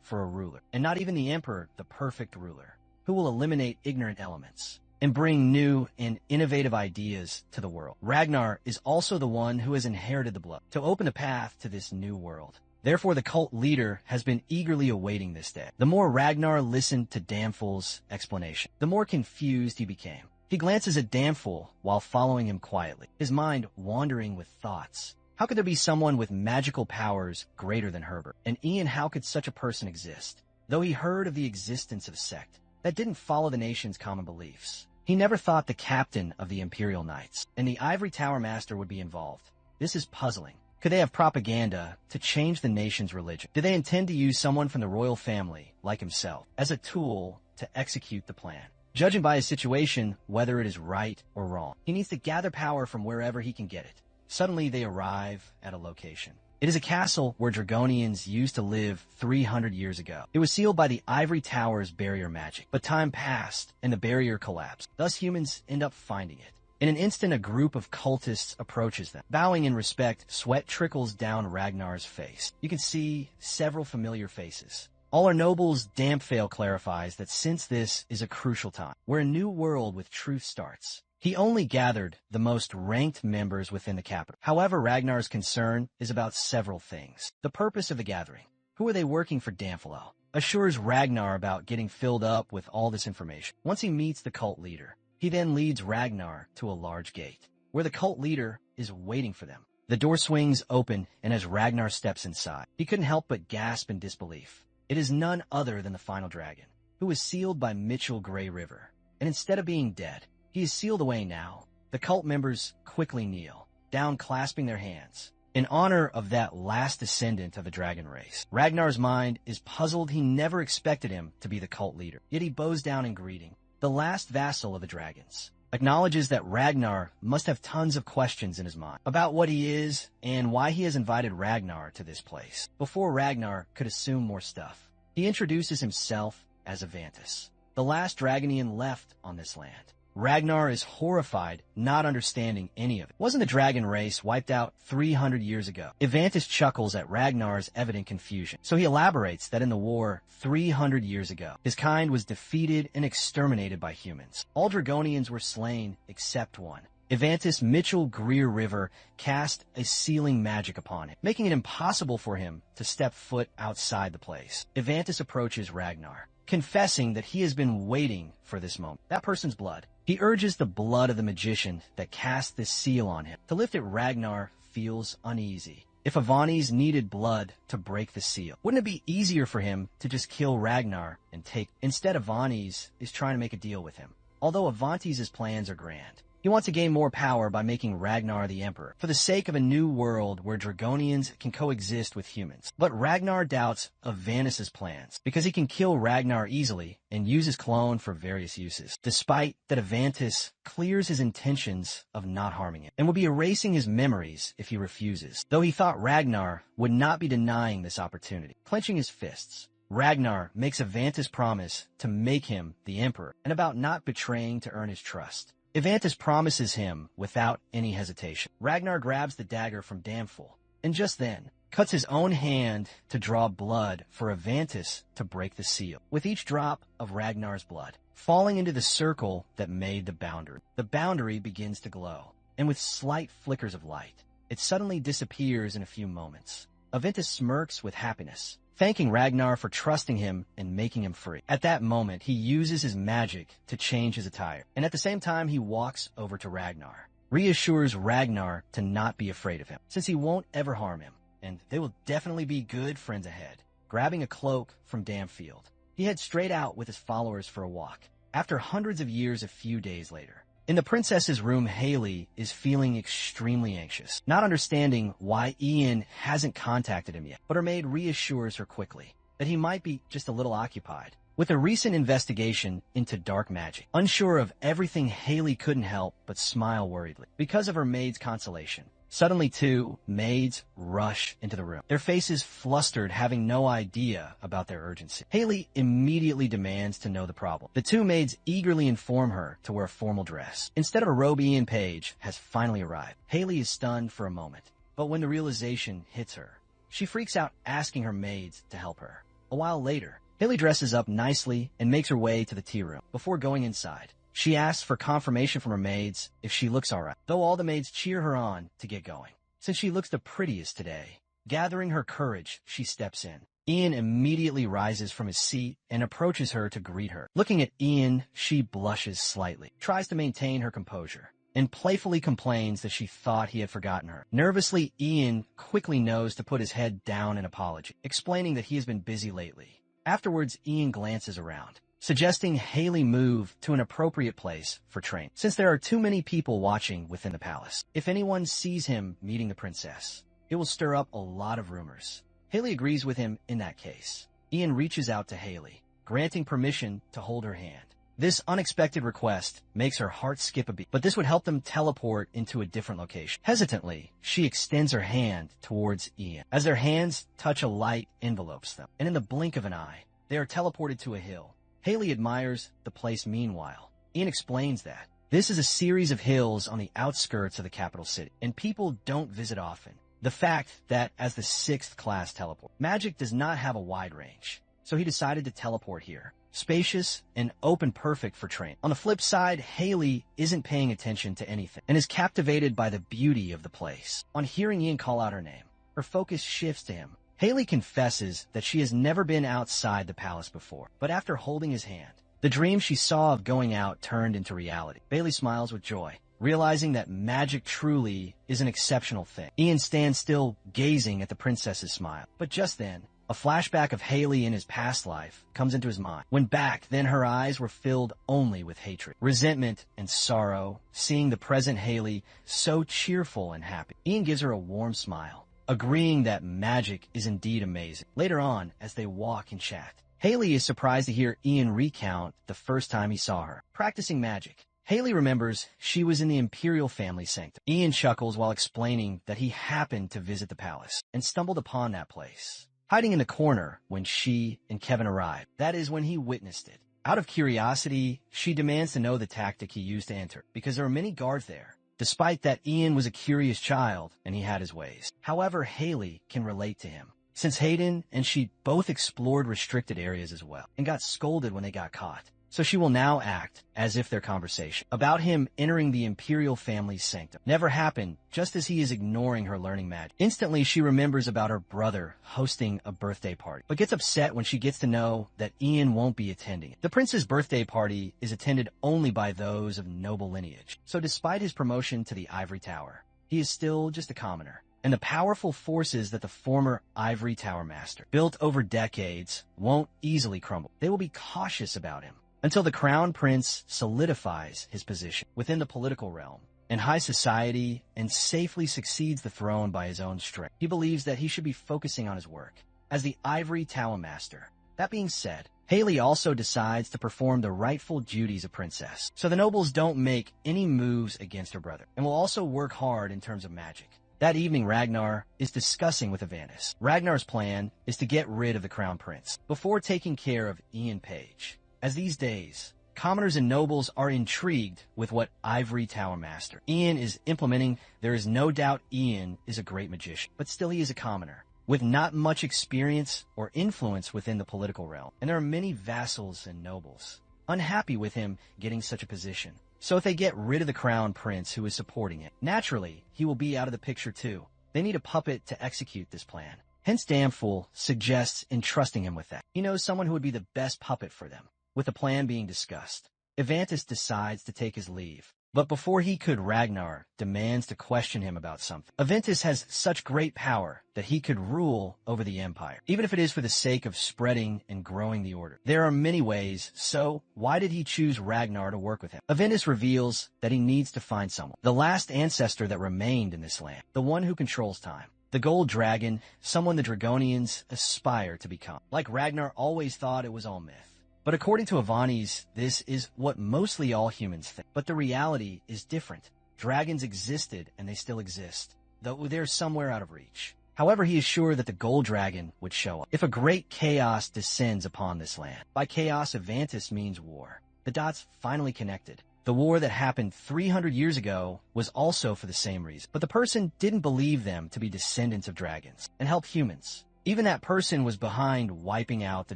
for a ruler, and not even the emperor the perfect ruler, who will eliminate ignorant elements and bring new and innovative ideas to the world. Ragnar is also the one who has inherited the blood to open a path to this new world. Therefore, the cult leader has been eagerly awaiting this day. The more Ragnar listened to Damful's explanation, the more confused he became. He glances at Damful while following him quietly, his mind wandering with thoughts. How could there be someone with magical powers greater than Herbert? And Ian, how could such a person exist? Though he heard of the existence of a sect that didn't follow the nation's common beliefs, he never thought the captain of the Imperial Knights and the Ivory Tower Master would be involved. This is puzzling. Could they have propaganda to change the nation's religion? Did they intend to use someone from the royal family, like himself, as a tool to execute the plan? Judging by his situation, whether it is right or wrong, he needs to gather power from wherever he can get it. Suddenly, they arrive at a location. It is a castle where Dragonians used to live 300 years ago. It was sealed by the Ivory Tower's barrier magic, but time passed and the barrier collapsed. Thus, humans end up finding it. In an instant, a group of cultists approaches them. Bowing in respect, sweat trickles down Ragnar's face. You can see several familiar faces. All are nobles. Dampfale clarifies that since this is a crucial time, where a new world with truth starts, he only gathered the most ranked members within the capital. However, Ragnar's concern is about several things. The purpose of the gathering. Who are they working for? Damfalo assures Ragnar about getting filled up with all this information. Once he meets the cult leader, he then leads Ragnar to a large gate, where the cult leader is waiting for them. The door swings open, and as Ragnar steps inside, he couldn't help but gasp in disbelief. It is none other than the final dragon, who was sealed by Mitchell Grey River, and instead of being dead, he is sealed away now. The cult members quickly kneel, down clasping their hands, in honor of that last descendant of the dragon race. Ragnar's mind is puzzled. He never expected him to be the cult leader, yet he bows down in greeting. The last vassal of the dragons acknowledges that Ragnar must have tons of questions in his mind about what he is and why he has invited Ragnar to this place. Before Ragnar could assume more stuff, he introduces himself as Evantus, the last Dragonian left on this land. Ragnar is horrified, not understanding any of it. Wasn't the dragon race wiped out 300 years ago? Evantus chuckles at Ragnar's evident confusion, so he elaborates that in the war 300 years ago, his kind was defeated and exterminated by humans. All Dragonians were slain except one. Evantus Mitchell Greer River cast a sealing magic upon him, making it impossible for him to step foot outside the place. Evantus approaches Ragnar, confessing that he has been waiting for this moment. That person's blood. He urges the blood of the magician that cast this seal on him. To lift it, Ragnar feels uneasy. If Avani's needed blood to break the seal, wouldn't it be easier for him to just kill Ragnar and take? Instead, Avani's is trying to make a deal with him. Although Avanti's plans are grand. He wants to gain more power by making Ragnar the emperor, for the sake of a new world where Dragonians can coexist with humans. But Ragnar doubts Avantis' plans, because he can kill Ragnar easily and use his clone for various uses, despite that Avantis clears his intentions of not harming him, and will be erasing his memories if he refuses, though he thought Ragnar would not be denying this opportunity. Clenching his fists, Ragnar makes Avantis promise to make him the emperor, and about not betraying to earn his trust. Avantis promises him without any hesitation. Ragnar grabs the dagger from Damful, and just then, cuts his own hand to draw blood for Avantis to break the seal. With each drop of Ragnar's blood falling into the circle that made the boundary begins to glow, and with slight flickers of light, it suddenly disappears in a few moments. Avantis smirks with happiness, thanking Ragnar for trusting him and making him free. At that moment, he uses his magic to change his attire, and at the same time he walks over to Ragnar, reassures Ragnar to not be afraid of him, since he won't ever harm him, and they will definitely be good friends ahead. Grabbing a cloak from Damfield, he heads straight out with his followers for a walk. After hundreds of years, a few days later, in the princess's room, Haley is feeling extremely anxious, not understanding why Ian hasn't contacted him yet, but her maid reassures her quickly that he might be just a little occupied with a recent investigation into dark magic. Unsure of everything, Haley couldn't help but smile worriedly because of her maid's consolation. Suddenly, two maids rush into the room, their faces flustered, having no idea about their urgency. Haley immediately demands to know the problem. The two maids eagerly inform her to wear a formal dress. Instead of a robe, Ian Page has finally arrived. Haley is stunned for a moment, but when the realization hits her, she freaks out, asking her maids to help her. A while later, Haley dresses up nicely and makes her way to the tea room. Before going inside, she asks for confirmation from her maids if she looks alright, though all the maids cheer her on to get going, since she looks the prettiest today. Gathering her courage, she steps in. Ian immediately rises from his seat and approaches her to greet her. Looking at Ian, she blushes slightly, tries to maintain her composure, and playfully complains that she thought he had forgotten her. Nervously, Ian quickly knows to put his head down in apology, explaining that he has been busy lately. Afterwards, Ian glances around, suggesting Haley move to an appropriate place for training, since there are too many people watching within the palace. If anyone sees him meeting the princess, it will stir up a lot of rumors. Haley agrees with him in that case. Ian reaches out to Haley, granting permission to hold her hand. This unexpected request makes her heart skip a beat, but this would help them teleport into a different location. Hesitantly, she extends her hand towards Ian. As their hands touch, a light envelopes them, and in the blink of an eye, they are teleported to a hill. Haley admires the place meanwhile. Ian explains that this is a series of hills on the outskirts of the capital city, and people don't visit often. The fact that as the 6th class teleport, magic does not have a wide range, so he decided to teleport here. Spacious and open, perfect for training. On the flip side, Haley isn't paying attention to anything and is captivated by the beauty of the place. On hearing Ian call out her name, her focus shifts to him. Haley confesses that she has never been outside the palace before, but after holding his hand, the dream she saw of going out turned into reality. Bailey smiles with joy, realizing that magic truly is an exceptional thing. Ian stands still, gazing at the princess's smile. But just then, a flashback of Haley in his past life comes into his mind. When back, then her eyes were filled only with hatred, resentment, and sorrow, seeing the present Haley so cheerful and happy. Ian gives her a warm smile, agreeing that magic is indeed amazing. Later on, as they walk and chat, Haley is surprised to hear Ian recount the first time he saw her practicing magic. Haley remembers she was in the imperial family sanctum. Ian chuckles while explaining that he happened to visit the palace and stumbled upon that place, hiding in the corner when she and Kevin arrived. That is when he witnessed it. Out of curiosity, she demands to know the tactic he used to enter, because there are many guards there, despite that Ian was a curious child and he had his ways. However, Haley can relate to him, since Hayden and she both explored restricted areas as well, and got scolded when they got caught. so she will now act as if their conversation about him entering the imperial family's sanctum never happened, just as he is ignoring her learning magic. Instantly, she remembers about her brother hosting a birthday party, but gets upset when she gets to know that Ian won't be attending it. The prince's birthday party is attended only by those of noble lineage, so despite his promotion to the Ivory Tower, he is still just a commoner. And the powerful forces that the former Ivory Tower master built over decades won't easily crumble. They will be cautious about him until the crown prince solidifies his position within the political realm and high society and safely succeeds the throne by his own strength. He believes that he should be focusing on his work as the Ivory Tower master. That being said, Haley also decides to perform the rightful duties of princess, so the nobles don't make any moves against her brother, and will also work hard in terms of magic. That evening, Ragnar is discussing with Avantis. Ragnar's plan is to get rid of the crown prince before taking care of Ian Page, as these days, commoners and nobles are intrigued with what Ivory Tower Master Ian is implementing. There is no doubt Ian is a great magician, but still he is a commoner with not much experience or influence within the political realm, and there are many vassals and nobles unhappy with him getting such a position. So if they get rid of the crown prince who is supporting it, naturally, he will be out of the picture too. They need a puppet to execute this plan. Hence Damfool suggests entrusting him with that. He knows someone who would be the best puppet for them, with the plan being discussed. Avantis decides to take his leave, but before he could, Ragnar demands to question him about something. Avantis has such great power that he could rule over the empire, even if it is for the sake of spreading and growing the order. There are many ways, so why did he choose Ragnar to work with him? Avantis reveals that he needs to find someone, the last ancestor that remained in this land, the one who controls time. The gold dragon, someone the Dragonians aspire to become. Like Ragnar always thought it was all myth. But according to Avanis, this is what mostly all humans think. But the reality is different. Dragons existed and they still exist, though they're somewhere out of reach. However, he is sure that the gold dragon would show up if a great chaos descends upon this land. By chaos, Avantis means war. The dots finally connected. The war that happened 300 years ago was also for the same reason. But the person didn't believe them to be descendants of dragons and help humans. Even that person was behind wiping out the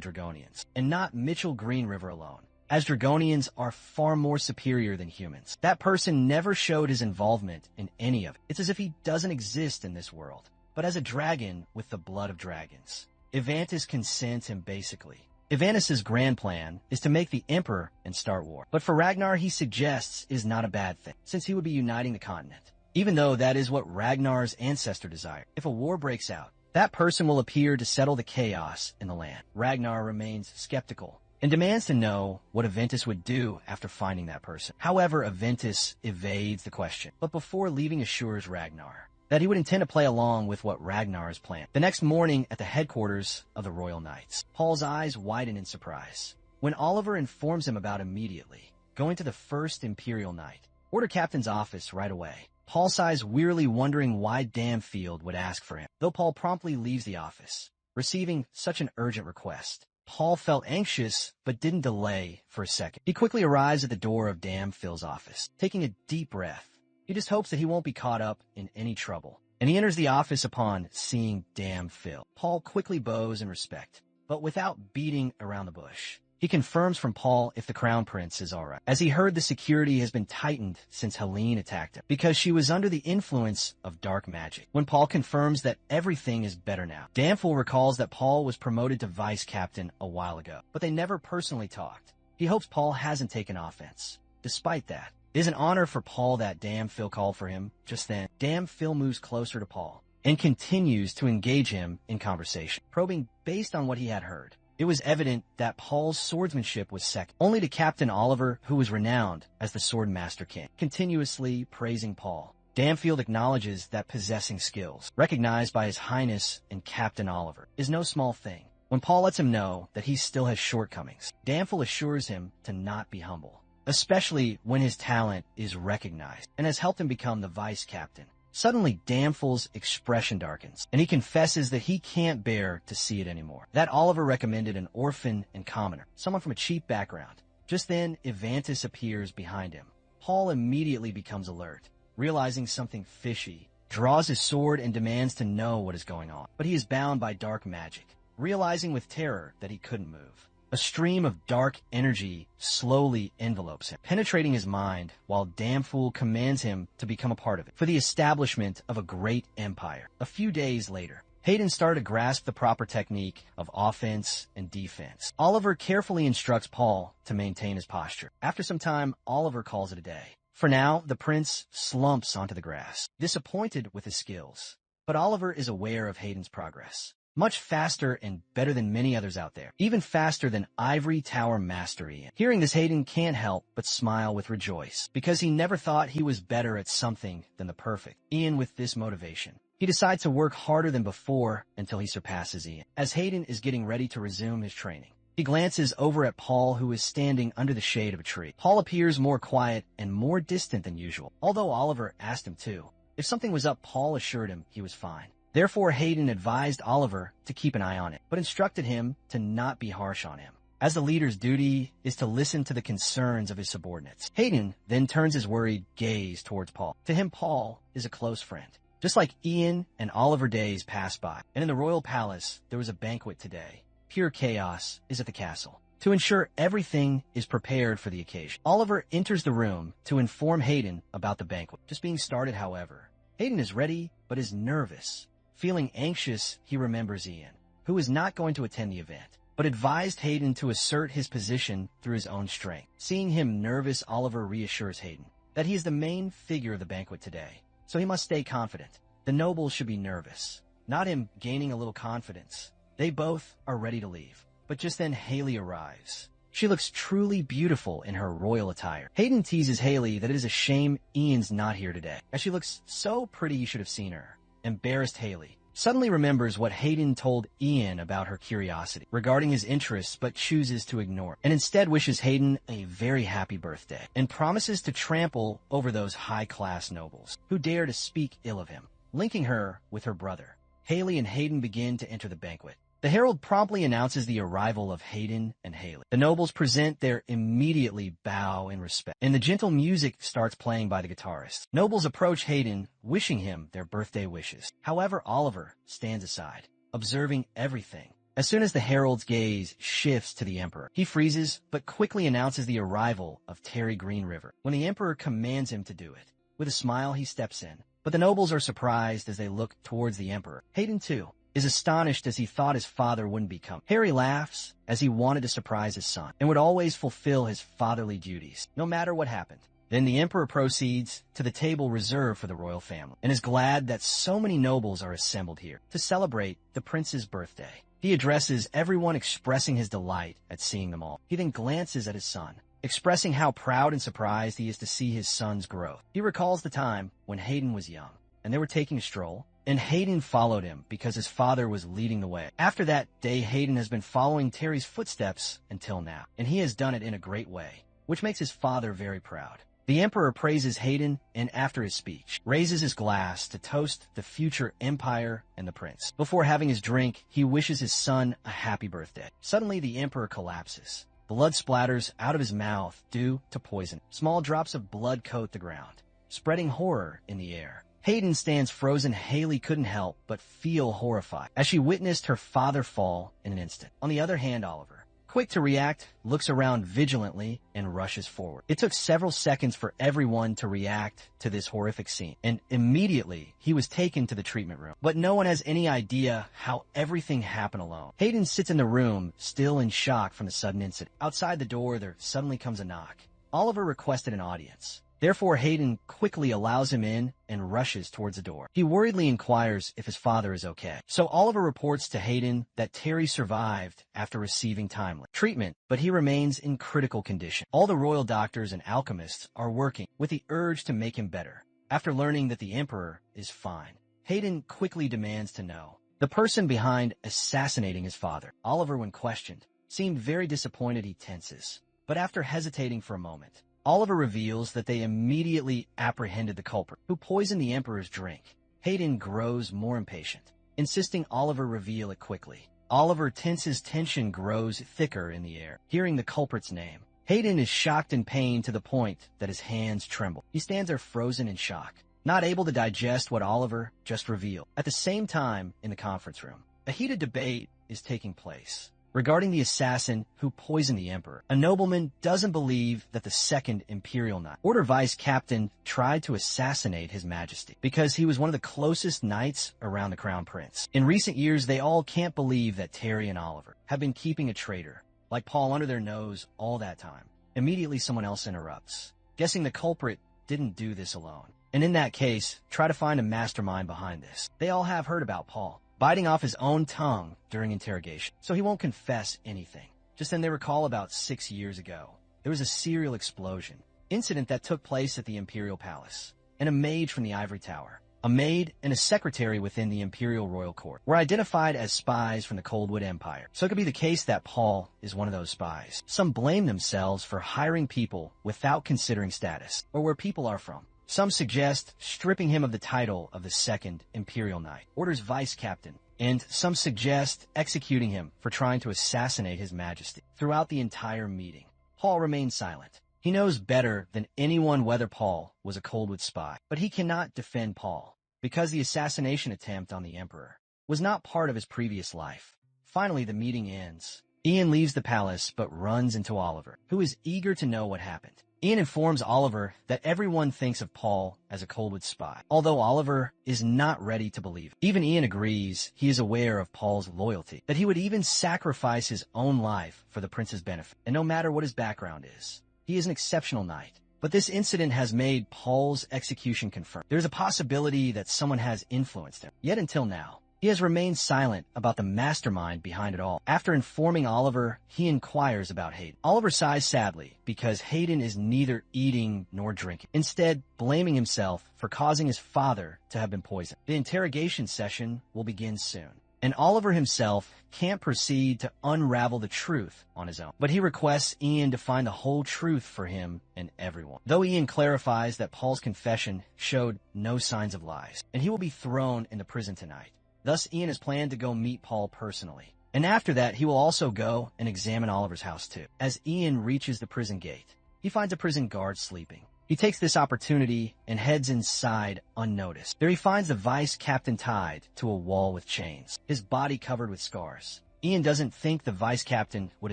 Dragonians, and not Mitchell Green River alone, as Dragonians are far more superior than humans. That person never showed his involvement in any of it. It's as if he doesn't exist in this world, but as a dragon with the blood of dragons. Avantis consents him basically. Avantis' grand plan is to make the Emperor and start war. But for Ragnar, he suggests is not a bad thing, since he would be uniting the continent, even though that is what Ragnar's ancestor desired. If a war breaks out, that person will appear to settle the chaos in the land. Ragnar remains skeptical and demands to know what Avantis would do after finding that person. However, Avantis evades the question, but before leaving assures Ragnar that he would intend to play along with what Ragnar has planned. The next morning at the headquarters of the Royal Knights, Paul's eyes widen in surprise when Oliver informs him about immediately going to the first Imperial Knight. Order Captain's office right away. Paul sighs wearily, wondering why Damfield would ask for him, though Paul promptly leaves the office, receiving such an urgent request. Paul felt anxious, but didn't delay for a second. He quickly arrives at the door of Damfield's office, taking a deep breath. He just hopes that he won't be caught up in any trouble, and he enters the office upon seeing Damfield. Paul quickly bows in respect, but without beating around the bush. He confirms from Paul if the Crown Prince is all right, as he heard the security has been tightened since Helene attacked him, because she was under the influence of dark magic. When Paul confirms that everything is better now, Damfool recalls that Paul was promoted to vice captain a while ago, but they never personally talked. He hopes Paul hasn't taken offense. Despite that, it is an honor for Paul that Damphil called for him. Just then, Damphil moves closer to Paul and continues to engage him in conversation, probing based on what he had heard. It was evident that Paul's swordsmanship was second, only to Captain Oliver, who was renowned as the Sword Master King, continuously praising Paul. Damfield acknowledges that possessing skills, recognized by His Highness and Captain Oliver, is no small thing. When Paul lets him know that he still has shortcomings, Damfield assures him to not be humble, especially when his talent is recognized, and has helped him become the vice captain. Suddenly, Damfil's expression darkens, and he confesses that he can't bear to see it anymore. That Oliver recommended an orphan and commoner, someone from a cheap background. Just then, Avantis appears behind him. Paul immediately becomes alert, realizing something fishy, draws his sword and demands to know what is going on. But he is bound by dark magic, realizing with terror that he couldn't move. A stream of dark energy slowly envelopes him, penetrating his mind while Damfool commands him to become a part of it for the establishment of a great empire. A few days later, Hayden started to grasp the proper technique of offense and defense. Oliver carefully instructs Paul to maintain his posture. After some time, Oliver calls it a day. For now, the prince slumps onto the grass, disappointed with his skills. But Oliver is aware of Hayden's progress. Much faster and better than many others out there, even faster than Ivory Tower Master Ian. Hearing this, Hayden can't help but smile with rejoice, because he never thought he was better at something than the perfect. Ian, with this motivation, he decides to work harder than before until he surpasses Ian. As Hayden is getting ready to resume his training, he glances over at Paul, who is standing under the shade of a tree. Paul appears more quiet and more distant than usual. Although Oliver asked him to, if something was up, Paul assured him he was fine. Therefore, Hayden advised Oliver to keep an eye on it, but instructed him to not be harsh on him, as the leader's duty is to listen to the concerns of his subordinates. Hayden then turns his worried gaze towards Paul. To him, Paul is a close friend. Just like Ian and Oliver, days passed by, and in the royal palace, there was a banquet today. Pure chaos is at the castle. To ensure everything is prepared for the occasion, Oliver enters the room to inform Hayden about the banquet. Just being started, however, Hayden is ready, but is nervous. Feeling anxious, he remembers Ian, who is not going to attend the event, but advised Hayden to assert his position through his own strength. Seeing him nervous, Oliver reassures Hayden that he is the main figure of the banquet today, so he must stay confident. The nobles should be nervous, not him gaining a little confidence. They both are ready to leave, but just then Haley arrives. She looks truly beautiful in her royal attire. Hayden teases Haley that it is a shame Ian's not here today, as she looks so pretty you should have seen her. Embarrassed Haley suddenly remembers what Hayden told Ian about her curiosity regarding his interests, but chooses to ignore it, and instead wishes Hayden a very happy birthday and promises to trample over those high-class nobles who dare to speak ill of him, linking her with her brother. Haley and Hayden begin to enter the banquet. The herald promptly announces the arrival of Hayden and Haley. The nobles present their immediately bow in respect, and the gentle music starts playing by the guitarist. Nobles approach Hayden, wishing him their birthday wishes. However, Oliver stands aside, observing everything. As soon as the herald's gaze shifts to the emperor, he freezes, but quickly announces the arrival of Terry Green River, when the emperor commands him to do it. With a smile, he steps in, but the nobles are surprised as they look towards the emperor. Hayden, too, is astonished, as he thought his father wouldn't be coming. Harry laughs, as he wanted to surprise his son and would always fulfill his fatherly duties, no matter what happened. Then the emperor proceeds to the table reserved for the royal family and is glad that so many nobles are assembled here to celebrate the prince's birthday. He addresses everyone, expressing his delight at seeing them all. He then glances at his son, expressing how proud and surprised he is to see his son's growth. He recalls the time when Hayden was young and they were taking a stroll, and Hayden followed him because his father was leading the way. After that day, Hayden has been following Terry's footsteps until now, and he has done it in a great way, which makes his father very proud. The emperor praises Hayden, and after his speech, raises his glass to toast the future empire and the prince. Before having his drink, he wishes his son a happy birthday. Suddenly, the emperor collapses. Blood splatters out of his mouth due to poison. Small drops of blood coat the ground, spreading horror in the air. Hayden stands frozen. Haley couldn't help but feel horrified as she witnessed her father fall in an instant. On the other hand, Oliver, quick to react, looks around vigilantly and rushes forward. It took several seconds for everyone to react to this horrific scene, and immediately he was taken to the treatment room. But no one has any idea how everything happened alone. Hayden sits in the room, still in shock from the sudden incident. Outside the door, there suddenly comes a knock. Oliver requested an audience. Therefore, Hayden quickly allows him in and rushes towards the door. He worriedly inquires if his father is okay. So Oliver reports to Hayden that Terry survived after receiving timely treatment, but he remains in critical condition. All the royal doctors and alchemists are working with the urge to make him better. After learning that the emperor is fine, Hayden quickly demands to know the person behind assassinating his father. Oliver, when questioned, seemed very disappointed. He tenses, but after hesitating for a moment, Oliver reveals that they immediately apprehended the culprit, who poisoned the emperor's drink. Hayden grows more impatient, insisting Oliver reveal it quickly. Oliver tenses. Tension grows thicker in the air, hearing the culprit's name. Hayden is shocked and pained to the point that his hands tremble. He stands there frozen in shock, not able to digest what Oliver just revealed. At the same time, in the conference room, a heated debate is taking place. Regarding the assassin who poisoned the emperor, a nobleman doesn't believe that the second imperial knight, Order Vice Captain, tried to assassinate his majesty because he was one of the closest knights around the crown prince. In recent years, they all can't believe that Terry and Oliver have been keeping a traitor like Paul under their nose all that time. Immediately, someone else interrupts, guessing the culprit didn't do this alone. And in that case, try to find a mastermind behind this. They all have heard about Paul biting off his own tongue during interrogation, so he won't confess anything. Just then they recall about 6 years ago, there was a serial explosion incident that took place at the Imperial Palace, and a mage from the Ivory Tower, a maid and a secretary within the Imperial Royal Court were identified as spies from the Coldwood Empire. So it could be the case that Paul is one of those spies. Some blame themselves for hiring people without considering status or where people are from. Some suggest stripping him of the title of the second Imperial Knight, Order's Vice Captain, and some suggest executing him for trying to assassinate His Majesty. Throughout the entire meeting, Paul remains silent. He knows better than anyone whether Paul was a Coldwood spy, but he cannot defend Paul because the assassination attempt on the Emperor was not part of his previous life. Finally, the meeting ends. Ian leaves the palace but runs into Oliver, who is eager to know what happened. Ian informs Oliver that everyone thinks of Paul as a Coldwood spy, although Oliver is not ready to believe it. Even Ian agrees he is aware of Paul's loyalty, that he would even sacrifice his own life for the prince's benefit, and no matter what his background is. He is an exceptional knight, but this incident has made Paul's execution confirmed. There is a possibility that someone has influenced him, yet until now, he has remained silent about the mastermind behind it all. After informing Oliver, he inquires about Hayden. Oliver sighs sadly because Hayden is neither eating nor drinking, instead blaming himself for causing his father to have been poisoned. The interrogation session will begin soon, and Oliver himself can't proceed to unravel the truth on his own, but he requests Ian to find the whole truth for him and everyone. Though Ian clarifies that Paul's confession showed no signs of lies, and he will be thrown into prison tonight. Thus, Ian has planned to go meet Paul personally. And after that, he will also go and examine Oliver's house too. As Ian reaches the prison gate, he finds a prison guard sleeping. He takes this opportunity and heads inside unnoticed. There he finds the vice captain tied to a wall with chains, his body covered with scars. Ian doesn't think the vice captain would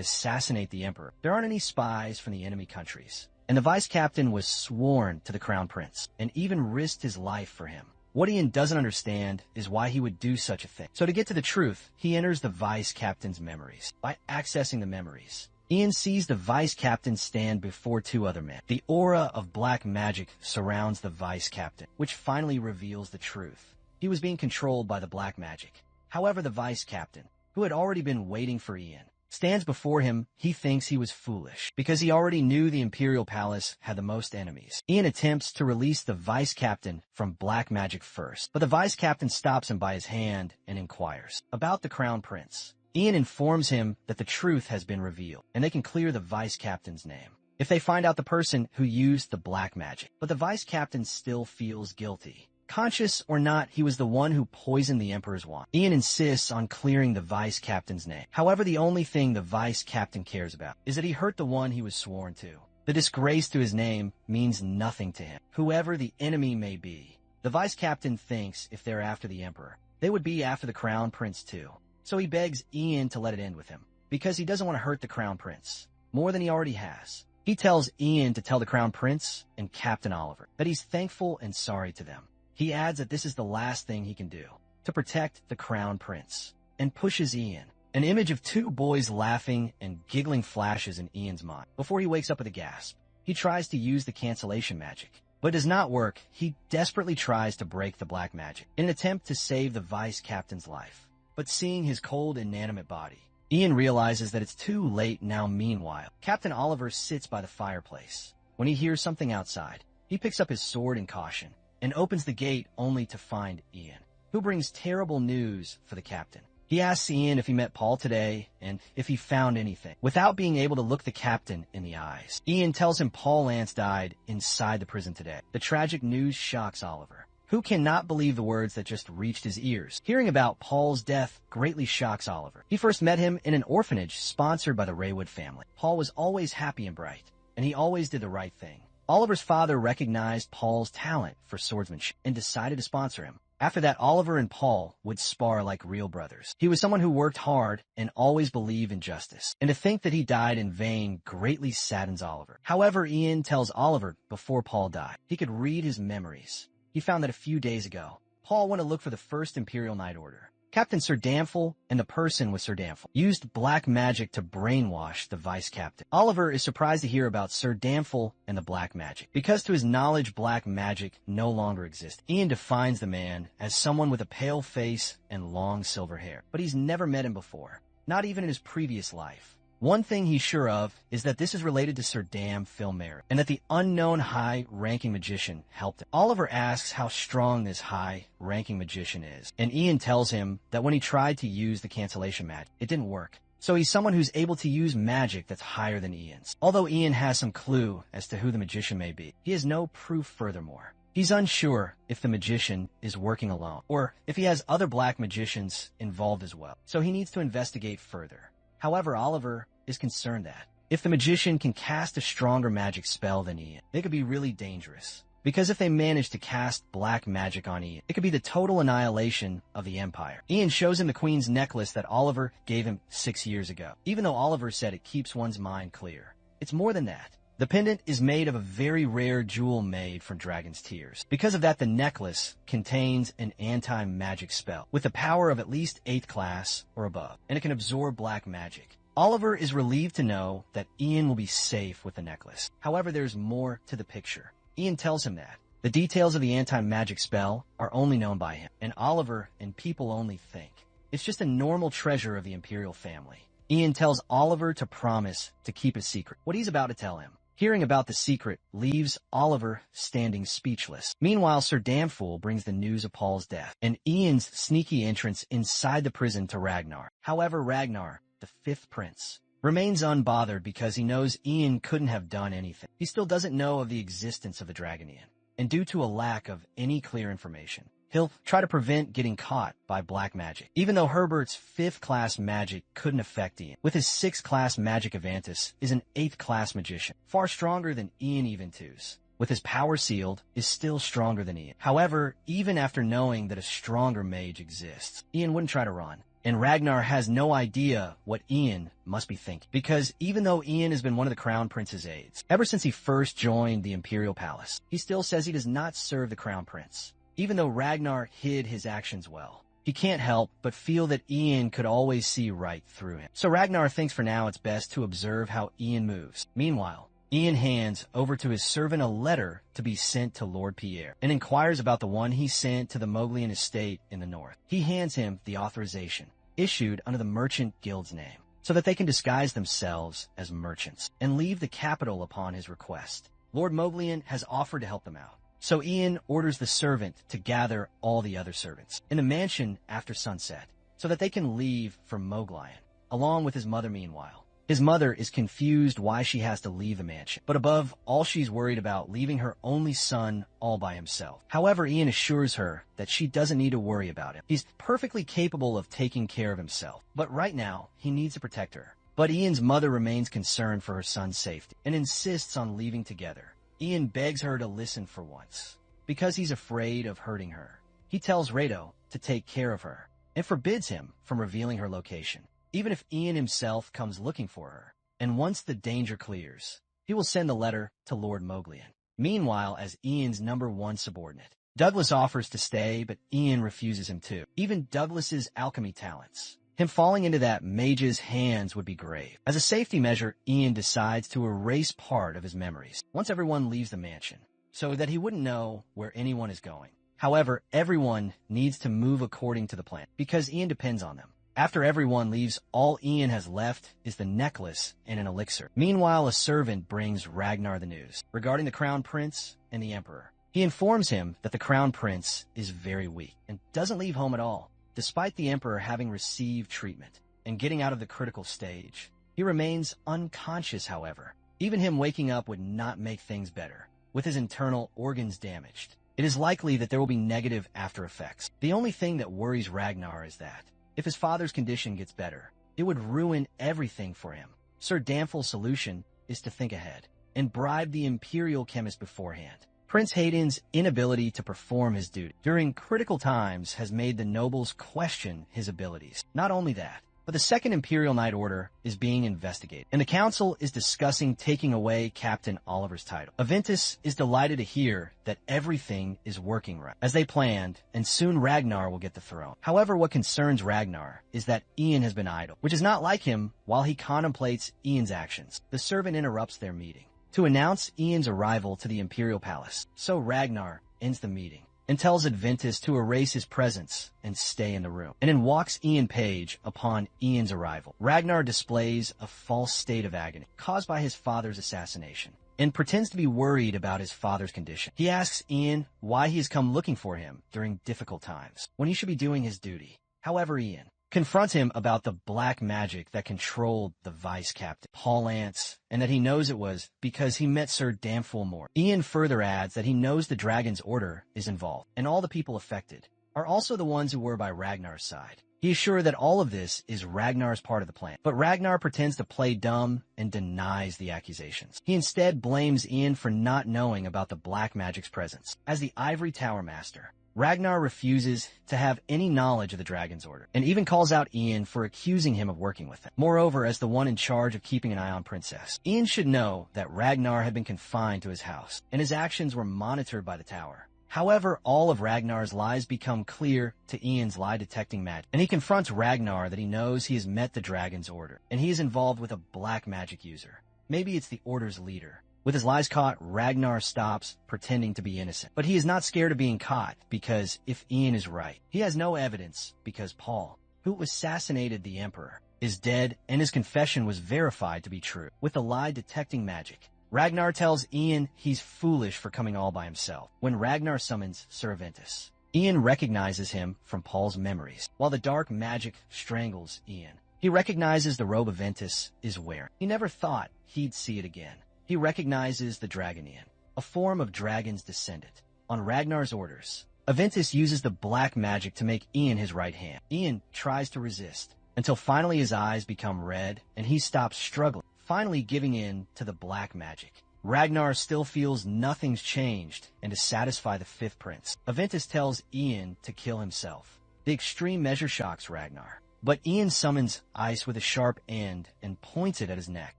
assassinate the emperor. There aren't any spies from the enemy countries, and the vice captain was sworn to the crown prince and even risked his life for him. What Ian doesn't understand is why he would do such a thing. So to get to the truth, he enters the vice captain's memories. By accessing the memories, Ian sees the vice captain stand before two other men. The aura of black magic surrounds the vice captain, which finally reveals the truth. He was being controlled by the black magic. However, the vice captain, who had already been waiting for Ian, stands before him. He thinks he was foolish because he already knew the Imperial Palace had the most enemies. Ian attempts to release the vice captain from black magic first, but the vice captain stops him by his hand and inquires about the crown prince. Ian informs him that the truth has been revealed and they can clear the vice captain's name if they find out the person who used the black magic. But the vice captain still feels guilty. Conscious or not, he was the one who poisoned the Emperor's wand. Ian insists on clearing the vice captain's name. However, the only thing the vice captain cares about is that he hurt the one he was sworn to. The disgrace to his name means nothing to him, whoever the enemy may be. The vice captain thinks if they're after the Emperor, they would be after the crown prince too. So he begs Ian to let it end with him, because he doesn't want to hurt the crown prince more than he already has. He tells Ian to tell the crown prince and Captain Oliver that he's thankful and sorry to them. He adds that this is the last thing he can do to protect the crown prince, and pushes Ian. An image of two boys laughing and giggling flashes in Ian's mind before he wakes up with a gasp. He tries to use the cancellation magic, but it does not work. He desperately tries to break the black magic in an attempt to save the vice captain's life. But seeing his cold, inanimate body, Ian realizes that it's too late now. Meanwhile, Captain Oliver sits by the fireplace. When he hears something outside, he picks up his sword in caution and opens the gate only to find Ian, who brings terrible news for the captain. He asks Ian if he met Paul today and if he found anything, without being able to look the captain in the eyes. Ian tells him Paul Lance died inside the prison today. The tragic news shocks Oliver, who cannot believe the words that just reached his ears. Hearing about Paul's death greatly shocks Oliver. He first met him in an orphanage sponsored by the Raywood family. Paul was always happy and bright, and he always did the right thing. Oliver's father recognized Paul's talent for swordsmanship and decided to sponsor him. After that, Oliver and Paul would spar like real brothers. He was someone who worked hard and always believed in justice. And to think that he died in vain greatly saddens Oliver. However, Ian tells Oliver before Paul died, he could read his memories. He found that a few days ago, Paul went to look for the first Imperial Night Order. Captain Sir Damphel and the person with Sir Damphel used black magic to brainwash the vice captain. Oliver is surprised to hear about Sir Damphel and the black magic. Because to his knowledge, black magic no longer exists. Ian defines the man as someone with a pale face and long silver hair. But he's never met him before, not even in his previous life. One thing he's sure of is that this is related to Sir Damphel and that the unknown high-ranking magician helped him. Oliver asks how strong this high-ranking magician is, and Ian tells him that when he tried to use the cancellation magic, it didn't work. So he's someone who's able to use magic that's higher than Ian's. Although Ian has some clue as to who the magician may be, he has no proof furthermore. He's unsure if the magician is working alone, or if he has other black magicians involved as well. So he needs to investigate further. However, Oliver is concerned that if the magician can cast a stronger magic spell than Ian, they could be really dangerous. Because if they manage to cast black magic on Ian, it could be the total annihilation of the Empire. Ian shows him the Queen's necklace that Oliver gave him 6 years ago, even though Oliver said it keeps one's mind clear. It's more than that. The pendant is made of a very rare jewel made from dragon's tears. Because of that, the necklace contains an anti-magic spell with the power of at least 8th class or above, and it can absorb black magic. Oliver is relieved to know that Ian will be safe with the necklace. However, there's more to the picture. Ian tells him that the details of the anti-magic spell are only known by him, and Oliver and people only think it's just a normal treasure of the Imperial family. Ian tells Oliver to promise to keep it secret what he's about to tell him. Hearing about the secret leaves Oliver standing speechless. Meanwhile, Sir Damphel brings the news of Paul's death and Ian's sneaky entrance inside the prison to Ragnar. However, Ragnar, the 5th prince, remains unbothered because he knows Ian couldn't have done anything. He still doesn't know of the existence of the dragon Ian, and due to a lack of any clear information, he'll try to prevent getting caught by black magic. Even though Herbert's 5th class magic couldn't affect Ian, with his 6th class magic Avantis is an 8th class magician, far stronger than Ian even twos. With his power sealed, is still stronger than Ian. However, even after knowing that a stronger mage exists, Ian wouldn't try to run. And Ragnar has no idea what Ian must be thinking. Because even though Ian has been one of the Crown Prince's aides, ever since he first joined the Imperial Palace, he still says he does not serve the Crown Prince. Even though Ragnar hid his actions well, he can't help but feel that Ian could always see right through him. So Ragnar thinks for now it's best to observe how Ian moves. Meanwhile, Ian hands over to his servant a letter to be sent to Lord Pierre and inquires about the one he sent to the Moglian estate in the north. He hands him the authorization, issued under the Merchant Guild's name, so that they can disguise themselves as merchants and leave the capital upon his request. Lord Moglian has offered to help them out. So Ian orders the servant to gather all the other servants in the mansion after sunset so that they can leave for Moglian, along with his mother meanwhile. His mother is confused why she has to leave the mansion, but above all she's worried about leaving her only son all by himself. However, Ian assures her that she doesn't need to worry about him. He's perfectly capable of taking care of himself, but right now he needs to protect her. But Ian's mother remains concerned for her son's safety and insists on leaving together. Ian begs her to listen for once, because he's afraid of hurting her. He tells Rado to take care of her, and forbids him from revealing her location, even if Ian himself comes looking for her. And once the danger clears, he will send the letter to Lord Moglian. Meanwhile, as Ian's #1 subordinate, Douglas offers to stay, but Ian refuses him too. Even Douglas's alchemy talents, him falling into that mage's hands, would be grave. As a safety measure, Ian decides to erase part of his memories once everyone leaves the mansion, so that he wouldn't know where anyone is going. However, everyone needs to move according to the plan, because Ian depends on them. After everyone leaves, all Ian has left is the necklace and an elixir. Meanwhile, a servant brings Ragnar the news regarding the Crown Prince and the Emperor. He informs him that the Crown Prince is very weak and doesn't leave home at all. Despite the Emperor having received treatment and getting out of the critical stage, he remains unconscious, however. Even him waking up would not make things better, with his internal organs damaged. It is likely that there will be negative after effects. The only thing that worries Ragnar is that, if his father's condition gets better, it would ruin everything for him. Sir Damphel's solution is to think ahead and bribe the Imperial chemist beforehand. Prince Hayden's inability to perform his duty during critical times has made the nobles question his abilities. Not only that, but the Second Imperial Knight Order is being investigated, and the Council is discussing taking away Captain Oliver's title. Aventus is delighted to hear that everything is working right, as they planned, and soon Ragnar will get the throne. However, what concerns Ragnar is that Ian has been idle, which is not like him while he contemplates Ian's actions. The servant interrupts their meeting to announce Ian's arrival to the Imperial Palace, so Ragnar ends the meeting and tells Adventus to erase his presence and stay in the room. And then walks Ian Page upon Ian's arrival. Ragnar displays a false state of agony caused by his father's assassination and pretends to be worried about his father's condition. He asks Ian why he has come looking for him during difficult times when he should be doing his duty. However, Ian confronts him about the black magic that controlled the vice captain, Paul Lance, and that he knows it was because he met Sir Damful Moore. Ian further adds that he knows the Dragon's Order is involved, and all the people affected are also the ones who were by Ragnar's side. He is sure that all of this is Ragnar's part of the plan, but Ragnar pretends to play dumb and denies the accusations. He instead blames Ian for not knowing about the black magic's presence. As the Ivory Tower Master, Ragnar refuses to have any knowledge of the Dragon's Order, and even calls out Ian for accusing him of working with them. Moreover, as the one in charge of keeping an eye on Princess, Ian should know that Ragnar had been confined to his house, and his actions were monitored by the tower. However, all of Ragnar's lies become clear to Ian's lie-detecting magic, and he confronts Ragnar that he knows he has met the Dragon's Order, and he is involved with a black magic user. Maybe it's the Order's leader. With his lies caught, Ragnar stops pretending to be innocent. But he is not scared of being caught, because if Ian is right, he has no evidence because Paul, who assassinated the Emperor, is dead and his confession was verified to be true. With the lie-detecting magic, Ragnar tells Ian he's foolish for coming all by himself. When Ragnar summons Sir Aventus, Ian recognizes him from Paul's memories, while the dark magic strangles Ian. He recognizes the robe Aventus is wearing. He never thought he'd see it again. He recognizes the Dragonian, a form of dragon's descendant. On Ragnar's orders, Aventus uses the black magic to make Ian his right hand. Ian tries to resist, until finally his eyes become red and he stops struggling, finally giving in to the black magic. Ragnar still feels nothing's changed, and to satisfy the fifth prince, Aventus tells Ian to kill himself. The extreme measure shocks Ragnar, but Ian summons ice with a sharp end and points it at his neck.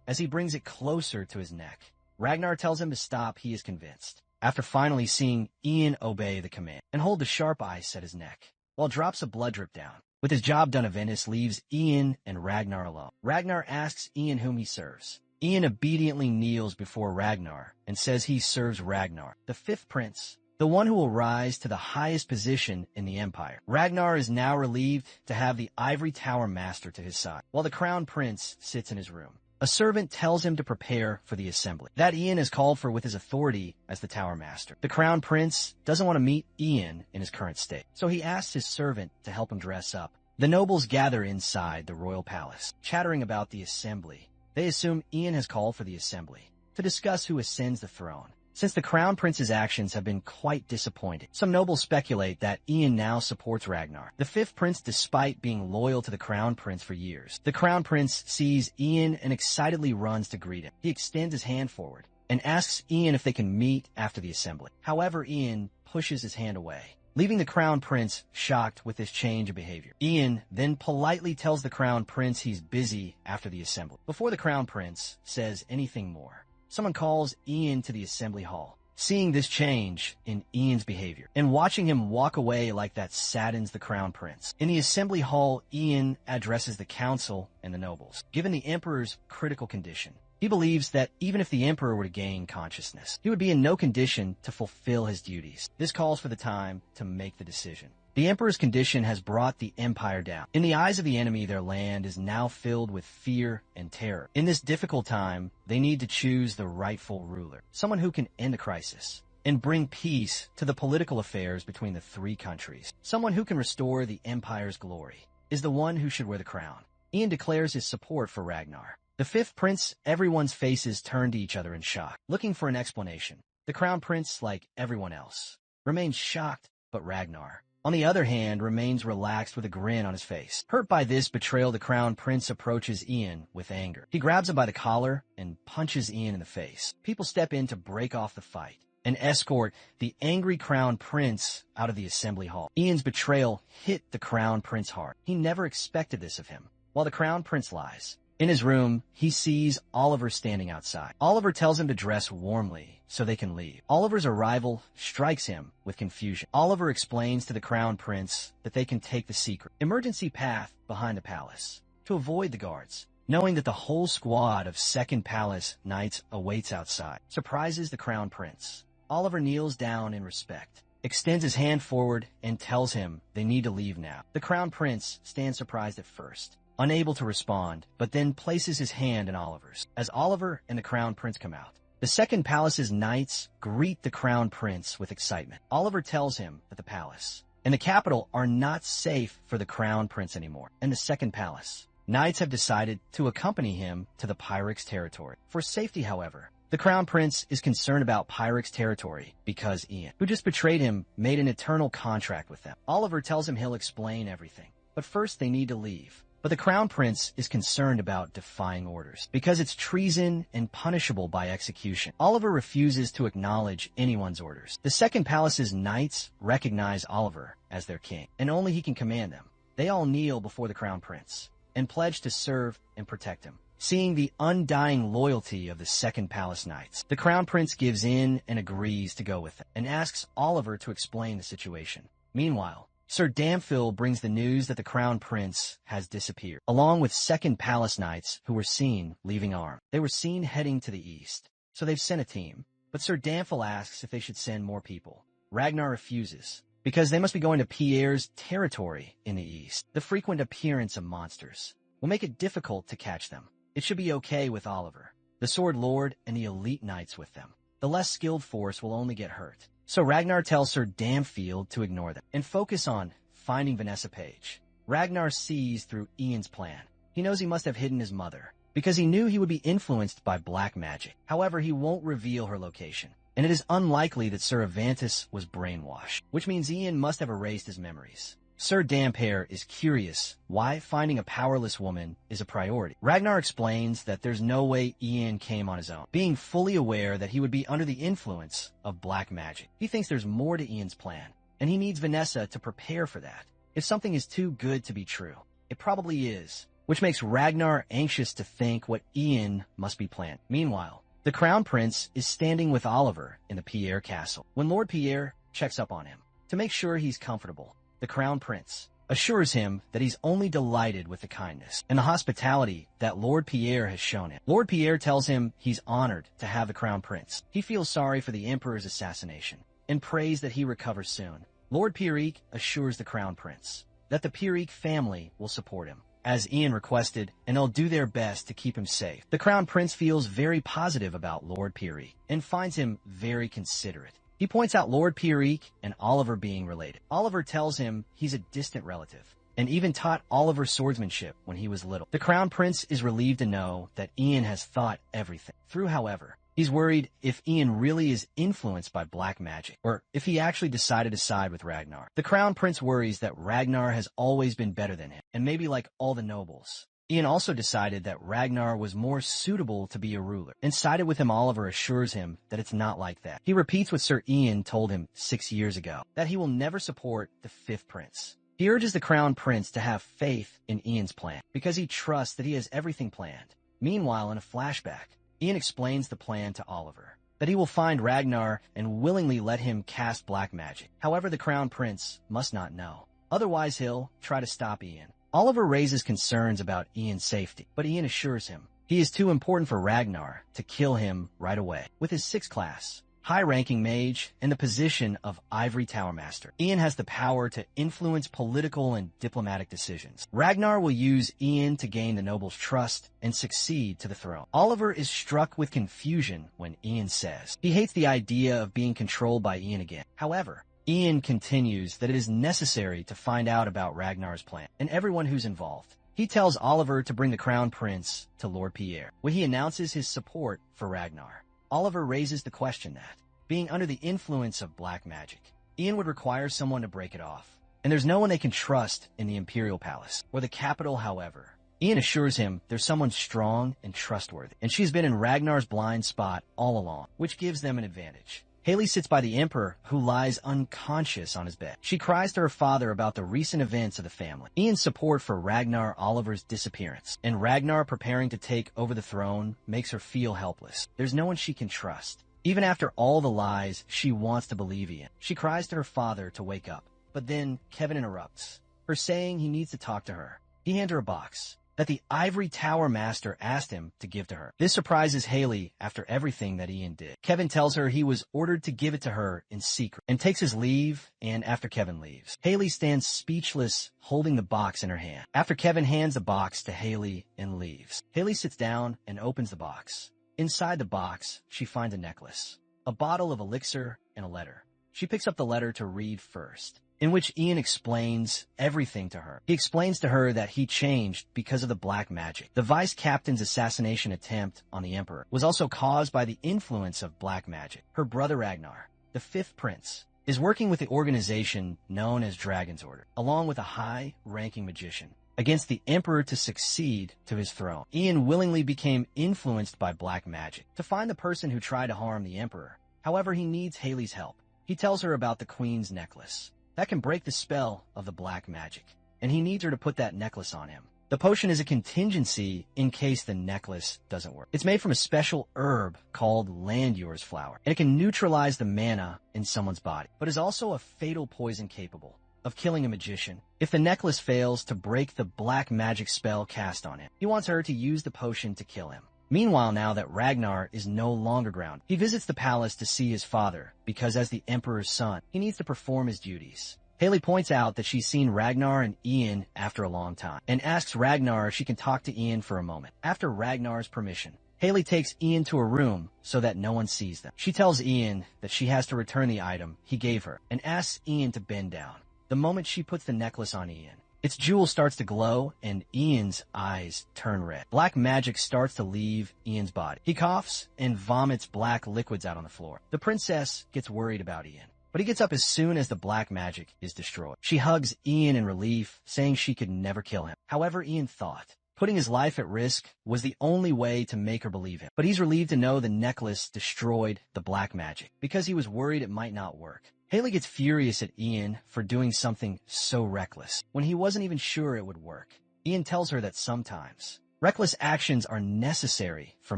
As he brings it closer to his neck, Ragnar tells him to stop. He is convinced, after finally seeing Ian obey the command and hold the sharp ice at his neck, while drops of blood drip down. With his job done, Aventus leaves Ian and Ragnar alone. Ragnar asks Ian whom he serves. Ian obediently kneels before Ragnar and says he serves Ragnar, the fifth prince, the one who will rise to the highest position in the empire. Ragnar is now relieved to have the Ivory Tower Master to his side, while the Crown Prince sits in his room. A servant tells him to prepare for the assembly that Ian has called for with his authority as the Tower Master. The Crown Prince doesn't want to meet Ian in his current state, so he asks his servant to help him dress up. The nobles gather inside the royal palace, chattering about the assembly. They assume Ian has called for the assembly to discuss who ascends the throne, since the Crown Prince's actions have been quite disappointing. Some nobles speculate that Ian now supports Ragnar, the fifth prince, despite being loyal to the Crown Prince for years. The Crown Prince sees Ian and excitedly runs to greet him. He extends his hand forward and asks Ian if they can meet after the assembly. However, Ian pushes his hand away, leaving the Crown Prince shocked with this change of behavior. Ian then politely tells the Crown Prince he's busy after the assembly. Before the Crown Prince says anything more, someone calls Ian to the assembly hall. Seeing this change in Ian's behavior and watching him walk away like that saddens the Crown Prince. In the assembly hall, Ian addresses the council and the nobles. Given the Emperor's critical condition, he believes that even if the Emperor were to gain consciousness, he would be in no condition to fulfill his duties. This calls for the time to make the decision. The Emperor's condition has brought the Empire down. In the eyes of the enemy, their land is now filled with fear and terror. In this difficult time, they need to choose the rightful ruler, someone who can end the crisis and bring peace to the political affairs between the three countries. Someone who can restore the Empire's glory is the one who should wear the crown. Ian declares his support for Ragnar. The fifth prince, everyone's faces turn to each other in shock, looking for an explanation. The Crown Prince, like everyone else, remains shocked, but Ragnar, on the other hand, remains relaxed with a grin on his face. Hurt by this betrayal, the Crown Prince approaches Ian with anger. He grabs him by the collar and punches Ian in the face. People step in to break off the fight, and escort the angry crown prince out of the assembly hall. Ian's betrayal hit the crown prince hard. He never expected this of him. While the crown prince lies in his room, he sees Oliver standing outside. Oliver tells him to dress warmly so they can leave. Oliver's arrival strikes him with confusion. Oliver explains to the crown prince that they can take the secret emergency path behind the palace to avoid the guards, knowing that the whole squad of Second Palace knights awaits outside. Surprises the crown prince. Oliver kneels down in respect, extends his hand forward, and tells him they need to leave now. The crown prince stands surprised at first, unable to respond, but then places his hand in Oliver's. As Oliver and the crown prince come out, the Second Palace's knights greet the crown prince with excitement. Oliver tells him that the palace and the capital are not safe for the crown prince anymore, and the Second Palace knights have decided to accompany him to the Pyrrhix territory. For safety, however, the crown prince is concerned about Pyrrhix territory because Ian, who just betrayed him, made an eternal contract with them. Oliver tells him he'll explain everything, but first they need to leave. But the crown prince is concerned about defying orders because it's treason and punishable by execution. Oliver refuses to acknowledge anyone's orders. The Second Palace's knights recognize Oliver as their king, and only he can command them. They all kneel before the crown prince and pledge to serve and protect him. Seeing the undying loyalty of the Second Palace knights, the crown prince gives in and agrees to go with them and asks Oliver to explain the situation. Meanwhile, Sir Damphil brings the news that the crown prince has disappeared, along with Second Palace knights who were seen leaving Arm. They were seen heading to the east, so they've sent a team. But Sir Damphil asks if they should send more people. Ragnar refuses, because they must be going to Pierre's territory in the east. The frequent appearance of monsters will make it difficult to catch them. It should be okay with Oliver, the Sword Lord, and the elite knights with them. The less skilled force will only get hurt. So Ragnar tells Sir Damfield to ignore them and focus on finding Vanessa Page. Ragnar sees through Ian's plan. He knows he must have hidden his mother because he knew he would be influenced by black magic. However, he won't reveal her location, and it is unlikely that Sir Avantis was brainwashed, which means Ian must have erased his memories. Sir Damphair is curious why finding a powerless woman is a priority. Ragnar explains that there's no way Ian came on his own, being fully aware that he would be under the influence of black magic. He thinks there's more to Ian's plan, and he needs Vanessa to prepare for that. If something is too good to be true, it probably is, which makes Ragnar anxious to think what Ian must be planning. Meanwhile, the Crown Prince is standing with Oliver in the Pierre castle when Lord Pierre checks up on him to make sure he's comfortable. The Crown Prince assures him that he's only delighted with the kindness and the hospitality that Lord Pierre has shown him. Lord Pierre tells him he's honored to have the Crown Prince. He feels sorry for the Emperor's assassination and prays that he recovers soon. Lord Pierrick assures the Crown Prince that the Pierrick family will support him, as Ian requested, and they'll do their best to keep him safe. The Crown Prince feels very positive about Lord Pierrick and finds him very considerate. He points out Lord Pierrick and Oliver being related. Oliver tells him he's a distant relative, and even taught Oliver swordsmanship when he was little. The Crown Prince is relieved to know that Ian has thought everything through. However, he's worried if Ian really is influenced by black magic, or if he actually decided to side with Ragnar. The Crown Prince worries that Ragnar has always been better than him, and maybe like all the nobles. Ian also decided that Ragnar was more suitable to be a ruler, and sided with him. Oliver assures him that it's not like that. He repeats what Sir Ian told him 6 years ago, that he will never support the Fifth Prince. He urges the Crown Prince to have faith in Ian's plan, because he trusts that he has everything planned. Meanwhile, in a flashback, Ian explains the plan to Oliver, that he will find Ragnar and willingly let him cast black magic. However, the Crown Prince must not know. Otherwise, he'll try to stop Ian. Oliver raises concerns about Ian's safety, but Ian assures him he is too important for Ragnar to kill him right away. With his 6th class, high-ranking mage, and the position of Ivory Tower Master, Ian has the power to influence political and diplomatic decisions. Ragnar will use Ian to gain the noble's trust and succeed to the throne. Oliver is struck with confusion when Ian says he hates the idea of being controlled by Ian again. However, Ian continues that it is necessary to find out about Ragnar's plan and everyone who's involved. He tells Oliver to bring the Crown Prince to Lord Pierre, where he announces his support for Ragnar. Oliver raises the question that, being under the influence of black magic, Ian would require someone to break it off, and there's no one they can trust in the Imperial Palace or the capital. However, Ian assures him there's someone strong and trustworthy, and she's been in Ragnar's blind spot all along, which gives them an advantage. Haley sits by the Emperor, who lies unconscious on his bed. She cries to her father about the recent events of the family, Ian's support for Ragnar Oliver's disappearance, and Ragnar preparing to take over the throne makes her feel helpless. There's no one she can trust. Even after all the lies, she wants to believe Ian. She cries to her father to wake up, but then Kevin interrupts her, saying he needs to talk to her. He hands her a box that the Ivory Tower Master asked him to give to her. This surprises Haley after everything that Ian did. Kevin tells her he was ordered to give it to her in secret and takes his leave, and after Kevin leaves, Haley stands speechless, holding the box in her hand. After Kevin hands the box to Haley and leaves, Haley sits down and opens the box. Inside the box, she finds a necklace, a bottle of elixir, and a letter. She picks up the letter to read first, in which Ian explains everything to her. He explains to her that he changed because of the black magic. The vice captain's assassination attempt on the Emperor was also caused by the influence of black magic. Her brother Ragnar, the fifth prince, is working with the organization known as Dragon's Order, along with a high-ranking magician, against the Emperor to succeed to his throne. Ian willingly became influenced by black magic to find the person who tried to harm the Emperor. However, he needs Haley's help. He tells her about the Queen's necklace that can break the spell of the black magic, and he needs her to put that necklace on him. The potion is a contingency in case the necklace doesn't work. It's made from a special herb called Landur's flower, and it can neutralize the mana in someone's body, but is also a fatal poison capable of killing a magician if the necklace fails to break the black magic spell cast on him. He wants her to use the potion to kill him. Meanwhile, now that Ragnar is no longer grounded, he visits the palace to see his father, because as the Emperor's son, he needs to perform his duties. Haley points out that she's seen Ragnar and Ian after a long time, and asks Ragnar if she can talk to Ian for a moment. After Ragnar's permission, Haley takes Ian to a room so that no one sees them. She tells Ian that she has to return the item he gave her, and asks Ian to bend down. The moment she puts the necklace on Ian, its jewel starts to glow, and Ian's eyes turn red. Black magic starts to leave Ian's body. He coughs and vomits black liquids out on the floor. The princess gets worried about Ian, but he gets up as soon as the black magic is destroyed. She hugs Ian in relief, saying she could never kill him. However, Ian thought putting his life at risk was the only way to make her believe him. But he's relieved to know the necklace destroyed the black magic, because he was worried it might not work. Haley gets furious at Ian for doing something so reckless, when he wasn't even sure it would work. Ian tells her that sometimes reckless actions are necessary for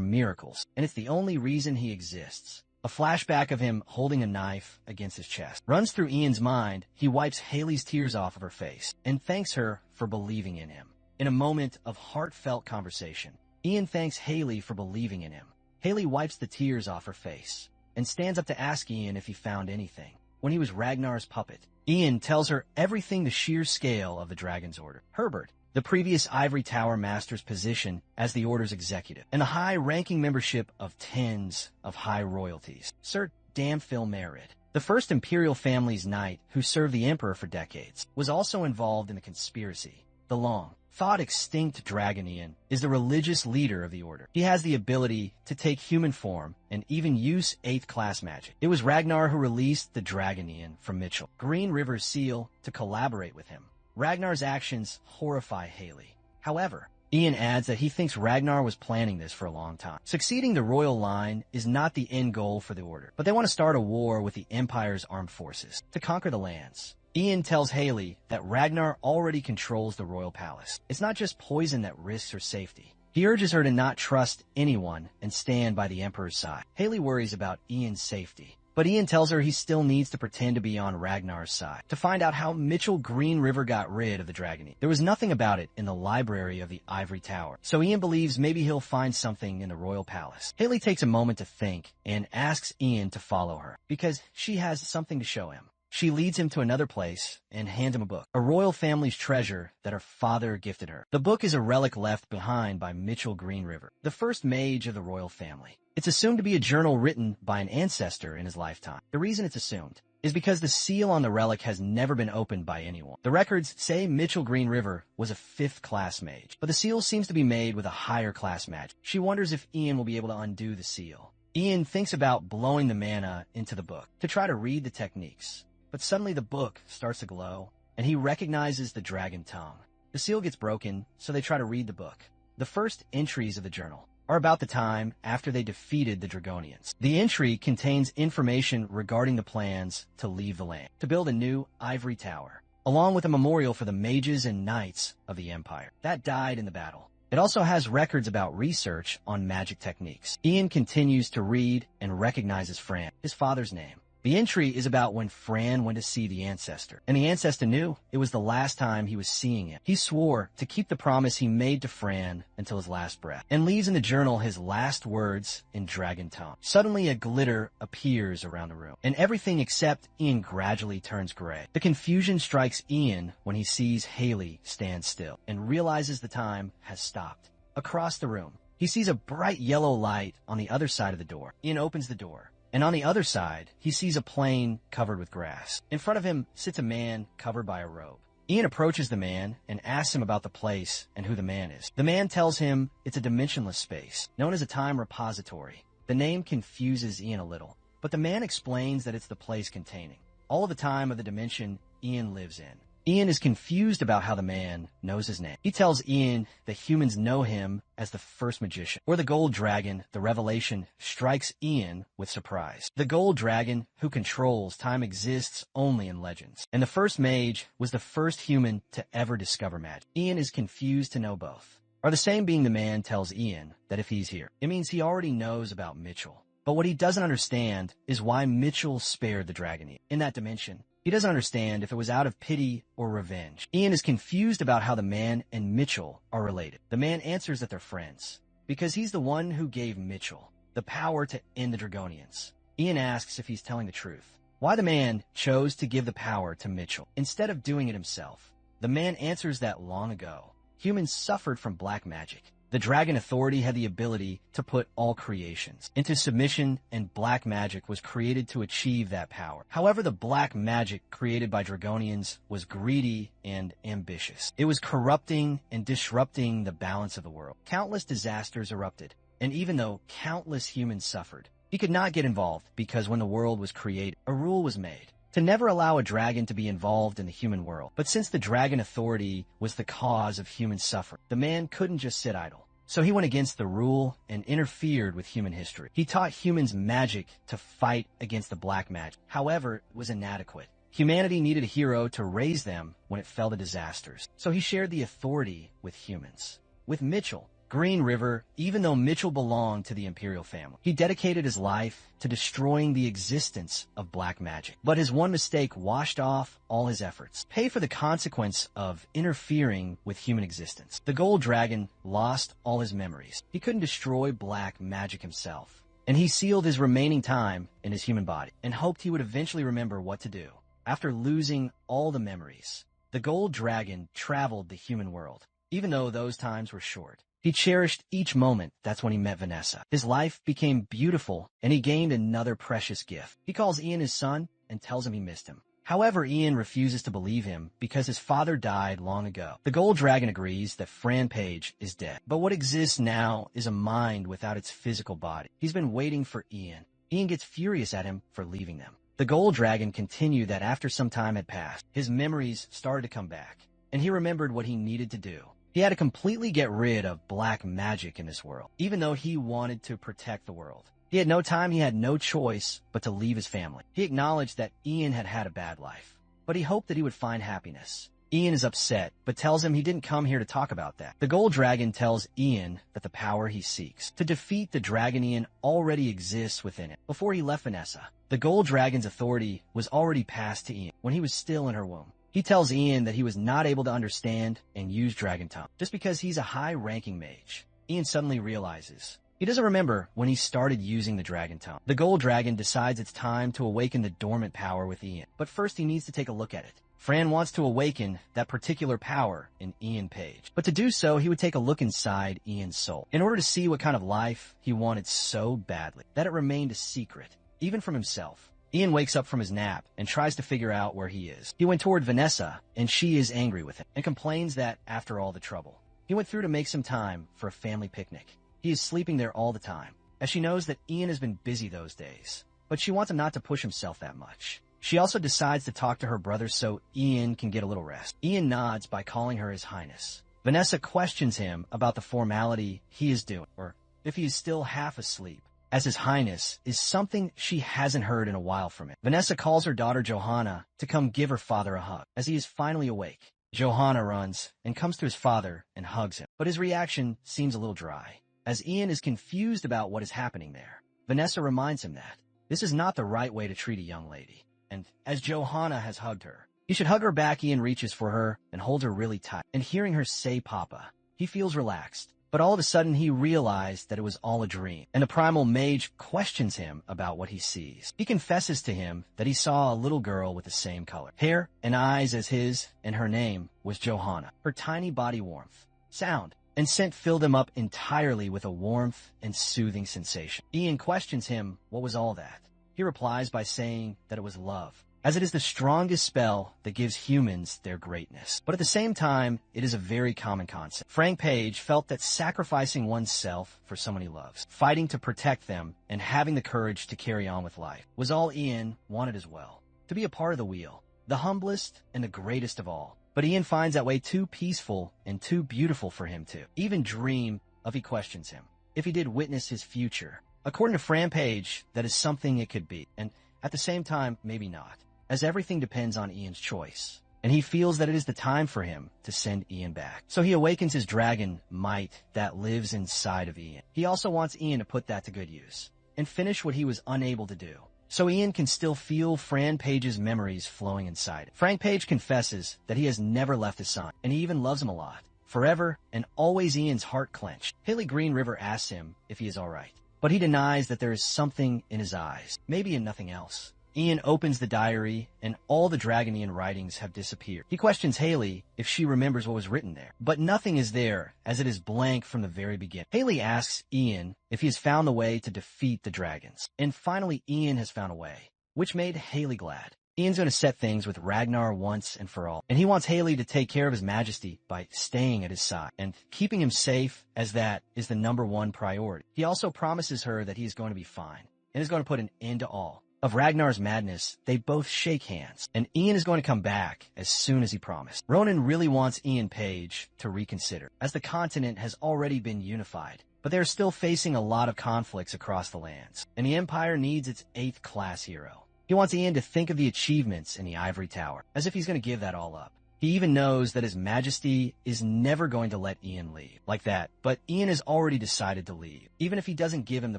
miracles, and it's the only reason he exists. A flashback of him holding a knife against his chest runs through Ian's mind. He wipes Haley's tears off of her face and thanks her for believing in him. In a moment of heartfelt conversation, Ian thanks Haley for believing in him. Haley wipes the tears off her face and stands up to ask Ian if he found anything. When he was Ragnar's puppet, Ian tells her everything the sheer scale of the Dragon's Order. Herbert, the previous Ivory Tower Master's position as the Order's executive, and the high-ranking membership of tens of high royalties. Sir Damphil Merid, the first Imperial family's knight who served the Emperor for decades, was also involved in the conspiracy. The long-thought extinct Dragonian is the religious leader of the Order. He has the ability to take human form and even use 8th class magic. It was Ragnar who released the Dragonian from Mitchell, Green River's seal, to collaborate with him. Ragnar's actions horrify Haley. However, Ian adds that he thinks Ragnar was planning this for a long time. Succeeding the royal line is not the end goal for the Order, but they want to start a war with the Empire's armed forces to conquer the lands. Ian tells Haley that Ragnar already controls the royal palace. It's not just poison that risks her safety. He urges her to not trust anyone and stand by the Emperor's side. Haley worries about Ian's safety, but Ian tells her he still needs to pretend to be on Ragnar's side to find out how Mitchell Green River got rid of the Dragony. There was nothing about it in the library of the Ivory Tower, so Ian believes maybe he'll find something in the royal palace. Haley takes a moment to think and asks Ian to follow her because she has something to show him. She leads him to another place and hands him a book, a royal family's treasure that her father gifted her. The book is a relic left behind by Mitchell Green River, the first mage of the royal family. It's assumed to be a journal written by an ancestor in his lifetime. The reason it's assumed is because the seal on the relic has never been opened by anyone. The records say Mitchell Green River was a 5th class mage, but the seal seems to be made with a higher class magic. She wonders if Ian will be able to undo the seal. Ian thinks about blowing the mana into the book to try to read the techniques. But suddenly the book starts to glow, and he recognizes the dragon tongue. The seal gets broken, so they try to read the book. The first entries of the journal are about the time after they defeated the Dragonians. The entry contains information regarding the plans to leave the land, to build a new ivory tower, along with a memorial for the mages and knights of the Empire that died in the battle. It also has records about research on magic techniques. Ian continues to read and recognizes Fran, his father's name. The entry is about when Fran went to see the ancestor, and the ancestor knew it was the last time he was seeing him. He swore to keep the promise he made to Fran until his last breath, and leaves in the journal his last words in dragon tongue. Suddenly a glitter appears around the room, and everything except Ian gradually turns gray. The confusion strikes Ian when he sees Haley stand still, and realizes the time has stopped. Across the room, he sees a bright yellow light on the other side of the door. Ian opens the door, and on the other side, he sees a plain covered with grass. In front of him sits a man covered by a robe. Ian approaches the man and asks him about the place and who the man is. The man tells him it's a dimensionless space, known as a time repository. The name confuses Ian a little, but the man explains that it's the place containing all of the time of the dimension Ian lives in. Ian is confused about how the man knows his name. He tells Ian that humans know him as the first magician, or the gold dragon. The revelation strikes Ian with surprise. The gold dragon, who controls time, exists only in legends, and the first mage was the first human to ever discover magic. Ian is confused to know both are the same being. The man tells Ian that if he's here, it means he already knows about Mitchell. But what he doesn't understand is why Mitchell spared the dragon in that dimension. He doesn't understand if it was out of pity or revenge. Ian is confused about how the man and Mitchell are related. The man answers that they're friends, because he's the one who gave Mitchell the power to end the Dragonians. Ian asks if he's telling the truth, why the man chose to give the power to Mitchell instead of doing it himself. The man answers that long ago, humans suffered from black magic. The Dragon Authority had the ability to put all creations into submission, and black magic was created to achieve that power. However, the black magic created by Dragonians was greedy and ambitious. It was corrupting and disrupting the balance of the world. Countless disasters erupted, and even though countless humans suffered, he could not get involved because when the world was created, a rule was made to never allow a dragon to be involved in the human world. But since the Dragon Authority was the cause of human suffering, the man couldn't just sit idle. So he went against the rule and interfered with human history. He taught humans magic to fight against the black magic. However, it was inadequate. Humanity needed a hero to raise them when it fell to disasters. So he shared the authority with humans. With Mitchell, Green River, even though Mitchell belonged to the Imperial family, he dedicated his life to destroying the existence of black magic. But his one mistake washed off all his efforts, pay for the consequence of interfering with human existence. The gold dragon lost all his memories. He couldn't destroy black magic himself, and he sealed his remaining time in his human body and hoped he would eventually remember what to do. After losing all the memories, the gold dragon traveled the human world, even though those times were short. He cherished each moment. That's when he met Vanessa. His life became beautiful, and he gained another precious gift. He calls Ian his son and tells him he missed him. However, Ian refuses to believe him because his father died long ago. The gold dragon agrees that Fran Page is dead, but what exists now is a mind without its physical body. He's been waiting for Ian. Ian gets furious at him for leaving them. The gold dragon continued that after some time had passed, his memories started to come back, and he remembered what he needed to do. He had to completely get rid of black magic in this world, even though he wanted to protect the world. He had no time, he had no choice but to leave his family. He acknowledged that Ian had had a bad life, but he hoped that he would find happiness. Ian is upset, but tells him he didn't come here to talk about that. The gold dragon tells Ian that the power he seeks to defeat the dragon Ian already exists within it. Before he left Vanessa, the gold dragon's authority was already passed to Ian when he was still in her womb. He tells Ian that he was not able to understand and use Dragon Tongue just because he's a high-ranking mage. Ian suddenly realizes he doesn't remember when he started using the Dragon Tongue. The gold dragon decides it's time to awaken the dormant power with Ian, but first he needs to take a look at it. Fran wants to awaken that particular power in Ian Page, but to do so, he would take a look inside Ian's soul in order to see what kind of life he wanted so badly that it remained a secret, even from himself. Ian wakes up from his nap and tries to figure out where he is. He went toward Vanessa, and she is angry with him and complains that after all the trouble, he went through to make some time for a family picnic. He is sleeping there all the time, as she knows that Ian has been busy those days, but she wants him not to push himself that much. She also decides to talk to her brother so Ian can get a little rest. Ian nods by calling her His Highness. Vanessa questions him about the formality he is doing, or if he is still half asleep, as his highness is something she hasn't heard in a while from him. Vanessa calls her daughter Johanna to come give her father a hug, as he is finally awake. Johanna runs and comes to his father and hugs him, but his reaction seems a little dry, as Ian is confused about what is happening there. Vanessa reminds him that this is not the right way to treat a young lady, and as Johanna has hugged her, he should hug her back. Ian reaches for her and holds her really tight, and hearing her say Papa, he feels relaxed. But all of a sudden, he realized that it was all a dream, and the primal mage questions him about what he sees. He confesses to him that he saw a little girl with the same color, hair and eyes as his, and her name was Johanna. Her tiny body warmth, sound, and scent filled him up entirely with a warmth and soothing sensation. Ian questions him what was all that. He replies by saying that it was love, as it is the strongest spell that gives humans their greatness. But at the same time, it is a very common concept. Frank Page felt that sacrificing oneself for someone he loves, fighting to protect them, and having the courage to carry on with life was all Ian wanted as well. To be a part of the wheel, the humblest and the greatest of all. But Ian finds that way too peaceful and too beautiful for him to even dream of. He questions him if he did witness his future. According to Frank Page, that is something it could be, and at the same time, maybe not, as everything depends on Ian's choice, and he feels that it is the time for him to send Ian back. So he awakens his dragon might that lives inside of Ian. He also wants Ian to put that to good use and finish what he was unable to do, so Ian can still feel Frank Page's memories flowing inside him. Frank Page confesses that he has never left his son, and he even loves him a lot, forever and always. Ian's heart clenched. Haley Green River asks him if he is all right, but he denies that there is something in his eyes, maybe in nothing else. Ian opens the diary, and all the Dragonian writings have disappeared. He questions Haley if she remembers what was written there, but nothing is there, as it is blank from the very beginning. Haley asks Ian if he has found the way to defeat the dragons, and finally Ian has found a way, which made Haley glad. Ian's going to set things with Ragnar once and for all, and he wants Haley to take care of his majesty by staying at his side and keeping him safe, as that is the #1 priority. He also promises her that he is going to be fine and is going to put an end to all of Ragnar's madness. They both shake hands, and Ian is going to come back as soon as he promised. Ronan really wants Ian Page to reconsider, as the continent has already been unified, but they're still facing a lot of conflicts across the lands, and the Empire needs its 8th class hero. He wants Ian to think of the achievements in the Ivory Tower, as if he's going to give that all up. He even knows that his majesty is never going to let Ian leave like that, but Ian has already decided to leave, even if he doesn't give him the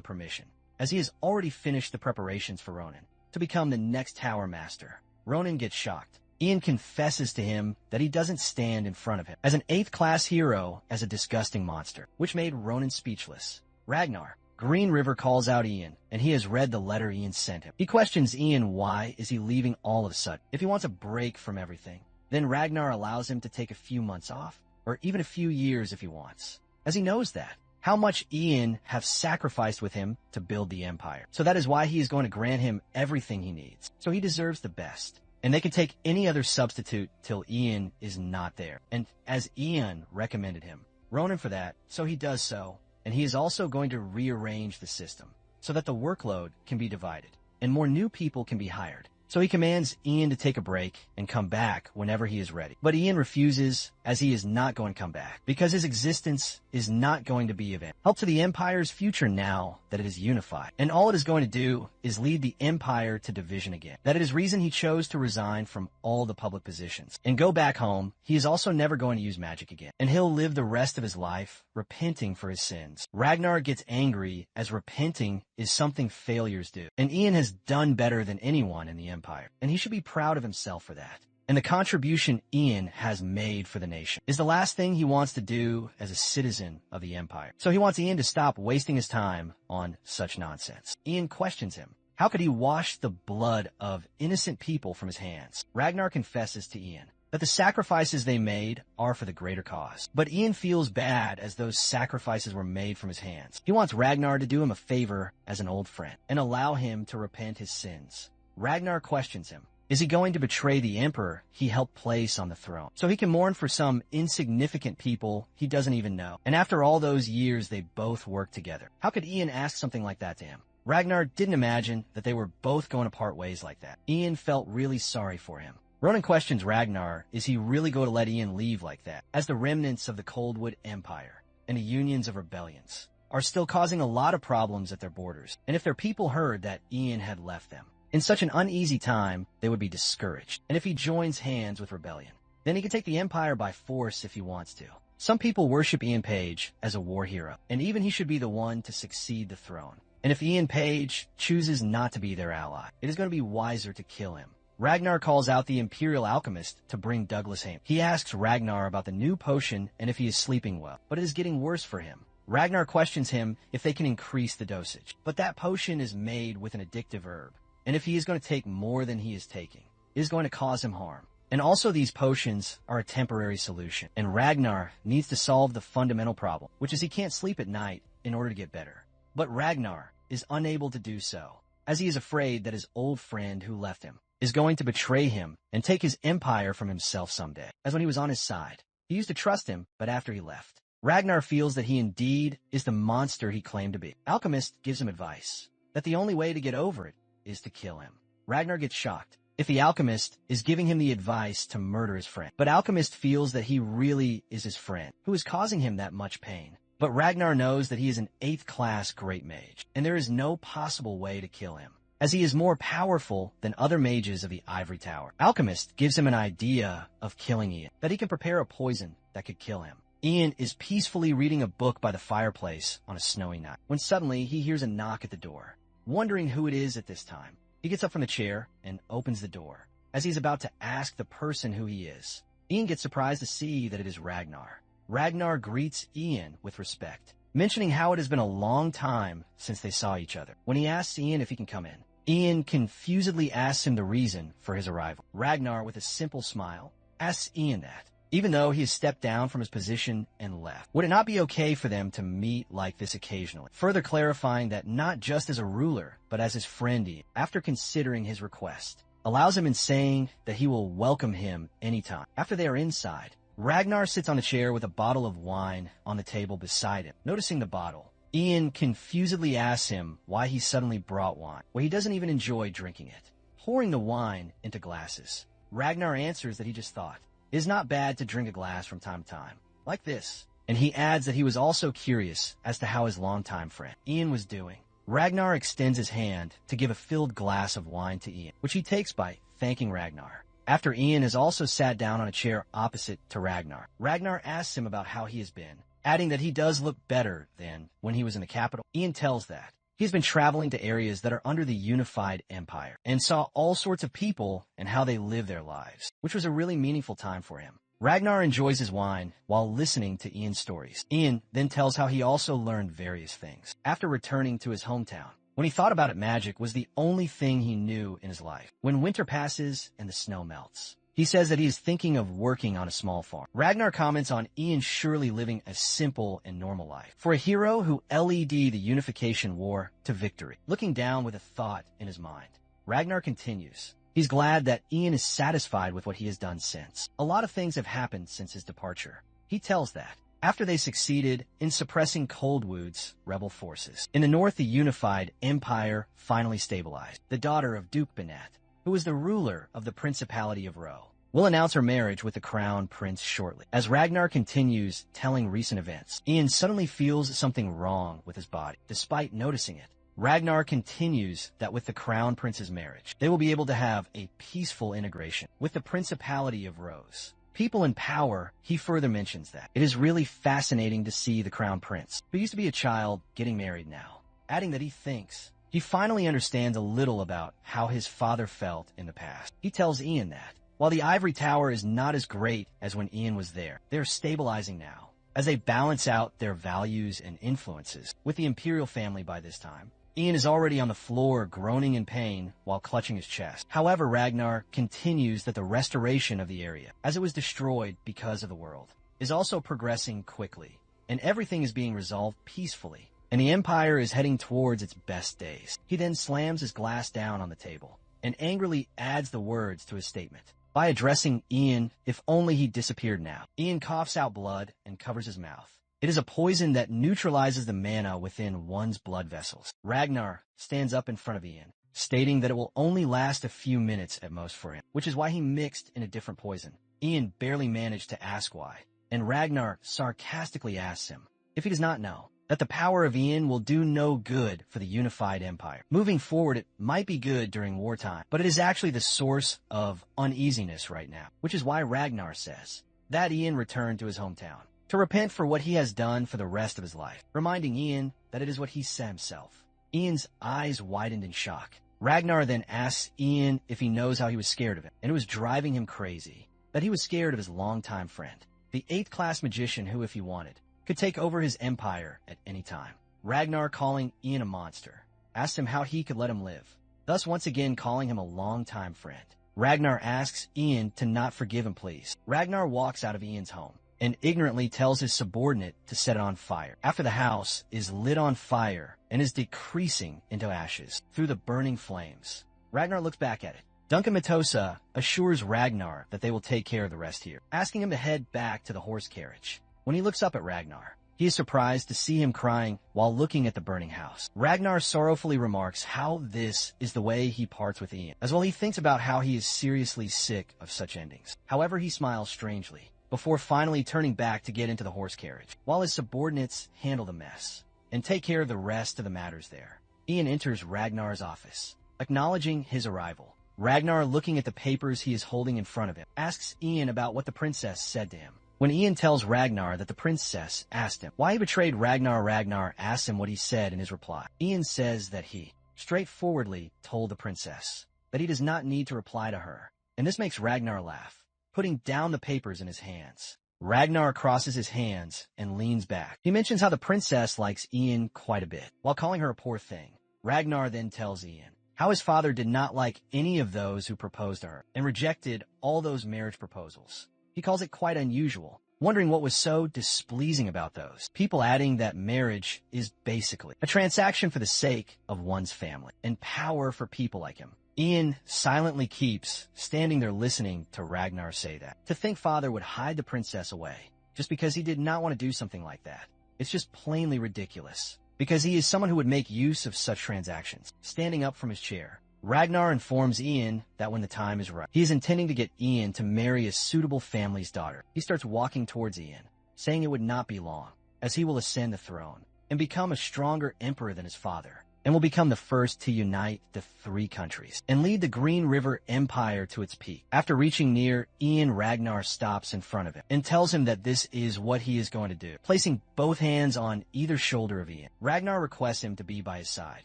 permission, as he has already finished the preparations for Ronan to become the next Tower Master. Ronan gets shocked. Ian confesses to him that he doesn't stand in front of him as an 8th class hero as a disgusting monster, which made Ronan speechless. Ragnar Green River calls out Ian, and he has read the letter Ian sent him. He questions Ian why is he leaving all of a sudden, if he wants a break from everything. Then Ragnar allows him to take a few months off, or even a few years if he wants, as he knows that how much Ian have sacrificed with him to build the Empire. So that is why he is going to grant him everything he needs. So he deserves the best. And they can take any other substitute till Ian is not there. And as Ian recommended him, Ronan for that, so he does so. And he is also going to rearrange the system so that the workload can be divided and more new people can be hired. So he commands Ian to take a break and come back whenever he is ready. But Ian refuses, as he is not going to come back, because his existence is not going to be of help to the Empire's future now that it is unified. And all it is going to do is lead the Empire to division again. That it is reason he chose to resign from all the public positions and go back home. He is also never going to use magic again, and he'll live the rest of his life repenting for his sins. Ragnar gets angry, as repenting is something failures do, and Ian has done better than anyone in the Empire, and he should be proud of himself for that. And the contribution Ian has made for the nation is the last thing he wants to do as a citizen of the Empire. So he wants Ian to stop wasting his time on such nonsense. Ian questions him. How could he wash the blood of innocent people from his hands? Ragnar confesses to Ian that the sacrifices they made are for the greater cause. But Ian feels bad as those sacrifices were made from his hands. He wants Ragnar to do him a favor as an old friend and allow him to repent his sins. Ragnar questions him. Is he going to betray the emperor he helped place on the throne so he can mourn for some insignificant people he doesn't even know? And after all those years, they both worked together. How could Ian ask something like that to him? Ragnar didn't imagine that they were both going to part ways like that. Ian felt really sorry for him. Ronan questions Ragnar, is he really going to let Ian leave like that, as the remnants of the Coldwood Empire and the unions of rebellions are still causing a lot of problems at their borders, and if their people heard that Ian had left them in such an uneasy time, they would be discouraged. And if he joins hands with rebellion, then he can take the empire by force if he wants to. Some people worship Ian Page as a war hero, and even he should be the one to succeed the throne. And if Ian Page chooses not to be their ally, it is going to be wiser to kill him. Ragnar calls out the Imperial Alchemist to bring Douglas home. He asks Ragnar about the new potion and if he is sleeping well, but it is getting worse for him. Ragnar questions him if they can increase the dosage, but that potion is made with an addictive herb, and if he is going to take more than he is taking, it is going to cause him harm. And also these potions are a temporary solution, and Ragnar needs to solve the fundamental problem, which is he can't sleep at night in order to get better. But Ragnar is unable to do so, as he is afraid that his old friend who left him is going to betray him and take his empire from himself someday. As when he was on his side, he used to trust him, but after he left, Ragnar feels that he indeed is the monster he claimed to be. Alchemist gives him advice that the only way to get over it is to kill him. Ragnar gets shocked if the Alchemist is giving him the advice to murder his friend. But Alchemist feels that he really is his friend, who is causing him that much pain. But Ragnar knows that he is an 8th class great mage, and there is no possible way to kill him, as he is more powerful than other mages of the Ivory Tower. Alchemist gives him an idea of killing Ian, that he can prepare a poison that could kill him. Ian is peacefully reading a book by the fireplace on a snowy night, when suddenly he hears a knock at the door. Wondering who it is at this time, he gets up from the chair and opens the door. As he's about to ask the person who he is, Ian gets surprised to see that it is Ragnar. Ragnar greets Ian with respect, mentioning how it has been a long time since they saw each other. When he asks Ian if he can come in, Ian confusedly asks him the reason for his arrival. Ragnar, with a simple smile, asks Ian that, even though he has stepped down from his position and left, would it not be okay for them to meet like this occasionally? Further clarifying that not just as a ruler, but as his friend Ian, after considering his request, allows him in saying that he will welcome him anytime. After they are inside, Ragnar sits on a chair with a bottle of wine on the table beside him. Noticing the bottle, Ian confusedly asks him why he suddenly brought wine, where he doesn't even enjoy drinking it. Pouring the wine into glasses, Ragnar answers that he just thought, it is not bad to drink a glass from time to time, like this. And he adds that he was also curious as to how his longtime friend Ian was doing. Ragnar extends his hand to give a filled glass of wine to Ian, which he takes by thanking Ragnar. After Ian has also sat down on a chair opposite to Ragnar, Ragnar asks him about how he has been, adding that he does look better than when he was in the capital. Ian tells that he has been traveling to areas that are under the unified empire and saw all sorts of people and how they live their lives, which was a really meaningful time for him. Ragnar enjoys his wine while listening to Ian's stories. Ian then tells how he also learned various things after returning to his hometown. When he thought about it, magic was the only thing he knew in his life. When winter passes and the snow melts, he says that he is thinking of working on a small farm. Ragnar comments on Ian surely living a simple and normal life, for a hero who led the unification war to victory. Looking down with a thought in his mind, Ragnar continues. He's glad that Ian is satisfied with what he has done since. A lot of things have happened since his departure. He tells that after they succeeded in suppressing Coldwood's rebel forces. In the north, the unified empire finally stabilized. The daughter of Duke Banat, who was the ruler of the Principality of Ro, will announce her marriage with the Crown Prince shortly. As Ragnar continues telling recent events, Ian suddenly feels something wrong with his body, despite noticing it. Ragnar continues that with the Crown Prince's marriage, they will be able to have a peaceful integration with the Principality of Rose. People in power, he further mentions that it is really fascinating to see the Crown Prince, who used to be a child, getting married now, adding that he thinks he finally understands a little about how his father felt in the past. He tells Ian that while the Ivory Tower is not as great as when Ian was there, they're stabilizing now, as they balance out their values and influences. With the Imperial family by this time, Ian is already on the floor groaning in pain while clutching his chest. However, Ragnar continues that the restoration of the area, as it was destroyed because of the world, is also progressing quickly, and everything is being resolved peacefully, and the Empire is heading towards its best days. He then slams his glass down on the table and angrily adds the words to his statement by addressing Ian, if only he disappeared now. Ian coughs out blood and covers his mouth. It is a poison that neutralizes the mana within one's blood vessels. Ragnar stands up in front of Ian, stating that it will only last a few minutes at most for him, which is why he mixed in a different poison. Ian barely managed to ask why, and Ragnar sarcastically asks him if he does not know. that the power of Ian will do no good for the unified empire. Moving forward, it might be good during wartime, but it is actually the source of uneasiness right now, which is why Ragnar says that Ian returned to his hometown to repent for what he has done for the rest of his life, reminding Ian that it is what he said himself. Ian's eyes widened in shock. Ragnar then asks Ian if he knows how he was scared of him, and it was driving him crazy that he was scared of his longtime friend, the 8th class magician who, if he wanted, could take over his empire at any time. Ragnar, calling Ian a monster, asked him how he could let him live, thus once again calling him a longtime friend. Ragnar asks Ian to not forgive him, please. Ragnar walks out of Ian's home and ignorantly tells his subordinate to set it on fire. After the house is lit on fire and is decreasing into ashes through the burning flames, Ragnar looks back at it. Duncan Matosa assures Ragnar that they will take care of the rest here, asking him to head back to the horse carriage. When he looks up at Ragnar, he is surprised to see him crying while looking at the burning house. Ragnar sorrowfully remarks how this is the way he parts with Ian, as well he thinks about how he is seriously sick of such endings. However, he smiles strangely before finally turning back to get into the horse carriage, while his subordinates handle the mess and take care of the rest of the matters there. Ian enters Ragnar's office, acknowledging his arrival. Ragnar, looking at the papers he is holding in front of him, asks Ian about what the princess said to him. When Ian tells Ragnar that the princess asked him why he betrayed Ragnar, Ragnar asks him what he said in his reply. Ian says that he straightforwardly told the princess that he does not need to reply to her, and this makes Ragnar laugh, putting down the papers in his hands. Ragnar crosses his hands and leans back. He mentions how the princess likes Ian quite a bit, while calling her a poor thing. Ragnar then tells Ian how his father did not like any of those who proposed to her and rejected all those marriage proposals. He calls it quite unusual, wondering what was so displeasing about those people, adding that marriage is basically a transaction for the sake of one's family and power for people like him. Ian silently keeps standing there listening to Ragnar say that. To think father would hide the princess away just because he did not want to do something like that. It's just plainly ridiculous, because he is someone who would make use of such transactions. Standing up from his chair, Ragnar informs Ian that when the time is right, he is intending to get Ian to marry a suitable family's daughter. He starts walking towards Ian, saying it would not be long, as he will ascend the throne and become a stronger emperor than his father, and will become the first to unite the 3 countries and lead the Green River Empire to its peak. After reaching near Ian, Ragnar stops in front of him and tells him that this is what he is going to do, placing both hands on either shoulder of Ian. Ragnar requests him to be by his side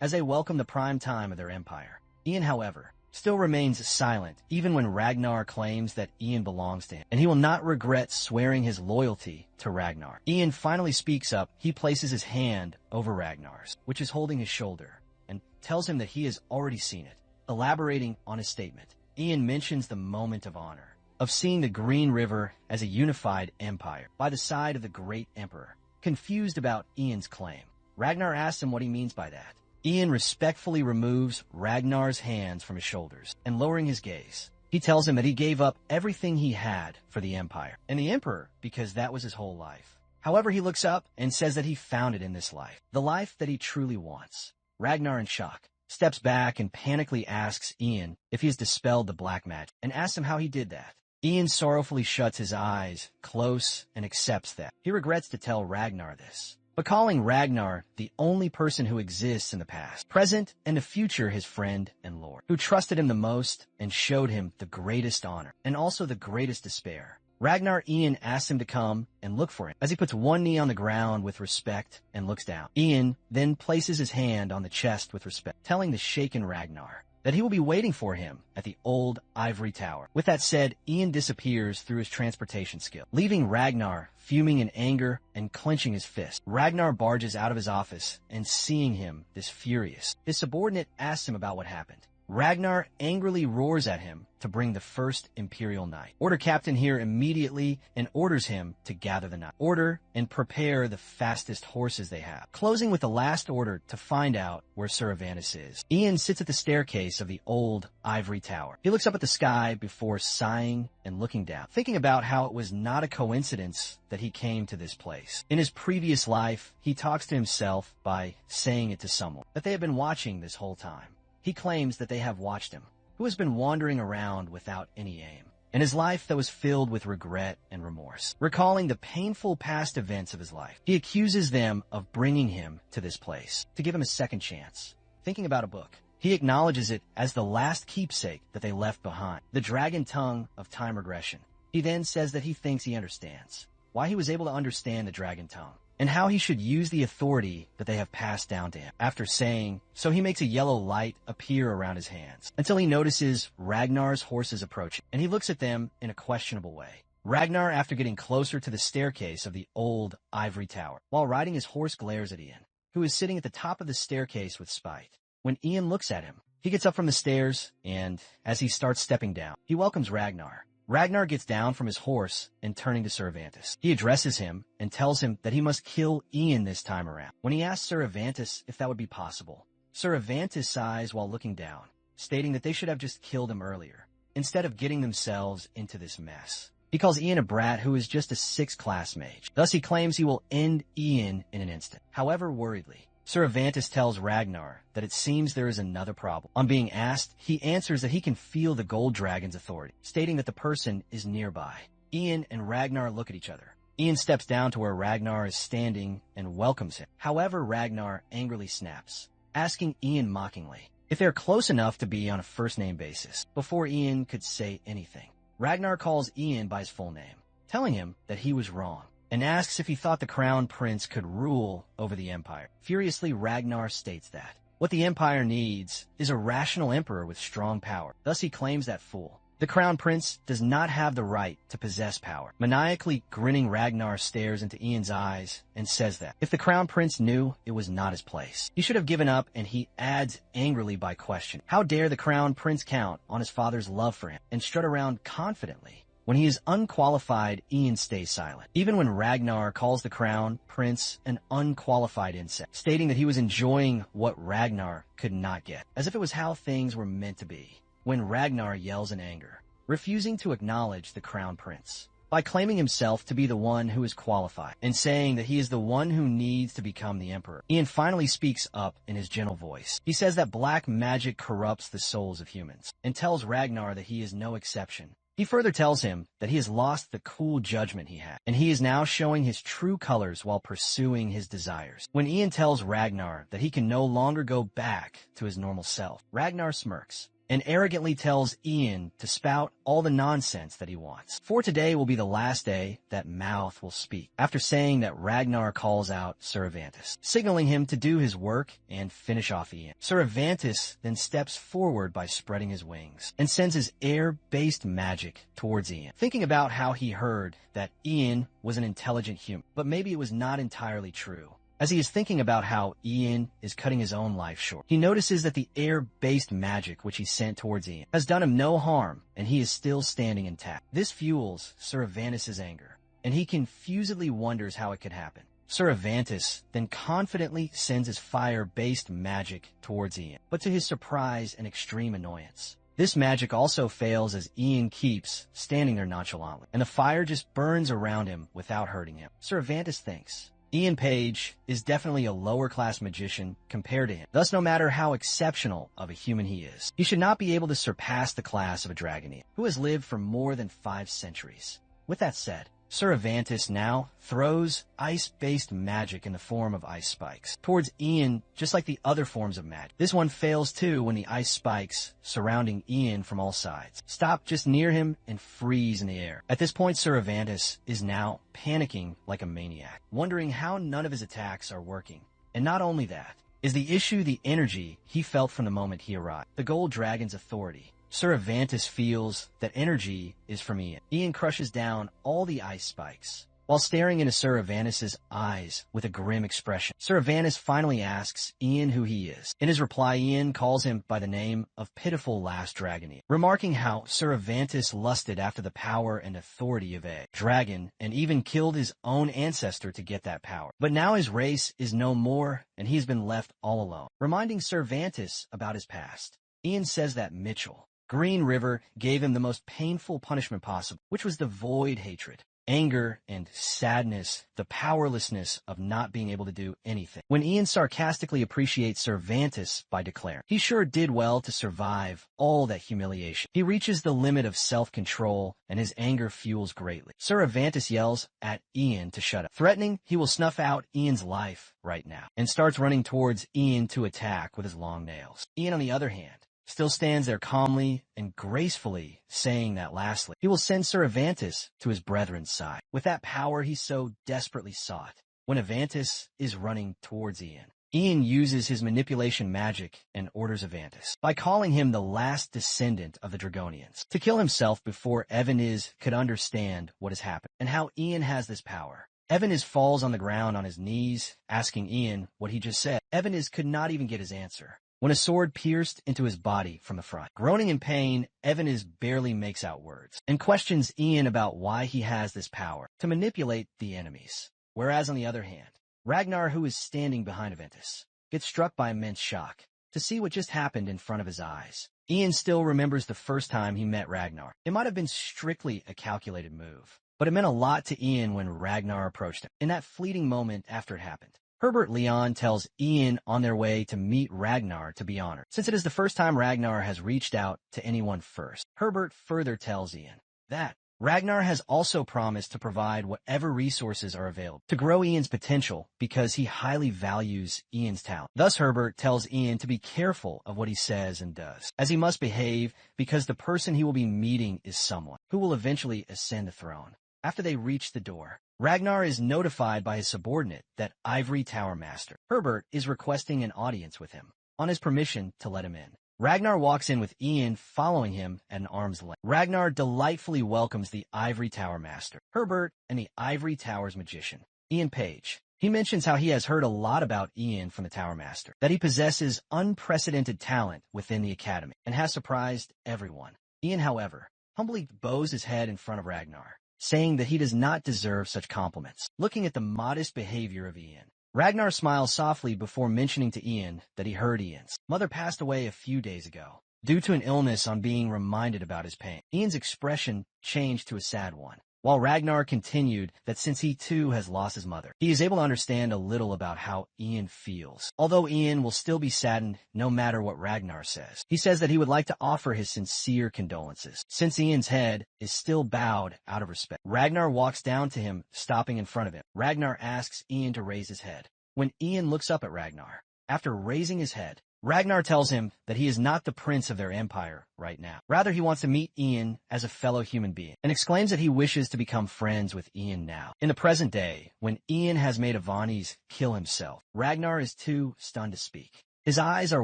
as they welcome the prime time of their empire. Ian, however, still remains silent even when Ragnar claims that Ian belongs to him, and he will not regret swearing his loyalty to Ragnar. Ian finally speaks up. He places his hand over Ragnar's, which is holding his shoulder, and tells him that he has already seen it. Elaborating on his statement, Ian mentions the moment of honor of seeing the Green River as a unified empire by the side of the great emperor. Confused about Ian's claim, Ragnar asks him what he means by that. Ian respectfully removes Ragnar's hands from his shoulders and, lowering his gaze, he tells him that he gave up everything he had for the empire and the emperor because that was his whole life. However, he looks up and says that he found it in this life, the life that he truly wants. Ragnar, in shock, steps back and panically asks Ian if he has dispelled the black magic and asks him how he did that. Ian sorrowfully shuts his eyes close and accepts that. He regrets to tell Ragnar this, but calling Ragnar the only person who exists in the past, present, and the future his friend and lord, who trusted him the most and showed him the greatest honor and also the greatest despair. Ragnar, Ian asks him to come and look for him as he puts one knee on the ground with respect and looks down. Ian then places his hand on the chest with respect, telling the shaken Ragnar that he will be waiting for him at the old ivory tower. With that said, Ian disappears through his transportation skill, leaving Ragnar fuming in anger and clenching his fist. Ragnar barges out of his office and, seeing him this furious, his subordinate asks him about what happened. Ragnar angrily roars at him to bring the first Imperial Knight. Order Captain here immediately and orders him to gather the knight. Order and prepare the fastest horses they have, closing with the last order to find out where Suravanus is. Ian sits at the staircase of the old ivory tower. He looks up at the sky before sighing and looking down, thinking about how it was not a coincidence that he came to this place. In his previous life, he talks to himself by saying it to someone that they have been watching this whole time. He claims that they have watched him, who has been wandering around without any aim, and his life that was filled with regret and remorse. Recalling the painful past events of his life, he accuses them of bringing him to this place, to give him a second chance. Thinking about a book, he acknowledges it as the last keepsake that they left behind, the dragon tongue of time regression. He then says that he thinks he understands why he was able to understand the dragon tongue, and how he should use the authority that they have passed down to him. After saying, so he makes a yellow light appear around his hands, until he notices Ragnar's horses approaching, and he looks at them in a questionable way. Ragnar, after getting closer to the staircase of the old ivory tower, while riding his horse, glares at Ian, who is sitting at the top of the staircase with spite. When Ian looks at him, he gets up from the stairs, and as he starts stepping down, he welcomes Ragnar. Ragnar gets down from his horse and turning to Cervantes. He addresses him and tells him that he must kill Ian this time around. When he asks Cervantes if that would be possible, Cervantes sighs while looking down, stating that they should have just killed him earlier, instead of getting themselves into this mess. He calls Ian a brat who is just a 6th class mage. Thus he claims he will end Ian in an instant. However, worriedly, Cervantes tells Ragnar that it seems there is another problem. On being asked, he answers that he can feel the gold dragon's authority, stating that the person is nearby. Ian and Ragnar look at each other. Ian steps down to where Ragnar is standing and welcomes him. However, Ragnar angrily snaps, asking Ian mockingly if they're close enough to be on a first-name basis. Before Ian could say anything, Ragnar calls Ian by his full name, telling him that he was wrong, and asks if he thought the crown prince could rule over the empire. Furiously, Ragnar states that what the empire needs is a rational emperor with strong power. Thus he claims that fool, the crown prince, does not have the right to possess power. Maniacally grinning, Ragnar stares into Ian's eyes and says that if the crown prince knew it was not his place, he should have given up, and he adds angrily by question, how dare the crown prince count on his father's love for him and strut around confidently? When he is unqualified, Ian stays silent, even when Ragnar calls the crown prince an unqualified insect, stating that he was enjoying what Ragnar could not get, as if it was how things were meant to be. When Ragnar yells in anger, refusing to acknowledge the crown prince, by claiming himself to be the one who is qualified, and saying that he is the one who needs to become the emperor, Ian finally speaks up in his gentle voice. He says that black magic corrupts the souls of humans, and tells Ragnar that he is no exception. He further tells him that he has lost the cool judgment he had, and he is now showing his true colors while pursuing his desires. When Ian tells Ragnar that he can no longer go back to his normal self, Ragnar smirks and arrogantly tells Ian to spout all the nonsense that he wants. For today will be the last day that mouth will speak. After saying that, Ragnar calls out Cervantes, signaling him to do his work and finish off Ian. Cervantes then steps forward by spreading his wings and sends his air-based magic towards Ian, thinking about how he heard that Ian was an intelligent human, but maybe it was not entirely true. As he is thinking about how Ian is cutting his own life short, he notices that the air-based magic which he sent towards Ian has done him no harm, and he is still standing intact. This fuels Cervantes' anger, and he confusedly wonders how it could happen. Cervantes then confidently sends his fire-based magic towards Ian, but to his surprise and extreme annoyance, this magic also fails as Ian keeps standing there nonchalantly, and the fire just burns around him without hurting him. Cervantes thinks Ian Page is definitely a lower-class magician compared to him. Thus, no matter how exceptional of a human he is, he should not be able to surpass the class of a Dragoneer, who has lived for more than 5 centuries. With that said, Cervantes now throws ice-based magic in the form of ice spikes towards Ian, just like the other forms of magic. This one fails too when the ice spikes surrounding Ian from all sides stop just near him and freeze in the air. At this point, Cervantes is now panicking like a maniac, wondering how none of his attacks are working. And not only that, is the issue the energy he felt from the moment he arrived, the gold dragon's authority. Cervantes feels that energy is from Ian. Ian crushes down all the ice spikes while staring into Cervantes' eyes with a grim expression. Cervantes finally asks Ian who he is. In his reply, Ian calls him by the name of Pitiful Last Dragoneer, remarking how Cervantes lusted after the power and authority of a dragon and even killed his own ancestor to get that power. But now his race is no more and he's been left all alone. Reminding Cervantes about his past, Ian says that Mitchell, Green River, gave him the most painful punishment possible, which was the void hatred. anger and sadness, the powerlessness of not being able to do anything. When Ian sarcastically appreciates Sir Vantus by declaring, he sure did well to survive all that humiliation. He reaches the limit of self-control, and his anger fuels greatly. Sir Vantus yells at Ian to shut up, threatening he will snuff out Ian's life right now, and starts running towards Ian to attack with his long nails. Ian, on the other hand, still stands there calmly and gracefully, saying that lastly, he will send Sir Avantus to his brethren's side, with that power he so desperately sought. When Avantus is running towards Ian, Ian uses his manipulation magic and orders Avantus, by calling him the last descendant of the Dragonians, to kill himself before Evan could understand what has happened, and how Ian has this power. Evan falls on the ground on his knees, asking Ian what he just said. Evan could not even get his answer, when a sword pierced into his body from the front. Groaning in pain, Evan barely makes out words, and questions Ian about why he has this power to manipulate the enemies. Whereas on the other hand, Ragnar, who is standing behind Aventus, gets struck by immense shock to see what just happened in front of his eyes. Ian still remembers the first time he met Ragnar. It might have been strictly a calculated move, but it meant a lot to Ian when Ragnar approached him. In that fleeting moment after it happened, Herbert Leon tells Ian on their way to meet Ragnar to be honored, since it is the first time Ragnar has reached out to anyone first. Herbert further tells Ian that Ragnar has also promised to provide whatever resources are available to grow Ian's potential because he highly values Ian's talent. Thus, Herbert tells Ian to be careful of what he says and does, as he must behave because the person he will be meeting is someone who will eventually ascend the throne. After they reach the door, Ragnar is notified by his subordinate that Ivory Tower Master Herbert is requesting an audience with him, on his permission to let him in. Ragnar walks in with Ian following him at an arm's length. Ragnar delightfully welcomes the Ivory Tower Master, Herbert, and the Ivory Tower's magician, Ian Page. He mentions how he has heard a lot about Ian from the Tower Master, that he possesses unprecedented talent within the academy, and has surprised everyone. Ian, however, humbly bows his head in front of Ragnar, saying that he does not deserve such compliments. Looking at the modest behavior of Ian, Ragnar smiles softly before mentioning to Ian that he heard Ian's mother passed away a few days ago due to an illness. On being reminded about his pain, Ian's expression changed to a sad one, while Ragnar continued that since he too has lost his mother, he is able to understand a little about how Ian feels. Although Ian will still be saddened no matter what Ragnar says, he says that he would like to offer his sincere condolences, since Ian's head is still bowed out of respect. Ragnar walks down to him, stopping in front of him. Ragnar asks Ian to raise his head. When Ian looks up at Ragnar, after raising his head, Ragnar tells him that he is not the prince of their empire right now. Rather, he wants to meet Ian as a fellow human being, and exclaims that he wishes to become friends with Ian now. In the present day, when Ian has made Avani's kill himself, Ragnar is too stunned to speak. His eyes are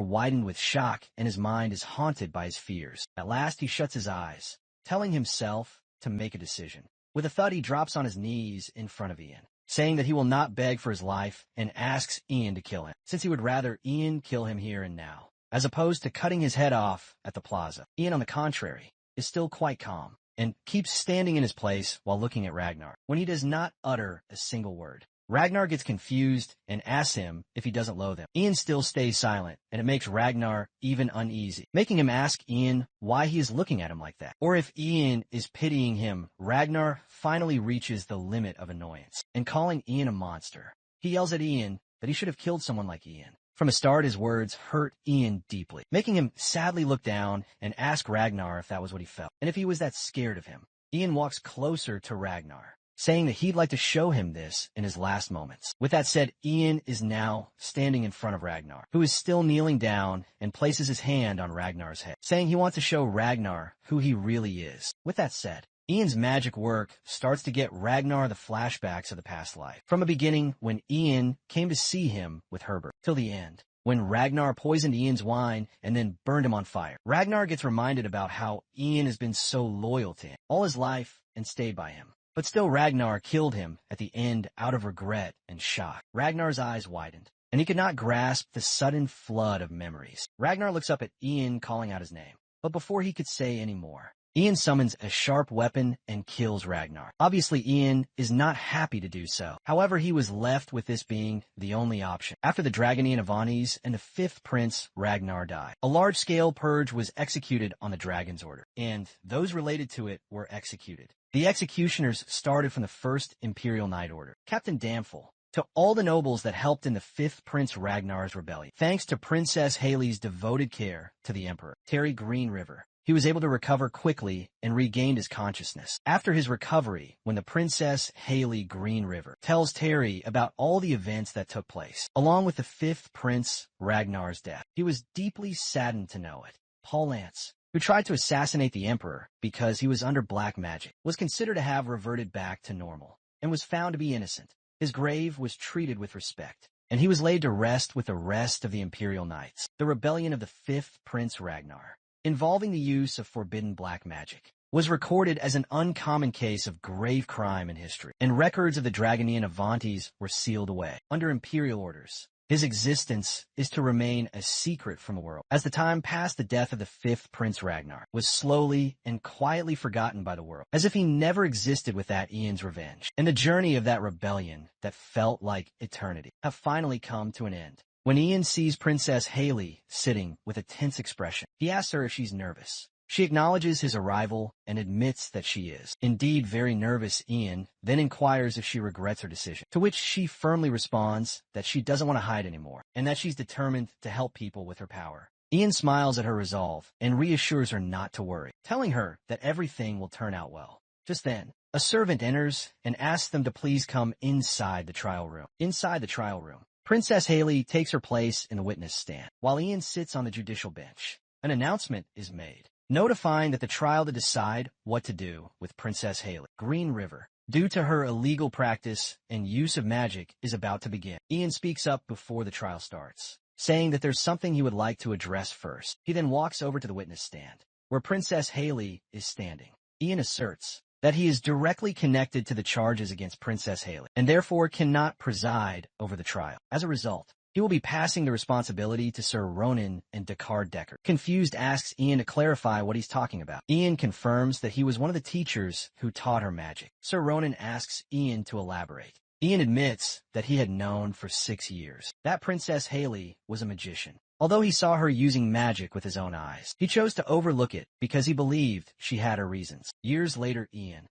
widened with shock, and his mind is haunted by his fears. At last, he shuts his eyes, telling himself to make a decision. With a thud, he drops on his knees in front of Ian, saying that he will not beg for his life, and asks Ian to kill him, since he would rather Ian kill him here and now, as opposed to cutting his head off at the plaza. Ian, on the contrary, is still quite calm, and keeps standing in his place while looking at Ragnar, when he does not utter a single word. Ragnar gets confused and asks him if he doesn't loathe him. Ian still stays silent, and it makes Ragnar even uneasy, making him ask Ian why he is looking at him like that, or if Ian is pitying him. Ragnar finally reaches the limit of annoyance, and calling Ian a monster, he yells at Ian that he should have killed someone like Ian. From the start, his words hurt Ian deeply, making him sadly look down and ask Ragnar if that was what he felt, and if he was that scared of him. Ian walks closer to Ragnar, saying that he'd like to show him this in his last moments. With that said, Ian is now standing in front of Ragnar, who is still kneeling down, and places his hand on Ragnar's head, saying he wants to show Ragnar who he really is. With that said, Ian's magic work starts to get Ragnar the flashbacks of the past life, from a beginning when Ian came to see him with Herbert, till the end, when Ragnar poisoned Ian's wine and then burned him on fire. Ragnar gets reminded about how Ian has been so loyal to him all his life and stayed by him. But still, Ragnar killed him at the end out of regret and shock. Ragnar's eyes widened, and he could not grasp the sudden flood of memories. Ragnar looks up at Ian, calling out his name. But before he could say any more, Ian summons a sharp weapon and kills Ragnar. Obviously, Ian is not happy to do so. However, he was left with this being the only option. After the Dragonian Avantis and the fifth prince, Ragnar, died, a large-scale purge was executed on the dragon's order, and those related to it were executed. The executioners started from the first Imperial Knight Order, Captain Damphel, to all the nobles that helped in the fifth Prince Ragnar's rebellion. Thanks to Princess Haley's devoted care to the Emperor, Terry Green River, he was able to recover quickly and regained his consciousness. After his recovery, when the Princess Haley Green River tells Terry about all the events that took place, along with the fifth Prince Ragnar's death, he was deeply saddened to know it. Paul Lance, who tried to assassinate the Emperor because he was under black magic, was considered to have reverted back to normal and was found to be innocent. His grave was treated with respect, and he was laid to rest with the rest of the Imperial Knights. The rebellion of the fifth Prince Ragnar, involving the use of forbidden black magic, was recorded as an uncommon case of grave crime in history, and records of the Dragonian Avantis were sealed away. Under Imperial orders, his existence is to remain a secret from the world. As the time past the death of the fifth Prince Ragnar was slowly and quietly forgotten by the world, as if he never existed without Ian's revenge, and the journey of that rebellion that felt like eternity have finally come to an end. When Ian sees Princess Haley sitting with a tense expression, he asks her if she's nervous. She acknowledges his arrival and admits that she is indeed very nervous. Ian then inquires if she regrets her decision, to which she firmly responds that she doesn't want to hide anymore and that she's determined to help people with her power. Ian smiles at her resolve and reassures her not to worry, telling her that everything will turn out well. Just then, a servant enters and asks them to please come inside the trial room. Inside the trial room, Princess Haley takes her place in the witness stand, while Ian sits on the judicial bench. An announcement is made, notifying that the trial to decide what to do with Princess Haley Green River, due to her illegal practice and use of magic, is about to begin. Ian speaks up before the trial starts, saying that there's something he would like to address first. He then walks over to the witness stand, where Princess Haley is standing. Ian asserts that he is directly connected to the charges against Princess Haley, and therefore cannot preside over the trial. As a result, he will be passing the responsibility to Sir Ronan and Deckard Decker. Confused asks Ian to clarify what he's talking about. Ian confirms that he was one of the teachers who taught her magic. Sir Ronan asks Ian to elaborate. Ian admits that he had known for 6 years that Princess Haley was a magician. Although he saw her using magic with his own eyes, he chose to overlook it because he believed she had her reasons. Years later, Ian,